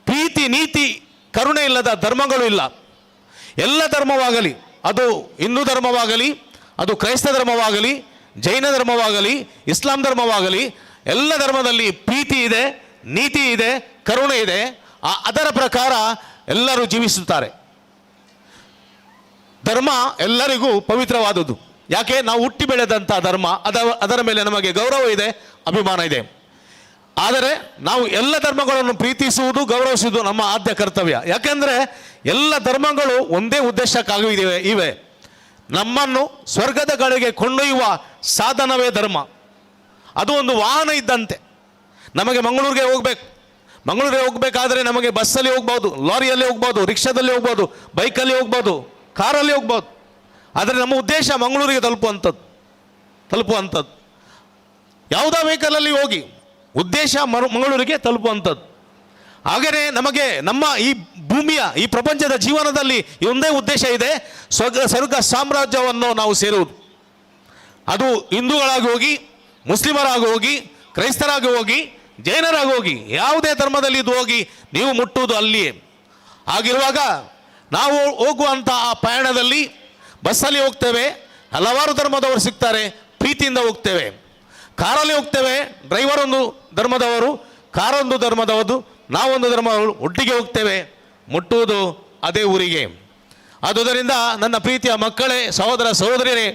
ಪ್ರೀತಿ, ನೀತಿ, ಕರುಣೆ ಇಲ್ಲದ ಧರ್ಮಗಳು ಇಲ್ಲ. ಎಲ್ಲ ಧರ್ಮವಾಗಲಿ, ಅದು ಹಿಂದೂ ಧರ್ಮವಾಗಲಿ, ಅದು ಕ್ರೈಸ್ತ ಧರ್ಮವಾಗಲಿ, ಜೈನ ಧರ್ಮವಾಗಲಿ, ಇಸ್ಲಾಂ ಧರ್ಮವಾಗಲಿ, ಎಲ್ಲ ಧರ್ಮದಲ್ಲಿ ಪ್ರೀತಿ ಇದೆ, ನೀತಿ ಇದೆ, ಕರುಣೆ ಇದೆ. ಅದರ ಪ್ರಕಾರ ಎಲ್ಲರೂ ಜೀವಿಸುತ್ತಾರೆ. ಧರ್ಮ ಎಲ್ಲರಿಗೂ ಪವಿತ್ರವಾದುದು. ಯಾಕೆ? ನಾವು ಹುಟ್ಟಿ ಬೆಳೆದಂಥ ಧರ್ಮ, ಅದರ ಮೇಲೆ ನಮಗೆ ಗೌರವ ಇದೆ, ಅಭಿಮಾನ ಇದೆ. ಆದರೆ ನಾವು ಎಲ್ಲ ಧರ್ಮಗಳನ್ನು ಪ್ರೀತಿಸುವುದು, ಗೌರವಿಸುವುದು ನಮ್ಮ ಆದ್ಯ ಕರ್ತವ್ಯ. ಯಾಕೆಂದರೆ ಎಲ್ಲ ಧರ್ಮಗಳು ಒಂದೇ ಉದ್ದೇಶಕ್ಕಾಗಿ ಇವೆ. ನಮ್ಮನ್ನು ಸ್ವರ್ಗದ ಕಡೆಗೆ ಕೊಂಡೊಯ್ಯುವ ಸಾಧನವೇ ಧರ್ಮ. ಅದು ಒಂದು ವಾಹನ ಇದ್ದಂತೆ. ನಮಗೆ ಮಂಗಳೂರಿಗೆ ಹೋಗಬೇಕಾದ್ರೆ ನಮಗೆ ಬಸ್ಸಲ್ಲಿ ಹೋಗ್ಬೋದು, ಲಾರಿಯಲ್ಲಿ ಹೋಗ್ಬೋದು, ರಿಕ್ಷಾದಲ್ಲಿ ಹೋಗ್ಬೋದು, ಬೈಕಲ್ಲಿ ಹೋಗ್ಬೋದು, ಕಾರಲ್ಲಿ ಹೋಗ್ಬೋದು. ಆದರೆ ನಮ್ಮ ಉದ್ದೇಶ ಮಂಗಳೂರಿಗೆ ತಲುಪುವಂಥದ್ದು. ಯಾವುದೋ ವೆಹಿಕಲಲ್ಲಿ ಹೋಗಿ ಉದ್ದೇಶ ಮಂಗಳೂರಿಗೆ ತಲುಪುವಂಥದ್ದು. ಹಾಗೆಯೇ ನಮಗೆ ನಮ್ಮ ಈ ಭೂಮಿಯ, ಈ ಪ್ರಪಂಚದ ಜೀವನದಲ್ಲಿ ಒಂದೇ ಉದ್ದೇಶ ಇದೆ, ಸ್ವರ್ಗ ಸಾಮ್ರಾಜ್ಯವನ್ನು ನಾವು ಸೇರುವುದು. ಅದು ಹಿಂದೂಗಳಾಗಿ ಹೋಗಿ, ಮುಸ್ಲಿಮರಾಗಿ ಹೋಗಿ, ಕ್ರೈಸ್ತರಾಗಿ ಹೋಗಿ, ಜೈನರಾಗಿ ಹೋಗಿ, ಯಾವುದೇ ಧರ್ಮದಲ್ಲಿ ಇದು ಹೋಗಿ ನೀವು ಮುಟ್ಟುವುದು ಅಲ್ಲಿಯೇ. ಹಾಗಿರುವಾಗ ನಾವು ಹೋಗುವಂಥ ಆ ಪಯಣದಲ್ಲಿ ಬಸ್ಸಲ್ಲಿ ಹೋಗ್ತೇವೆ, ಹಲವಾರು ಧರ್ಮದವರು ಸಿಗ್ತಾರೆ, ಪ್ರೀತಿಯಿಂದ ಹೋಗ್ತೇವೆ. ಕಾರಲ್ಲಿ ಹೋಗ್ತೇವೆ, ಡ್ರೈವರ್ ಒಂದು ಧರ್ಮದವರು, ಕಾರೊಂದು ಧರ್ಮದವರು, ನಾವೊಂದು ಧರ್ಮದವರು, ಒಟ್ಟಿಗೆ ಹೋಗ್ತೇವೆ, ಮುಟ್ಟುವುದು ಅದೇ ಊರಿಗೆ. ಆದುದರಿಂದ ನನ್ನ ಪ್ರೀತಿಯ ಮಕ್ಕಳೇ, ಸಹೋದರ ಸಹೋದರಿಯರೇ,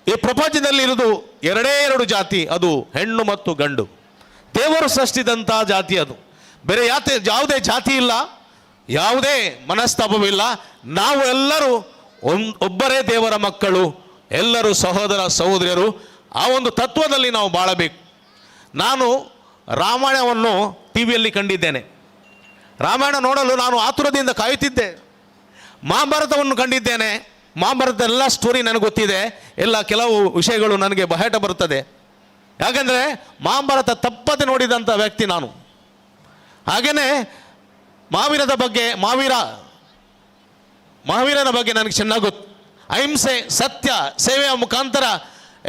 ಈ ಪ್ರಪಂಚದಲ್ಲಿ ಇರೋದು ಎರಡೇ ಎರಡು ಜಾತಿ, ಅದು ಹೆಣ್ಣು ಮತ್ತು ಗಂಡು. ದೇವರು ಸೃಷ್ಟಿಸಿದಂಥ ಜಾತಿ ಅದು. ಬೇರೆ ಯಾವುದೇ ಜಾತಿ ಇಲ್ಲ, ಯಾವುದೇ ಮನಸ್ತಾಪವಿಲ್ಲ. ನಾವು ಎಲ್ಲರೂ ಒಬ್ಬರೇ ದೇವರ ಮಕ್ಕಳು, ಎಲ್ಲರೂ ಸಹೋದರ ಸಹೋದರಿಯರು. ಆ ಒಂದು ತತ್ವದಲ್ಲಿ ನಾವು ಬಾಳಬೇಕು. ನಾನು ರಾಮಾಯಣವನ್ನು ಟಿ ವಿಯಲ್ಲಿ ಕಂಡಿದ್ದೇನೆ. ರಾಮಾಯಣ ನೋಡಲು ನಾನು ಆತುರದಿಂದ ಕಾಯುತ್ತಿದ್ದೆ. ಮಹಾಭಾರತವನ್ನು ಕಂಡಿದ್ದೇನೆ. ಮಹಾಭಾರತದ ಎಲ್ಲ ಸ್ಟೋರಿ ನನಗೆ ಗೊತ್ತಿದೆ. ಎಲ್ಲ ಕೆಲವು ವಿಷಯಗಳು ನನಗೆ ಬಹಟ ಬರುತ್ತದೆ. ಯಾಕೆಂದರೆ ಮಹಾಭಾರತ ತಪ್ಪದೆ ನೋಡಿದಂಥ ವ್ಯಕ್ತಿ ನಾನು. ಹಾಗೆಯೇ ಮಹಾವೀರನ ಬಗ್ಗೆ ನನಗೆ ಚೆನ್ನಾಗಿ ಗೊತ್ತು. ಅಹಿಂಸೆ, ಸತ್ಯ, ಸೇವೆಯ ಮುಖಾಂತರ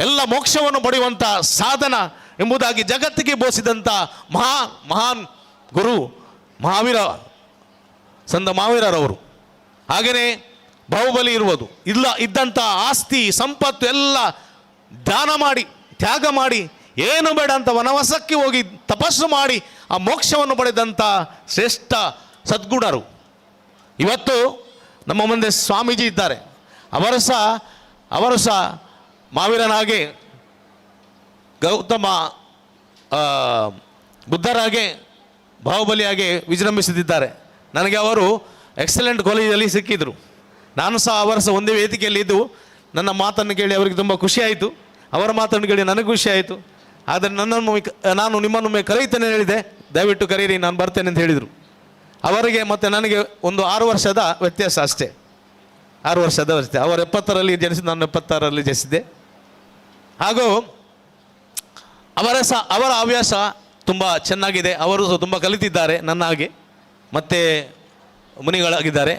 ಎಲ್ಲ ಮೋಕ್ಷವನ್ನು ಪಡೆಯುವಂಥ ಸಾಧನ ಎಂಬುದಾಗಿ ಜಗತ್ತಿಗೆ ಬೋಧಿಸಿದಂಥ ಮಹಾನ್ ಗುರು ಸಂತ ಮಹಾವೀರರವರು. ಹಾಗೆಯೇ ಬಾಹುಬಲಿ ಇದ್ದಂಥ ಆಸ್ತಿ ಸಂಪತ್ತು ಎಲ್ಲ ದಾನ ಮಾಡಿ, ತ್ಯಾಗ ಮಾಡಿ, ಏನು ಬೇಡ ಅಂತ ವನವಾಸಕ್ಕೆ ಹೋಗಿ ತಪಸ್ಸು ಮಾಡಿ ಆ ಮೋಕ್ಷವನ್ನು ಪಡೆದಂಥ ಶ್ರೇಷ್ಠ ಸದ್ಗುಣರು. ಇವತ್ತು ನಮ್ಮ ಮುಂದೆ ಸ್ವಾಮೀಜಿ ಇದ್ದಾರೆ. ಅವರು ಸಹ ಮಹಾವೀರನಾಗೆ, ಗೌತಮ ಬುದ್ಧರಾಗೆ, ಬಾಹುಬಲಿಯಾಗೆ ವಿಜೃಂಭಿಸುತ್ತಿದ್ದಾರೆ. ನನಗೆ ಅವರು ಎಕ್ಸಲೆಂಟ್ ಕಾಲೇಜಲ್ಲಿ ಸಿಕ್ಕಿದ್ರು. ನಾನು ಸಹ ಅವರ ಸಹ ಒಂದೇ ವೇದಿಕೆಯಲ್ಲಿ ಇದ್ದು ನನ್ನ ಮಾತನ್ನು ಕೇಳಿ ಅವರಿಗೆ ತುಂಬ ಖುಷಿಯಾಯಿತು. ಅವರ ಮಾತನ್ನು ಕೇಳಿ ನನಗೆ ಖುಷಿಯಾಯಿತು. ಆದರೆ ನಾನು ನಿಮ್ಮನ್ನು ಕರೆಯುತ್ತೇನೆ ಹೇಳಿದೆ, ದಯವಿಟ್ಟು ಕರೀರಿ, ನಾನು ಬರ್ತೇನೆ ಅಂತ ಹೇಳಿದರು. ಅವರಿಗೆ ಮತ್ತು ನನಗೆ ಒಂದು 6 ವರ್ಷದ ವ್ಯತ್ಯಾಸ ಅಷ್ಟೇ. 6 ವರ್ಷದ ವ್ಯತ್ಯಾಸ. ಅವರು 70ರಲ್ಲಿ ಜನಿಸಿದ್ದು, ನಾನು 76ರಲ್ಲಿ ಜನಿಸಿದ್ದೆ. ಹಾಗೂ ಅವರ ಹವ್ಯಾಸ ತುಂಬ ಚೆನ್ನಾಗಿದೆ. ಅವರು ಸಹ ತುಂಬ ಕಲಿತಿದ್ದಾರೆ ನನ್ನ ಹಾಗೆ. ಮತ್ತು ಮುನಿಗಳಾಗಿದ್ದಾರೆ,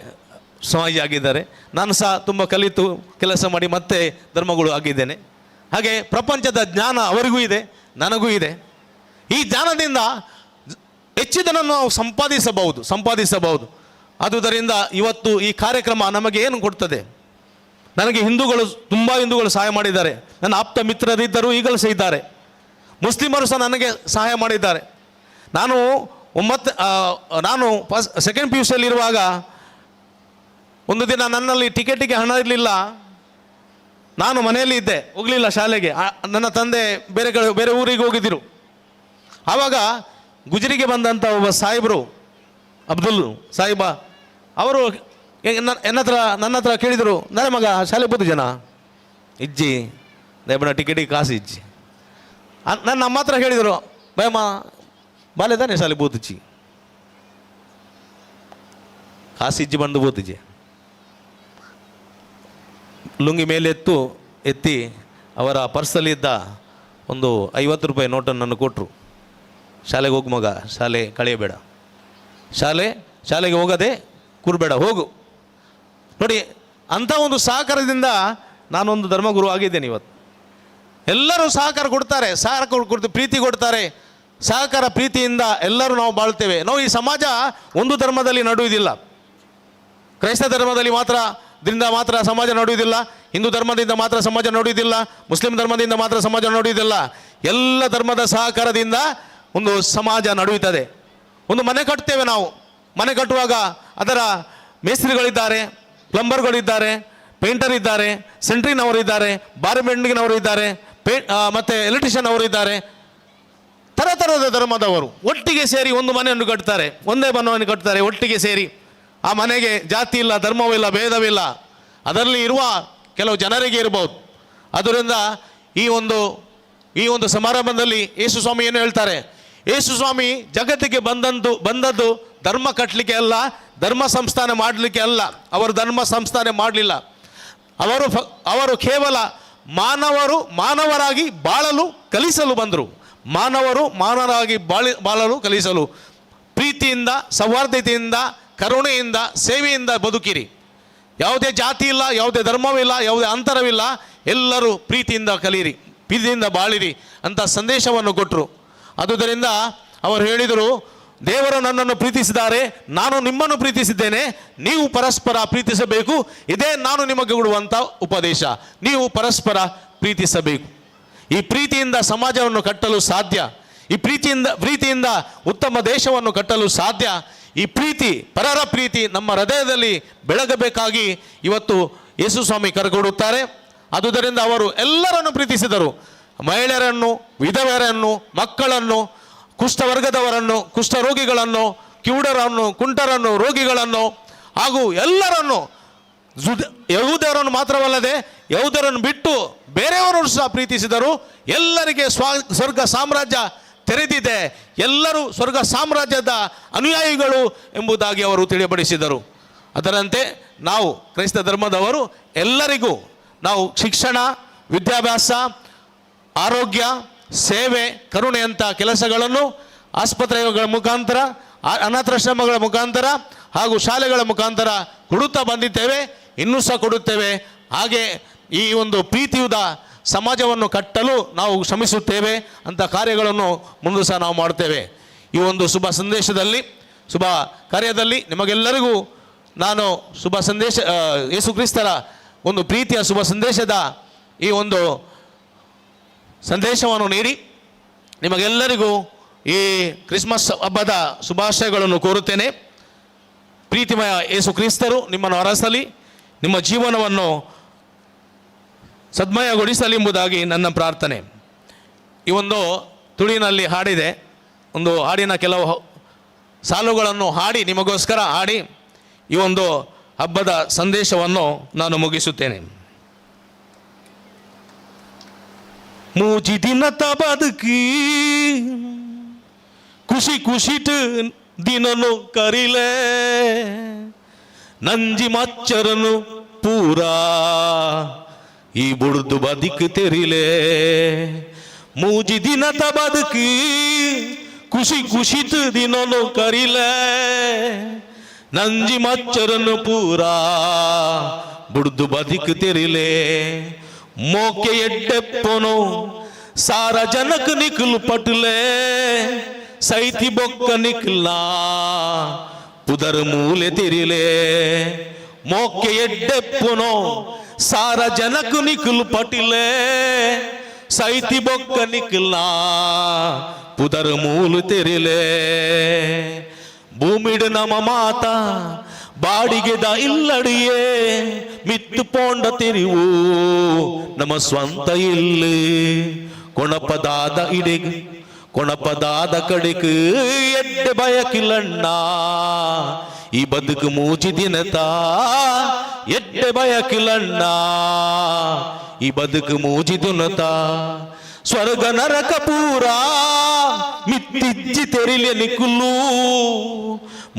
ಸ್ವಾಮೀಜಿ ಆಗಿದ್ದಾರೆ. ನಾನು ಸಹ ತುಂಬ ಕಲಿತು ಕೆಲಸ ಮಾಡಿ ಮತ್ತೆ ಧರ್ಮಗಳು ಆಗಿದ್ದೇನೆ. ಹಾಗೆ ಪ್ರಪಂಚದ ಜ್ಞಾನ ಅವರಿಗೂ ಇದೆ, ನನಗೂ ಇದೆ. ಈ ಜ್ಞಾನದಿಂದ ಹೆಚ್ಚಿದನ್ನು ನಾವು ಸಂಪಾದಿಸಬಹುದು. ಆದುದರಿಂದ ಇವತ್ತು ಈ ಕಾರ್ಯಕ್ರಮ ನಮಗೆ ಏನು ಕೊಡ್ತದೆ? ನನಗೆ ತುಂಬ ಹಿಂದೂಗಳು ಸಹಾಯ ಮಾಡಿದ್ದಾರೆ. ನನ್ನ ಆಪ್ತ ಮಿತ್ರರಿದ್ದರು, ಈಗಲೂ ಸಹ ಇದ್ದಾರೆ. ಮುಸ್ಲಿಮರು ಸಹ ನನಗೆ ಸಹಾಯ ಮಾಡಿದ್ದಾರೆ. ನಾನು ಸೆಕೆಂಡ್ PUC ಇರುವಾಗ ಒಂದು ದಿನ ನನ್ನಲ್ಲಿ ಟಿಕೆಟಿಗೆ ಹಣ ಇರಲಿಲ್ಲ. ನಾನು ಮನೆಯಲ್ಲಿ ಇದ್ದೆ, ಹೋಗಲಿಲ್ಲ ಶಾಲೆಗೆ. ನನ್ನ ತಂದೆ ಬೇರೆ ಊರಿಗೆ ಹೋಗಿದ್ದರು. ಆವಾಗ ಗುಜರಿಗೆ ಬಂದಂಥ ಒಬ್ಬ ಸಾಹೇಬರು, ಅಬ್ದುಲ್ ಸಾಹಿಬ, ಅವರು ನನ್ನ ಹತ್ರ ಕೇಳಿದರು, ನನ್ನ ಮಗ ಶಾಲೆ ಬೋದು ಜನ ಇಜ್ಜಿ ದೇವನ ಟಿಕೆಟಿಗೆ ಕಾಸು ಇಜ್ಜಿ. ನಮ್ಮ ಹತ್ರ ಹೇಳಿದರು, ಭಯಮ್ಮ ಬಾಲ್ಯದಾನೆ ಶಾಲೆ ಬೋತಿಚ್ಚಿ ಕಾಸು ಇಜ್ಜಿ ಬಂದು ಬೋತಿಜ್ಜಿ. ಲುಂಗಿ ಮೇಲೆ ಎತ್ತಿ ಅವರ ಪರ್ಸಲ್ಲಿದ್ದ ಒಂದು 50 ರೂಪಾಯಿ ನೋಟನ್ನು ನನಗೆ ಕೊಟ್ಟರು. ಶಾಲೆಗೆ ಹೋಗು ಮಗ, ಶಾಲೆ ಕಳೆಯಬೇಡ, ಶಾಲೆಗೆ ಹೋಗದೆ ಕೂರಬೇಡ, ಹೋಗು. ನೋಡಿ, ಅಂಥ ಒಂದು ಸಹಕಾರದಿಂದ ನಾನೊಂದು ಧರ್ಮಗುರು ಆಗಿದ್ದೇನೆ. ಇವತ್ತು ಎಲ್ಲರೂ ಸಹಕಾರ ಕೊಡ್ತಾರೆ, ಪ್ರೀತಿ ಕೊಡ್ತಾರೆ. ಸಹಕಾರ ಪ್ರೀತಿಯಿಂದ ಎಲ್ಲರೂ ನಾವು ಬಾಳ್ತೇವೆ. ನಾವು ಈ ಸಮಾಜ ಒಂದು ಧರ್ಮದಲ್ಲಿ ನಡೆಯುವುದಿಲ್ಲ. ಕ್ರೈಸ್ತ ಧರ್ಮದಲ್ಲಿ ಮಾತ್ರ ಸಮಾಜ ನಡೆಯುವುದಿಲ್ಲ. ಹಿಂದೂ ಧರ್ಮದಿಂದ ಮಾತ್ರ ಸಮಾಜ ನಡೆಯುವುದಿಲ್ಲ. ಮುಸ್ಲಿಂ ಧರ್ಮದಿಂದ ಮಾತ್ರ ಸಮಾಜ ನಡೆಯುವುದಿಲ್ಲ. ಎಲ್ಲ ಧರ್ಮದ ಸಹಕಾರದಿಂದ ಒಂದು ಸಮಾಜ ನಡೆಯುತ್ತದೆ. ಒಂದು ಮನೆ ಕಟ್ತೇವೆ ನಾವು. ಮನೆ ಕಟ್ಟುವಾಗ ಅದರ ಮೇಸ್ತ್ರಿಗಳಿದ್ದಾರೆ, ಪ್ಲಂಬರ್ಗಳಿದ್ದಾರೆ, ಪೇಂಟರ್ ಇದ್ದಾರೆ, ಸೆಂಟ್ರಿನವರಿದ್ದಾರೆ, ಬಾರ್ಬೆಂಡಿಂಗ್ನವರು ಇದ್ದಾರೆ, ಮತ್ತು ಎಲೆಕ್ಟ್ರಿಷಿಯನ್ ಅವರು ಇದ್ದಾರೆ. ಥರದ ಧರ್ಮದವರು ಒಟ್ಟಿಗೆ ಸೇರಿ ಒಂದು ಮನೆಯನ್ನು ಕಟ್ತಾರೆ, ಒಂದೇ ಮನೆಯನ್ನು ಕಟ್ತಾರೆ ಒಟ್ಟಿಗೆ ಸೇರಿ. ಆ ಮನೆಗೆ ಜಾತಿ ಇಲ್ಲ, ಧರ್ಮವಿಲ್ಲ, ಭೇದವಿಲ್ಲ. ಅದರಲ್ಲಿ ಇರುವ ಕೆಲವು ಜನರಿಗೆ ಇರಬಹುದು. ಅದರಿಂದ ಈ ಒಂದು ಸಮಾರಂಭದಲ್ಲಿ ಯೇಸು ಸ್ವಾಮಿ ಏನು ಹೇಳ್ತಾರೆ? ಯೇಸು ಸ್ವಾಮಿ ಜಗತ್ತಿಗೆ ಬಂದದ್ದು ಧರ್ಮ ಕಟ್ಟಲಿಕ್ಕೆ ಅಲ್ಲ, ಧರ್ಮ ಸಂಸ್ಥಾನ ಮಾಡಲಿಕ್ಕೆ ಅಲ್ಲ. ಅವರು ಧರ್ಮ ಸಂಸ್ಥಾನ ಮಾಡಲಿಲ್ಲ. ಅವರು ಕೇವಲ ಮಾನವರಾಗಿ ಬಾಳಲು ಕಲಿಸಲು ಬಂದರು. ಮಾನವರಾಗಿ ಬಾಳಲು ಕಲಿಸಲು. ಪ್ರೀತಿಯಿಂದ, ಸೌಹಾರ್ದತೆಯಿಂದ, ಕರುಣೆಯಿಂದ, ಸೇವೆಯಿಂದ ಬದುಕಿರಿ. ಯಾವುದೇ ಜಾತಿ ಇಲ್ಲ, ಯಾವುದೇ ಧರ್ಮವಿಲ್ಲ, ಯಾವುದೇ ಅಂತರವಿಲ್ಲ. ಎಲ್ಲರೂ ಪ್ರೀತಿಯಿಂದ ಕಲಿಯಿರಿ, ಪ್ರೀತಿಯಿಂದ ಬಾಳಿರಿ ಅಂತ ಸಂದೇಶವನ್ನು ಕೊಟ್ಟರು. ಆದುದರಿಂದ ಅವರು ಹೇಳಿದರು, ದೇವರು ನನ್ನನ್ನು ಪ್ರೀತಿಸಿದ್ದಾರೆ, ನಾನು ನಿಮ್ಮನ್ನು ಪ್ರೀತಿಸಿದ್ದೇನೆ, ನೀವು ಪರಸ್ಪರ ಪ್ರೀತಿಸಬೇಕು. ಇದೇ ನಾನು ನಿಮಗೆ ಕೊಡುವಂಥ ಉಪದೇಶ. ನೀವು ಪರಸ್ಪರ ಪ್ರೀತಿಸಬೇಕು. ಈ ಪ್ರೀತಿಯಿಂದ ಸಮಾಜವನ್ನು ಕಟ್ಟಲು ಸಾಧ್ಯ. ಈ ಪ್ರೀತಿಯಿಂದ ಉತ್ತಮ ದೇಶವನ್ನು ಕಟ್ಟಲು ಸಾಧ್ಯ. ಈ ಪ್ರೀತಿ, ಪರರ ಪ್ರೀತಿ ನಮ್ಮ ಹೃದಯದಲ್ಲಿ ಬೆಳಗಬೇಕಾಗಿ ಇವತ್ತು ಯೇಸು ಸ್ವಾಮಿ ಕರೆಕೊಡುತ್ತಾರೆ. ಆದುದರಿಂದ ಅವರು ಎಲ್ಲರನ್ನು ಪ್ರೀತಿಸಿದರು. ಮಹಿಳೆಯರನ್ನು, ವಿಧವೆಯರನ್ನು, ಮಕ್ಕಳನ್ನು, ಕುಷ್ಠವರ್ಗದವರನ್ನು, ಕುಷ್ಠರೋಗಿಗಳನ್ನು, ಕಿವುಡರನ್ನು, ಕುಂಟರನ್ನು, ರೋಗಿಗಳನ್ನು ಹಾಗೂ ಎಲ್ಲರನ್ನು, ಯಹೂದರನ್ನು ಮಾತ್ರವಲ್ಲದೆ ಯಹೂದರನ್ನು ಬಿಟ್ಟು ಬೇರೆಯವರನ್ನು ಸಹ ಪ್ರೀತಿಸಿದರು. ಎಲ್ಲರಿಗೆ ಸ್ವರ್ಗ ಸಾಮ್ರಾಜ್ಯ ತೆರೆದಿದೆ, ಎಲ್ಲರೂ ಸ್ವರ್ಗ ಸಾಮ್ರಾಜ್ಯದ ಅನುಯಾಯಿಗಳು ಎಂಬುದಾಗಿ ಅವರು ತಿಳಿಯಪಡಿಸಿದರು. ಅದರಂತೆ ನಾವು ಕ್ರೈಸ್ತ ಧರ್ಮದವರು ಎಲ್ಲರಿಗೂ ನಾವು ಶಿಕ್ಷಣ, ವಿದ್ಯಾಭ್ಯಾಸ, ಆರೋಗ್ಯ, ಸೇವೆ, ಕರುಣೆಯಂಥ ಕೆಲಸಗಳನ್ನು ಆಸ್ಪತ್ರೆಗಳ ಮುಖಾಂತರ, ಅನಾಥಾಶ್ರಮಗಳ ಮುಖಾಂತರ ಹಾಗೂ ಶಾಲೆಗಳ ಮುಖಾಂತರ ಕೊಡುತ್ತಾ ಬಂದಿದ್ದೇವೆ, ಇನ್ನೂ ಸಹ ಕೊಡುತ್ತೇವೆ. ಹಾಗೆ ಈ ಒಂದು ಪ್ರೀತಿಯುತ ಸಮಾಜವನ್ನು ಕಟ್ಟಲು ನಾವು ಶ್ರಮಿಸುತ್ತೇವೆ ಅಂತ ಕಾರ್ಯಗಳನ್ನು ಮುಂದೆ ಸಹ ನಾವು ಮಾಡ್ತೇವೆ. ಈ ಒಂದು ಶುಭ ಸಂದೇಶದಲ್ಲಿ, ಶುಭ ಕಾರ್ಯದಲ್ಲಿ ನಿಮಗೆಲ್ಲರಿಗೂ ನಾನು ಶುಭ ಸಂದೇಶ, ಯೇಸು ಕ್ರಿಸ್ತರ ಒಂದು ಪ್ರೀತಿಯ ಶುಭ ಸಂದೇಶದ ಈ ಒಂದು ಸಂದೇಶವನ್ನು ನೀಡಿ ನಿಮಗೆಲ್ಲರಿಗೂ ಈ ಕ್ರಿಸ್ಮಸ್ ಹಬ್ಬದ ಶುಭಾಶಯಗಳನ್ನು ಕೋರುತ್ತೇನೆ. ಪ್ರೀತಿಮಯ ಯೇಸು ಕ್ರಿಸ್ತರು ನಿಮ್ಮನ್ನು ಅರಸಲಿ, ನಿಮ್ಮ ಜೀವನವನ್ನು ಸದ್ಮಯಗೊಳಿಸಲಿ ಎಂಬುದಾಗಿ ನನ್ನ ಪ್ರಾರ್ಥನೆ. ಈ ಒಂದು ತುಳಿನಲ್ಲಿ ಹಾಡಿದೆ, ಒಂದು ಹಾಡಿನ ಕೆಲವು ಸಾಲುಗಳನ್ನು ಹಾಡಿ ನಿಮಗೋಸ್ಕರ ಹಾಡಿ ಈ ಒಂದು ಹಬ್ಬದ ಸಂದೇಶವನ್ನು ನಾನು ಮುಗಿಸುತ್ತೇನೆ. ಮೂಜಿ ದಿನತ ಬದುಕಿ ಖುಷಿ ಖುಷಿಟ್ ದಿನನು ಕರಿಲೆ ನಂಜಿ ಮಚ್ಚರನು ಪೂರಾ ಈ ಬುಡ್ದು ಬದುಕು ತೆರಿಲೆ. ಮೂಜಿ ದಿನತ ಬದುಕಿ ಖುಷಿ ಖುಷಿಟ್ ದಿನನು ಕರಿಲೆ ನಂಜಿ ಮಚ್ಚರನು ಪೂರಾ ಬುಡ್ದು ಬದುಕು ತೆರಿಲೆ. ಮೋಕೆ ಎಡ್ಡೆಪ್ಪನು ಸಾರ ಜನಕ್ ನಿಖಲ್ ಪಟ್ಲೆ ಸೈತಿ ಬೊಕ್ಕ ನಿಖಲ್ನಾ ಪುದರ್ ಮೂಲೆ ತಿರಿಲೆ. ಮೋಕೆ ಎಡ್ಡೆಪ್ಪನು ಸಾರ ಜನಕ್ ನಿಖಲ್ ಪಟ್ಲೆ ಸೈತಿ ಬೊಕ್ಕ ನಿಖಲ್ನಾ ಪುದರ್ ಮೂಲು ತೆರಿಲೆ. ಭೂಮಿಡ್ ನಮ ಮಾತ ಬಾಡಿಗೆದ ಇಲ್ಲಡಿಯೇ ಮಿತ್ತು ಪೋಂಡ ತಿರಿವು ನಮ್ಮ ಸ್ವಂತ ಇಲ್ಲಿ ಕೊಣಪದಾದ ಇಡೆಗ್ ಕೊಣಪದಾದ ಕಡೆಕ್ ಎಡ್ಡೆ ಬಯಕಿಲ್ಲಣ್ಣ ಈ ಬದುಕು ಮೂಜಿ ದಿನತ ಎಡ್ಡೆ ಬಯಕಿಲ್ಲಣ್ಣ ಈ ಬದುಕು ಮೂಜಿ ದಿನತ ಸ್ವರ್ಗ ನರಕ ಪೂರ ಮಿತ್ತಿಜ್ಜಿ ತೆರಿಲೆ ನಿಕ್ಕುಲು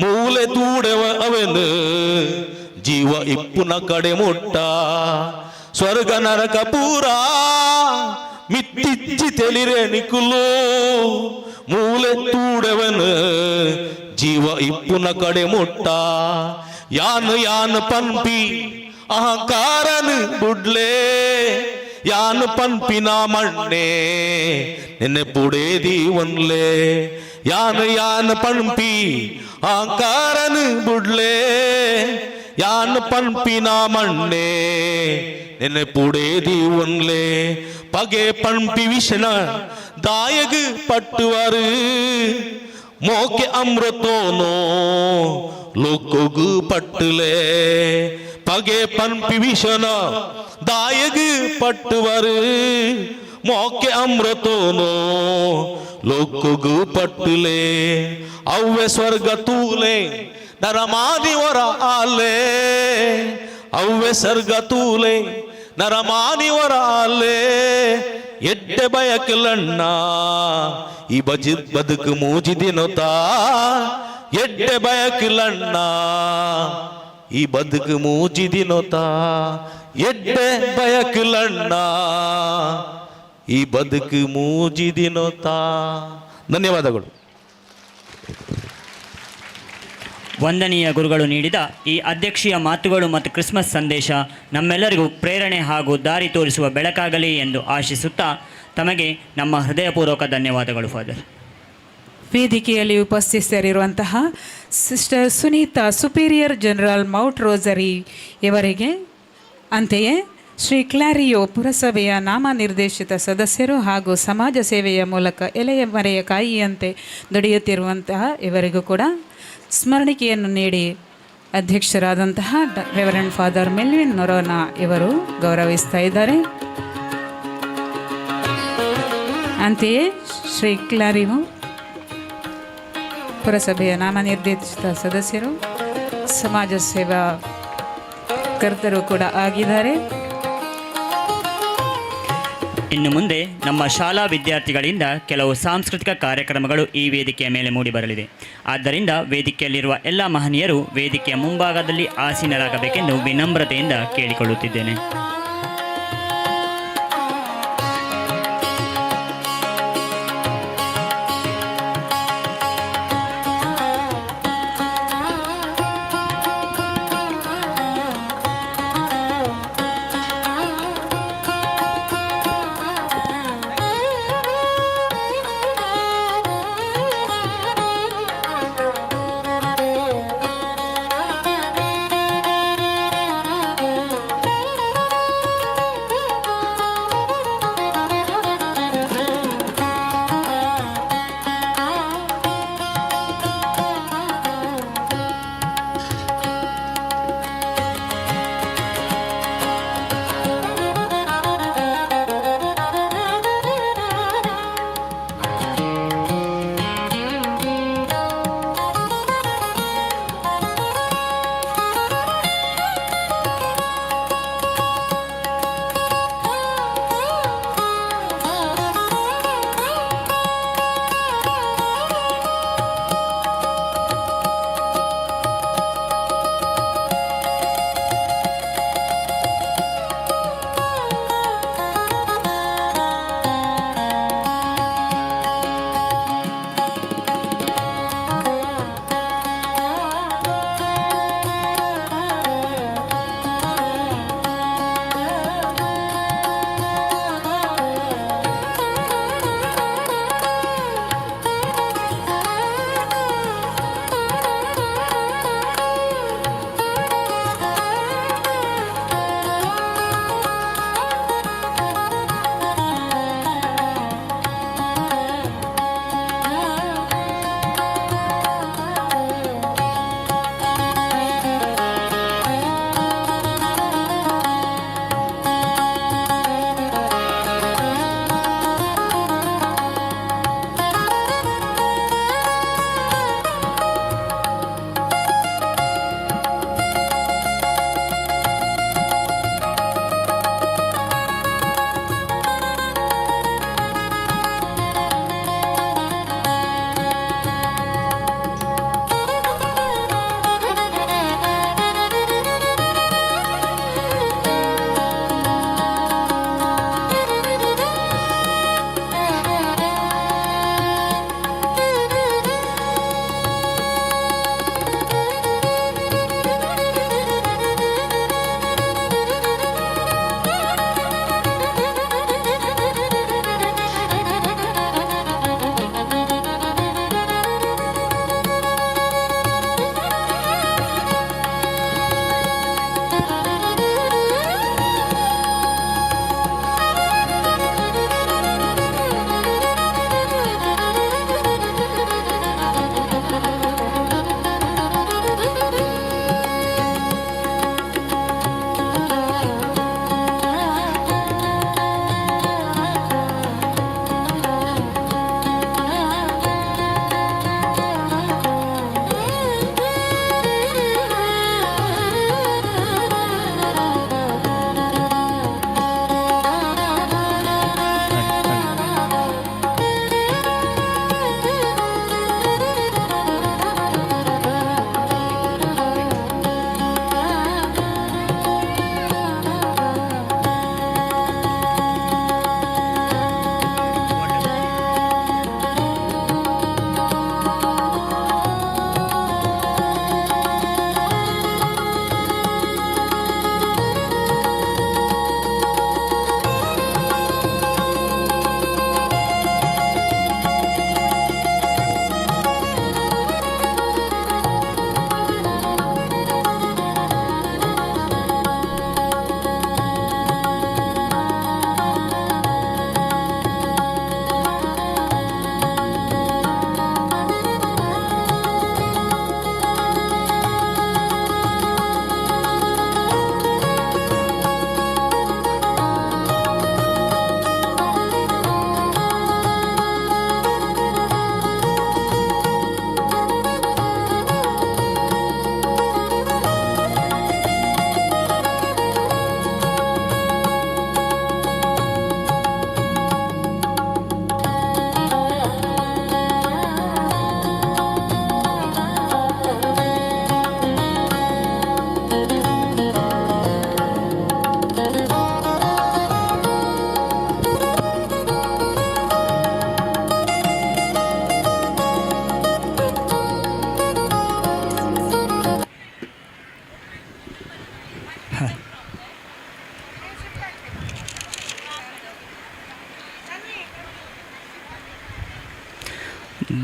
ಮೂಲೆ ತೂಡೆವ ಅವನು ಜೀವ ಇಪ್ಪುನ ಕಡೆ ಮುಟ್ಟ. ಸ್ವರ್ಗ ನರಕ ಪೂರ ಮಿತ್ತಿಜ್ಜಿ ತೆಲಿರೆ ನಿಕ್ಕುಲು ಮೂಲೆ ತೂಡೆವನು ಜೀವ ಇಪ್ಪುನ ಕಡೆ ಮುಟ್ಟ. ಯಾನ್ ಯಾನ್ ಪನ್ಪಿ ಅಹಂಕಾರನ್ ಬುಡ್ಲೆ ಯಾನ್ ಪನ್ಪಿನ ಮಣ್ಣೆ ನಿನ್ನೆ ಪುಡೇದಿ ಒನ್ಲೆ. ಯಾನ್ ಯಾನ್ ಪನ್ಪಿ ಅಹಂಕಾರನ್ ಬುಡ್ಲೆ ಯಾನ್ ಪನ್ಪಿನ ಮಣ್ಣೆ ನಿನ್ನೆ ಪುಡೇದಿ ಒನ್ಲೆ. ಪಗೆ ಪನ್ಪಿ ವಿಷಣ ದಾಯಗ್ ಪಟ್ಟುವರು ಮೋಕೆ ಅಮೃತೋನೋ ಲೋಕೋಗು ಪಟ್ಟಲೆ. ಪಗೆ ಪನ್ಪಿ ವಿಷಣ ದಾಯಗ್ ಪಟ್ಟುವರು ಮೋಕೆ ಅಮೃತೋನೋ ಲೋಕೋಗು ಪಟ್ಟಲೆ. ಅವ್ವೆ ಸ್ವರ್ಗ ತೂಲೆ ನರಮಾನಿವರ ಆಲೆ ಅವ್ವೆ ಸ್ವರ್ಗ ತೂಲೆ ನರಮಾನಿವರ ಆಲೆ ಎಡ್ಡೆ ಬಯಕಲಣ್ಣ ಈ ಬದುಕು ಮೂಜಿ ದಿನತ ಎಡ್ಡೆ ಬಯಕಲಣ್ಣ ಈ ಬದುಕು ಮೂಜಿ ದಿನತ ಎಡ್ಡೆ ಬಯಕಲಣ್ಣ ಈ ಬದುಕು ಮೂಜಿ ದಿನತ. ಧನ್ಯವಾದಗಳು. ವಂದನೀಯ ಗುರುಗಳು ನೀಡಿದ ಈ ಅಧ್ಯಕ್ಷೀಯ ಮಾತುಗಳು ಮತ್ತು ಕ್ರಿಸ್ಮಸ್ ಸಂದೇಶ ನಮ್ಮೆಲ್ಲರಿಗೂ ಪ್ರೇರಣೆ ಹಾಗೂ ದಾರಿ ತೋರಿಸುವ ಬೆಳಕಾಗಲಿ ಎಂದು ಆಶಿಸುತ್ತಾ ತಮಗೆ ನಮ್ಮ ಹೃದಯಪೂರ್ವಕ ಧನ್ಯವಾದಗಳು ಫಾದರ್. ವೇದಿಕೆಯಲ್ಲಿ ಉಪಸ್ಥಿತರಿರುವಂತಹ Sister Sunita, Superior General Mount Rosary ಇವರಿಗೆ, ಅಂತೆಯೇ ಶ್ರೀ ಕ್ಲಾರಿಯೋ ಪುರಸಭೆಯ ನಾಮನಿರ್ದೇಶಿತ ಸದಸ್ಯರು ಹಾಗೂ ಸಮಾಜ ಸೇವೆಯ ಮೂಲಕ ಎಲೆಯ ಮರೆಯ ಕಾಯಿಯಂತೆ ದುಡಿಯುತ್ತಿರುವಂತಹ ಇವರಿಗೂ ಕೂಡ ಸ್ಮರಣಿಕೆಯನ್ನು ನೀಡಿ ಅಧ್ಯಕ್ಷರಾದಂತಹ ರೆವರೆಂಡ್ ಫಾದರ್ ಮೆಲ್ವಿನ್ ನೊರೋನಾ ಇವರು ಗೌರವಿಸ್ತಾ ಇದ್ದಾರೆ. ಅಂತೆಯೇ ಶ್ರೀ ಕ್ಲಾರಿಮು ಪುರಸಭೆಯ ನಾಮನಿರ್ದೇಶಿತ ಸದಸ್ಯರು, ಸಮಾಜ ಸೇವಾ ಕರ್ತರು ಕೂಡ ಆಗಿದ್ದಾರೆ. ಇನ್ನು ಮುಂದೆ ನಮ್ಮ ಶಾಲಾ ವಿದ್ಯಾರ್ಥಿಗಳಿಂದ ಕೆಲವು ಸಾಂಸ್ಕೃತಿಕ ಕಾರ್ಯಕ್ರಮಗಳು ಈ ವೇದಿಕೆಯ ಮೇಲೆ ಮೂಡಿಬರಲಿದೆ. ಆದ್ದರಿಂದ ವೇದಿಕೆಯಲ್ಲಿರುವ ಎಲ್ಲ ಮಹನೀಯರು ವೇದಿಕೆಯ ಮುಂಭಾಗದಲ್ಲಿ ಆಸೀನರಾಗಬೇಕೆಂದು ವಿನಮ್ರತೆಯಿಂದ ಕೇಳಿಕೊಳ್ಳುತ್ತಿದ್ದೇನೆ.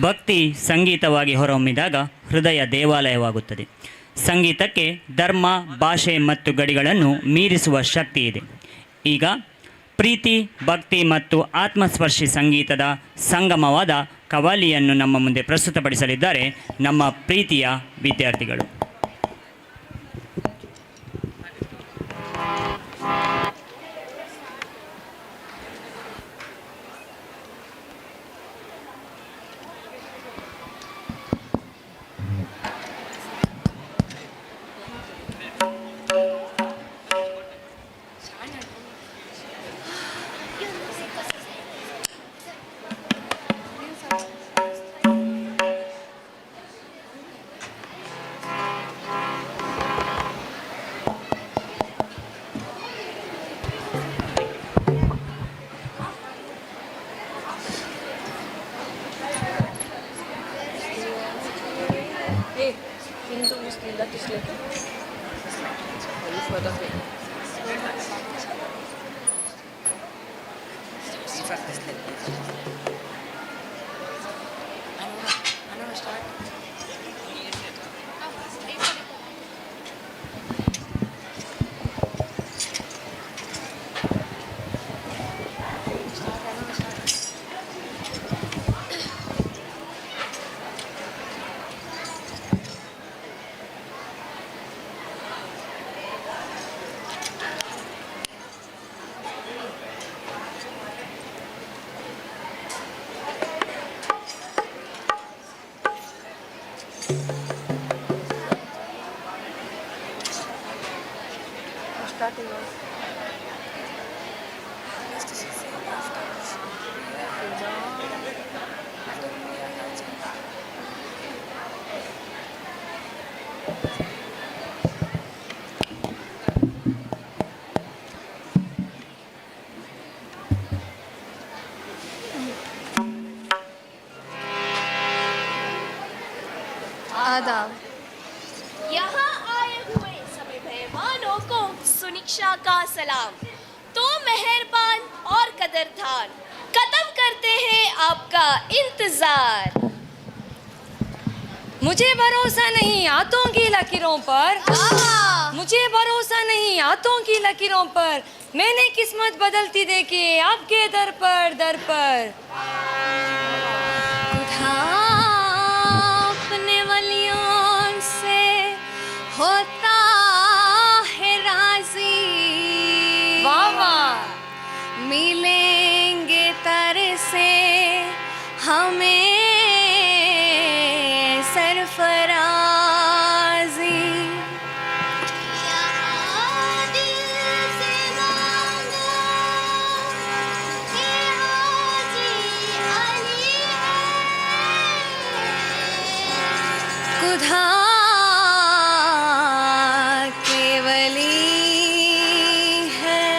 ಭಕ್ತಿ ಸಂಗೀತವಾಗಿ ಹೊರಹೊಮ್ಮಿದಾಗ ಹೃದಯ ದೇವಾಲಯವಾಗುತ್ತದೆ. ಸಂಗೀತಕ್ಕೆ ಧರ್ಮ, ಭಾಷೆ ಮತ್ತು ಗಡಿಗಳನ್ನು ಮೀರಿಸುವ ಶಕ್ತಿ ಇದೆ. ಈಗ ಪ್ರೀತಿ, ಭಕ್ತಿ ಮತ್ತು ಆತ್ಮಸ್ಪರ್ಶಿ ಸಂಗೀತದ ಸಂಗಮವಾದ ಕವಾಲಿಯನ್ನು ನಮ್ಮ ಮುಂದೆ ಪ್ರಸ್ತುತಪಡಿಸಲಿದ್ದಾರೆ ನಮ್ಮ ಪ್ರೀತಿಯ ವಿದ್ಯಾರ್ಥಿಗಳು. Hey, can you just leave that just like further away? Starting off. आदाब। यहाँ आए हुए सभी मेहमानों को सुनिक्षा का सलाम। तो मेहरबान और कदरदान कदम करते हैं आपका इंतजार। मुझे भरोसा नहीं हाथों की लकीरों पर, मुझे भरोसा नहीं हाथों की लकीरों पर, मैंने किस्मत बदलती देखी आपके दर पर अपने वलियों से होता है राजी। वाह वाह, मिलेंगे तर से हमें सरफराजी। खुदा केवली है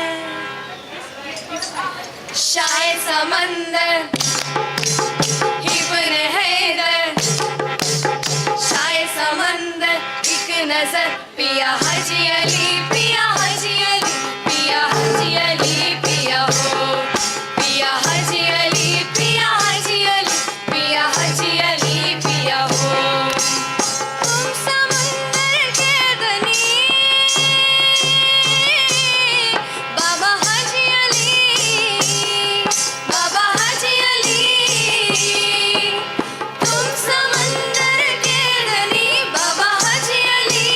शायद समंदर इब्न हैदर, शायद समंदर एक नजर पिया हाजी अली, पिया हाजी अली, पिया हाजी अली, पिया हो पिया हाजी अली, पिया हाजी अली, पिया हाजी अली, पिया हो। तुम समंदर के धनी बाबा हाजी अली, बाबा हाजी अली। तुम समंदर के धनी बाबा हाजी अली,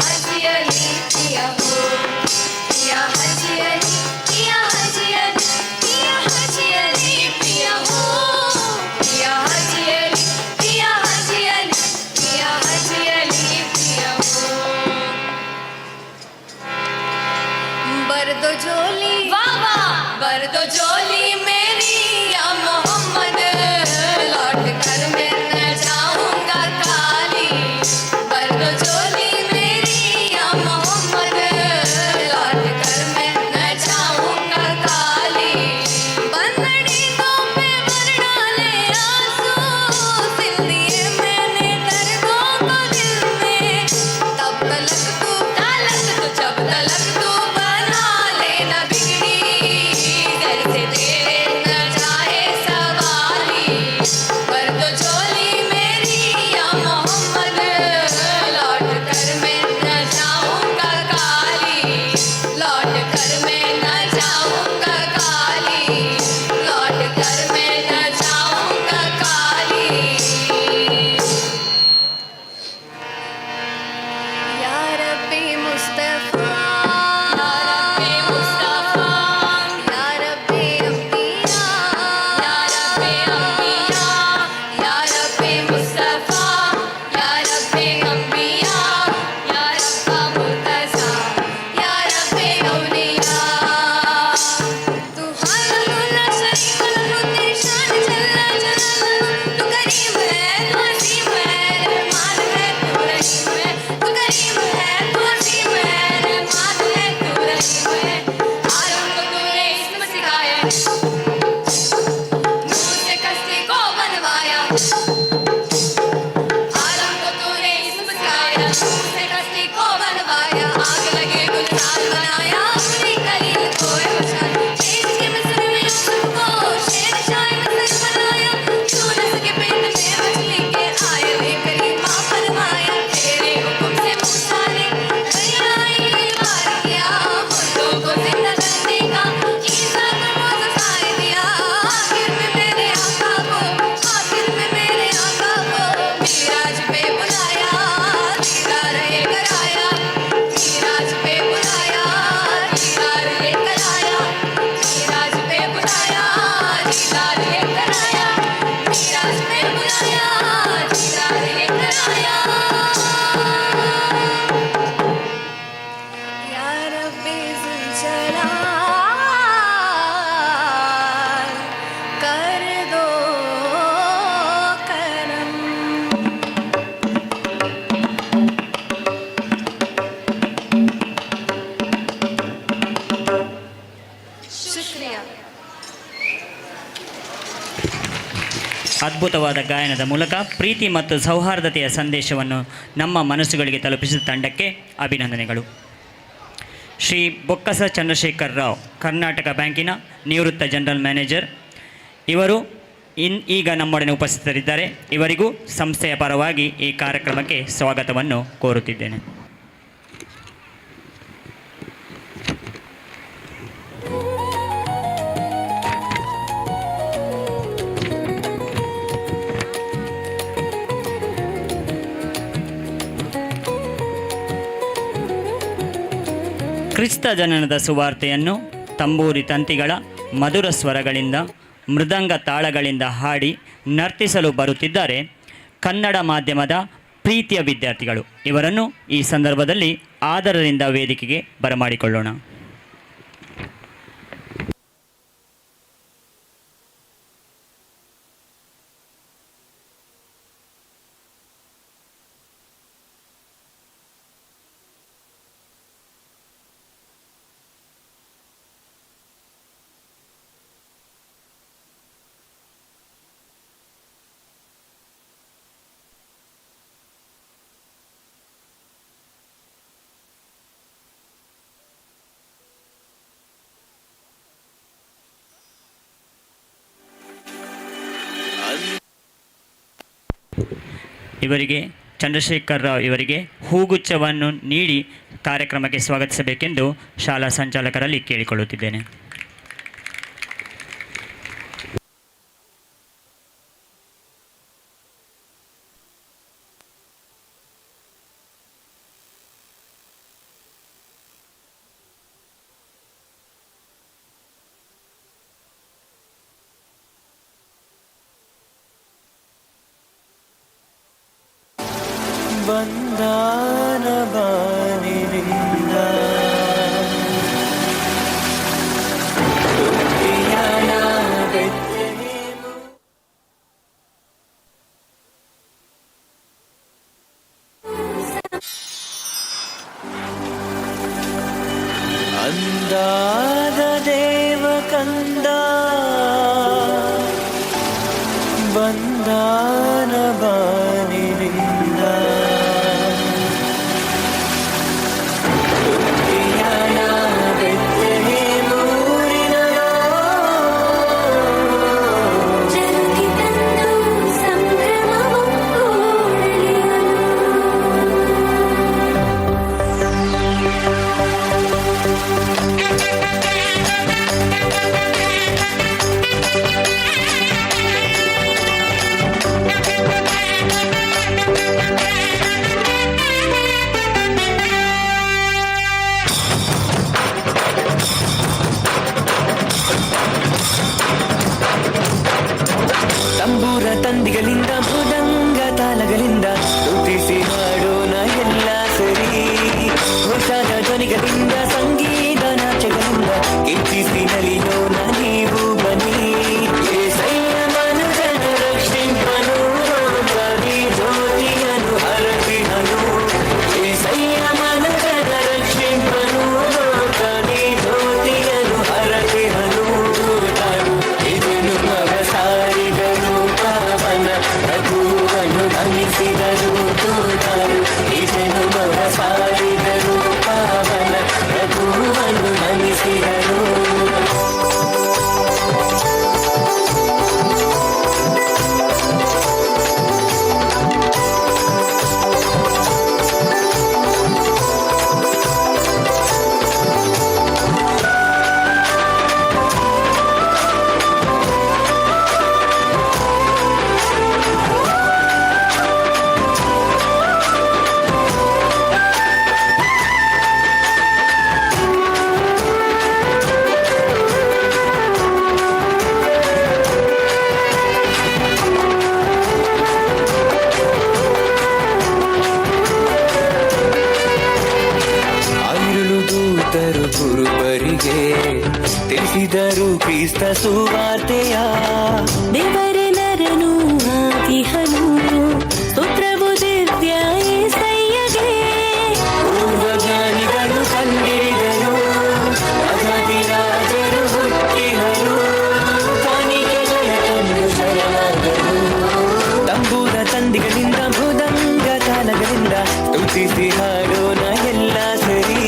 हजियली पिया हो पिया हजियली पिया हजियली पिया हजियली पिया हो पिया हजियली पिया हजियली पिया हजियली पिया हो बरदो झोली वाह वाह बरदो झोली मेरी या मोहम्मद लौट कर मैं न जाऊंगा काली बरदो झोली मेरी या मोहम्मद लौट कर मैं न जाऊंगा काली बंदड़ी को पे भर डाले आंसू सिल दिए मैंने दर्दों को दिल में तब तलक तू जब तलक तू बना लेना बिगड़ी घर से तेरे न जाए सवाली पर तो झोली मेरी या मोहम्मद लौट कर मैं न जाऊंगा काली लौट कर मैं न जाऊंगा काली लौट कर मैं न जाऊंगा काली या रब्बी मुस्तफा या रब्बी मुस्तफा या रब्बी अंबिया या रब्बी अंबिया या रब्बी मुस्तफा या रब्बी अंबिया या रब्बा मुर्तजा या रब्बी औलिया तू हालुल्ला शरीफ लहू तेरी शान जल्ला जलालू तू करीम है तू हसीम है रहमान है तू रहीम है तू करीम है तू हसीम है रहमान है तू रहीम है आलम को तूने इस्म सिखाया नूर से कश्ती को बनवाया आलम को तूने इस्म सिखाया नूर से कश्ती को बनवाया आग लगे गुलजार बनाया अपनी कलील को रोशन शेर के मिस्र में यूसुफ को शेर शाह मिस्र बनाया यूनुस के पेट में मछली के आए वे करीमा फरमाया तेरे हुक्म से मूसा ने दरियाए पार किया मुर्दों को जिंदा करने का ईसा को मौत साए दिया आखिर में मेरे आका को मीराज पे बुलाया दीदार ये कराया मीराज पे बुलाया दीदार ये कराया मीराज पे बुलाया दीदार ये कराया मीराज पे बुलाया दीदार ये कराया या रब्बी ज़ुल-जलाल कर दो करम शुक्रिया ಅದ್ಭುತವಾದ ಗಾಯನದ ಮೂಲಕ ಪ್ರೀತಿ ಮತ್ತು ಸೌಹಾರ್ದತೆಯ ಸಂದೇಶವನ್ನು ನಮ್ಮ ಮನಸ್ಸುಗಳಿಗೆ ತಲುಪಿಸಿದ ತಂಡಕ್ಕೆ ಅಭಿನಂದನೆಗಳು. ಶ್ರೀ ಬೊಕ್ಕಸ ಚಂದ್ರಶೇಖರ್ ರಾವ್, ಕರ್ನಾಟಕ ಬ್ಯಾಂಕಿನ ನಿವೃತ್ತ ಜನರಲ್ ಮ್ಯಾನೇಜರ್, ಇವರು ಈಗ ನಮ್ಮೊಡನೆ ಉಪಸ್ಥಿತರಿದ್ದಾರೆ. ಇವರಿಗೂ ಸಂಸ್ಥೆಯ ಪರವಾಗಿ ಈ ಕಾರ್ಯಕ್ರಮಕ್ಕೆ ಸ್ವಾಗತವನ್ನು ಕೋರುತ್ತಿದ್ದೇನೆ. ಕ್ರಿಸ್ತ ಜನನದ ಸುವಾರ್ತೆಯನ್ನು ತಂಬೂರಿ ತಂತಿಗಳ ಮಧುರ ಸ್ವರಗಳಿಂದ ಮೃದಂಗ ತಾಳಗಳಿಂದ ಹಾಡಿ ನರ್ತಿಸಲು ಬರುತ್ತಿದ್ದಾರೆ ಕನ್ನಡ ಮಾಧ್ಯಮದ ಪ್ರೀತಿಯ ವಿದ್ಯಾರ್ಥಿಗಳು. ಇವರನ್ನು ಈ ಸಂದರ್ಭದಲ್ಲಿ ಆದರದಿಂದ ವೇದಿಕೆಗೆ ಬರಮಾಡಿಕೊಳ್ಳೋಣ. ಇವರಿಗೆ ಚಂದ್ರಶೇಖರ್ ರಾವ್ ಇವರಿಗೆ ಹೂಗುಚ್ಛವನ್ನು ನೀಡಿ ಕಾರ್ಯಕ್ರಮಕ್ಕೆ ಸ್ವಾಗತಿಸಬೇಕೆಂದು ಶಾಲಾ ಸಂಚಾಲಕರಲ್ಲಿ ಕೇಳಿಕೊಳ್ಳುತ್ತಿದ್ದೇನೆ. ಒಂದಾದ ದೇವ ಕಂದ ಬಂದಾನ ಬಾನಿನಿಂದ ತಂಬೂರ ತಂದಿಗಳಿಂದ ಮೃದಂಗ ತಾಲಗಳಿಂದ ಸ್ತುತಿಸಿ ಹಾಡೋಣ ಎಲ್ಲ ಸರಿ ಹೊಸಾದ ಧ್ವನಿಗಳಿಂದ ಸಂಗೀತ ನಾಚಗಳಿಂದ ಹೆಚ್ಚಿಸಿ ನಲಿಯೋಣ ನೀವು ಬನ್ನಿ ಏಸಯ್ಯ ಮನುಜನ ರಕ್ಷಿಂಪನು ಕವಿ ಜ್ಯೋತಿಯನು ಹರಸಿಹನು ಏಸಯ್ಯ ಮನುಜನ ರಕ್ಷಿಂಪನು ಕವಿ ಜ್ಯೋತಿಯನು ಹರಸಿಹನು ಇದನ್ನು ಮಗ ಸಾರಿದರು ಪಾವನ ರಘುವನ್ನು ನಮಿಸಿದರು ತೂತರು ಇದನ್ನು ಮಗ ಸಾರಿದರು ಪಾವನ ರಘುವನ್ನು ನಮಿಸಿದರು ಕುರುಬರಿಗೆ ತಿಳಿಸಿದರು ಕ್ರಿಸ್ತ ಸುವಾರ್ತೆಯ ದೇವರೆಲ್ಲರನು ಆದಿಹನು ಸ್ತೋತ್ರವು ದಿವ್ಯ యేసయ్యಗೆ ಪೂರ್ವಜ್ಞಾನಿಗಳು ಕಂಡಿರಿದರು ರಾಜರು ಹುಟ್ಟಿದರು ಕಾಣಿಕೆಗಳ ತಂದು ಶರಣಾದರು ತಂಬೂರ ತಂದಿಗಳಿಂದ ಮೃದಂಗ ತಾಲಗಳಿಂದ ಸ್ತುತಿಸಿ ಹಾಡೋಣ ಎಲ್ಲ ಸರಿ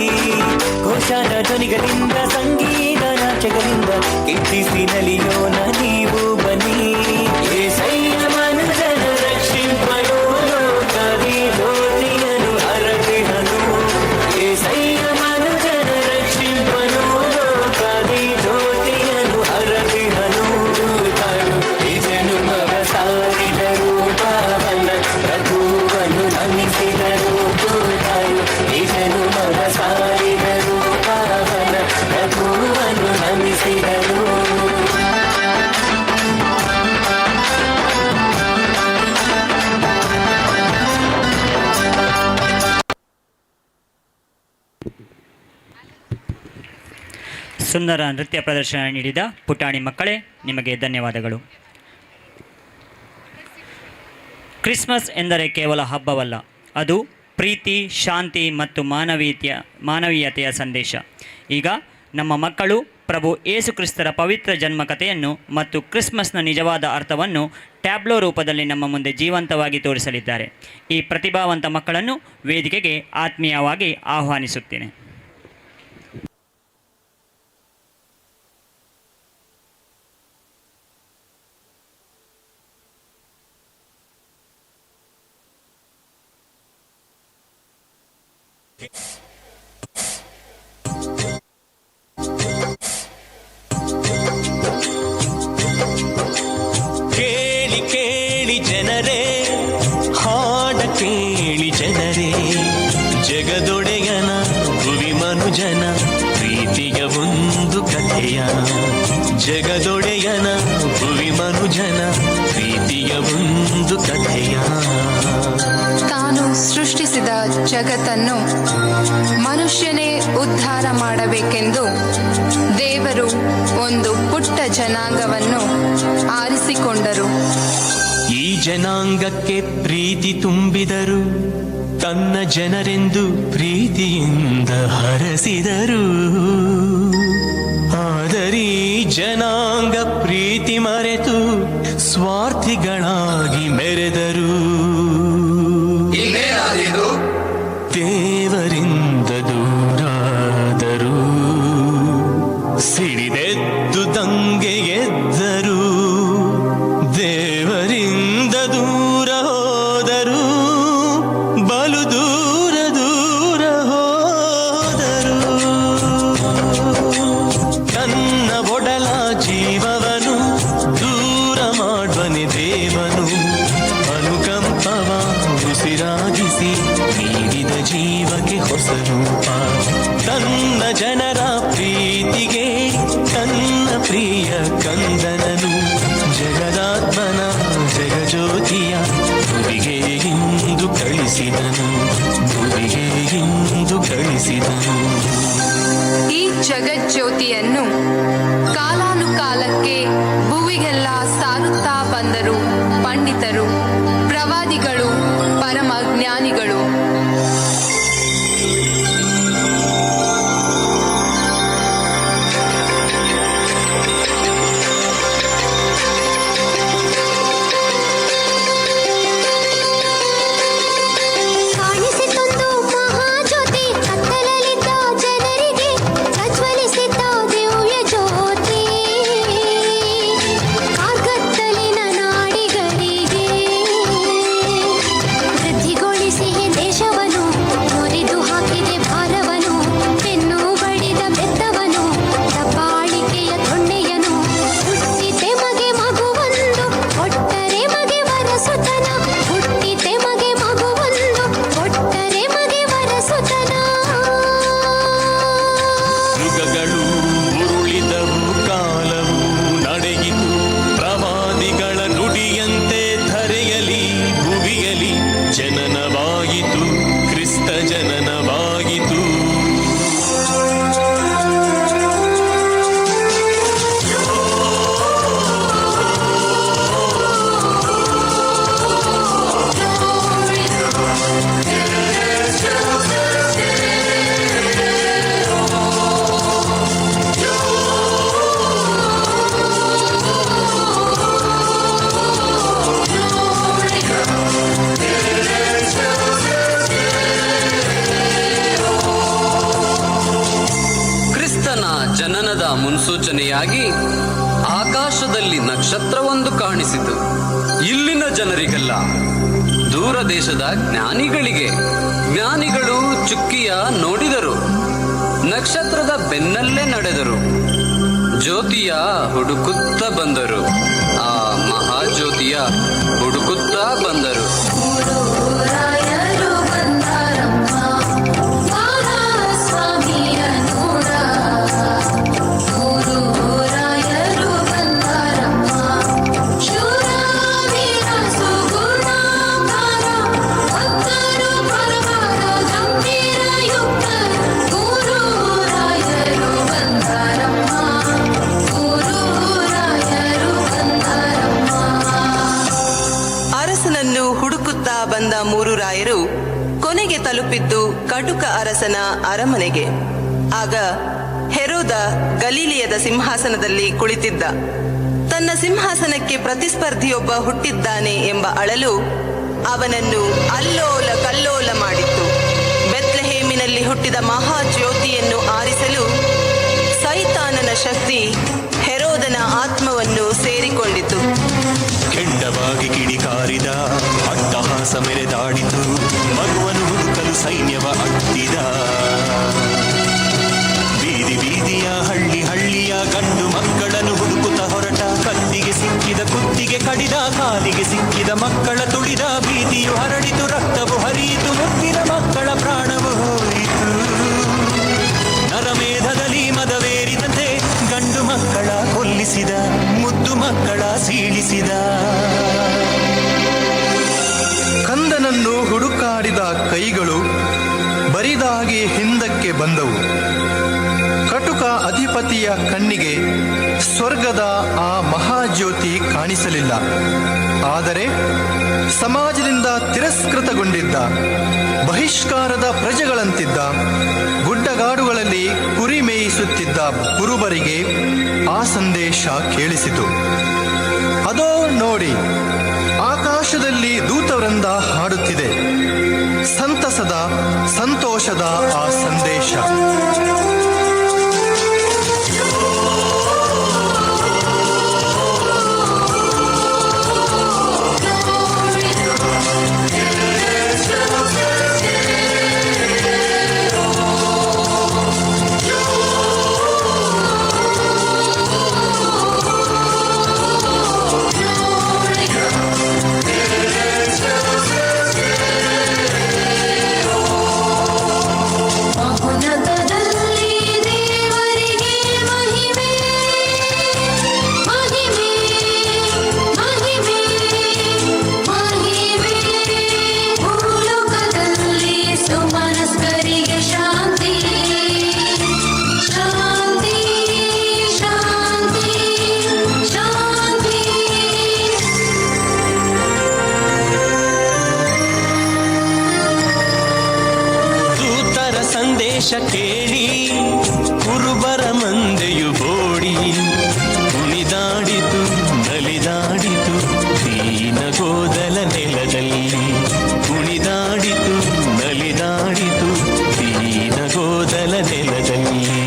ಘೋಷಾದ ಧ್ವನಿಗಳಿಂದ ಸಂಗೀತ ನಾಚಗಳಿಂದ ಹೆಚ್ಚಿಸಿ ನಲಿಯೋಣ ನೀವು ಬನ್ನಿ ಏಸಯ್ಯ ಮನುಜನ ರಕ್ಷಿಂಪನು ಕವಿ ಜ್ಯೋತಿಯನು ಹರಸಿಹನು ಏಸಯ್ಯ ಮನುಜನ ರಕ್ಷಿಂಪನು ಕವಿ ಜ್ಯೋತಿಯನು ಹರಸಿಹನು ಇದನ್ನು ಮಗ ಸಾರಿದರು ಪಾವನ ರಘುವನ್ನು ನಮಿಸಿದರು ತೂತರು ಇದನ್ನು ಮಗ ಸಾರಿದರು ಪಾವನ ರಘುವನ್ನು ನಮಿಸಿದರು ಸುಂದರ ನೃತ್ಯ ಪ್ರದರ್ಶನ ನೀಡಿದ ಪುಟಾಣಿ ಮಕ್ಕಳೇ ನಿಮಗೆ ಧನ್ಯವಾದಗಳು. ಕ್ರಿಸ್ಮಸ್ ಎಂದರೆ ಕೇವಲ ಹಬ್ಬವಲ್ಲ, ಅದು ಪ್ರೀತಿ, ಶಾಂತಿ ಮತ್ತು ಮಾನವೀಯತೆಯ ಸಂದೇಶ. ಈಗ ನಮ್ಮ ಮಕ್ಕಳು ಪ್ರಭು ಯೇಸು ಕ್ರಿಸ್ತರ ಪವಿತ್ರ ಜನ್ಮಕಥೆಯನ್ನು ಮತ್ತು ಕ್ರಿಸ್ಮಸ್ನ ನಿಜವಾದ ಅರ್ಥವನ್ನು ಟ್ಯಾಬ್ಲೋ ರೂಪದಲ್ಲಿ ನಮ್ಮ ಮುಂದೆ ಜೀವಂತವಾಗಿ ತೋರಿಸಲಿದ್ದಾರೆ. ಈ ಪ್ರತಿಭಾವಂತ ಮಕ್ಕಳನ್ನು ವೇದಿಕೆಗೆ ಆತ್ಮೀಯವಾಗಿ ಆಹ್ವಾನಿಸುತ್ತೇನೆ. ಕೇಳಿ ಕೇಳಿ ಜನರೇ, ಹಾಡ ಕೇಳಿ ಜನರೇ, ಜಗದೊಡೆಯನ ಭುವಿ ಮನುಜನ ಪ್ರೀತಿಯ ಒಂದು ಕಥೆಯ. ಜಗದೊಡೆಯನ ಭುವಿ ಮನುಜನ ಪ್ರೀತಿಯ ಒಂದು ಕಥೆಯ. ತಾನು ಸೃಷ್ಟಿಸಿದ ಜಗತ್ತನ್ನು ಮನುಷ್ಯನೇ ಉದ್ಧಾರ ಮಾಡಬೇಕೆಂದು ದೇವರು ಒಂದು ಪುಟ್ಟ ಜನಾಂಗವನ್ನು ಆರಿಸಿಕೊಂಡರು. ಈ ಜನಾಂಗಕ್ಕೆ ಪ್ರೀತಿ ತುಂಬಿದರು, ತನ್ನ ಜನರೆಂದು ಪ್ರೀತಿಯಿಂದ ಹರಸಿದರು. ಜನಾಂಗ ಪ್ರೀತಿ ಮರೆತು ಸ್ವಾರ್ಥಿಗಳಾಗಿ ಮೆರೆದರು. ದೇವರಿಂದ ದೂರಾದರು, ಸಿಡಿದೆದ್ದು ದಂಗೆ ಗೆದ್ದರು. ದೇವರಿಂದ ದೂರ ಹೋದರು, ಬಲು ದೂರ ದೂರ ಹೋದರು. ತನ್ನ ಒಡಲ ಜೀವವನು ದೂರ ಮಾಡುವನೆ ದೇವನು. ಅನುಕಂಪವ ಉಸಿರಾಗಿಸಿ ನೀಡಿದ ಜೀವಕ್ಕೆ ಹೊಸ ರೂಪ. ತನ್ನ ಜನರ ಪ್ರೀತಿಗೆ ತನ್ನ ಪ್ರಿಯ ಕಂದನನು, ಜಗದಾತ್ಮನ ಜಗಜ್ಯೋತಿಯ ಭುವಿಗೆ ಇಂದು ಕಳಿಸಿದನು, ಭುವಿಗೆ ಇಂದು ಕಳಿಸಿದನು. ಈ ಜಗಜ್ಯೋತಿಯನ್ನು ಕಾಲಾನುಕಾಲಕ್ಕೆ ಭುವಿಗೆಲ್ಲ ಸಾರುತ್ತಾ ಬಂದರು ಪಂಡಿತರು, ಪ್ರವಾದಿಗಳು, ಪರಮ ಜ್ಞಾನಿಗಳು. ಜನನದ ಮುನ್ಸೂಚನೆಯಾಗಿ ಆಕಾಶದಲ್ಲಿ ನಕ್ಷತ್ರವೊಂದು ಕಾಣಿಸಿತು. ಇಲ್ಲಿನ ಜನರಿಗೆಲ್ಲ, ದೂರ ದೇಶದ ಜ್ಞಾನಿಗಳಿಗೆ. ಜ್ಞಾನಿಗಳು ಚುಕ್ಕಿಯ ನೋಡಿದರು, ನಕ್ಷತ್ರದ ಬೆನ್ನಲ್ಲೇ ನಡೆದರು, ಜ್ಯೋತಿಯ ಹುಡುಕುತ್ತ ಬಂದರು, ಆ ಮಹಾಜ್ಯೋತಿಯ ಹುಡುಕುತ್ತ ಬಂದರು. ಬಂದ ಮೂರು ರಾಯರು ಕೊನೆಗೆ ತಲುಪಿದ್ದು ಕಟುಕ ಅರಸನ ಅರಮನೆಗೆ. ಆಗ ಹೆರೋದ ಗಲೀಲಿಯದ ಸಿಂಹಾಸನದಲ್ಲಿ ಕುಳಿತಿದ್ದ. ತನ್ನ ಸಿಂಹಾಸನಕ್ಕೆ ಪ್ರತಿಸ್ಪರ್ಧಿಯೊಬ್ಬ ಹುಟ್ಟಿದ್ದಾನೆ ಎಂಬ ಅಳಲು ಅವನನ್ನು ಅಲ್ಲೋಲ ಕಲ್ಲೋಲ ಮಾಡಿತ್ತು. ಬೆತ್ಲೆಹೇಮಿನಲ್ಲಿ ಹುಟ್ಟಿದ ಮಹಾಜ್ಯೋತಿಯನ್ನು ಆರಿಸಲು ಸೈತಾನನ ಶಕ್ತಿ ಹೆರೋದನ ಆತ್ಮವನ್ನು ಸೇರಿಕೊಂಡಿತು. ಕೆಂಡವಾಗಿ ಕಿಡಿಕಾರಿದ, ಅಟ್ಟಹಾಸ ಮೆರೆದಾಡಿತು, ಮಗುವನ್ನು ಹುಡುಕಲು ಸೈನ್ಯವ ಅಟ್ಟಿದ. ಬೀದಿ ಬೀದಿಯ ಹಳ್ಳಿ ಹಳ್ಳಿಯ ಗಂಡು ಮಕ್ಕಳನ್ನು ಹುಡುಕುತ್ತ ಹೊರಟ. ಕತ್ತಿಗೆ ಸಿಕ್ಕಿದ ಕುತ್ತಿಗೆ ಕಡಿದ, ಕಾಲಿಗೆ ಸಿಕ್ಕಿದ ಮಕ್ಕಳ ತುಳಿದ. ಭೀತಿಯು ಹರಡಿತು, ರಕ್ತವು ಹರಿಯಿತು, ಮುತ್ತಿನ ಮಕ್ಕಳ ಪ್ರಾಣವು ಹೋಯಿತು. ನರಮೇಧದಲ್ಲಿ ಮದವೇರಿದಂತೆ ಗಂಡು ಮಕ್ಕಳ ಕೊಲ್ಲಿಸಿದ, ಮುದ್ದು ಮಕ್ಕಳ ಸೀಳಿಸಿದ. ಕಂದನನ್ನು ಹುಡುಕಾಡಿದ ಕೈಗಳು ಬರಿದಾಗಿ ಹಿಂದಕ್ಕೆ ಬಂದವು. ಕಟುಕ ಅಧಿಪತಿಯ ಕಣ್ಣಿಗೆ ಸ್ವರ್ಗದ ಆ ಮಹಾಜ್ಯೋತಿ ಕಾಣಿಸಲಿಲ್ಲ. ಆದರೆ ಸಮಾಜದಿಂದ ತಿರಸ್ಕೃತಗೊಂಡಿದ್ದ, ಬಹಿಷ್ಕಾರದ ಪ್ರಜೆಗಳಂತಿದ್ದ, ಗುಡ್ಡಗಾಡುಗಳಲ್ಲಿ ಕುರಿ ಮೇಯಿಸುತ್ತಿದ್ದ ಮೇಯುತ್ತಿದ್ದ ಕುರುಬರಿಗೆ ಆ ಸಂದೇಶ ಕೇಳಿಸಿತು. ಅದೋ ನೋಡಿ, ಆಕಾಶದಲ್ಲಿ ದೂತವೃಂದ ಹಾಡುತ್ತಿದೆ. ಸಂತಸದ ಸಂತೋಷದ ಆ ಸಂದೇಶ. ಕೇಳಿ ಕುರುಬರ ಮಂದೆಯು ಬೋಡಿ ಕುಣಿದಾಡಿತು ನಲಿದಾಡಿತು ದೀನಗೋದಲ ನೆಲದಲ್ಲಿ. ಕುಣಿದಾಡಿತು ನಲಿದಾಡಿತು ದೀನಗೋದಲ ನೆಲದಲ್ಲಿ.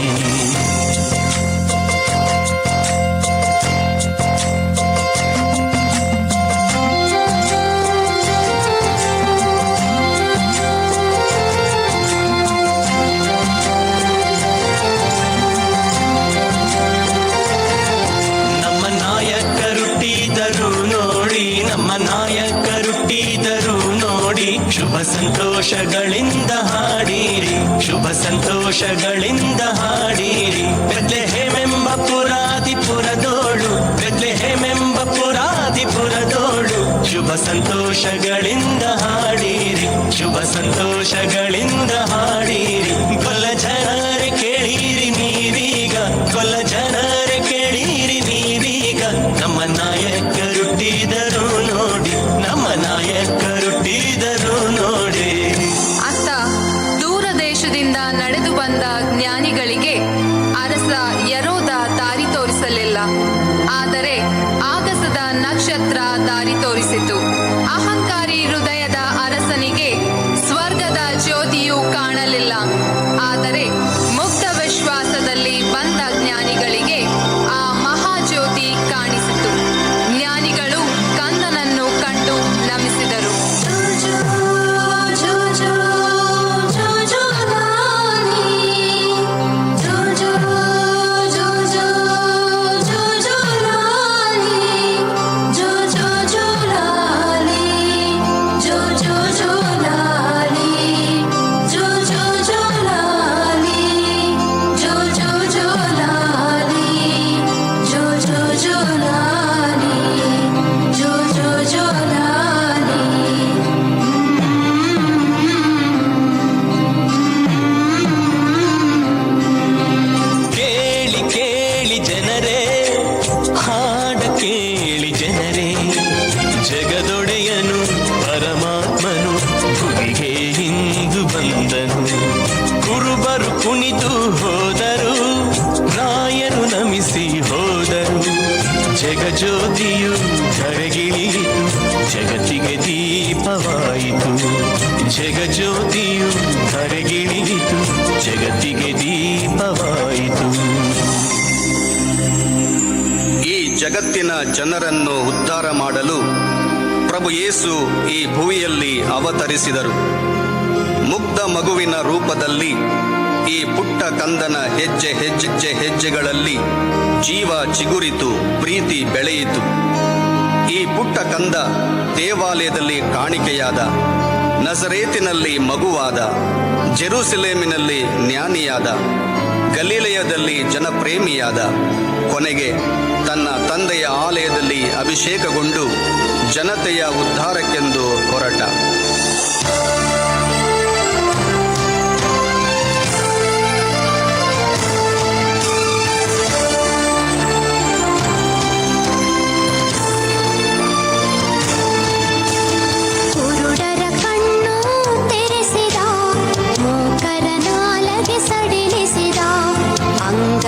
ಶುಭ ಸಂತೋಷಗಳಿಂದ ಹಾಡಿರಿ, ಶುಭ ಸಂತೋಷಗಳಿಂದ ಹಾಡಿರಿ. ಬೆತ್ಲೆಹೇಮೆಂಬ ಪುರಾದಿಪುರದೋಳು, ಬೆತ್ಲೆಹೇಮೆಂಬ ಪುರಾದಿಪುರದೋಳು. ಶುಭ ಸಂತೋಷಗಳಿಂದ ಹಾಡಿರಿ, ಶುಭ ಸಂತೋಷಗಳಿಂದ ಹಾಡಿರಿ. ಕೊಲ್ಲ ಜನರೇ ಕೇಳಿರಿ ನೀವೀಗ, ಕೊಲ್ಲ ಜನರೇ ಕೇಳಿರಿ ನೀವೀಗ. ನಮ್ಮ ನಾಯಕರುಟ್ಟಿದರು ನೋಡಿ, ನಮ್ಮ ನಾಯಕರುಟ್ಟಿದರು ನೋಡಿ. ಅತ್ತ ದೂರ ದೇಶದಿಂದ ನಡೆದು ಬಂದ ಜ್ಞಾನಿಗಳಿಗೆ ಅರಸ ಯರೋದ ದಾರಿ ತೋರಿಸಲಿಲ್ಲ, ಆದರೆ ಆಗಸದ ನಕ್ಷತ್ರ ದಾರಿ ತೋರಿಸಿತು. ಅಹಂಕಾರಿ ಹೃದಯದ ಅರಸನಿಗೆ ಸ್ವರ್ಗದ ಜ್ಯೋತಿಯು ಕಾಣಲಿಲ್ಲ, ಆದರೆ ಮುಕ್ತ ವಿಶ್ವಾಸದಲ್ಲಿ ಬಂದ ಜ್ಞಾನಿಗಳಿಗೆ ಆ ಮಹಾಜ್ಯೋತಿ ಕಾಣಿಸಿತು. ಜ್ಞಾನಿಗಳು ಕಂದನನ್ನು ಕಂಡು ನಮಿಸಿದರು. ಜಗದೊಡೆಯನು ಪರಮಾತ್ಮನು ಭುವಿಗೆ ಇಂದು ಬಂದನು. ಕುರುಬರು ಕುಣಿದು ಹೋದರು, ರಾಯರು ನಮಿಸಿ ಹೋದರು. ಜಗಜ್ಯೋತಿಯು ಧರೆಗಿಳಿಯಿತು, ಜಗತ್ತಿಗೆ ದೀಪವಾಯಿತು. ಜಗಜ್ಯೋತಿಯು ಧರೆಗಿಳಿಯಿತು, ಜಗತ್ತಿಗೆ ದೀಪವಾಯಿತು. ಈ ಜಗತ್ತಿನ ಜನರನ್ನು ಉದ್ಧಾರ ಮಾಡಲು ಪ್ರಭು ಯೇಸು ಈ ಭೂಮಿಯಲ್ಲಿ ಅವತರಿಸಿದರು. ಮುಗ್ಧ ಮಗುವಿನ ರೂಪದಲ್ಲಿ ಈ ಪುಟ್ಟ ಕಂದನ ಹೆಜ್ಜೆ ಹೆಜ್ಜೆಗಳಲ್ಲಿ ಜೀವ ಚಿಗುರಿತು, ಪ್ರೀತಿ ಬೆಳೆಯಿತು. ಈ ಪುಟ್ಟ ಕಂದ ದೇವಾಲಯದಲ್ಲಿ ಕಾಣಿಕೆಯಾದ, ನಜರೇತಿನಲ್ಲಿ ಮಗುವಾದ, ಜೆರುಸಲೇಮಿನಲ್ಲಿ ಜ್ಞಾನಿಯಾದ, ಗಲೀಲೆಯದಲ್ಲಿ ಜನಪ್ರೇಮಿಯಾದ, ಕೊನೆಗೆ ತನ್ನ ತಂದೆಯ ಆಲಯದಲ್ಲಿ ಅಭಿಷೇಕಗೊಂಡು ಜನತೆಯ ಉದ್ಧಾರಕ್ಕೆಂದು ಹೊರಟ. ಕುರುಡರ ಕಣ್ಣು ತೆರೆಸಿದ, ಮೂಕರ ನಾಲಗೆ ಸಡಿಲಿಸಿದ, ಅಂಗ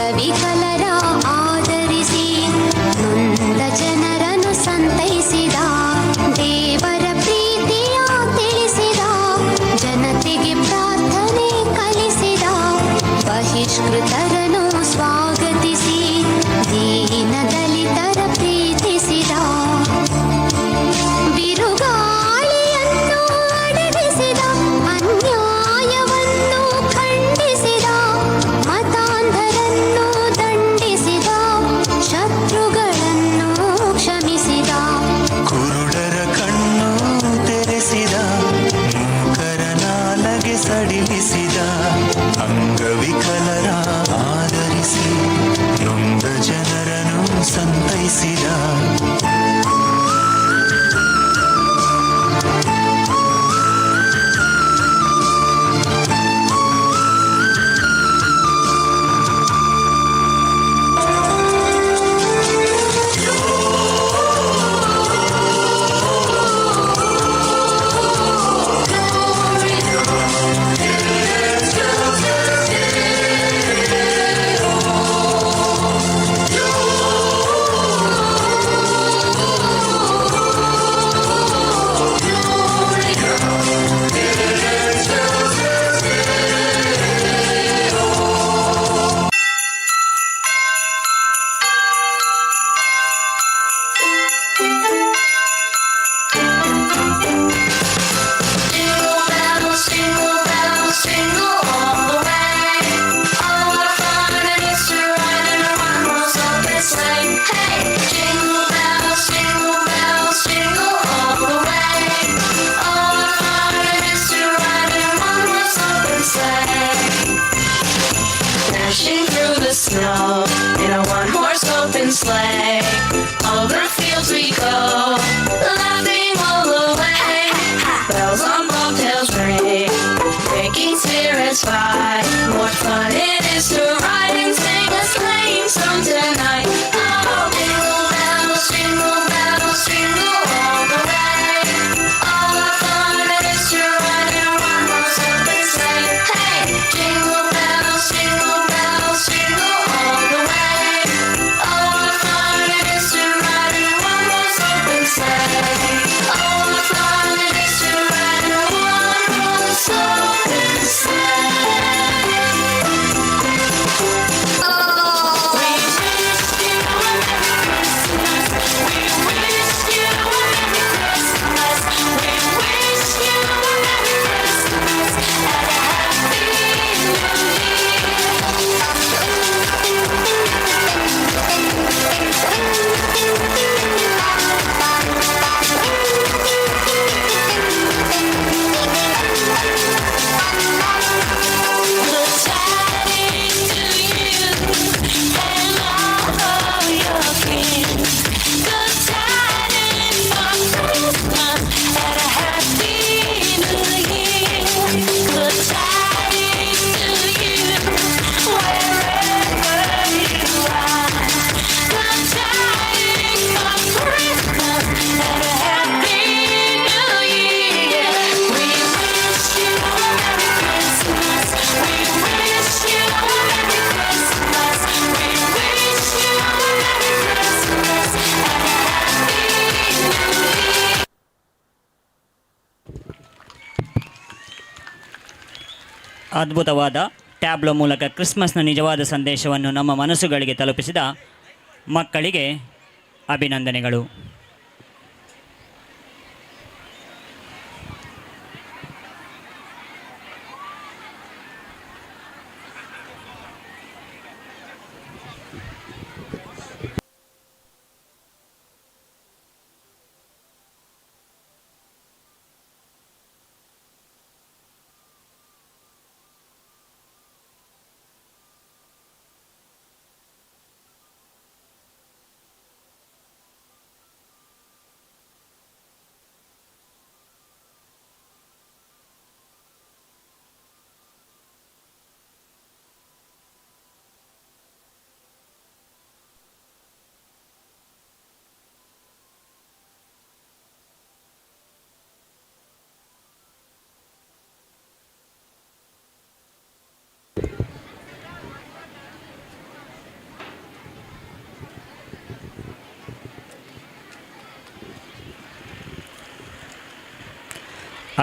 ಅದ್ಭುತವಾದ ಟ್ಯಾಬ್ಲೋ ಮೂಲಕ ಕ್ರಿಸ್ಮಸ್ನ ನಿಜವಾದ ಸಂದೇಶವನ್ನು ನಮ್ಮ ಮನಸ್ಸುಗಳಿಗೆ ತಲುಪಿಸಿದ ಮಕ್ಕಳಿಗೆ ಅಭಿನಂದನೆಗಳು.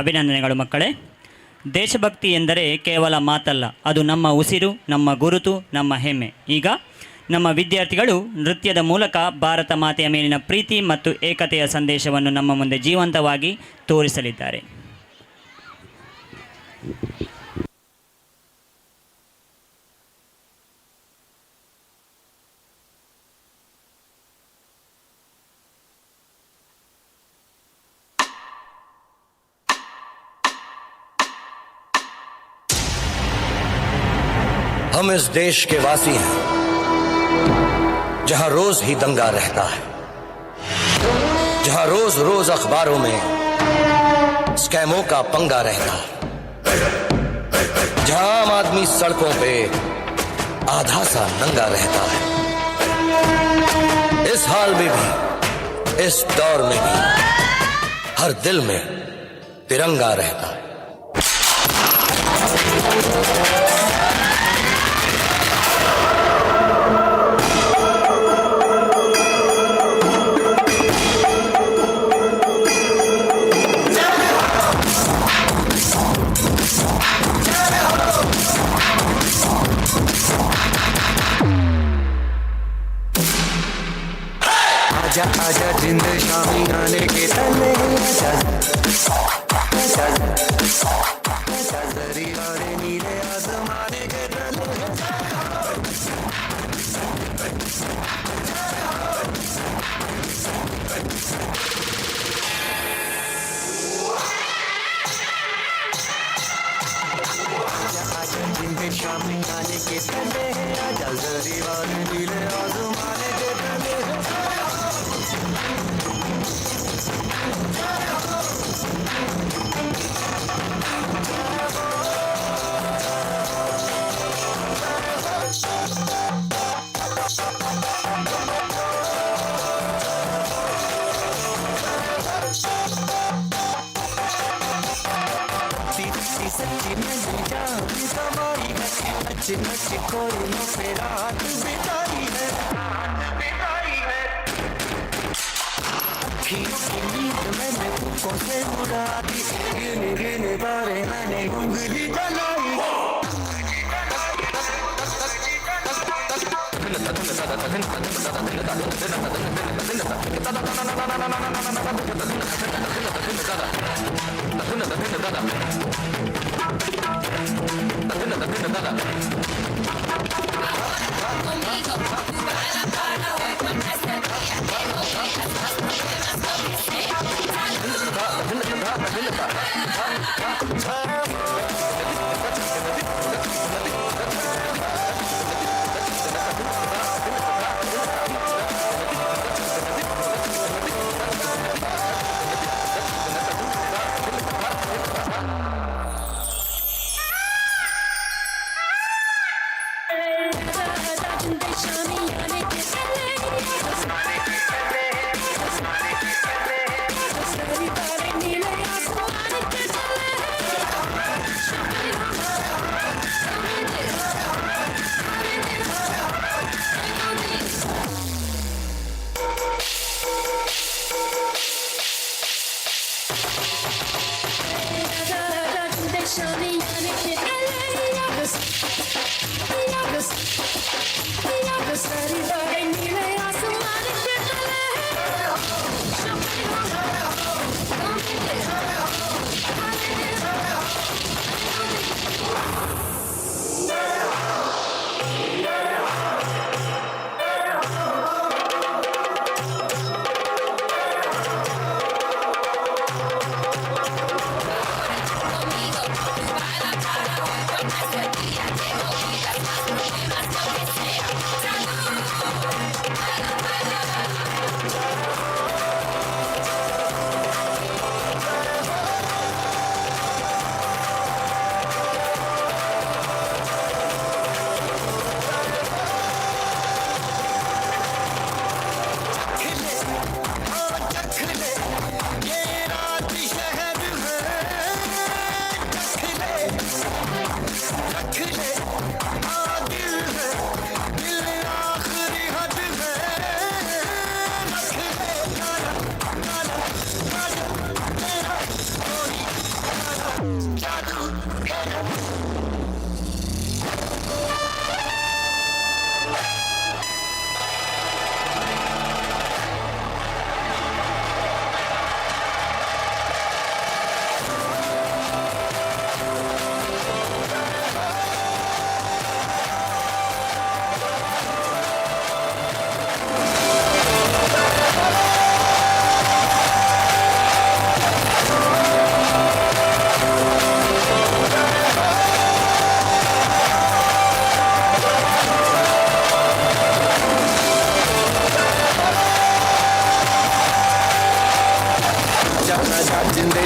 ಅಭಿನಂದನೆಗಳು ಮಕ್ಕಳೇ. ದೇಶಭಕ್ತಿ ಎಂದರೆ ಕೇವಲ ಮಾತಲ್ಲ, ಅದು ನಮ್ಮ ಉಸಿರು, ನಮ್ಮ ಗುರುತು, ನಮ್ಮ ಹೆಮ್ಮೆ. ಈಗ ನಮ್ಮ ವಿದ್ಯಾರ್ಥಿಗಳು ನೃತ್ಯದ ಮೂಲಕ ಭಾರತ ಮಾತೆಯ ಮೇಲಿನ ಪ್ರೀತಿ ಮತ್ತು ಏಕತೆಯ ಸಂದೇಶವನ್ನು ನಮ್ಮ ಮುಂದೆ ಜೀವಂತವಾಗಿ ತೋರಿಸಲಿದ್ದಾರೆ. हम इस देश के वासी हैं जहां रोज ही दंगा रहता है, जहां रोज रोज अखबारों में स्कैमों का पंगा रहता है, जहां आम आदमी सड़कों पे आधा सा नंगा रहता है। इस हाल में भी, इस दौर में भी हर दिल में तिरंगा रहता है। आजा आजा जिंद शामी आने के तले आजा दरियारे नीले आसमाने के तले आजा जिंद शामी आने के तले आजा दरियारे नीले आसमाने के तले सच्ची मिली जान समाई है, अच्छी अच्छी कोई न पे रात बिताई है, अखियों की नींद मैंने फूकों से उड़ा दी, गिने गिने तारे मैंने उंगली जलाई। Show me,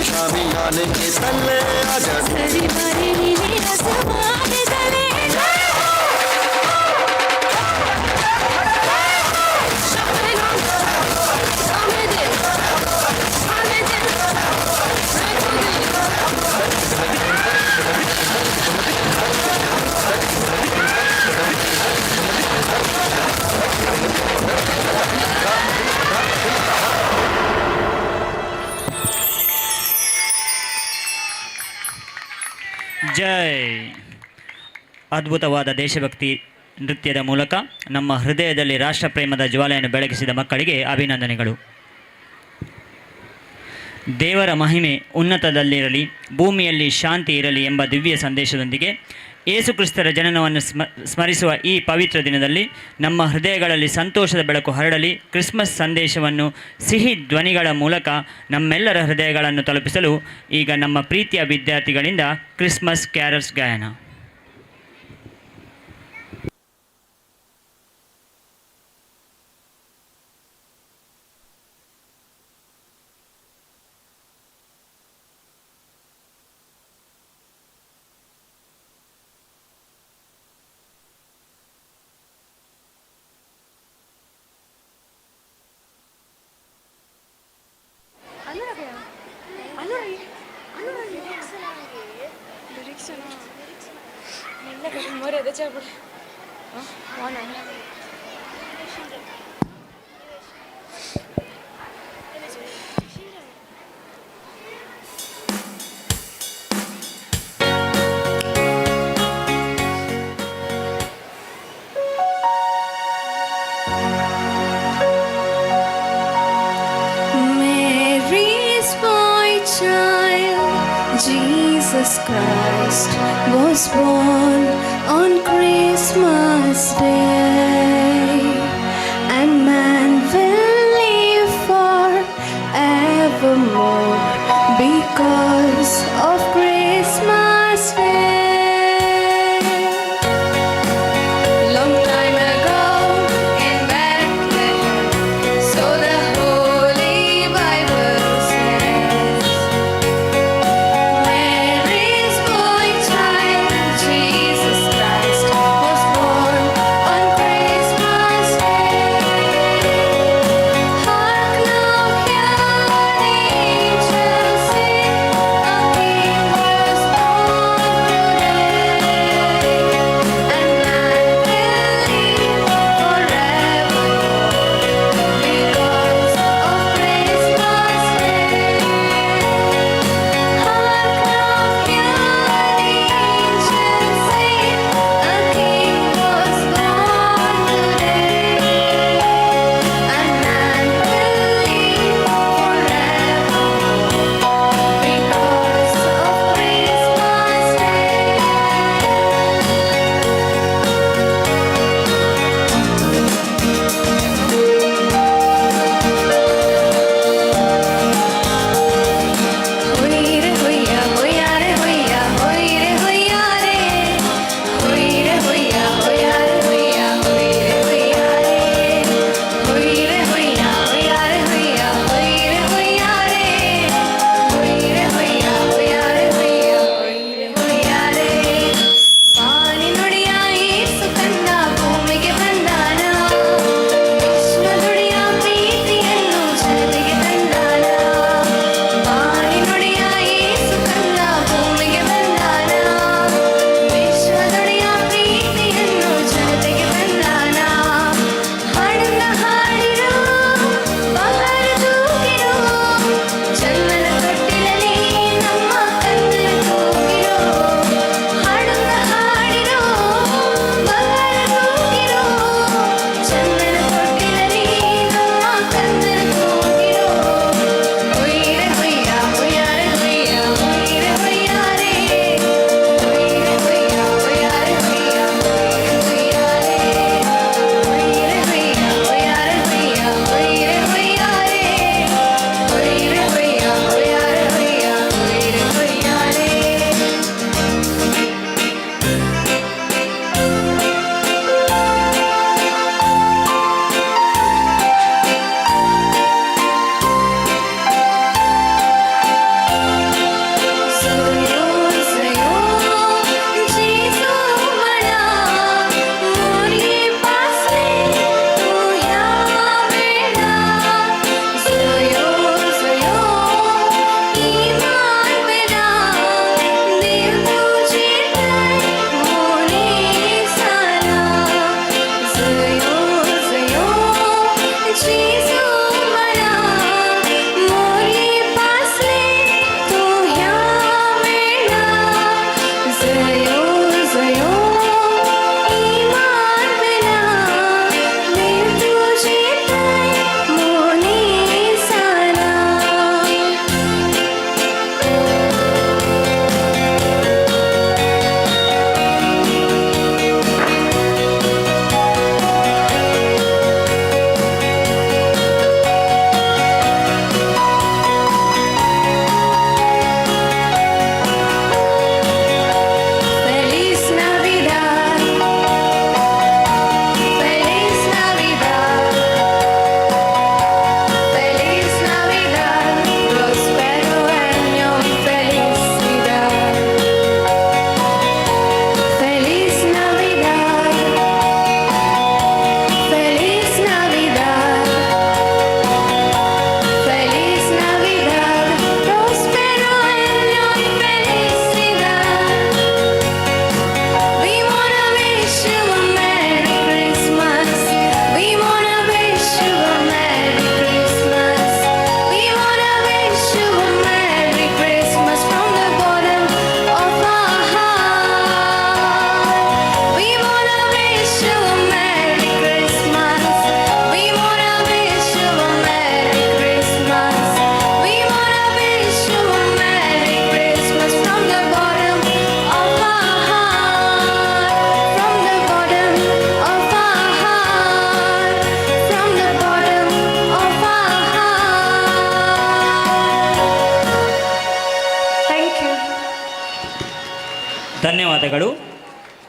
शामियाने के तले आजा तेरी बारी नीले आसमान तले ಜೈ. ಅದ್ಭುತವಾದ ದೇಶಭಕ್ತಿ ನೃತ್ಯದ ಮೂಲಕ ನಮ್ಮ ಹೃದಯದಲ್ಲಿ ರಾಷ್ಟ್ರಪ್ರೇಮದ ಜ್ವಾಲೆಯನ್ನು ಬೆಳಗಿಸಿದ ಮಕ್ಕಳಿಗೆ ಅಭಿನಂದನೆಗಳು. ದೇವರ ಮಹಿಮೆ ಉನ್ನತದಲ್ಲಿರಲಿ, ಭೂಮಿಯಲ್ಲಿ ಶಾಂತಿ ಇರಲಿ ಎಂಬ ದಿವ್ಯ ಸಂದೇಶದೊಂದಿಗೆ ಯೇಸುಕ್ರಿಸ್ತರ ಜನನವನ್ನು ಸ್ಮರಿಸುವ ಈ ಪವಿತ್ರ ದಿನದಲ್ಲಿ ನಮ್ಮ ಹೃದಯಗಳಲ್ಲಿ ಸಂತೋಷದ ಬೆಳಕು ಹರಡಲಿ. ಕ್ರಿಸ್ಮಸ್ ಸಂದೇಶವನ್ನು ಸಿಹಿ ಧ್ವನಿಗಳ ಮೂಲಕ ನಮ್ಮೆಲ್ಲರ ಹೃದಯಗಳನ್ನು ತಲುಪಿಸಲು ಈಗ ನಮ್ಮ ಪ್ರೀತಿಯ ವಿದ್ಯಾರ್ಥಿಗಳಿಂದ ಕ್ರಿಸ್ಮಸ್ ಕ್ಯಾರಲ್ಸ್ ಗಾಯನ. Jesus Christ was born on Christmas Day, and man will live forevermore because of Christmas Day. Long time ago in Bethlehem, so the Holy Bible says, Mary's boy child, Jesus Christ, was born on Christmas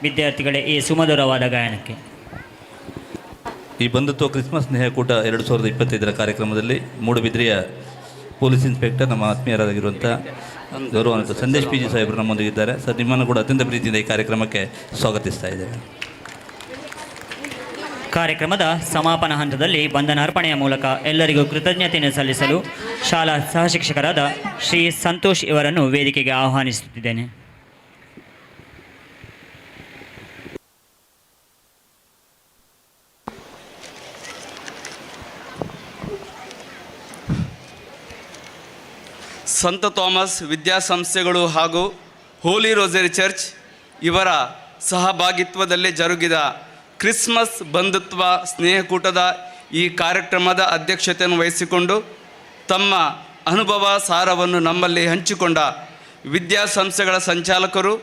ವಿದ್ಯಾರ್ಥಿಗಳೇ ಈ ಸುಮಧುರವಾದ ಗಾಯನಕ್ಕೆ. ಈ ಬಂಧುತ್ವ Christmas ಸ್ನೇಹಕೂಟ 2025 ಕಾರ್ಯಕ್ರಮದಲ್ಲಿ ಮೂಡುಬಿದ್ರೆಯ police inspector ನಮ್ಮ ಆತ್ಮೀಯರಾಗಿರುವಂಥ ಗೌರವಾನ್ವಿತ Sandesh P G ಸಾಹೇಬರು ನಮ್ಮೊಂದಿಗಿದ್ದಾರೆ. Sir, ನಿಮ್ಮನ್ನು ಕೂಡ ಅತ್ಯಂತ ಪ್ರೀತಿಯಿಂದ ಈ ಕಾರ್ಯಕ್ರಮಕ್ಕೆ ಸ್ವಾಗತಿಸ್ತಾ ಇದ್ದೇವೆ. ಕಾರ್ಯಕ್ರಮದ ಸಮಾಪನ ಹಂತದಲ್ಲಿ ಬಂಧನ ಅರ್ಪಣೆಯ ಮೂಲಕ ಎಲ್ಲರಿಗೂ ಕೃತಜ್ಞತೆಯನ್ನು ಸಲ್ಲಿಸಲು ಶಾಲಾ ಸಹಶಿಕ್ಷಕರಾದ ಶ್ರೀ ಸಂತೋಷ್ ಇವರನ್ನು ವೇದಿಕೆಗೆ ಆಹ್ವಾನಿಸುತ್ತಿದ್ದೇನೆ. ಸಂತ ಥಾಮಸ್ ವಿದ್ಯಾಸಂಸ್ಥೆಗಳು ಹಾಗೂ ಹೋಲಿ ರೋಸರಿ ಚರ್ಚ್ ಇವರ ಸಹಭಾಗಿತ್ವದಲ್ಲಿ ಜರುಗಿದ ಕ್ರಿಸ್ಮಸ್ ಬಂಧುತ್ವ ಸ್ನೇಹಕೂಟದ ಈ ಕಾರ್ಯಕ್ರಮದ ಅಧ್ಯಕ್ಷತೆಯನ್ನು ವಹಿಸಿಕೊಂಡು ತಮ್ಮ ಅನುಭವ ಸಾರವನ್ನು ನಮ್ಮಲ್ಲಿ ಹಂಚಿಕೊಂಡ ವಿದ್ಯಾಸಂಸ್ಥೆಗಳ ಸಂಚಾಲಕರು,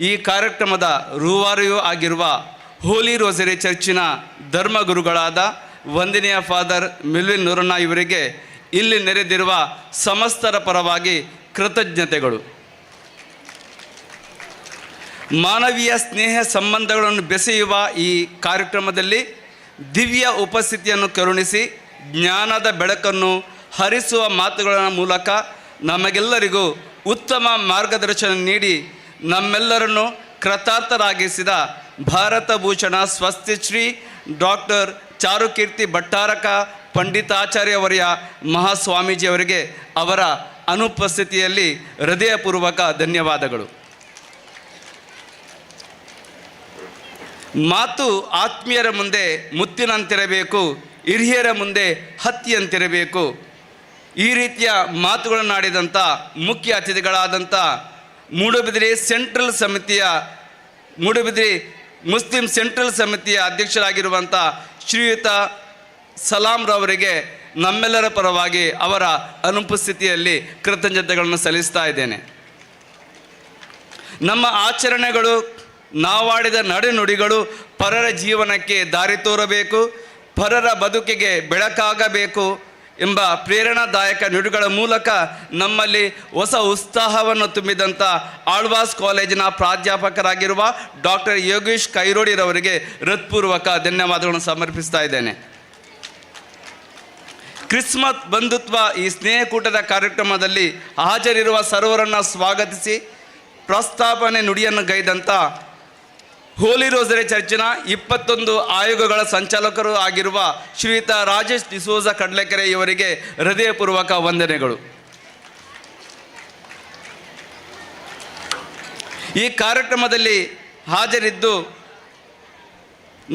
ಈ ಕಾರ್ಯಕ್ರಮದ ರೂವಾರಿಯೂ ಆಗಿರುವ ಹೋಲಿ ರೋಸರಿ ಚರ್ಚಿನ ಧರ್ಮಗುರುಗಳಾದ ವಂದನೀಯ ಫಾದರ್ ಮಿಲ್ವಿನ್ ನೂರಣ್ಣ ಇವರಿಗೆ ಇಲ್ಲಿ ನೆರೆದಿರುವ ಸಮಸ್ತರ ಪರವಾಗಿ ಕೃತಜ್ಞತೆಗಳು. ಮಾನವೀಯ ಸ್ನೇಹ ಸಂಬಂಧಗಳನ್ನು ಬೆಸೆಯುವ ಈ ಕಾರ್ಯಕ್ರಮದಲ್ಲಿ ದಿವ್ಯ ಉಪಸ್ಥಿತಿಯನ್ನು ಕರುಣಿಸಿ ಜ್ಞಾನದ ಬೆಳಕನ್ನು ಹರಿಸುವ ಮಾತುಗಳ ಮೂಲಕ ನಮಗೆಲ್ಲರಿಗೂ ಉತ್ತಮ ಮಾರ್ಗದರ್ಶನ ನೀಡಿ ನಮ್ಮೆಲ್ಲರನ್ನು ಕೃತಾರ್ಥರಾಗಿಸಿದ ಭಾರತ ಭೂಷಣ ಸ್ವಸ್ತಿಶ್ರೀ ಡಾಕ್ಟರ್ ಚಾರುಕೀರ್ತಿ ಭಟ್ಟಾರಕ ಪಂಡಿತಾಚಾರ್ಯವರ್ಯ ಮಹಾಸ್ವಾಮೀಜಿಯವರಿಗೆ ಅವರ ಅನುಪಸ್ಥಿತಿಯಲ್ಲಿ ಹೃದಯಪೂರ್ವಕ ಧನ್ಯವಾದಗಳು. ಮಾತು ಆತ್ಮೀಯರ ಮುಂದೆ ಮುತ್ತಿನಂತಿರಬೇಕು, ಹಿರಿಯರ ಮುಂದೆ ಹತ್ತಿಯಂತಿರಬೇಕು. ಈ ರೀತಿಯ ಮಾತುಗಳನ್ನಾಡಿದಂಥ ಮುಖ್ಯ ಅತಿಥಿಗಳಾದಂಥ ಮೂಡುಬಿದಿರೆ ಮುಸ್ಲಿಂ ಸೆಂಟ್ರಲ್ ಸಮಿತಿಯ ಅಧ್ಯಕ್ಷರಾಗಿರುವಂಥ ಶ್ರೀಯುತ ಸಲಾಂರವರಿಗೆ ನಮ್ಮೆಲ್ಲರ ಪರವಾಗಿ ಅವರ ಅನುಪಸ್ಥಿತಿಯಲ್ಲಿ ಕೃತಜ್ಞತೆಗಳನ್ನು ಸಲ್ಲಿಸ್ತಾ ಇದ್ದೇನೆ. ನಮ್ಮ ಆಚರಣೆಗಳು, ನಾವಾಡಿದ ನಡೆನುಡಿಗಳು ಪರರ ಜೀವನಕ್ಕೆ ದಾರಿ ತೋರಬೇಕು, ಪರರ ಬದುಕಿಗೆ ಬೆಳಕಾಗಬೇಕು ಎಂಬ ಪ್ರೇರಣಾದಾಯಕ ನುಡಿಗಳ ಮೂಲಕ ನಮ್ಮಲ್ಲಿ ಹೊಸ ಉತ್ಸಾಹವನ್ನು ತುಂಬಿದಂಥ ಆಳ್ವಾಸ್ ಕಾಲೇಜಿನ ಪ್ರಾಧ್ಯಾಪಕರಾಗಿರುವ ಡಾಕ್ಟರ್ ಯೋಗೇಶ್ ಕೈರೋಡಿರವರಿಗೆ ಹೃತ್ಪೂರ್ವಕ ಧನ್ಯವಾದಗಳನ್ನು ಸಮರ್ಪಿಸ್ತಾ ಇದ್ದೇನೆ. ಕ್ರಿಸ್ಮಸ್ ಬಂಧುತ್ವ ಈ ಸ್ನೇಹಕೂಟದ ಕಾರ್ಯಕ್ರಮದಲ್ಲಿ ಹಾಜರಿರುವ ಸರ್ವರನ್ನು ಸ್ವಾಗತಿಸಿ ಪ್ರಸ್ತಾಪನೆ ನುಡಿಯನ್ನು ಗೈದಂಥ ಹೋಲಿ ರೋಸರಿ ಚರ್ಚಿನ 21 ಆಯೋಗಗಳ ಸಂಚಾಲಕರು ಆಗಿರುವ ಶ್ರೀಯುತ ರಾಜೇಶ್ ಡಿಸೋಜ ಕಡ್ಲೆಕೆರೆ ಇವರಿಗೆ ಹೃದಯಪೂರ್ವಕ ವಂದನೆಗಳು. ಈ ಕಾರ್ಯಕ್ರಮದಲ್ಲಿ ಹಾಜರಿದ್ದು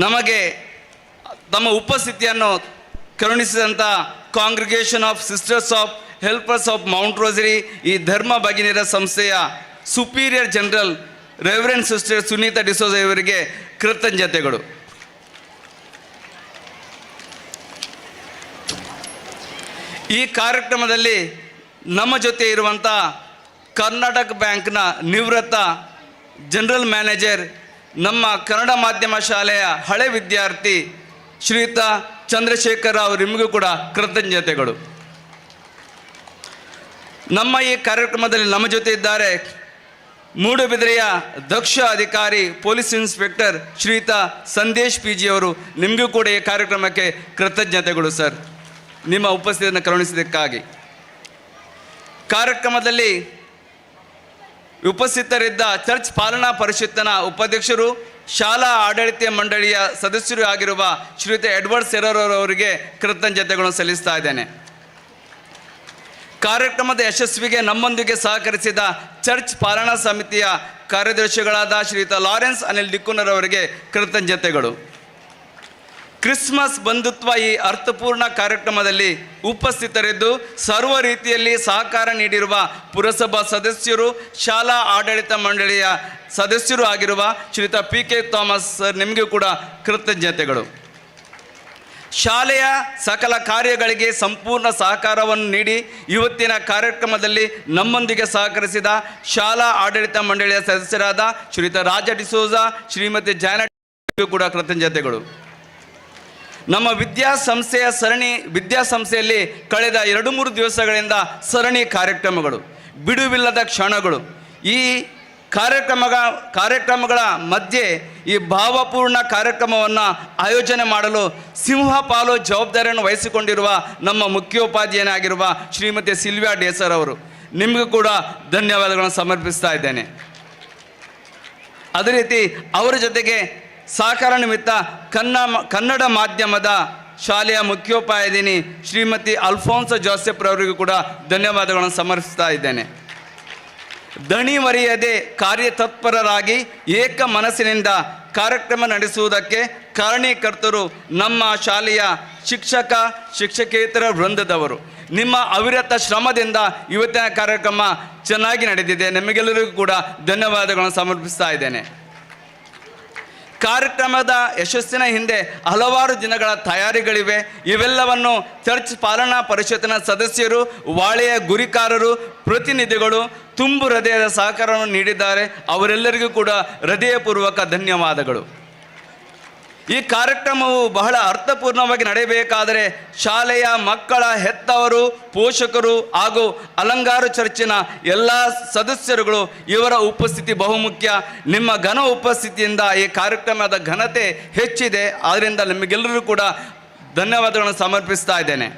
ನಮಗೆ ತಮ್ಮ ಉಪಸ್ಥಿತಿಯನ್ನು ಕರುಣಿಸಿದಂಥ Congregation of Sisters of Helpers of Mount Rosary, ಈ ಧರ್ಮ ಭಗಿನಿಯರ ಸಂಸ್ಥೆಯ Superior General Reverend Sister Sunita D'Souza ಇವರಿಗೆ ಕೃತಜ್ಞತೆಗಳು. ಈ ಕಾರ್ಯಕ್ರಮದಲ್ಲಿ ನಮ್ಮ ಜೊತೆ ಇರುವಂಥ ಕರ್ನಾಟಕ ಬ್ಯಾಂಕ್ನ ನಿವೃತ್ತ ಜನರಲ್ ಮ್ಯಾನೇಜರ್, ನಮ್ಮ ಕನ್ನಡ ಮಾಧ್ಯಮ ಶಾಲೆಯ ಹಳೆ ವಿದ್ಯಾರ್ಥಿ ಶ್ರೀಯುತ ಚಂದ್ರಶೇಖರ್ ರಾವ್, ನಿಮಗೂ ಕೂಡ ಕೃತಜ್ಞತೆಗಳು. ನಮ್ಮ ಈ ಕಾರ್ಯಕ್ರಮದಲ್ಲಿ ನಮ್ಮ ಜೊತೆ ಇದ್ದಾರೆ ಮೂಡುಬಿದಿರೆಯ ದಕ್ಷ ಅಧಿಕಾರಿ ಪೊಲೀಸ್ ಇನ್ಸ್ಪೆಕ್ಟರ್ ಶ್ರೀಯುತ ಸಂದೇಶ್ ಪಿ ಜಿ ಅವರು, ನಿಮಗೂ ಕೂಡ ಈ ಕಾರ್ಯಕ್ರಮಕ್ಕೆ ಕೃತಜ್ಞತೆಗಳು ಸರ್, ನಿಮ್ಮ ಉಪಸ್ಥಿತಿಯನ್ನು ಕರುಣಿಸಿದ್ದಕ್ಕಾಗಿ. ಕಾರ್ಯಕ್ರಮದಲ್ಲಿ ಉಪಸ್ಥಿತರಿದ್ದ ಚರ್ಚ್ ಪಾಲನಾ ಪರಿಷತ್ತಿನ ಉಪಾಧ್ಯಕ್ಷರು, ಶಾಲಾ ಆಡಳಿತ ಮಂಡಳಿಯ ಸದಸ್ಯರು ಆಗಿರುವ ಶ್ರೀಯುತ ಎಡ್ವರ್ಡ್ ಸೆರರ್ ಅವರಿಗೆ ಕೃತಜ್ಞತೆಗಳನ್ನು ಸಲ್ಲಿಸ್ತಾ ಇದ್ದೇನೆ. ಕಾರ್ಯಕ್ರಮದ ಯಶಸ್ವಿಗೆ ನಮ್ಮೊಂದಿಗೆ ಸಹಕರಿಸಿದ ಚರ್ಚ್ ಪಾಲನಾ ಸಮಿತಿಯ ಕಾರ್ಯದರ್ಶಿಗಳಾದ ಶ್ರೀಯುತ ಲಾರೆನ್ಸ್ ಅನಿಲ್ ಡಿಕ್ಕುನರ್ ಅವರಿಗೆ ಕೃತಜ್ಞತೆಗಳು. ಕ್ರಿಸ್ಮಸ್ ಬಂಧುತ್ವ ಈ ಅರ್ಥಪೂರ್ಣ ಕಾರ್ಯಕ್ರಮದಲ್ಲಿ ಉಪಸ್ಥಿತರಿದ್ದು ಸರ್ವ ರೀತಿಯಲ್ಲಿ ಸಹಕಾರ ನೀಡಿರುವ ಪುರಸಭಾ ಸದಸ್ಯರು, ಶಾಲಾ ಆಡಳಿತ ಮಂಡಳಿಯ ಸದಸ್ಯರು ಆಗಿರುವ ಶ್ರೀಯುತ PK ಥಾಮಸ್ ಸರ್, ನಿಮಗೂ ಕೂಡ ಕೃತಜ್ಞತೆಗಳು. ಶಾಲೆಯ ಸಕಲ ಕಾರ್ಯಗಳಿಗೆ ಸಂಪೂರ್ಣ ಸಹಕಾರವನ್ನು ನೀಡಿ ಇವತ್ತಿನ ಕಾರ್ಯಕ್ರಮದಲ್ಲಿ ನಮ್ಮೊಂದಿಗೆ ಸಹಕರಿಸಿದ ಶಾಲಾ ಆಡಳಿತ ಮಂಡಳಿಯ ಸದಸ್ಯರಾದ ಶ್ರೀಯುತ ರಾಜ ಡಿಸೋಜ, ಶ್ರೀಮತಿ ಜಾನ ಕೂಡ ಕೃತಜ್ಞತೆಗಳು. ನಮ್ಮ ವಿದ್ಯಾಸಂಸ್ಥೆಯಲ್ಲಿ ಕಳೆದ 2-3 ದಿವಸಗಳಿಂದ ಸರಣಿ ಕಾರ್ಯಕ್ರಮಗಳು, ಬಿಡುವಿಲ್ಲದ ಕ್ಷಣಗಳು. ಈ ಕಾರ್ಯಕ್ರಮಗಳ ಮಧ್ಯೆ ಈ ಭಾವಪೂರ್ಣ ಕಾರ್ಯಕ್ರಮವನ್ನು ಆಯೋಜನೆ ಮಾಡಲು ಸಿಂಹಪಾಲು ಜವಾಬ್ದಾರಿಯನ್ನು ವಹಿಸಿಕೊಂಡಿರುವ ನಮ್ಮ ಮುಖ್ಯೋಪಾಧ್ಯಾಯನಾಗಿರುವ ಶ್ರೀಮತಿ ಸಿಲ್ವಿಯಾ ಡೇಸರ್ ಅವರು, ನಿಮಗೂ ಕೂಡ ಧನ್ಯವಾದಗಳನ್ನು ಸಮರ್ಪಿಸ್ತಾ ಇದ್ದೇನೆ. ಅದೇ ರೀತಿ ಅವರ ಜೊತೆಗೆ ಸಹಕಾರ ನಿಮಿತ್ತ ಕನ್ನಡ ಮಾಧ್ಯಮದ ಶಾಲೆಯ ಮುಖ್ಯೋಪಾಧ್ಯಾಯಿನಿ ಶ್ರೀಮತಿ ಅಲ್ಫೋನ್ಸ ಜೋಸೆಫ್ ರವರಿಗೂ ಕೂಡ ಧನ್ಯವಾದಗಳನ್ನು ಸಮರ್ಪಿಸ್ತಾ ಇದ್ದೇನೆ. ದಣಿ ಮರೆಯದೆ ಕಾರ್ಯತತ್ಪರರಾಗಿ ಏಕ ಮನಸ್ಸಿನಿಂದ ಕಾರ್ಯಕ್ರಮ ನಡೆಸುವುದಕ್ಕೆ ಕಾರಣೀಕರ್ತರು ನಮ್ಮ ಶಾಲೆಯ ಶಿಕ್ಷಕೇತರ ವೃಂದದವರು. ನಿಮ್ಮ ಅವಿರತ ಶ್ರಮದಿಂದ ಇವತ್ತಿನ ಕಾರ್ಯಕ್ರಮ ಚೆನ್ನಾಗಿ ನಡೆದಿದೆ. ನಿಮಗೆಲ್ಲರಿಗೂ ಕೂಡ ಧನ್ಯವಾದಗಳನ್ನು ಸಮರ್ಪಿಸ್ತಾ ಇದ್ದೇನೆ. ಕಾರ್ಯಕ್ರಮದ ಯಶಸ್ಸಿನ ಹಿಂದೆ ಹಲವಾರು ದಿನಗಳ ತಯಾರಿಗಳಿವೆ. ಇವೆಲ್ಲವನ್ನು ಚರ್ಚ್ ಪಾಲನಾ ಪರಿಷತ್ತಿನ ಸದಸ್ಯರು, ವಾಳೆಯ ಗುರಿಕಾರರು, ಪ್ರತಿನಿಧಿಗಳು ತುಂಬು ಹೃದಯದ ಸಹಕಾರವನ್ನು ನೀಡಿದ್ದಾರೆ. ಅವರೆಲ್ಲರಿಗೂ ಕೂಡ ಹೃದಯಪೂರ್ವಕ ಧನ್ಯವಾದಗಳು. ಈ ಕಾರ್ಯಕ್ರಮವು ಬಹಳ ಅರ್ಥಪೂರ್ಣವಾಗಿ ನಡೆಯಬೇಕಾದರೆ ಶಾಲೆಯ ಮಕ್ಕಳ ಹೆತ್ತವರು, ಪೋಷಕರು ಹಾಗೂ ಅಲಂಗಾರು ಚರ್ಚಿನ ಎಲ್ಲ ಸದಸ್ಯರುಗಳು ಇವರ ಉಪಸ್ಥಿತಿ ಬಹುಮುಖ್ಯ. ನಿಮ್ಮ ಘನ ಉಪಸ್ಥಿತಿಯಿಂದ ಈ ಕಾರ್ಯಕ್ರಮದ ಘನತೆ ಹೆಚ್ಚಿದೆ. ಆದ್ದರಿಂದ ನಿಮಗೆಲ್ಲರೂ ಕೂಡ ಧನ್ಯವಾದಗಳನ್ನು ಸಮರ್ಪಿಸ್ತಾ ಇದ್ದೇನೆ.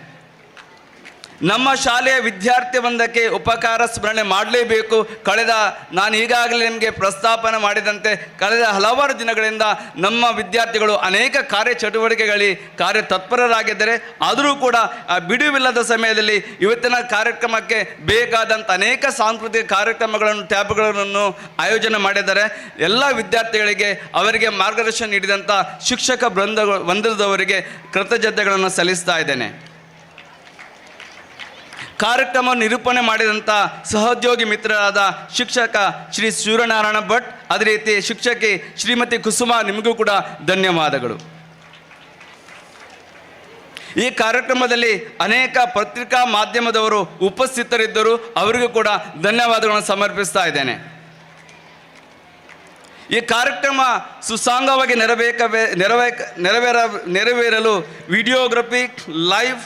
ನಮ್ಮ ಶಾಲೆಯ ವಿದ್ಯಾರ್ಥಿ ವೃಂದಕ್ಕೆ ಉಪಕಾರ ಸ್ಮರಣೆ ಮಾಡಲೇಬೇಕು. ನಾನು ಈಗಾಗಲೇ ನಿಮಗೆ ಪ್ರಸ್ತಾಪನೆ ಮಾಡಿದಂತೆ ಕಳೆದ ಹಲವಾರು ದಿನಗಳಿಂದ ನಮ್ಮ ವಿದ್ಯಾರ್ಥಿಗಳು ಅನೇಕ ಕಾರ್ಯಚಟುವಟಿಕೆಗಳಲ್ಲಿ ಕಾರ್ಯತತ್ಪರರಾಗಿದ್ದಾರೆ. ಆದರೂ ಕೂಡ ಬಿಡುವಿಲ್ಲದ ಸಮಯದಲ್ಲಿ ಇವತ್ತಿನ ಕಾರ್ಯಕ್ರಮಕ್ಕೆ ಬೇಕಾದಂಥ ಅನೇಕ ಸಾಂಸ್ಕೃತಿಕ ಕಾರ್ಯಕ್ರಮಗಳನ್ನು ಟ್ಯಾಬ್ಗಳನ್ನು ಆಯೋಜನೆ ಮಾಡಿದ್ದಾರೆ. ಎಲ್ಲ ವಿದ್ಯಾರ್ಥಿಗಳಿಗೆ ಅವರಿಗೆ ಮಾರ್ಗದರ್ಶನ ನೀಡಿದಂಥ ಶಿಕ್ಷಕ ವೃಂದದವರಿಗೆ ಕೃತಜ್ಞತೆಗಳನ್ನು ಸಲ್ಲಿಸ್ತಾ ಇದ್ದೇನೆ. ಕಾರ್ಯಕ್ರಮ ನಿರೂಪಣೆ ಮಾಡಿದಂಥ ಸಹೋದ್ಯೋಗಿ ಮಿತ್ರರಾದ ಶಿಕ್ಷಕ ಶ್ರೀ ಸೂರ್ಯನಾರಾಯಣ ಭಟ್, ಅದೇ ರೀತಿ ಶಿಕ್ಷಕಿ ಶ್ರೀಮತಿ ಕುಸುಮ, ನಿಮಗೂ ಕೂಡ ಧನ್ಯವಾದಗಳು. ಈ ಕಾರ್ಯಕ್ರಮದಲ್ಲಿ ಅನೇಕ ಪತ್ರಿಕಾ ಮಾಧ್ಯಮದವರು ಉಪಸ್ಥಿತರಿದ್ದರು. ಅವರಿಗೂ ಕೂಡ ಧನ್ಯವಾದಗಳನ್ನು ಸಮರ್ಪಿಸ್ತಾ ಇದ್ದೇನೆ. ಈ ಕಾರ್ಯಕ್ರಮ ಸುಸಾಂಗವಾಗಿ ನೆರವೇರಲು ವಿಡಿಯೋಗ್ರಫಿ, ಲೈವ್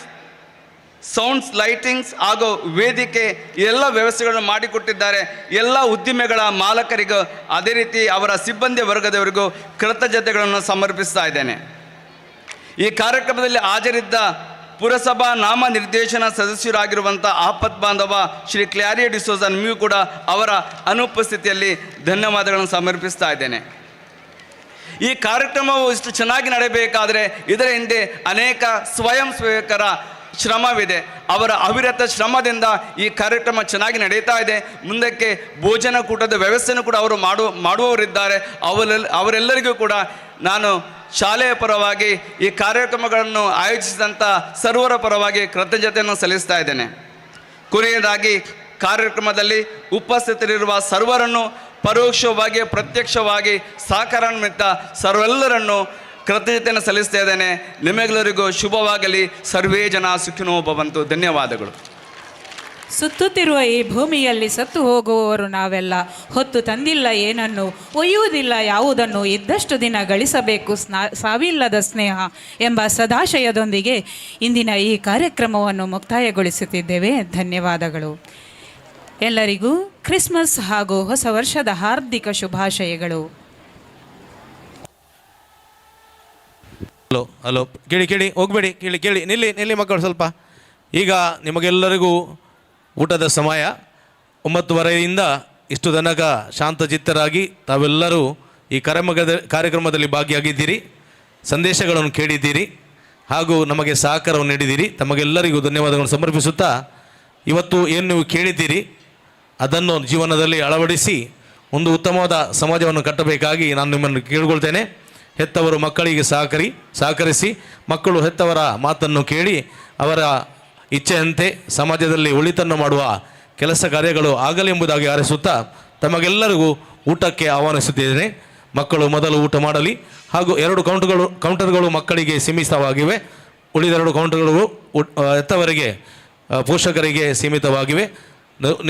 ಸೌಂಡ್ಸ್, ಲೈಟಿಂಗ್ಸ್ ಹಾಗೂ ವೇದಿಕೆ ಎಲ್ಲ ವ್ಯವಸ್ಥೆಗಳನ್ನು ಮಾಡಿಕೊಟ್ಟಿದ್ದಾರೆ. ಎಲ್ಲ ಉದ್ದಿಮೆಗಳ ಮಾಲಕರಿಗೂ ಅದೇ ರೀತಿ ಅವರ ಸಿಬ್ಬಂದಿ ವರ್ಗದವರಿಗೂ ಕೃತಜ್ಞತೆಗಳನ್ನು ಸಮರ್ಪಿಸ್ತಾ ಇದ್ದೇನೆ. ಈ ಕಾರ್ಯಕ್ರಮದಲ್ಲಿ ಹಾಜರಿದ್ದ ಪುರಸಭಾ ನಾಮ ನಿರ್ದೇಶನ ಸದಸ್ಯರಾಗಿರುವಂಥ ಆಪತ್ ಬಾಂಧವ ಶ್ರೀ ಕ್ಲಾರಿಯಾ ಡಿಸೋಜ, ನಿಮಗೂ ಕೂಡ ಅವರ ಅನುಪಸ್ಥಿತಿಯಲ್ಲಿ ಧನ್ಯವಾದಗಳನ್ನು ಸಮರ್ಪಿಸ್ತಾ ಇದ್ದೇನೆ. ಈ ಕಾರ್ಯಕ್ರಮವು ಇಷ್ಟು ಚೆನ್ನಾಗಿ ನಡೆಯಬೇಕಾದರೆ ಇದರ ಹಿಂದೆ ಅನೇಕ ಸ್ವಯಂ ಸೇವಕರ ಶ್ರಮವಿದೆ. ಅವರ ಅವಿರತ ಶ್ರಮದಿಂದ ಈ ಕಾರ್ಯಕ್ರಮ ಚೆನ್ನಾಗಿ ನಡೀತಾ ಇದೆ. ಮುಂದಕ್ಕೆ ಭೋಜನ ಕೂಟದ ವ್ಯವಸ್ಥೆನೂ ಕೂಡ ಅವರು ಮಾಡುವವರಿದ್ದಾರೆ. ಅವರೆಲ್ಲರಿಗೂ ಕೂಡ ನಾನು ಶಾಲೆಯ ಪರವಾಗಿ ಈ ಕಾರ್ಯಕ್ರಮಗಳನ್ನು ಆಯೋಜಿಸಿದಂಥ ಸರ್ವರ ಪರವಾಗಿ ಕೃತಜ್ಞತೆಯನ್ನು ಸಲ್ಲಿಸ್ತಾ ಇದ್ದೇನೆ. ಕೊನೆಯದಾಗಿ ಕಾರ್ಯಕ್ರಮದಲ್ಲಿ ಉಪಸ್ಥಿತರಿರುವ ಸರ್ವರನ್ನು ಪರೋಕ್ಷವಾಗಿ ಪ್ರತ್ಯಕ್ಷವಾಗಿ ಸಹಕಾರಾನ್ವಿತ ಸರ್ವೆಲ್ಲರನ್ನು ಕೃತಜ್ಞತೆಯನ್ನು ಸಲ್ಲಿಸ್ತಾ ಇದ್ದೇನೆ. ನಿಮ್ಮೆಲ್ಲರಿಗೂ ಶುಭವಾಗಲಿ. ಸರ್ವೇ ಜನ ಸುಖಿನೋ ಭವಂತು. ಧನ್ಯವಾದಗಳು. ಸುತ್ತುತ್ತಿರುವ ಈ ಭೂಮಿಯಲ್ಲಿ ಸತ್ತು ಹೋಗುವವರು ನಾವೆಲ್ಲ. ಹೊತ್ತು ತಂದಿಲ್ಲ ಏನನ್ನು, ಒಯ್ಯುವುದಿಲ್ಲ ಯಾವುದನ್ನು, ಇದ್ದಷ್ಟು ದಿನ ಗಳಿಸಬೇಕು ಸಾವಿಲ್ಲದ ಸ್ನೇಹ ಎಂಬ ಸದಾಶಯದೊಂದಿಗೆ ಇಂದಿನ ಈ ಕಾರ್ಯಕ್ರಮವನ್ನು ಮುಕ್ತಾಯಗೊಳಿಸುತ್ತಿದ್ದೇವೆ. ಧನ್ಯವಾದಗಳು. ಎಲ್ಲರಿಗೂ ಕ್ರಿಸ್ಮಸ್ ಹಾಗೂ ಹೊಸ ವರ್ಷದ ಹಾರ್ದಿಕ ಶುಭಾಶಯಗಳು. ಹಲೋ ಕೇಳಿ ಹೋಗಬೇಡಿ, ಕೇಳಿ ನಿಲ್ಲಿ ಮಕ್ಕಳು ಸ್ವಲ್ಪ. ಈಗ ನಿಮಗೆಲ್ಲರಿಗೂ ಊಟದ ಸಮಯ. 9:30ಯಿಂದ ಇಷ್ಟು ತನಕ ಶಾಂತಚಿತ್ತರಾಗಿ ತಾವೆಲ್ಲರೂ ಈ ಕಾರ್ಯಕ್ರಮದಲ್ಲಿ ಭಾಗಿಯಾಗಿದ್ದೀರಿ, ಸಂದೇಶಗಳನ್ನು ಕೇಳಿದ್ದೀರಿ ಹಾಗೂ ನಮಗೆ ಸಹಕಾರವನ್ನು ನೀಡಿದ್ದೀರಿ. ತಮಗೆಲ್ಲರಿಗೂ ಧನ್ಯವಾದಗಳನ್ನು ಸಮರ್ಪಿಸುತ್ತಾ, ಇವತ್ತು ಏನು ನೀವು ಕೇಳಿದ್ದೀರಿ ಅದನ್ನು ಜೀವನದಲ್ಲಿ ಅಳವಡಿಸಿ ಒಂದು ಉತ್ತಮವಾದ ಸಮಾಜವನ್ನು ಕಟ್ಟಬೇಕಾಗಿ ನಾನು ನಿಮ್ಮನ್ನು ಕೇಳಿಕೊಳ್ತೇನೆ. ಹೆತ್ತವರು ಮಕ್ಕಳಿಗೆ ಸಹಕರಿಸಿ ಮಕ್ಕಳು ಹೆತ್ತವರ ಮಾತನ್ನು ಕೇಳಿ ಅವರ ಇಚ್ಛೆಯಂತೆ ಸಮಾಜದಲ್ಲಿ ಒಳಿತನ್ನು ಮಾಡುವ ಕೆಲಸ ಕಾರ್ಯಗಳು ಆಗಲಿ ಎಂಬುದಾಗಿ ಹಾರೈಸುತ್ತಾ ತಮಗೆಲ್ಲರಿಗೂ ಊಟಕ್ಕೆ ಆಹ್ವಾನಿಸುತ್ತಿದ್ದೇನೆ. ಮಕ್ಕಳು ಮೊದಲು ಊಟ ಮಾಡಲಿ ಹಾಗೂ 2 ಕೌಂಟರ್ಗಳು ಮಕ್ಕಳಿಗೆ ಸೀಮಿತವಾಗಿವೆ. ಉಳಿದ 2 ಕೌಂಟರ್ಗಳು ಹೆತ್ತವರಿಗೆ ಪೋಷಕರಿಗೆ ಸೀಮಿತವಾಗಿವೆ.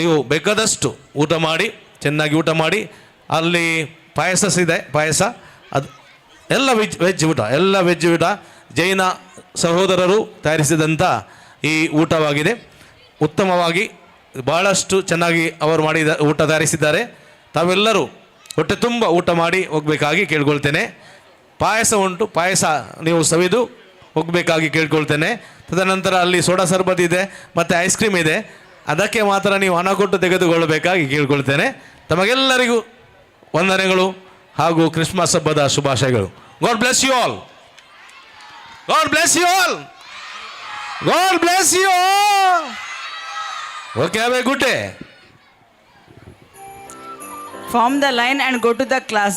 ನೀವು ಬೇಕಾದಷ್ಟು ಊಟ ಮಾಡಿ, ಚೆನ್ನಾಗಿ ಊಟ ಮಾಡಿ. ಅಲ್ಲಿ ಪಾಯಸ ಅದು ಎಲ್ಲ ವೆಜ್ ಊಟ ಜೈನ ಸಹೋದರರು ತಯಾರಿಸಿದಂಥ ಈ ಊಟವಾಗಿದೆ. ಉತ್ತಮವಾಗಿ ಭಾಳಷ್ಟು ಚೆನ್ನಾಗಿ ಅವರು ಊಟ ತಯಾರಿಸಿದ್ದಾರೆ. ತಾವೆಲ್ಲರೂ ಹೊಟ್ಟೆ ತುಂಬ ಊಟ ಮಾಡಿ ಹೋಗಬೇಕಾಗಿ ಕೇಳ್ಕೊಳ್ತೇನೆ. ಪಾಯಸ ಉಂಟು, ಪಾಯಸ ನೀವು ಸವಿದು ಹೋಗಬೇಕಾಗಿ ಕೇಳ್ಕೊಳ್ತೇನೆ. ತದನಂತರ ಅಲ್ಲಿ ಸೋಡಾ ಸರ್ಬತ್ ಇದೆ ಮತ್ತು ಐಸ್ ಕ್ರೀಮ್ ಇದೆ, ಅದಕ್ಕೆ ಮಾತ್ರ ನೀವು ಹಣ ಕೊಟ್ಟು ತೆಗೆದುಕೊಳ್ಳಬೇಕಾಗಿ ಕೇಳ್ಕೊಳ್ತೇನೆ. ತಮಗೆಲ್ಲರಿಗೂ ವಂದನೆಗಳು ಹಾಗೂ ಕ್ರಿಸ್ಮಸ್ ಹಬ್ಬದ ಶುಭಾಶಯಗಳು. God bless you all. God bless you all. God bless you all. Okay, have a good day. Form the line and go to the class.